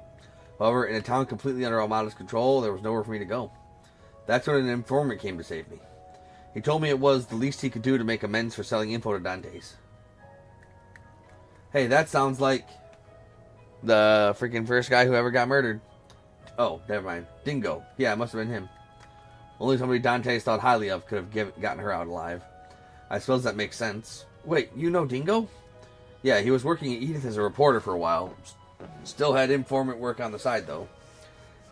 [SPEAKER 1] However, in a town completely under Almada's control, there was nowhere for me to go. That's when an informant came to save me. He told me it was the least he could do to make amends for selling info to Dante's. Hey, that sounds like the freaking first guy who ever got murdered. Oh, never mind. Dingo. Yeah, it must have been him. Only somebody Dante's thought highly of could have gotten her out alive. I suppose that makes sense. Wait, you know Dingo? Yeah, he was working at Edith as a reporter for a while. Still had informant work on the side, though.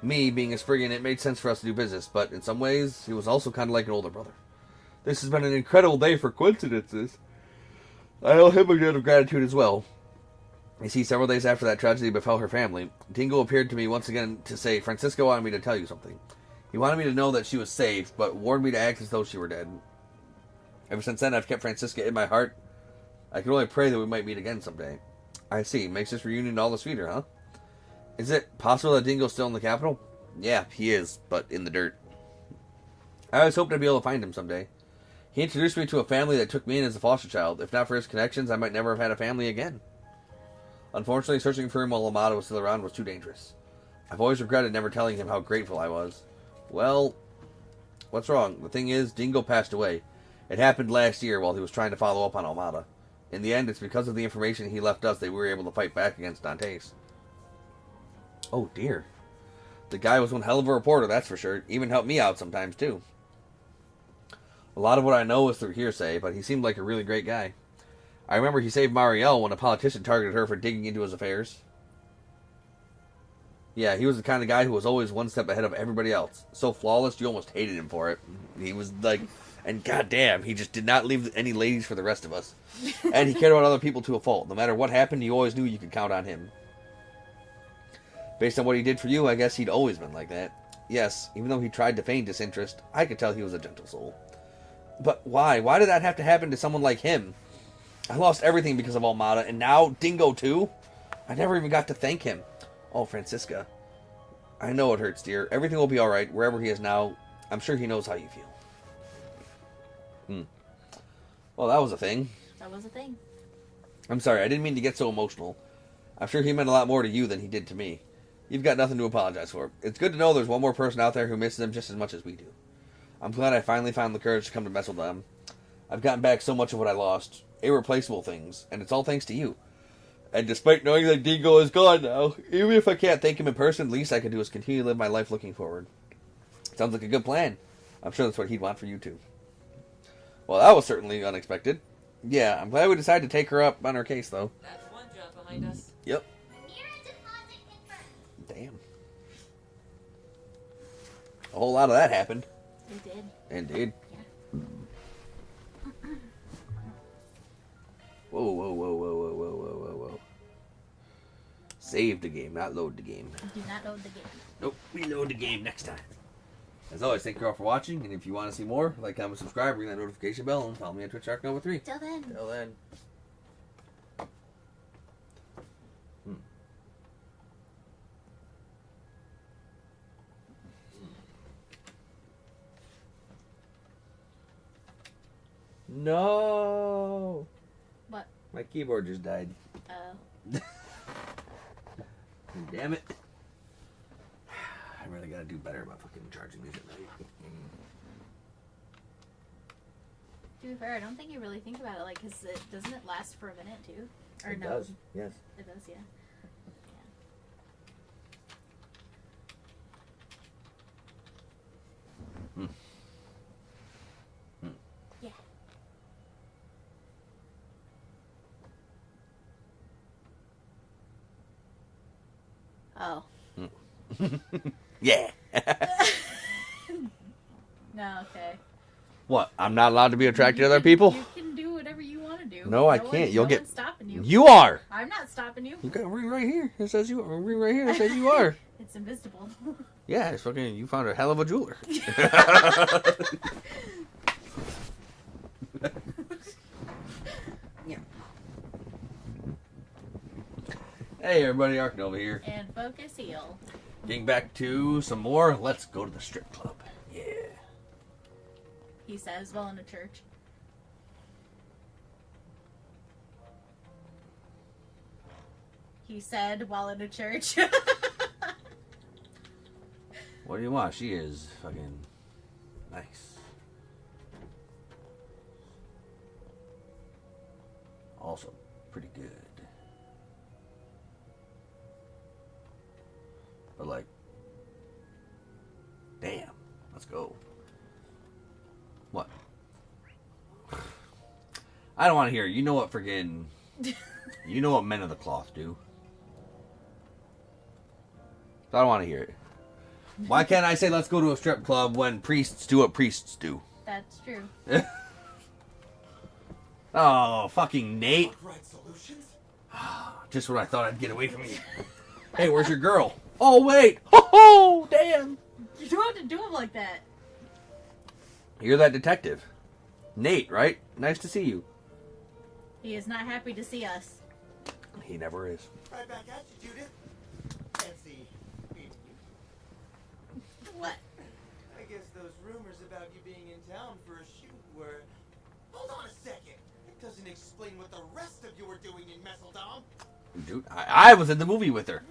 [SPEAKER 1] Me, being a Spriggan, it made sense for us to do business, but in some ways, he was also kind of like an older brother. This has been an incredible day for coincidences. I owe him a debt of gratitude as well. You see, several days after that tragedy befell her family, Dingo appeared to me once again to say, Francisco wanted me to tell you something. He wanted me to know that she was safe, but warned me to act as though she were dead. Ever since then, I've kept Francisca in my heart. I can only pray that we might meet again someday. I see. Makes this reunion all the sweeter, huh? Is it possible that Dingo's still in the capital? Yeah, he is, but in the dirt. I always hoped I'd be able to find him someday. He introduced me to a family that took me in as a foster child. If not for his connections, I might never have had a family again. Unfortunately, searching for him while Amada was still around was too dangerous. I've always regretted never telling him how grateful I was. Well, what's wrong? The thing is, Dingo passed away. It happened last year while he was trying to follow up on Almada. In the end, it's because of the information he left us that we were able to fight back against Dante's. Oh dear. The guy was one hell of a reporter, that's for sure. Even helped me out sometimes, too. A lot of what I know is through hearsay, but he seemed like a really great guy. I remember he saved Marielle when a politician targeted her for digging into his affairs. Yeah, he was the kind of guy who was always one step ahead of everybody else. So flawless, you almost hated him for it. He was like... And goddamn, he just did not leave any ladies for the rest of us. And he cared about other people to a fault. No matter what happened, you always knew you could count on him. Based on what he did for you, I guess he'd always been like that. Yes, even though he tried to feign disinterest, I could tell he was a gentle soul. But why? Why did that have to happen to someone like him? I lost everything because of Almada, and now Dingo too? I never even got to thank him. Oh, Francisca. I know it hurts, dear. Everything will be alright, wherever he is now. I'm sure he knows how you feel. Well, that was a thing.
[SPEAKER 2] That was a thing.
[SPEAKER 1] I'm sorry, I didn't mean to get so emotional. I'm sure he meant a lot more to you than he did to me. You've got nothing to apologize for. It's good to know there's one more person out there who misses him just as much as we do. I'm glad I finally found the courage to come to mess with them. I've gotten back so much of what I lost. Irreplaceable things. And it's all thanks to you. And despite knowing that Dingo is gone now, even if I can't thank him in person, the least I can do is continue to live my life looking forward. Sounds like a good plan. I'm sure that's what he'd want for you too. Well, that was certainly unexpected. Yeah, I'm glad we decided to take her up on her case, though.
[SPEAKER 12] That's one job behind us.
[SPEAKER 1] Yep. Damn. A whole lot of that happened.
[SPEAKER 2] It did.
[SPEAKER 1] Indeed. Yeah. Whoa, whoa, whoa, whoa, whoa, whoa, whoa, whoa, whoa. Save the game, not load the game.
[SPEAKER 2] Do not load the game.
[SPEAKER 1] Nope, we load the game next time. As always, thank you all for watching, and if you want to see more, like, comment, subscribe, ring that notification bell, and follow me on Twitch, Shark3.
[SPEAKER 2] Till then.
[SPEAKER 1] Till then. No.
[SPEAKER 2] What?
[SPEAKER 1] My keyboard just died.
[SPEAKER 2] Oh.
[SPEAKER 1] Damn it. I really gotta do better about fucking charging these at night.
[SPEAKER 2] To be fair, I don't think you really think about it, like, because doesn't it last for a minute, too? Or
[SPEAKER 1] It
[SPEAKER 2] no?
[SPEAKER 1] does, yes.
[SPEAKER 2] It does, yeah. Yeah. Oh.
[SPEAKER 1] Yeah.
[SPEAKER 2] No, okay.
[SPEAKER 1] What? I'm not allowed to be attracted to other people?
[SPEAKER 2] You can do whatever you want to do.
[SPEAKER 1] No, I can't. You'll get.
[SPEAKER 2] One's stopping you.
[SPEAKER 1] You are.
[SPEAKER 2] I'm not stopping you.
[SPEAKER 1] You got a ring right here. It says you are. A ring right here. It says you are.
[SPEAKER 2] It's invisible.
[SPEAKER 1] Yeah, it's fucking. You found a hell of a jeweler.
[SPEAKER 2] Yeah.
[SPEAKER 1] Hey everybody, Arkanova here.
[SPEAKER 2] And Focus Heel.
[SPEAKER 1] Getting back to some more. Let's go to the strip club. Yeah.
[SPEAKER 2] He says while in a church. he said while in a church.
[SPEAKER 1] What do you want? She is fucking nice. Also, pretty good. But like, damn, let's go. What? I don't want to hear it. You know what friggin'... You know what men of the cloth do. I don't want to hear it. Why can't I say let's go to a strip club when priests do what priests do?
[SPEAKER 2] That's true.
[SPEAKER 1] Oh, fucking Nate.
[SPEAKER 8] Right solutions?
[SPEAKER 1] Just what I thought I'd get away from you. Hey, where's your girl? Oh, wait. Oh, damn.
[SPEAKER 2] You don't have to do him like that.
[SPEAKER 1] You're that detective. Nate, right? Nice to see you.
[SPEAKER 2] He is not happy to see us.
[SPEAKER 1] He never is.
[SPEAKER 8] Right back at you, Judith. Fancy meeting you.
[SPEAKER 2] What?
[SPEAKER 15] I guess those rumors about you being in town for a shoot were...
[SPEAKER 8] Hold on a second.
[SPEAKER 15] It doesn't explain what the rest of you were doing in Messeldom.
[SPEAKER 1] Dude, I was in the movie with her.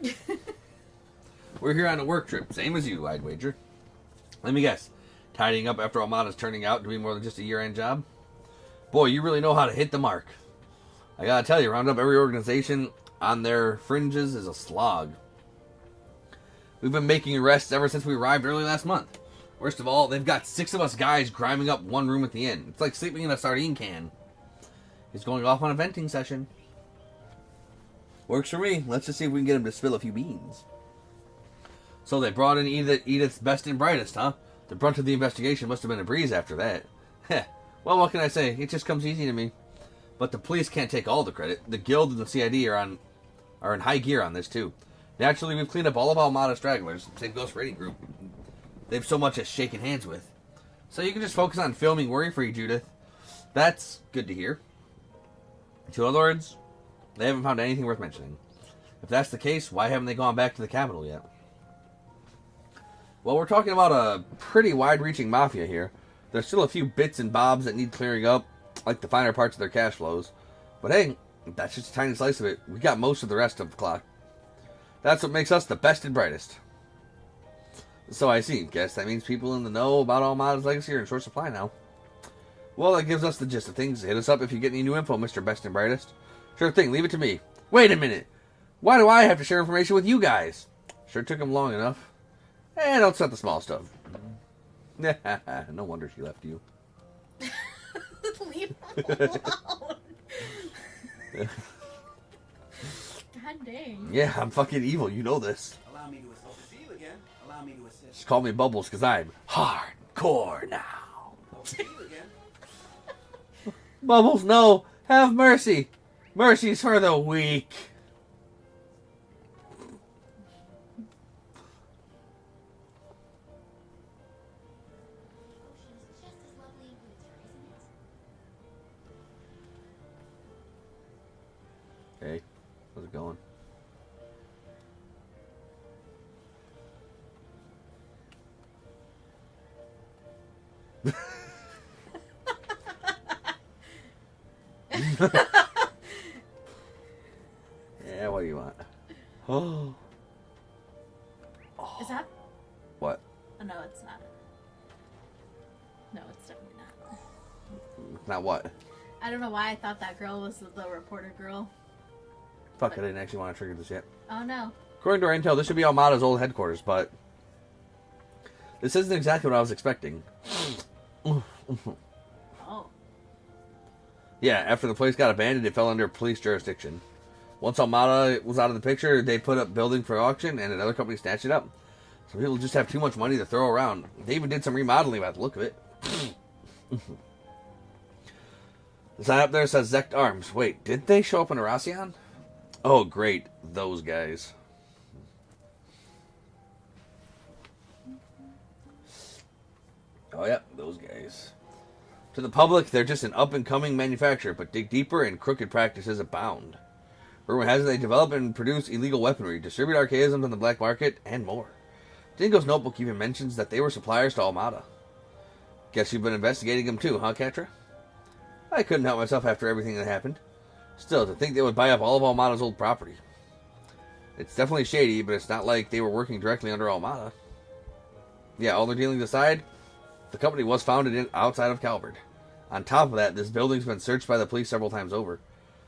[SPEAKER 1] We're here on a work trip. Same as you, I'd wager. Let me guess. Tidying up after Almada's turning out to be more than just a year-end job? Boy, you really know how to hit the mark. I gotta tell you, round up every organization on their fringes is a slog. We've been making arrests ever since we arrived early last month. Worst of all, they've got 6 of us guys grinding up one room at the inn. It's like sleeping in a sardine can. He's going off on a venting session. Works for me. Let's just see if we can get him to spill a few beans. So they brought in Edith's best and brightest, huh? The brunt of the investigation must have been a breeze after that. Heh. Well, what can I say? It just comes easy to me. But the police can't take all the credit. The Guild and the CID are in high gear on this, too. Naturally, we've cleaned up all of Almada's stragglers. Same goes for any group they've so much as shaken hands with. So you can just focus on filming worry-free, Judith. That's good to hear. In other words, they haven't found anything worth mentioning. If that's the case, why haven't they gone back to the capital yet? Well, we're talking about a pretty wide-reaching mafia here. There's still a few bits and bobs that need clearing up, like the finer parts of their cash flows. But hey, that's just a tiny slice of it. We got most of the rest of the clock. That's what makes us the best and brightest. So I see. Guess that means people in the know about Almada's legacy are in short supply now. Well, that gives us the gist of things. Hit us up if you get any new info, Mr. Best and Brightest. Sure thing, leave it to me. Wait a minute. Why do I have to share information with you guys? Sure took him long enough. Don't set the small stuff. No wonder she left you.
[SPEAKER 2] Leave him alone. God dang.
[SPEAKER 1] Yeah, I'm fucking evil. You know this.
[SPEAKER 13] Allow me to assist. See you again. Allow me to assist.
[SPEAKER 1] Just call me Bubbles because I'm hardcore now.
[SPEAKER 13] See you again.
[SPEAKER 1] Bubbles, no. Have mercy. Mercy's for the weak.
[SPEAKER 6] Ocean's just as lovely in winter, isn't it?
[SPEAKER 1] Hey, how's it going? Yeah, what do you want? Oh.
[SPEAKER 2] Is that?
[SPEAKER 1] What?
[SPEAKER 2] Oh, no, it's not. No, it's definitely not.
[SPEAKER 1] Not what?
[SPEAKER 2] I don't know why I thought that girl was the reporter girl.
[SPEAKER 1] Fuck, I didn't actually want to trigger this yet.
[SPEAKER 2] Oh, no.
[SPEAKER 1] According to our intel, this should be Almada's old headquarters, but this isn't exactly what I was expecting.
[SPEAKER 2] Oh.
[SPEAKER 1] Yeah, after the place got abandoned, it fell under police jurisdiction. Once Almada was out of the picture, they put up building for auction, and another company snatched it up. Some people just have too much money to throw around. They even did some remodeling by the look of it. The sign up there says Zect Arms. Wait, did they show up in Aracion? Oh, great. Those guys. Oh, yeah, those guys. To the public, they're just an up-and-coming manufacturer, but dig deeper and crooked practices abound. Rumor has it they develop and produce illegal weaponry, distribute archaisms on the black market, and more. Dingo's notebook even mentions that they were suppliers to Almada. Guess you've been investigating them too, huh, Catra? I couldn't help myself after everything that happened. Still, to think they would buy up all of Almada's old property. It's definitely shady, but it's not like they were working directly under Almada. Yeah, all their dealings aside, the company was founded outside of Calvert. On top of that, this building's been searched by the police several times over.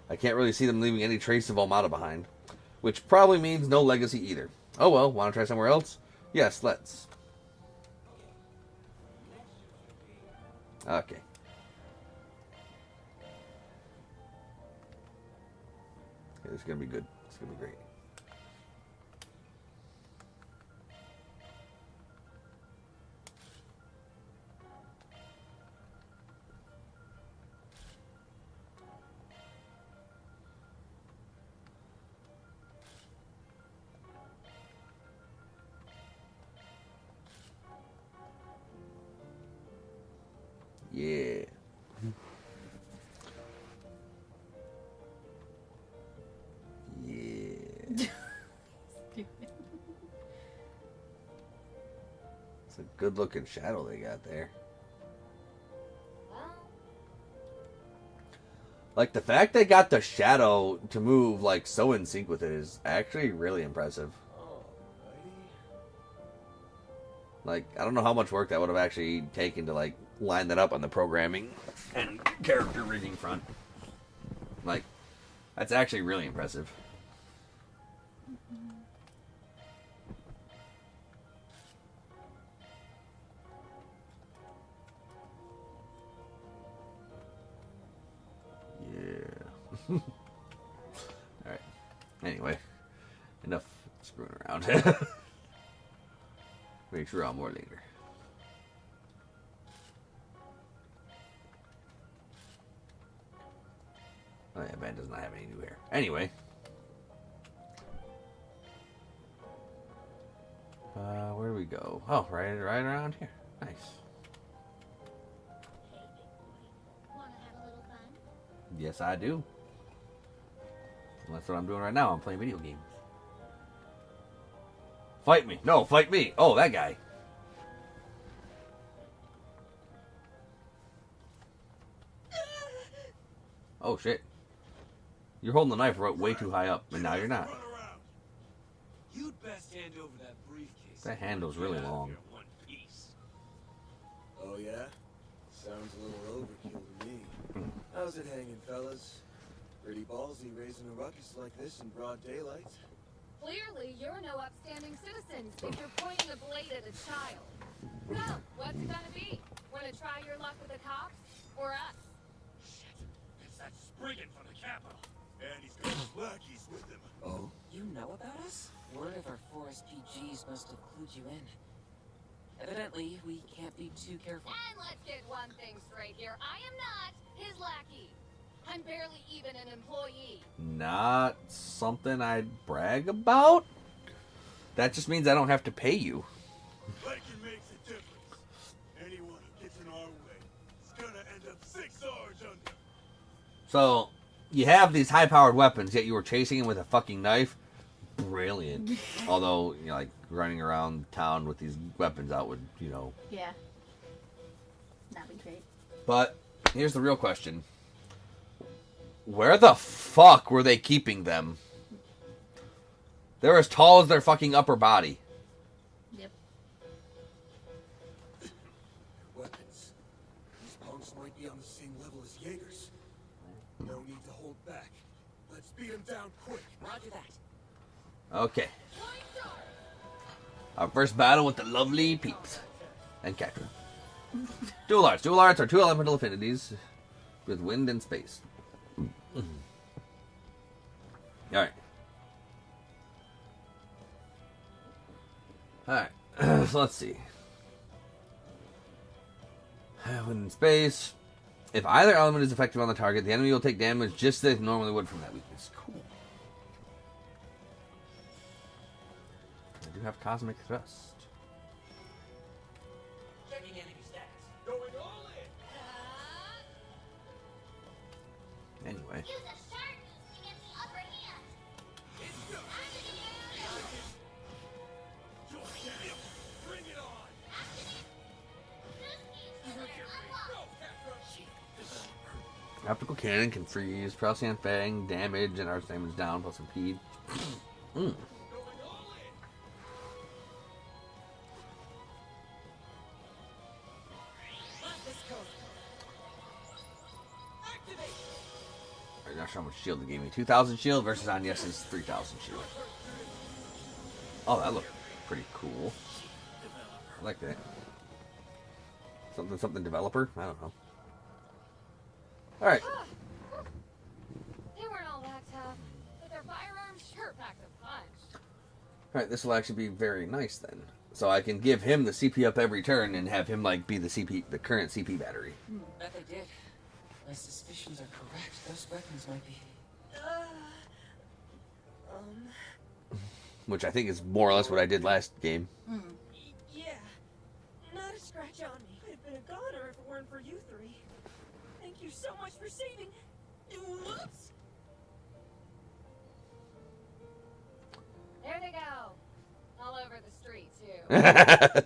[SPEAKER 1] I can't really see them leaving any trace of Almada behind. Which probably means no legacy either. Oh well, want to try somewhere else? Yes, let's. Okay. This is going to be good. It's going to be great. Yeah. Yeah. It's a good looking shadow they got there. Like the fact they got the shadow to move like so in sync with it is actually really impressive. Like, I don't know how much work that would have actually taken to like line that up on the programming and character rigging front. Like, that's actually really impressive. Yeah. Alright. Anyway. Enough screwing around. Make sure I'll more later. Oh yeah, Ben does not have any new hair. Anyway. Where do we go? Oh, right around here. Nice.
[SPEAKER 6] Wanna have a little fun?
[SPEAKER 1] Yes, I do. And that's what I'm doing right now. I'm playing video games. Fight me. No, fight me. Oh, that guy. Oh, shit. You're holding the knife way too high up, and now you're not.
[SPEAKER 8] You'd best hand over that briefcase.
[SPEAKER 1] That handle's really long.
[SPEAKER 7] Oh yeah? Sounds a little overkill to me. How's it hanging, fellas? Pretty ballsy raising a ruckus like this in broad daylight.
[SPEAKER 10] Clearly, you're no upstanding citizens if you're pointing a blade at a child. So, what's it gonna be? Wanna try your luck with the cops? Or us?
[SPEAKER 8] Shit, it's that Spriggan from the capital. And he's got his lackeys with him.
[SPEAKER 7] Oh?
[SPEAKER 12] You know about us? Word of our forest PGs must have clued you in. Evidently, we can't be too careful.
[SPEAKER 10] And let's get one thing straight here. I am not his lackey. I'm barely even an employee.
[SPEAKER 1] Not something I'd brag about? That just means I don't have to pay you.
[SPEAKER 8] Liking makes a difference. Anyone who gets in our way is gonna end up 6 R's under.
[SPEAKER 1] So, you have these high-powered weapons, yet you were chasing him with a fucking knife? Brilliant. Although, you know, like, running around town with these weapons out would, you know...
[SPEAKER 2] Yeah. That'd be great.
[SPEAKER 1] But, here's the real question. Where the fuck were they keeping them? They're as tall as their fucking upper body.
[SPEAKER 2] Yep.
[SPEAKER 7] Weapons. These punks might be on the same level as Jaegers. No need to hold back. Let's beat them down quick.
[SPEAKER 12] Roger that.
[SPEAKER 1] Okay. Our first battle with the lovely Peeps. And Catra. Dual arts. Dual arts are two elemental affinities with wind and space. Alright. Alright. So let's see. Wind and space. If either element is effective on the target, the enemy will take damage just as it normally would from that weakness. Cool. I do have Cosmic Thrust.
[SPEAKER 14] Checking enemy stats.
[SPEAKER 8] Going all in.
[SPEAKER 1] Anyway.
[SPEAKER 6] Use a sharp boost to get the upper hand.
[SPEAKER 8] Bring it on.
[SPEAKER 1] Optical cannon can freeze, Procyon Fang, damage, and arch damage down, plus impede. sure how much shield it gave me. 2,000 shield versus Agnes's 3,000 shield. Oh, that looked pretty cool. I like that. Something developer? I don't know. Alright.
[SPEAKER 10] They weren't all that tough, but their firearms sure packed a punch.
[SPEAKER 1] Alright, this will actually be very nice then. So I can give him the CP up every turn and have him like be the current CP battery.
[SPEAKER 12] Bet they did. My suspicions are correct. Those weapons might be...
[SPEAKER 1] Which I think is more or less what I did last game.
[SPEAKER 11] Yeah, not a scratch on me. I'd have been a goner if it weren't for you three. Thank you so much for saving. Whoops.
[SPEAKER 10] There they go. All over the street, too.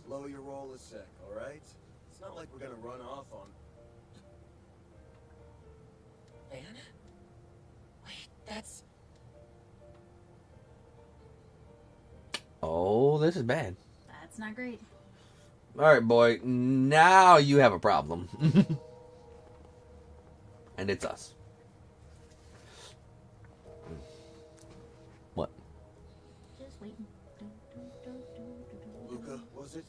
[SPEAKER 7] Slow your roll a sec, alright? It's not like we're gonna run off on...
[SPEAKER 12] Van? Wait, that's...
[SPEAKER 1] Oh, this is bad.
[SPEAKER 2] That's not great.
[SPEAKER 1] Alright, boy. Now you have a problem. And it's us. What?
[SPEAKER 2] Just waiting.
[SPEAKER 7] Luca, was it?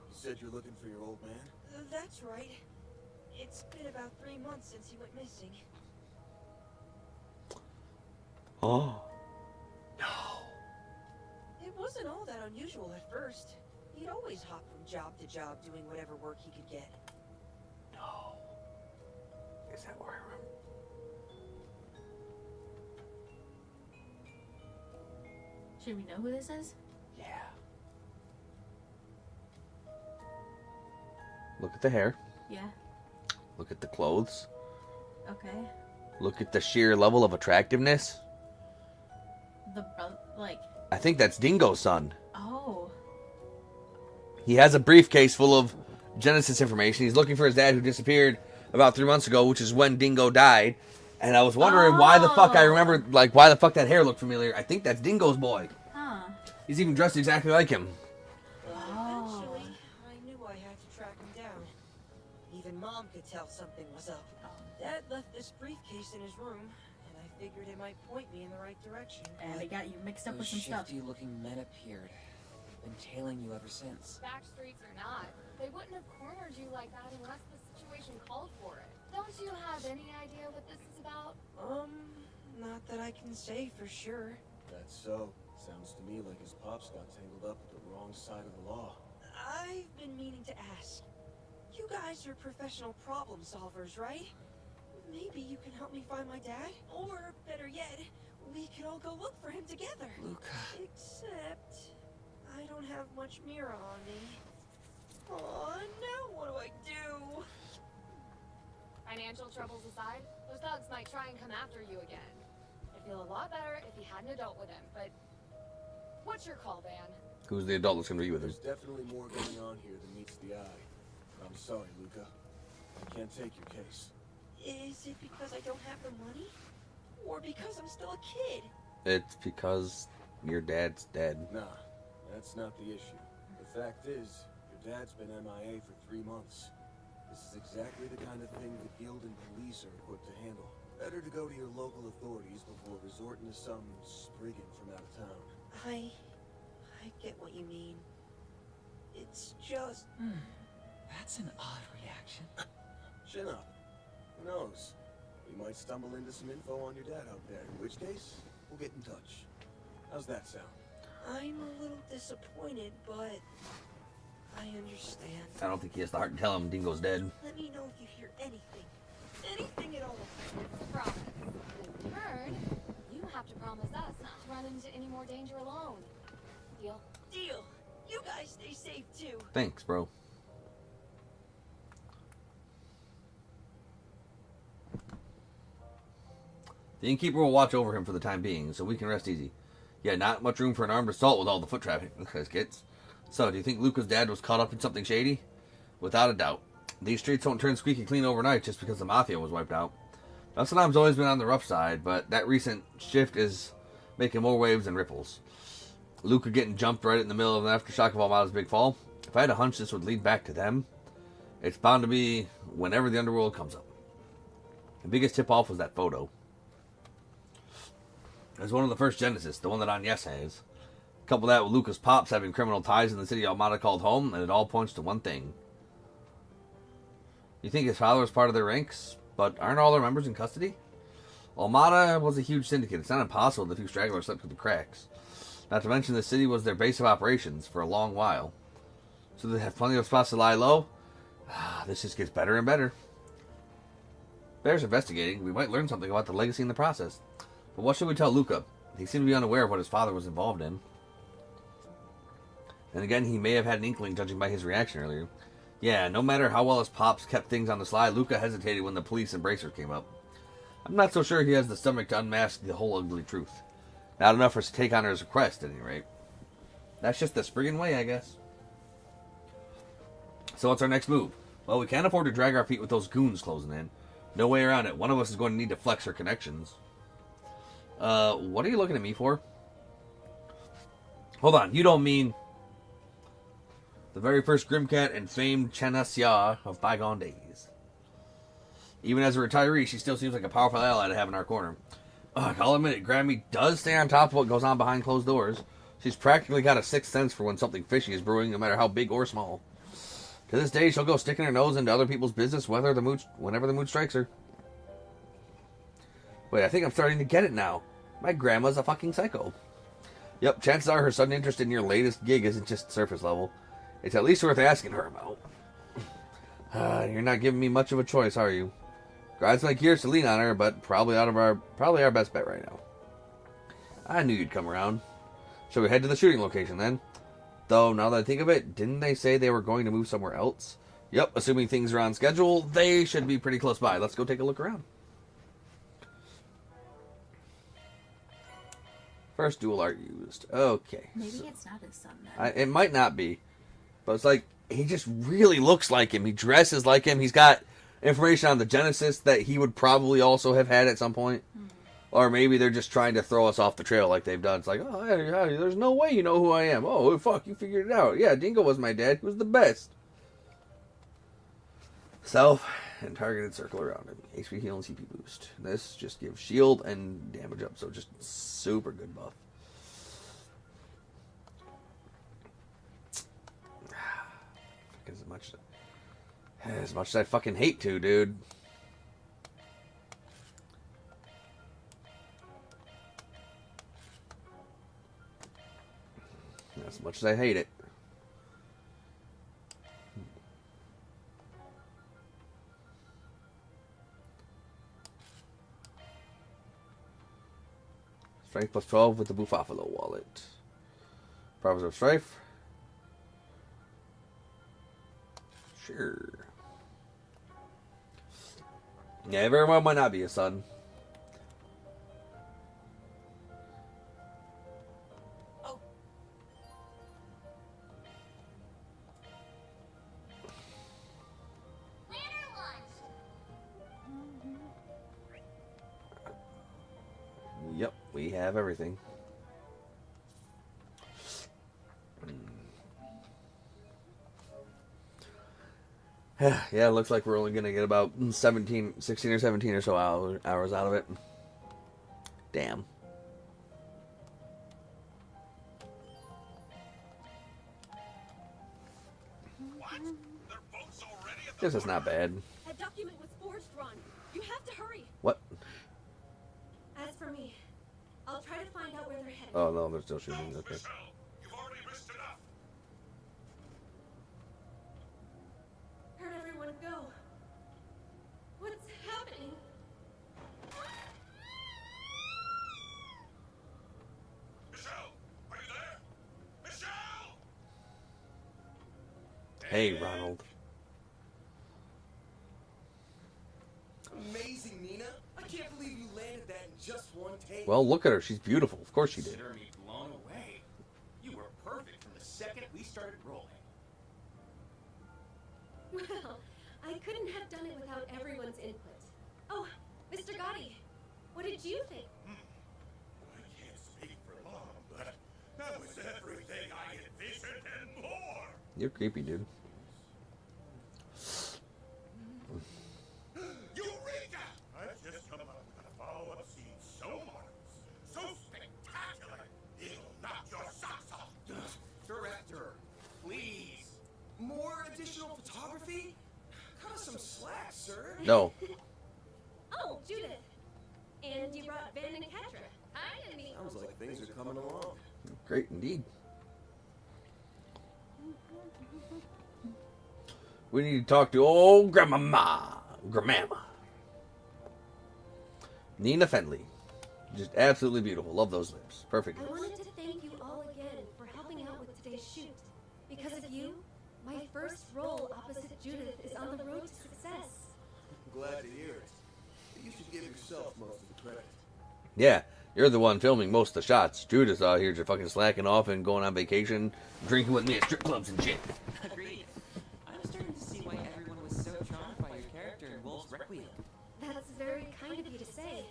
[SPEAKER 7] You said you're looking for your old man?
[SPEAKER 11] That's right. It's been about 3 months since he went missing.
[SPEAKER 1] Oh.
[SPEAKER 11] It wasn't all that unusual at first. He'd always hop from job to job doing whatever work he could get.
[SPEAKER 1] No. Is that where I remember?
[SPEAKER 2] Should we know who this is?
[SPEAKER 1] Yeah. Look at the hair.
[SPEAKER 2] Yeah.
[SPEAKER 1] Look at the clothes.
[SPEAKER 2] Okay.
[SPEAKER 1] Look at the sheer level of attractiveness.
[SPEAKER 2] Like...
[SPEAKER 1] I think that's Dingo's son.
[SPEAKER 2] Oh.
[SPEAKER 1] He has a briefcase full of Genesis information. He's looking for his dad who disappeared about 3 months ago, which is when Dingo died. And I was wondering why the fuck I remember, like, why the fuck that hair looked familiar. I think that's Dingo's boy.
[SPEAKER 2] Huh.
[SPEAKER 1] He's even dressed exactly like him.
[SPEAKER 11] Eventually, I knew I had to track him down. Even Mom could tell something was up. Dad left this briefcase in his room, and I figured it might point me in the right direction.
[SPEAKER 2] And they got you mixed up with
[SPEAKER 12] Those
[SPEAKER 2] some stuff.
[SPEAKER 12] shifty-looking men appeared. Been tailing you ever since.
[SPEAKER 10] Back streets or not, they wouldn't have cornered you like that unless the situation called for it. Don't you have any idea what this is about?
[SPEAKER 11] Not that I can say for sure.
[SPEAKER 7] That's so. Sounds to me like his pops got tangled up with the wrong side of the law.
[SPEAKER 11] I've been meaning to ask. You guys are professional problem solvers, right? Maybe you can help me find my dad? Or, better yet, we could all go look for him together.
[SPEAKER 12] Luca.
[SPEAKER 11] Except, I don't have much mirror on me. Oh, now what do I do?
[SPEAKER 10] Financial troubles aside, those thugs might try and come after you again. I'd feel a lot better if you had an adult with him, but... What's your call, Van?
[SPEAKER 1] Who's the adult that's going to be with him?
[SPEAKER 7] There's definitely more going on here than meets the eye. I'm sorry, Luca. I can't take your case.
[SPEAKER 11] Is it because I don't have the money? Or because I'm still a kid?
[SPEAKER 1] It's because your dad's dead.
[SPEAKER 7] Nah, that's not the issue. The fact is, your dad's been MIA for 3 months. This is exactly the kind of thing the guild and police are equipped to handle. Better to go to your local authorities before resorting to some spriggan from out of town.
[SPEAKER 11] I get what you mean. It's just...
[SPEAKER 12] That's an odd reaction.
[SPEAKER 7] Chin up. Who knows? We might stumble into some info on your dad out there, in which case, we'll get in touch. How's that sound?
[SPEAKER 11] I'm a little disappointed, but I understand.
[SPEAKER 1] I don't think he has the heart to tell him Dingo's dead.
[SPEAKER 11] Let me know if you hear anything. Anything at all.
[SPEAKER 10] Promise. In return, you have to promise us not to run into any more danger alone. Deal?
[SPEAKER 11] Deal. You guys stay safe, too.
[SPEAKER 1] Thanks, bro. The innkeeper will watch over him for the time being, so we can rest easy. Yeah, not much room for an armed assault with all the foot traffic, kids. So, do you think Luca's dad was caught up in something shady? Without a doubt. These streets don't turn squeaky clean overnight just because the Mafia was wiped out. Amsterdam's always been on the rough side, but that recent shift is making more waves than ripples. Luca getting jumped right in the middle of an aftershock of Almada's big fall. If I had a hunch this would lead back to them, it's bound to be whenever the underworld comes up. The biggest tip-off was that photo. as one of the first Genesis, the one that Agnes has. Couple that with Luca's pops having criminal ties in the city Almada called home, and it all points to one thing. You think his father was part of their ranks, but aren't all their members in custody? Almada was a huge syndicate. It's not impossible the few stragglers slipped through the cracks. Not to mention the city was their base of operations for a long while. So they have plenty of spots to lie low. This just gets better and better. Bears investigating. We might learn something about the legacy in the process. But what should we tell Luca? He seemed to be unaware of what his father was involved in. And again, he may have had an inkling judging by his reaction earlier. Yeah, no matter how well his pops kept things on the slide, Luca hesitated when the police and bracers came up. I'm not so sure he has the stomach to unmask the whole ugly truth. Not enough for us to take on his request, at any rate. That's just the Spriggan way, I guess. So what's our next move? Well, we can't afford to drag our feet with those goons closing in. No way around it. One of us is going to need to flex our connections. What are you looking at me for? Hold on, you don't mean the very first Grimcat and famed Chanasya of bygone days. Even as a retiree, she still seems like a powerful ally to have in our corner. I'll admit it, Grammy does stay on top of what goes on behind closed doors. She's practically got a sixth sense for when something fishy is brewing, no matter how big or small. To this day, she'll go sticking her nose into other people's business whenever the mood strikes her. Wait, I think I'm starting to get it now. My grandma's a fucking psycho. Yep, chances are her sudden interest in your latest gig isn't just surface level. It's at least worth asking her about. You're not giving me much of a choice, are you? Guys like yours to lean on her, but probably our best bet right now. I knew you'd come around. Shall we head to the shooting location then? Though, now that I think of it, didn't they say they were going to move somewhere else? Yep, assuming things are on schedule, they should be pretty close by. Let's go take a look around. First dual art used. Okay.
[SPEAKER 2] Maybe
[SPEAKER 1] so,
[SPEAKER 2] it's not his son then.
[SPEAKER 1] it might not be. But it's like, he just really looks like him. He dresses like him. He's got information on the Genesis that he would probably also have had at some point. Mm-hmm. Or maybe they're just trying to throw us off the trail like they've done. It's like, oh, hey, there's no way you know who I am. Oh, fuck, you figured it out. Yeah, Dingo was my dad. He was the best. Self and targeted circle around him. HP heal and CP boost. This just gives shield and damage up, so just super good buff. As much as I fucking hate to, dude. As much as I hate it. Strength plus 12 with the Buffalo wallet. Powers of Strife. Sure. Yeah, very well might not be a son.
[SPEAKER 11] Oh.
[SPEAKER 1] Yep, we have everything. Yeah, it looks like we're only going to get about 16 or 17 or so hours out of it. Damn.
[SPEAKER 8] What? Their boat's already at the
[SPEAKER 1] This is not bad.
[SPEAKER 10] That document was forged, Ron. You have to hurry.
[SPEAKER 1] What?
[SPEAKER 10] As for me, I'll try to find out where they're headed.
[SPEAKER 1] Oh, no, they're still shooting. Okay.
[SPEAKER 8] You've already risked enough.
[SPEAKER 10] Heard everyone go. What's happening?
[SPEAKER 8] Michelle, are you there? Michelle!
[SPEAKER 1] Hey, Ronald.
[SPEAKER 7] Amazing, Nina. I can't believe you landed that in just one take.
[SPEAKER 1] Well, look at her. She's beautiful. Of course she did.
[SPEAKER 13] Consider me blown away. You were perfect from the second we started rolling.
[SPEAKER 10] Well, I couldn't have done it without everyone's input. Oh, Mr. Gotti, what did you think?
[SPEAKER 8] I can't speak for long, but that was everything I envisioned and more.
[SPEAKER 1] You're creepy, dude.
[SPEAKER 8] Eureka! I've just come up with a follow-up scene so marvelous, so
[SPEAKER 1] No.
[SPEAKER 16] Oh, Judith. And you brought Van and Ketra. Hi, Amy.
[SPEAKER 7] Sounds like things are coming along.
[SPEAKER 1] Great indeed. We need to talk to old Grandmama. Nina Fenley. Just absolutely beautiful. Love those lips. Perfect
[SPEAKER 16] I
[SPEAKER 1] lips.
[SPEAKER 16] wanted to thank you all again for helping out with today's shoot. Because of you, my first role opposite Judith is on the road to success.
[SPEAKER 7] I'm glad to hear it. But you should give yourself most of the credit.
[SPEAKER 1] Yeah, you're the one filming most of the shots. Judith's out here just fucking slacking off and going on vacation, drinking with me at strip clubs and shit.
[SPEAKER 12] Agreed. I'm starting to see why everyone was so charmed by your character in Wolf's Requiem.
[SPEAKER 16] That's very kind of you to say.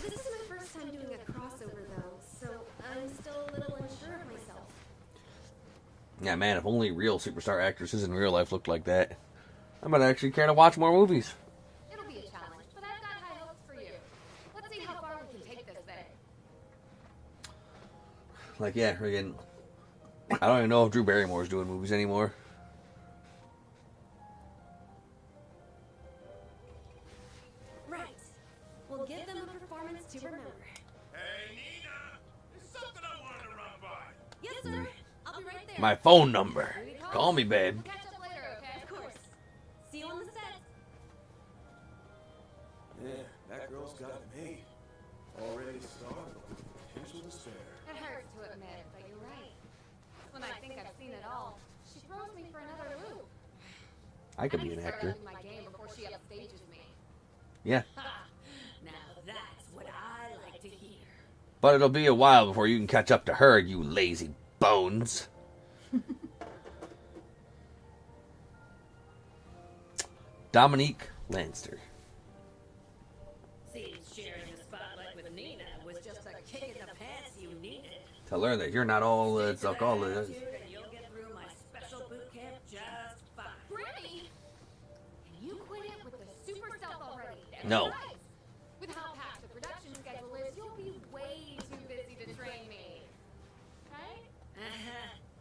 [SPEAKER 16] This is my first time doing a crossover, though, so I'm still a little unsure of myself.
[SPEAKER 1] Yeah, man, if only real superstar actresses in real life looked like that, I might actually care to watch more movies.
[SPEAKER 10] It'll be a challenge, but I've got high hopes for you. Let's see how far we can take this thing.
[SPEAKER 1] Like, yeah, again, I don't even know if Drew Barrymore's doing movies anymore.
[SPEAKER 16] Right. We'll give them a performance to remember.
[SPEAKER 8] Hey, Nina! There's something I wanted to run by.
[SPEAKER 16] Yes, sir. I'll be right there.
[SPEAKER 1] My phone number. Call me, babe.
[SPEAKER 10] We'll catch up later, okay?
[SPEAKER 16] Of course. See you on the set.
[SPEAKER 7] Yeah, that girl's got it made. Already started with potential to spare.
[SPEAKER 10] It hurts to admit, but you're right. When I think I've seen it all, she throws me for another loop.
[SPEAKER 1] I could
[SPEAKER 10] I
[SPEAKER 1] be
[SPEAKER 10] need
[SPEAKER 1] an
[SPEAKER 10] to start
[SPEAKER 1] actor.
[SPEAKER 10] upping my game before she upstages me.
[SPEAKER 1] Yeah.
[SPEAKER 11] Now that's what I like to hear.
[SPEAKER 1] But it'll be a while before you can catch up to her, you lazy bones. Dominique Lanster.
[SPEAKER 11] Seems sharing the spotlight with Nina was just a kick in the pants you needed.
[SPEAKER 1] Tell her that you're not all it's all it is.
[SPEAKER 11] And you'll get through my special boot camp just fine.
[SPEAKER 10] Granny! Can you quit it with the super stealth already?
[SPEAKER 1] No.
[SPEAKER 10] Besides, with how packed the production schedule is, you'll be way too busy to train me. Right?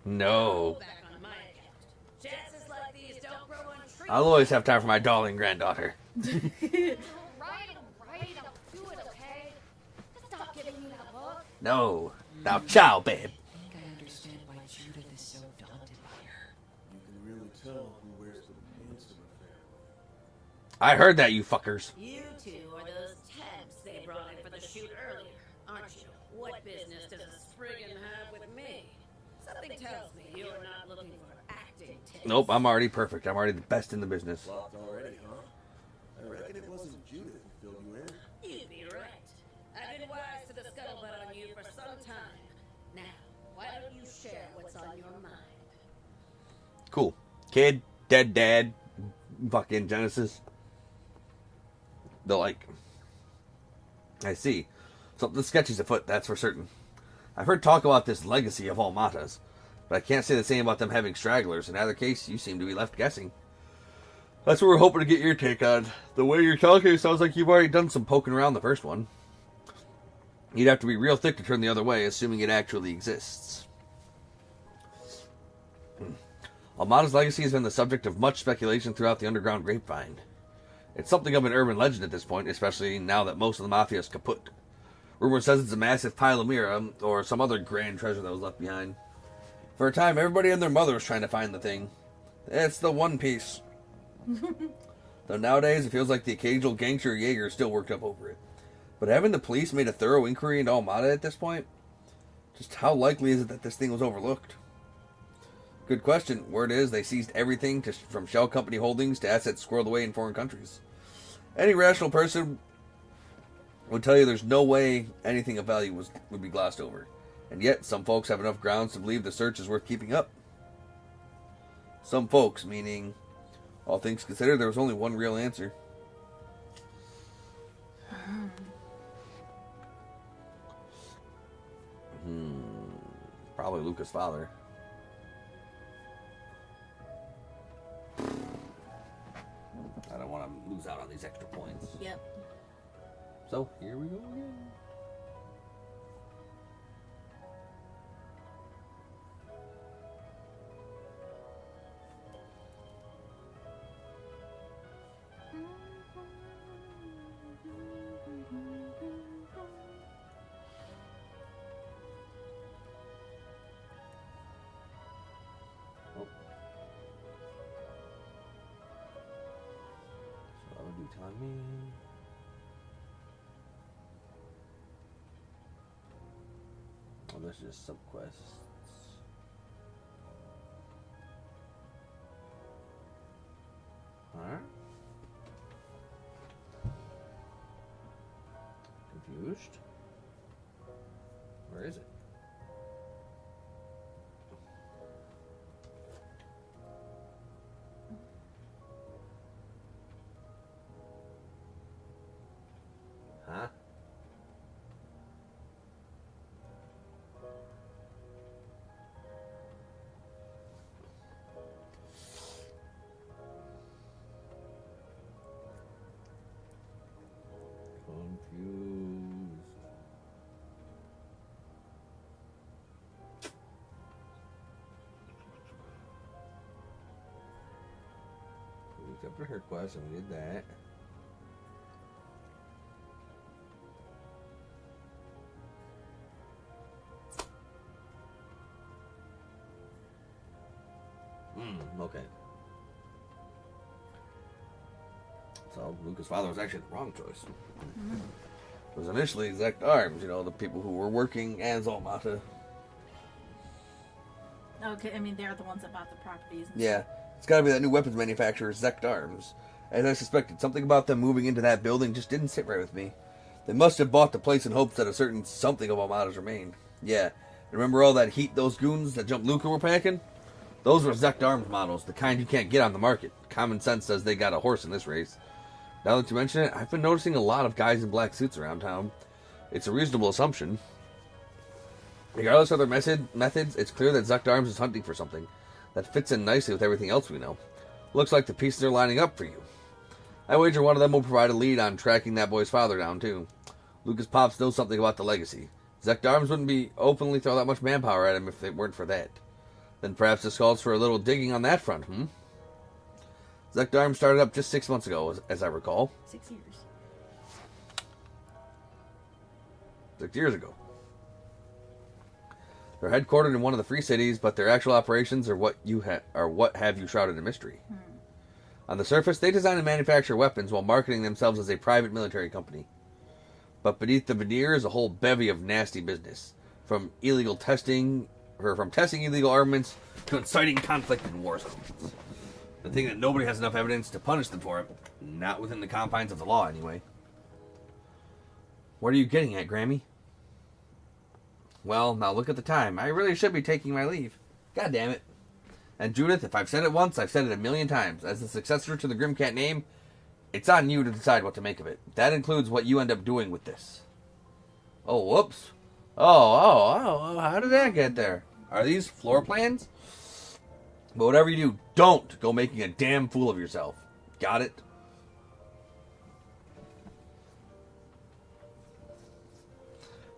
[SPEAKER 1] No.
[SPEAKER 11] Back on my account. Chances like these don't grow on trees.
[SPEAKER 1] I'll always have time for my darling granddaughter.
[SPEAKER 10] Right, I'll do it, okay? Just stop giving me that look.
[SPEAKER 1] No. Now, ciao, babe.
[SPEAKER 12] I think I understand why Judith is so daunted by her.
[SPEAKER 7] You can really tell who wears the pants in the family.
[SPEAKER 1] I heard that, you fuckers.
[SPEAKER 11] You two are those temps they brought in for the shoot earlier, aren't you? What business does a Spriggan have with me? Something tells me you're not looking for acting tips.
[SPEAKER 1] Nope, I'm already perfect. I'm already the best in the business.
[SPEAKER 7] Locked already, huh? I reckon it wasn't Judith who filled you in.
[SPEAKER 11] You'd be right. I've been wise to the scuttlebutt on you for some time. Now, why don't you share what's on your mind?
[SPEAKER 1] Cool. Kid, dead dad, fucking Genesis. The like. I see. Something sketchy's afoot, that's for certain. I've heard talk about this legacy of all Matas, but I can't say the same about them having stragglers. In either case, you seem to be left guessing. That's what we're hoping to get your take on. The way you're talking sounds like you've already done some poking around the first one. You'd have to be real thick to turn the other way, assuming it actually exists. Almada's legacy has been the subject of much speculation throughout the underground grapevine. It's something of an urban legend at this point, especially now that most of the mafia is kaput. Rumor says it's a massive pile of Mira, or some other grand treasure that was left behind. For a time, everybody and their mother was trying to find the thing. It's the One Piece. Though nowadays, it feels like the occasional gangster Jaeger is still worked up over it. But haven't the police made a thorough inquiry into Almada at this point? Just how likely is it that this thing was overlooked? Good question. Word is they seized everything from shell company holdings to assets squirreled away in foreign countries. Any rational person would tell you there's no way anything of value would be glossed over. And yet, some folks have enough grounds to believe the search is worth keeping up. Some folks, meaning, all things considered, there was only one real answer. Probably Luca's father. I don't want to lose out on these extra points.
[SPEAKER 11] Yep.
[SPEAKER 1] So, here we go again. mean... Oh, this is just subquests. Alright. Confused. Where is it? Huh? Confused. We accepted her quest and we did that. Okay. So Luca's father was actually the wrong choice. It was initially Exact Arms, you know, the people who were working as Almata.
[SPEAKER 2] Okay, I mean, they're the ones that bought the properties. And
[SPEAKER 1] Yeah, it's got to be that new weapons manufacturer, Zect Arms. As I suspected, something about them moving into that building just didn't sit right with me. They must have bought the place in hopes that a certain something of Almata's remained. Yeah, remember all that heat those goons that jumped Luca were packing? Those were Zect Arms models, the kind you can't get on the market. Common sense says they got a horse in this race. Now that you mention it, I've been noticing a lot of guys in black suits around town. It's a reasonable assumption. Regardless of their methods, it's clear that Zect Arms is hunting for something that fits in nicely with everything else we know. Looks like the pieces are lining up for you. I wager one of them will provide a lead on tracking that boy's father down, too. Lucas Pops knows something about the legacy. Zect Arms wouldn't be openly throw that much manpower at him if it weren't for that. Then perhaps this calls for a little digging on that front, Zect Arms started up just 6 months ago, as I recall.
[SPEAKER 2] 6 years.
[SPEAKER 1] 6 years ago. They're headquartered in one of the free cities, but their actual operations are what have you shrouded in mystery. On the surface, they design and manufacture weapons while marketing themselves as a private military company. But beneath the veneer is a whole bevy of nasty business, from testing illegal armaments to inciting conflict in war zones. The thing that nobody has enough evidence to punish them for it, not within the confines of the law anyway. What are you getting at, Grammy? Well, now look at the time. I really should be taking my leave. God damn it. And Judith, if I've said it once, I've said it a million times. As the successor to the Grimcat name, it's on you to decide what to make of it. That includes what you end up doing with this. Oh, whoops. Oh, how did that get there? Are these floor plans? But whatever you do, don't go making a damn fool of yourself. Got it?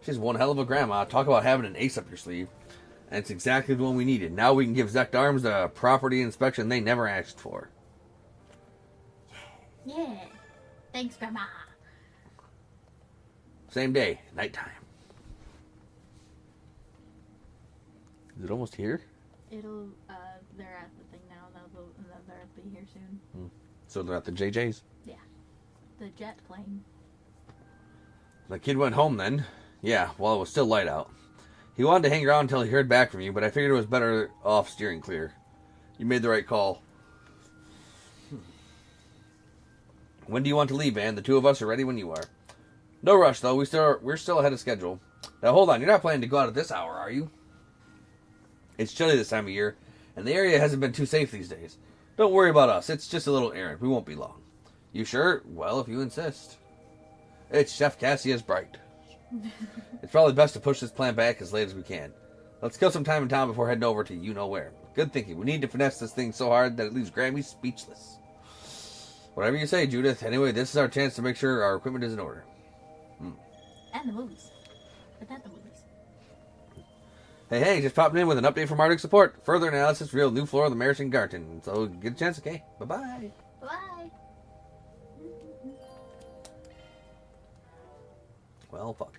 [SPEAKER 1] She's one hell of a grandma. Talk about having an ace up your sleeve. And it's exactly the one we needed. Now we can give Zect Arms the property inspection they never asked for.
[SPEAKER 2] Yeah. Thanks, Grandma.
[SPEAKER 1] Same day, nighttime. Is it almost here?
[SPEAKER 2] It'll, they're at the thing now. They'll be here soon.
[SPEAKER 1] So they're at the JJ's?
[SPEAKER 2] Yeah. The jet plane.
[SPEAKER 1] The kid went home then. Yeah, while it was still light out. He wanted to hang around until he heard back from you, but I figured it was better off steering clear. You made the right call. When do you want to leave, Van? The two of us are ready when you are. No rush, though. We're still ahead of schedule. Now, hold on. You're not planning to go out at this hour, are you? It's chilly this time of year, and the area hasn't been too safe these days. Don't worry about us. It's just a little errand. We won't be long. You sure? Well, if you insist. It's Chef Cassius Bright. It's probably best to push this plan back as late as we can. Let's kill some time in town before heading over to you-know-where. Good thinking. We need to finesse this thing so hard that it leaves Grammy speechless. Whatever you say, Judith. Anyway, this is our chance to make sure our equipment is in order.
[SPEAKER 2] And the movies. But not the movies.
[SPEAKER 1] Hey, just popping in with an update from Arctic Support. Further analysis revealed new floor of the Maritian Garden. So, get a chance, okay? Bye-bye.
[SPEAKER 2] Bye.
[SPEAKER 1] Well, fuck.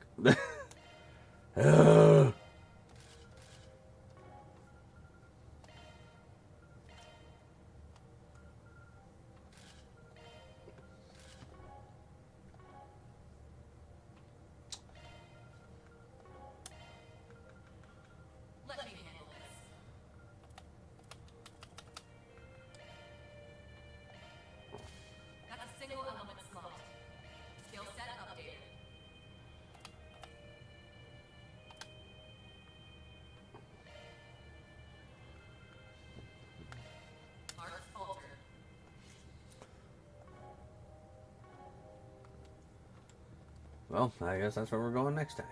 [SPEAKER 1] Well, I guess that's where we're going next time.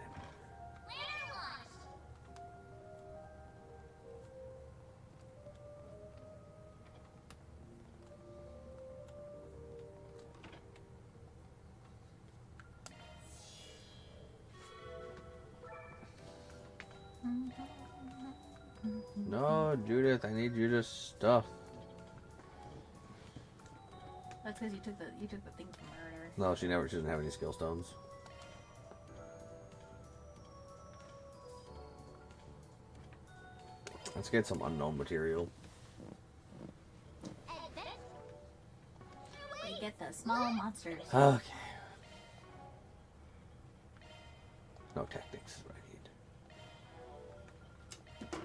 [SPEAKER 1] No, Judith, I need Judith's stuff.
[SPEAKER 2] That's because you took the thing from her.
[SPEAKER 1] No, she doesn't have any skill stones. Let's get some unknown material.
[SPEAKER 2] We get the small monsters.
[SPEAKER 1] Okay. No tactics is what I need.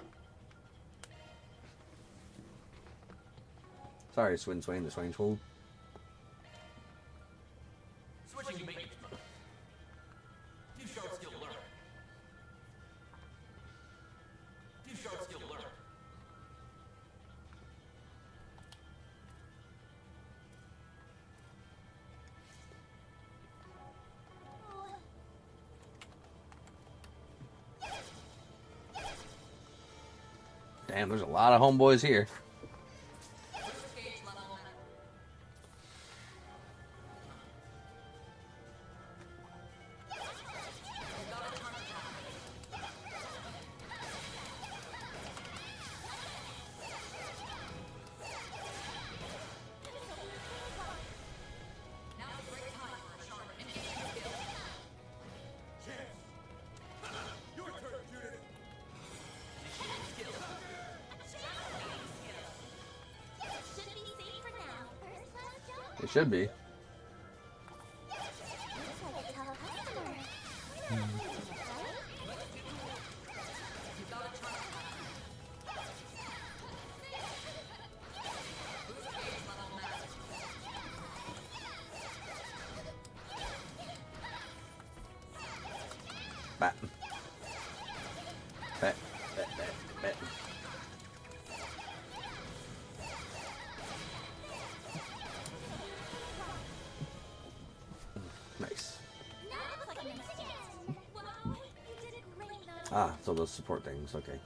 [SPEAKER 1] Sorry, Swain, the Swain Fool.
[SPEAKER 14] Switching to maintenance mode. New sharp skill learned. New sharp skill learned.
[SPEAKER 1] Damn, there's a lot of homeboys here. It should be. Bat. Bet. Bet. Bet. Bet. Nice. Ah, so those support things, okay.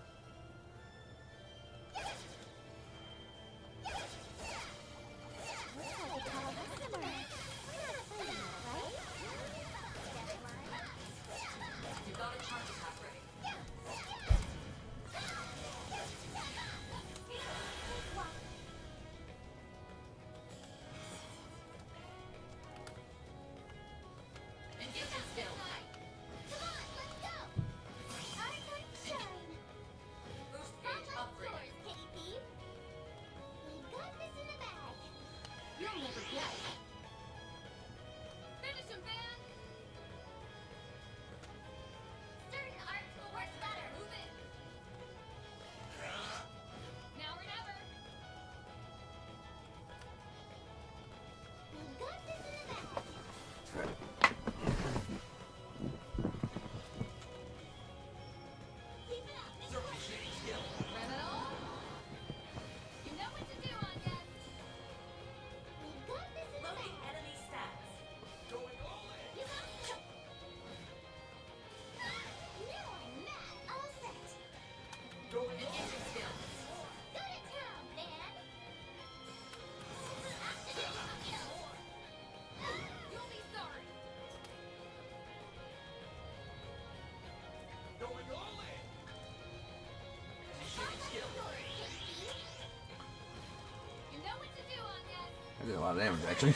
[SPEAKER 1] I did a lot of damage, actually.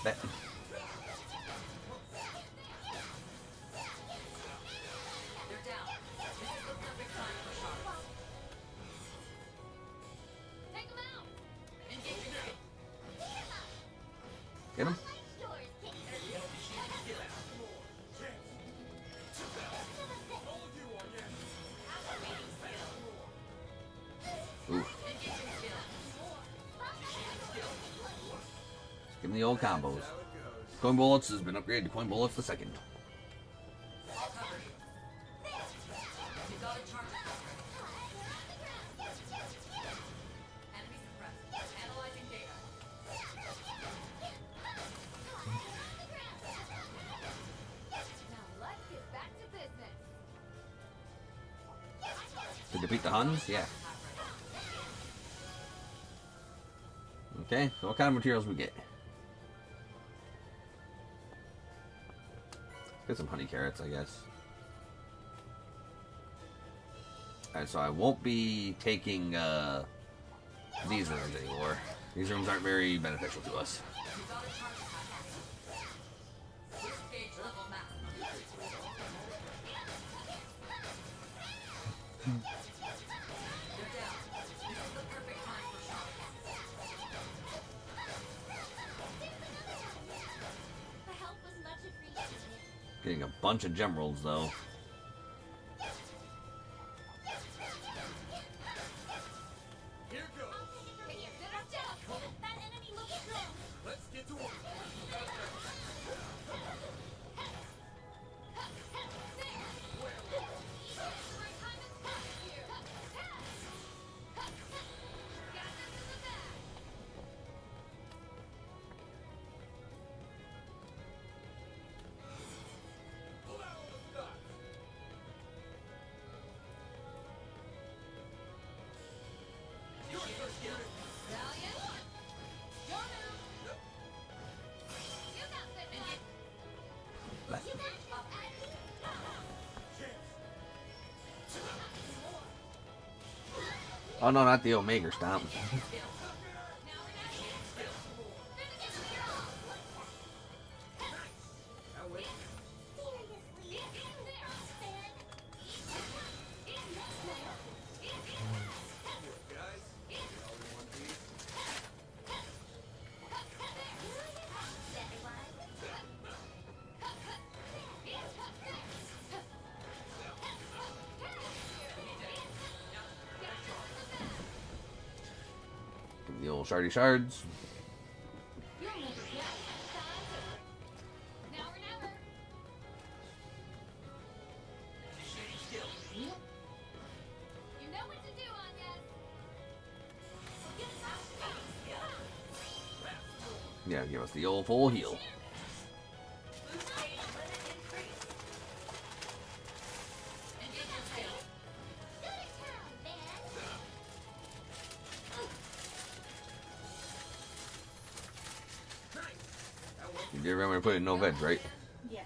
[SPEAKER 1] Bet. Get him. Ooh. Give him the old combos. Coin Bullets has been upgraded to Coin Bullets the second. To defeat the Huns? Yeah. Okay, so what kind of materials we get? Get some honey carrots, I guess. Alright, so I won't be taking these rooms anymore. These rooms aren't very beneficial to us. Getting a bunch of gem rolls though. Oh no, not the Omega Stomp. The old shardy shards. Yeah, give us the old full heal. You did remember to put in no veg, right?
[SPEAKER 2] Yes.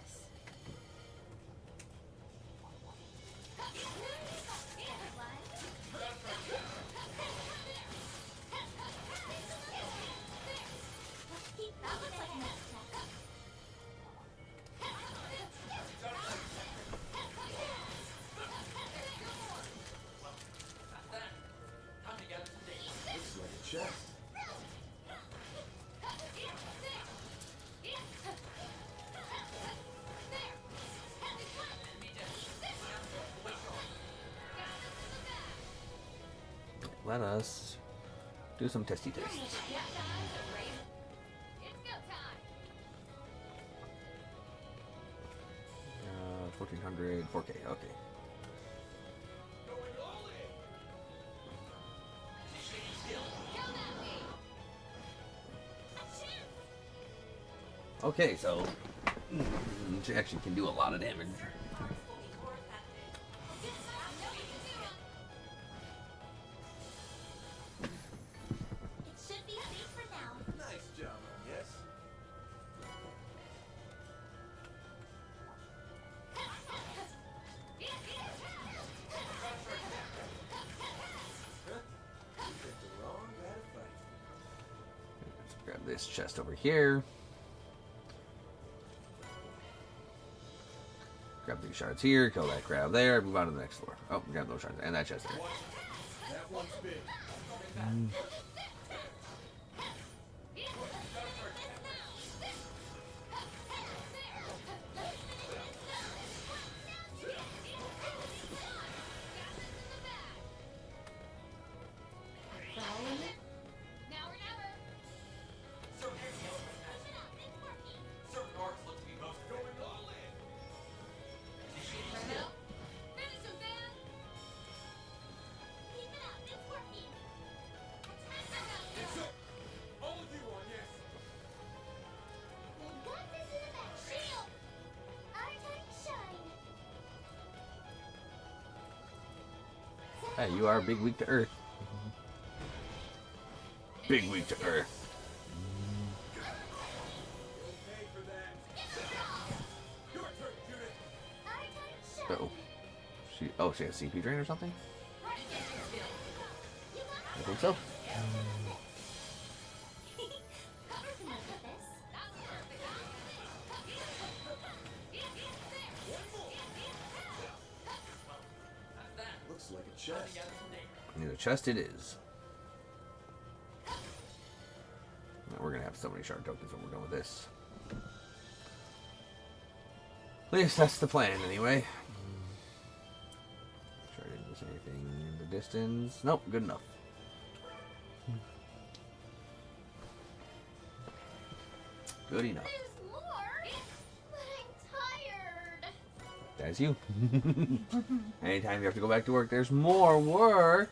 [SPEAKER 1] Let us do some testy tests. 1400, 4K, okay. Okay, so she actually can do a lot of damage. Grab this chest over here. Grab these shards here, kill that crab there, move on to the next floor. Oh, grab those shards and that chest there.
[SPEAKER 8] That one's big.
[SPEAKER 1] Hey, you are big weak to earth. Big weak to earth. Uh-oh. She has CP drain or something? I think so.
[SPEAKER 7] Looks like a chest.
[SPEAKER 1] And a chest it is. Now we're gonna have so many shard tokens when we're done with this. At least that's the plan, anyway. Make sure I didn't miss anything in the distance. Nope, good enough. Good enough.
[SPEAKER 6] There's more, but I'm tired.
[SPEAKER 1] That's you. Anytime you have to go back to work, there's more work.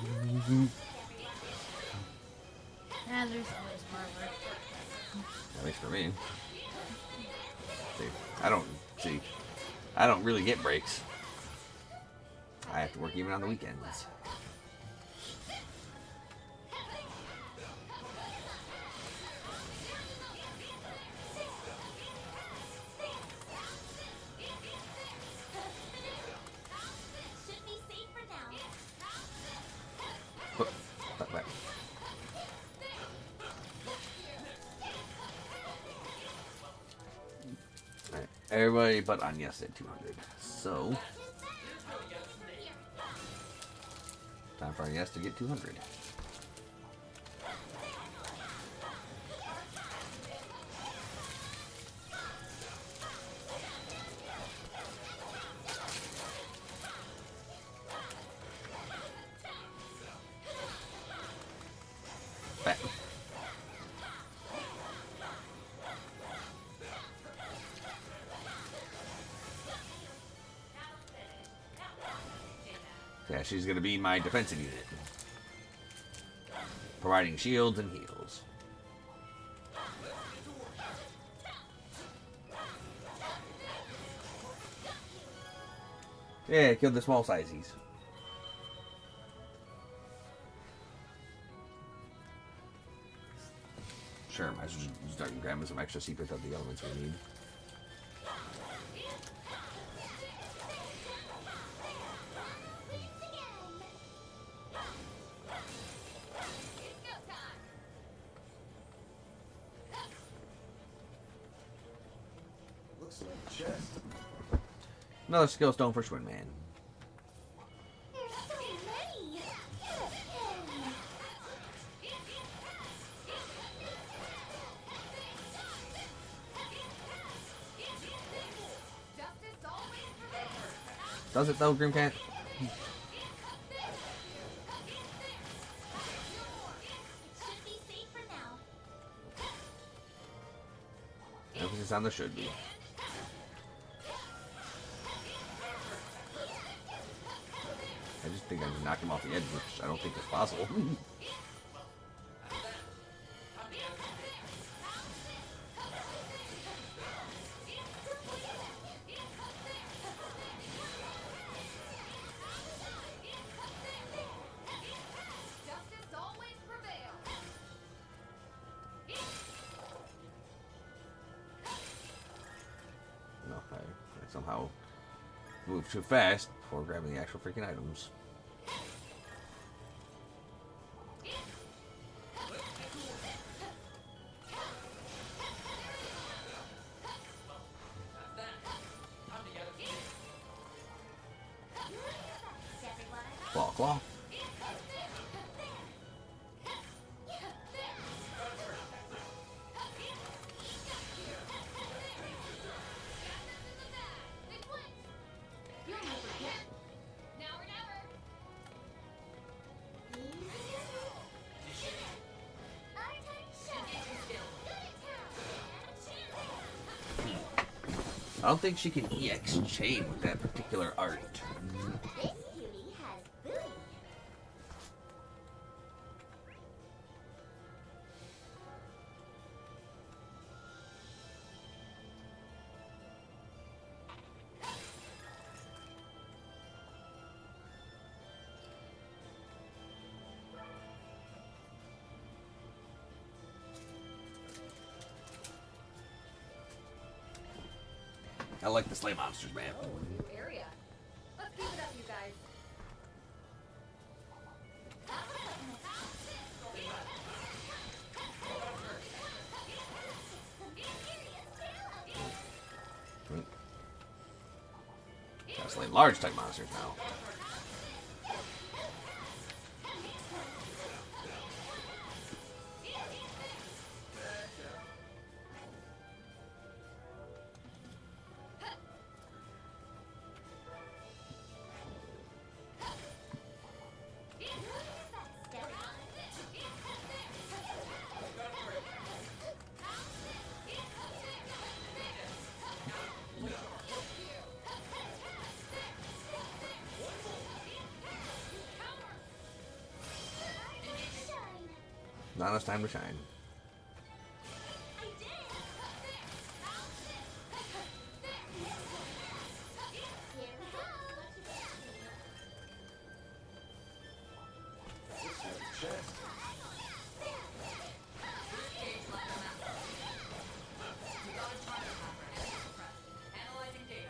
[SPEAKER 2] And there's always more work.
[SPEAKER 1] At least for me. I don't really get breaks. I have to work even on the weekends.
[SPEAKER 6] Should be safe for now.
[SPEAKER 1] Back. Alright, everybody but Anya said 200. So, time for Anya to get 200. Back. Yeah, she's gonna be my defensive unit, providing shields and heals. Yeah, killed the small sizes. Sure, might as well just start grabbing some extra secrets of the elements we need.
[SPEAKER 7] Looks like a chest.
[SPEAKER 1] Another skill stone for Schwinn Man.
[SPEAKER 6] There's so many.
[SPEAKER 1] Does it though, Grimcat?
[SPEAKER 6] It should be safe for now.
[SPEAKER 1] Emphasis on the should be. I just think I can knock him off the edge, which I don't think is possible.
[SPEAKER 10] Justice always prevails.
[SPEAKER 1] No, I somehow moved too fast before grabbing the actual freaking items. Claw, claw.
[SPEAKER 10] Now or never.
[SPEAKER 1] I don't think she can EX chain with that particular art.
[SPEAKER 6] This beauty has booty.
[SPEAKER 1] I like the slay monsters, man.
[SPEAKER 10] Oh, new area. Let's keep it up, you guys.
[SPEAKER 1] Gotta slay large type monsters now. Not enough time to shine.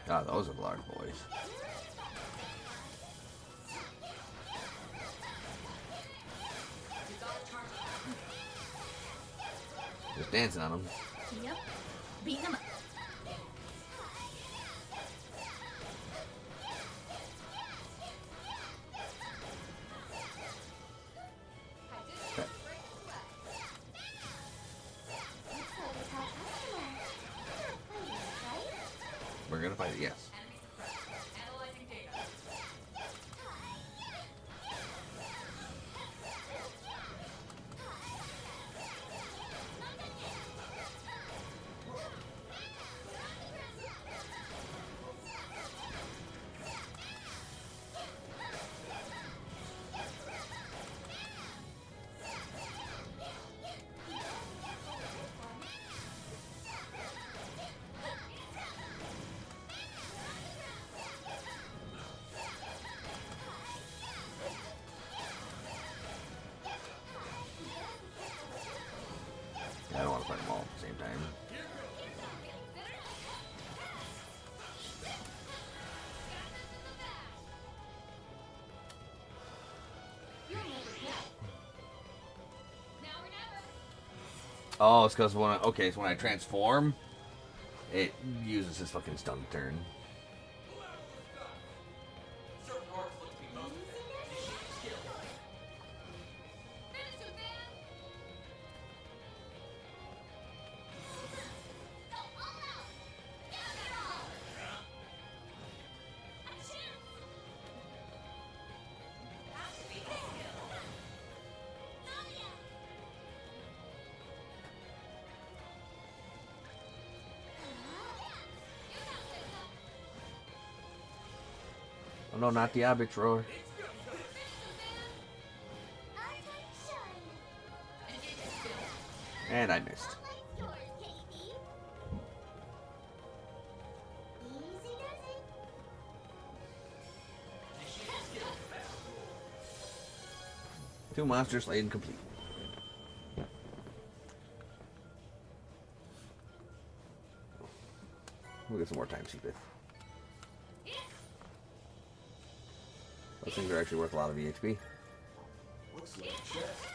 [SPEAKER 1] God, those are the large boys. Just dancing on them.
[SPEAKER 2] Yep. Beating them up.
[SPEAKER 1] We're gonna fight it, yes. I don't want to fight them all at the same time. Oh, it's because when okay, so when I transform, it uses his fucking stun turn. Oh no, not the arbitrary. And I missed. Two monsters slayed and complete. We'll get some more time, Seepith. Those things are actually worth a lot of EXP.
[SPEAKER 7] Looks like a chest.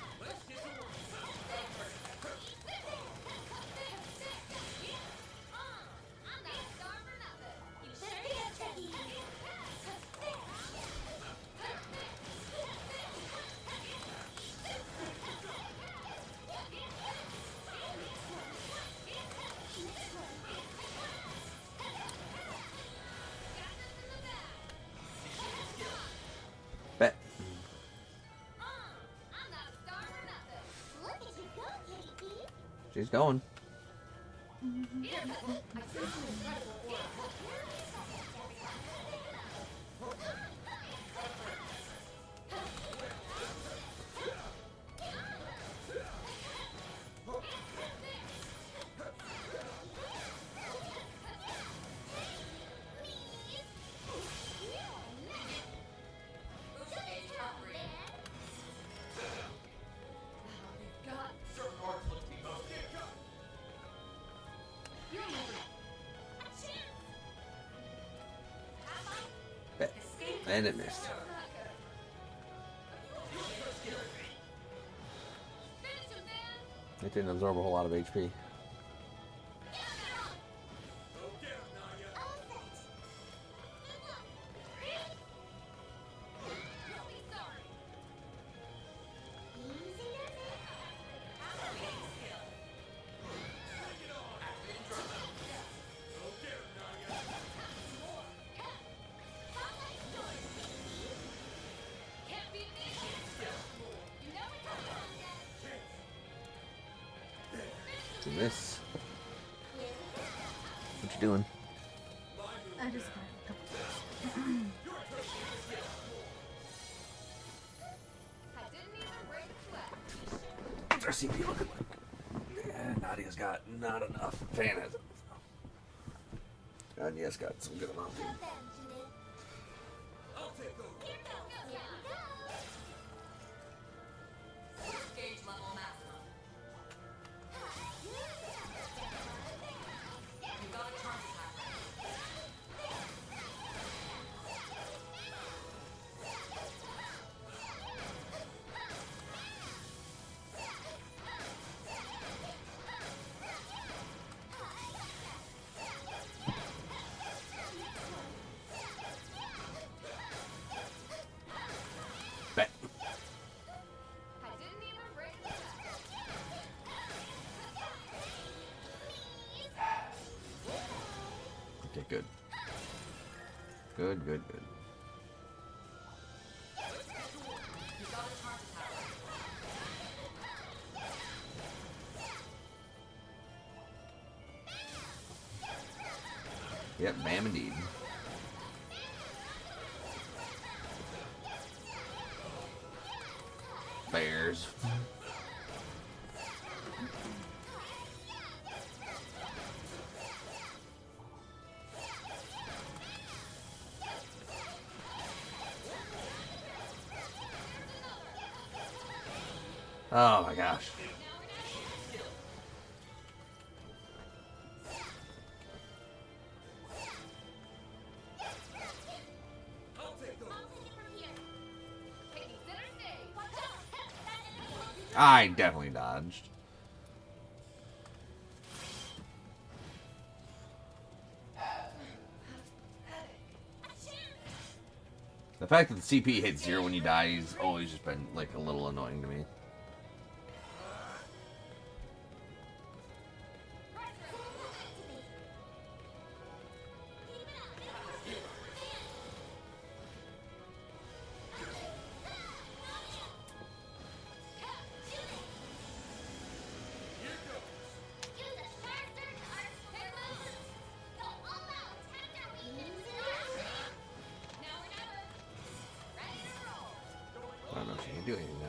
[SPEAKER 1] Bet. She's going. And it missed. It didn't absorb a whole lot of HP. Miss. What you doing?
[SPEAKER 2] I just got a couple.
[SPEAKER 1] What's our CP looking like? Yeah, Nadia's got not enough. Fan has it. And yes, got some good amount too. Bet. Okay, good. Good, good, good. Yep, ma'am indeed. Bears. Oh my gosh. I definitely dodged. The fact that the CP hits 0 when you die has always just been like a little annoying to me. I don't know if she can do anything now.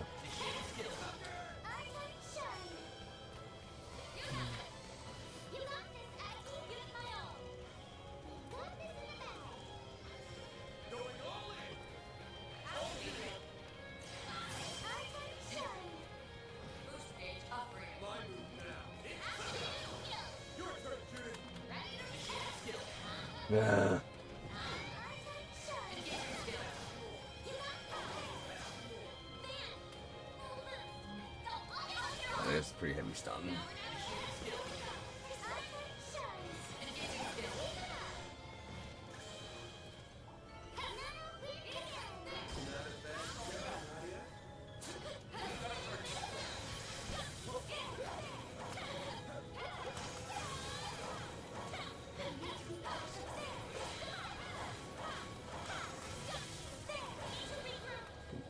[SPEAKER 1] Yeah. That's pretty heavy stun.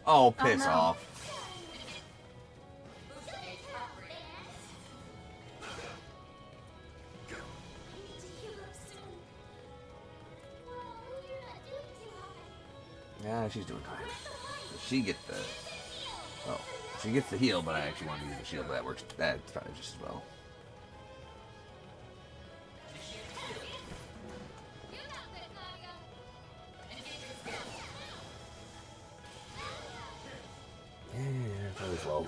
[SPEAKER 1] Oh, piss off. Yeah, she's doing fine. She gets the... Oh, she gets the heal, but I actually want to use the shield, but that works. That's probably just as well. Yeah, that was low.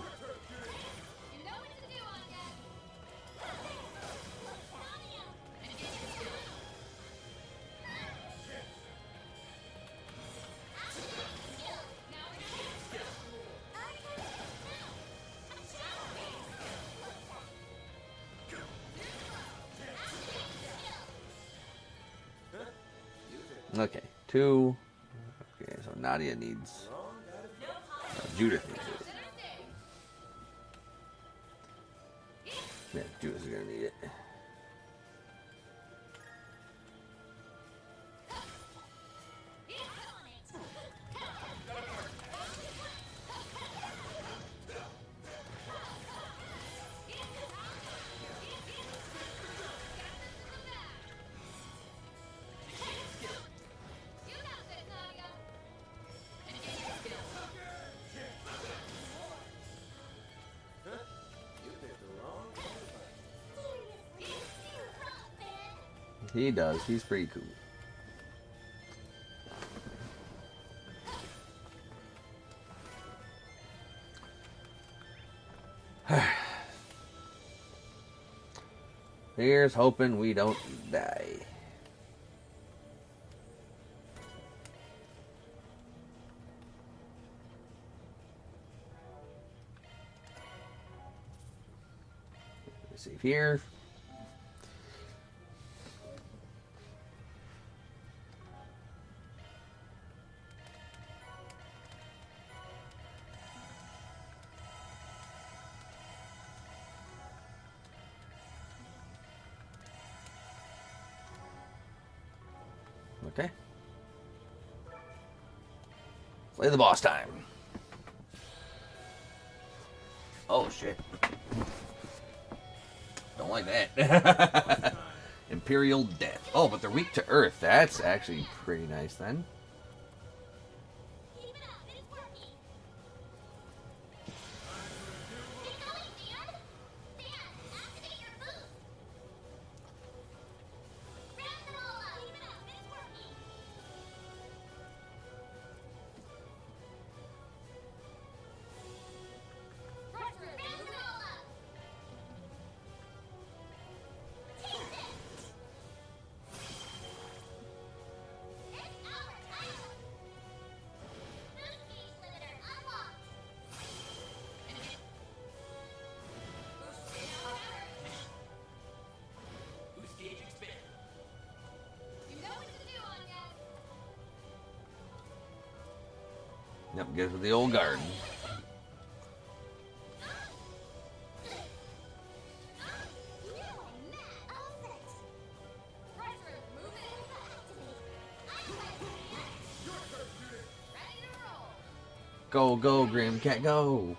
[SPEAKER 1] Okay, 2. Okay, so Nadia needs... Judith needs it. Yeah, Judith is gonna need it. He does. He's pretty cool. Here's hoping we don't die. Save here. Okay. Play the boss time. Oh shit. Don't like that. Imperial Death. Oh, but they're weak to Earth. That's actually pretty nice then. Yep, goes with the old garden. Go, go, Grim Cat, go!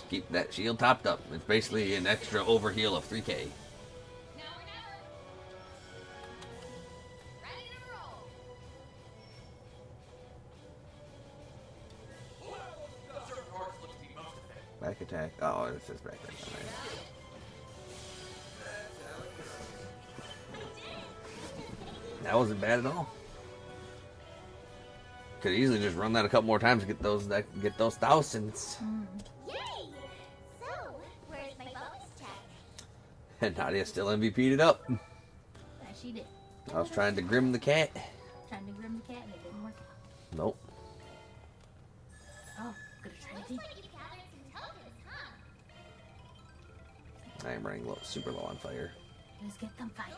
[SPEAKER 1] Keep that shield topped up. It's basically an extra overheal of 3k. Back attack. Oh, it says back attack. Nice. That wasn't bad at all. Could easily just run that a couple more times to get those thousands. And Nadia still MVP'd it up.
[SPEAKER 2] Yeah, she did.
[SPEAKER 1] I was trying to grim the cat.
[SPEAKER 2] Trying to grim the cat and it didn't work out.
[SPEAKER 1] Nope.
[SPEAKER 2] Oh, gonna try to do.
[SPEAKER 1] I am running super low on fire.
[SPEAKER 2] Let's get them fired.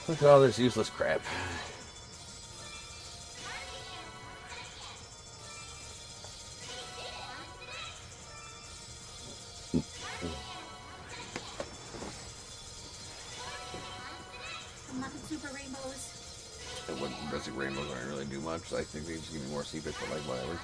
[SPEAKER 1] Look at all this useless crap.
[SPEAKER 2] Super rainbows.
[SPEAKER 1] Basic rainbows aren't really do much. So I think they just give me more secrets, but like whatever.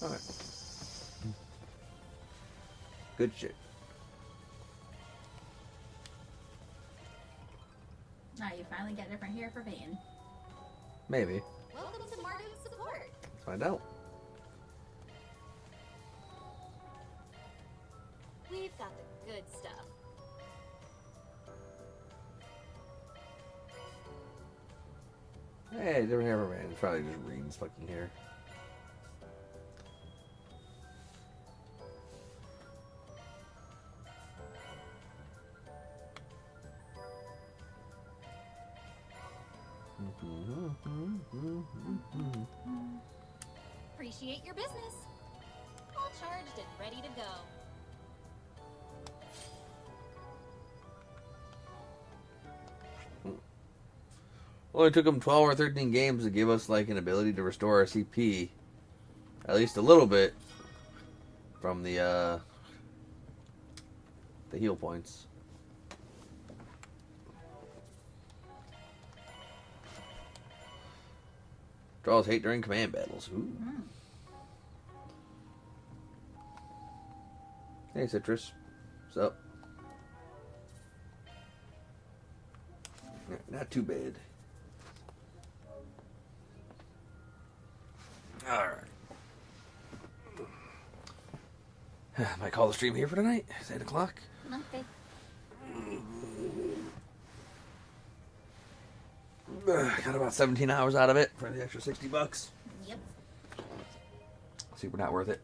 [SPEAKER 1] Alright. Good shit.
[SPEAKER 2] Now you finally get different hair for Peyton.
[SPEAKER 1] Maybe.
[SPEAKER 10] Welcome to Martin Support.
[SPEAKER 1] Let's find out.
[SPEAKER 10] We've got the good stuff.
[SPEAKER 1] Hey, different hair for man. It's probably just Reed's fucking hair.
[SPEAKER 10] Appreciate your business. All charged and ready to go.
[SPEAKER 1] Only took them 12 or 13 games to give us like an ability to restore our CP, at least a little bit, from the heal points. Draws hate during command battles. Ooh. Hey, Citrus. What's up? Not too bad. Alright. Might call the stream here for tonight. It's 8 o'clock.
[SPEAKER 2] Okay.
[SPEAKER 1] Got about 17 hours out of it for the extra $60.
[SPEAKER 2] Yep.
[SPEAKER 1] Super not worth it.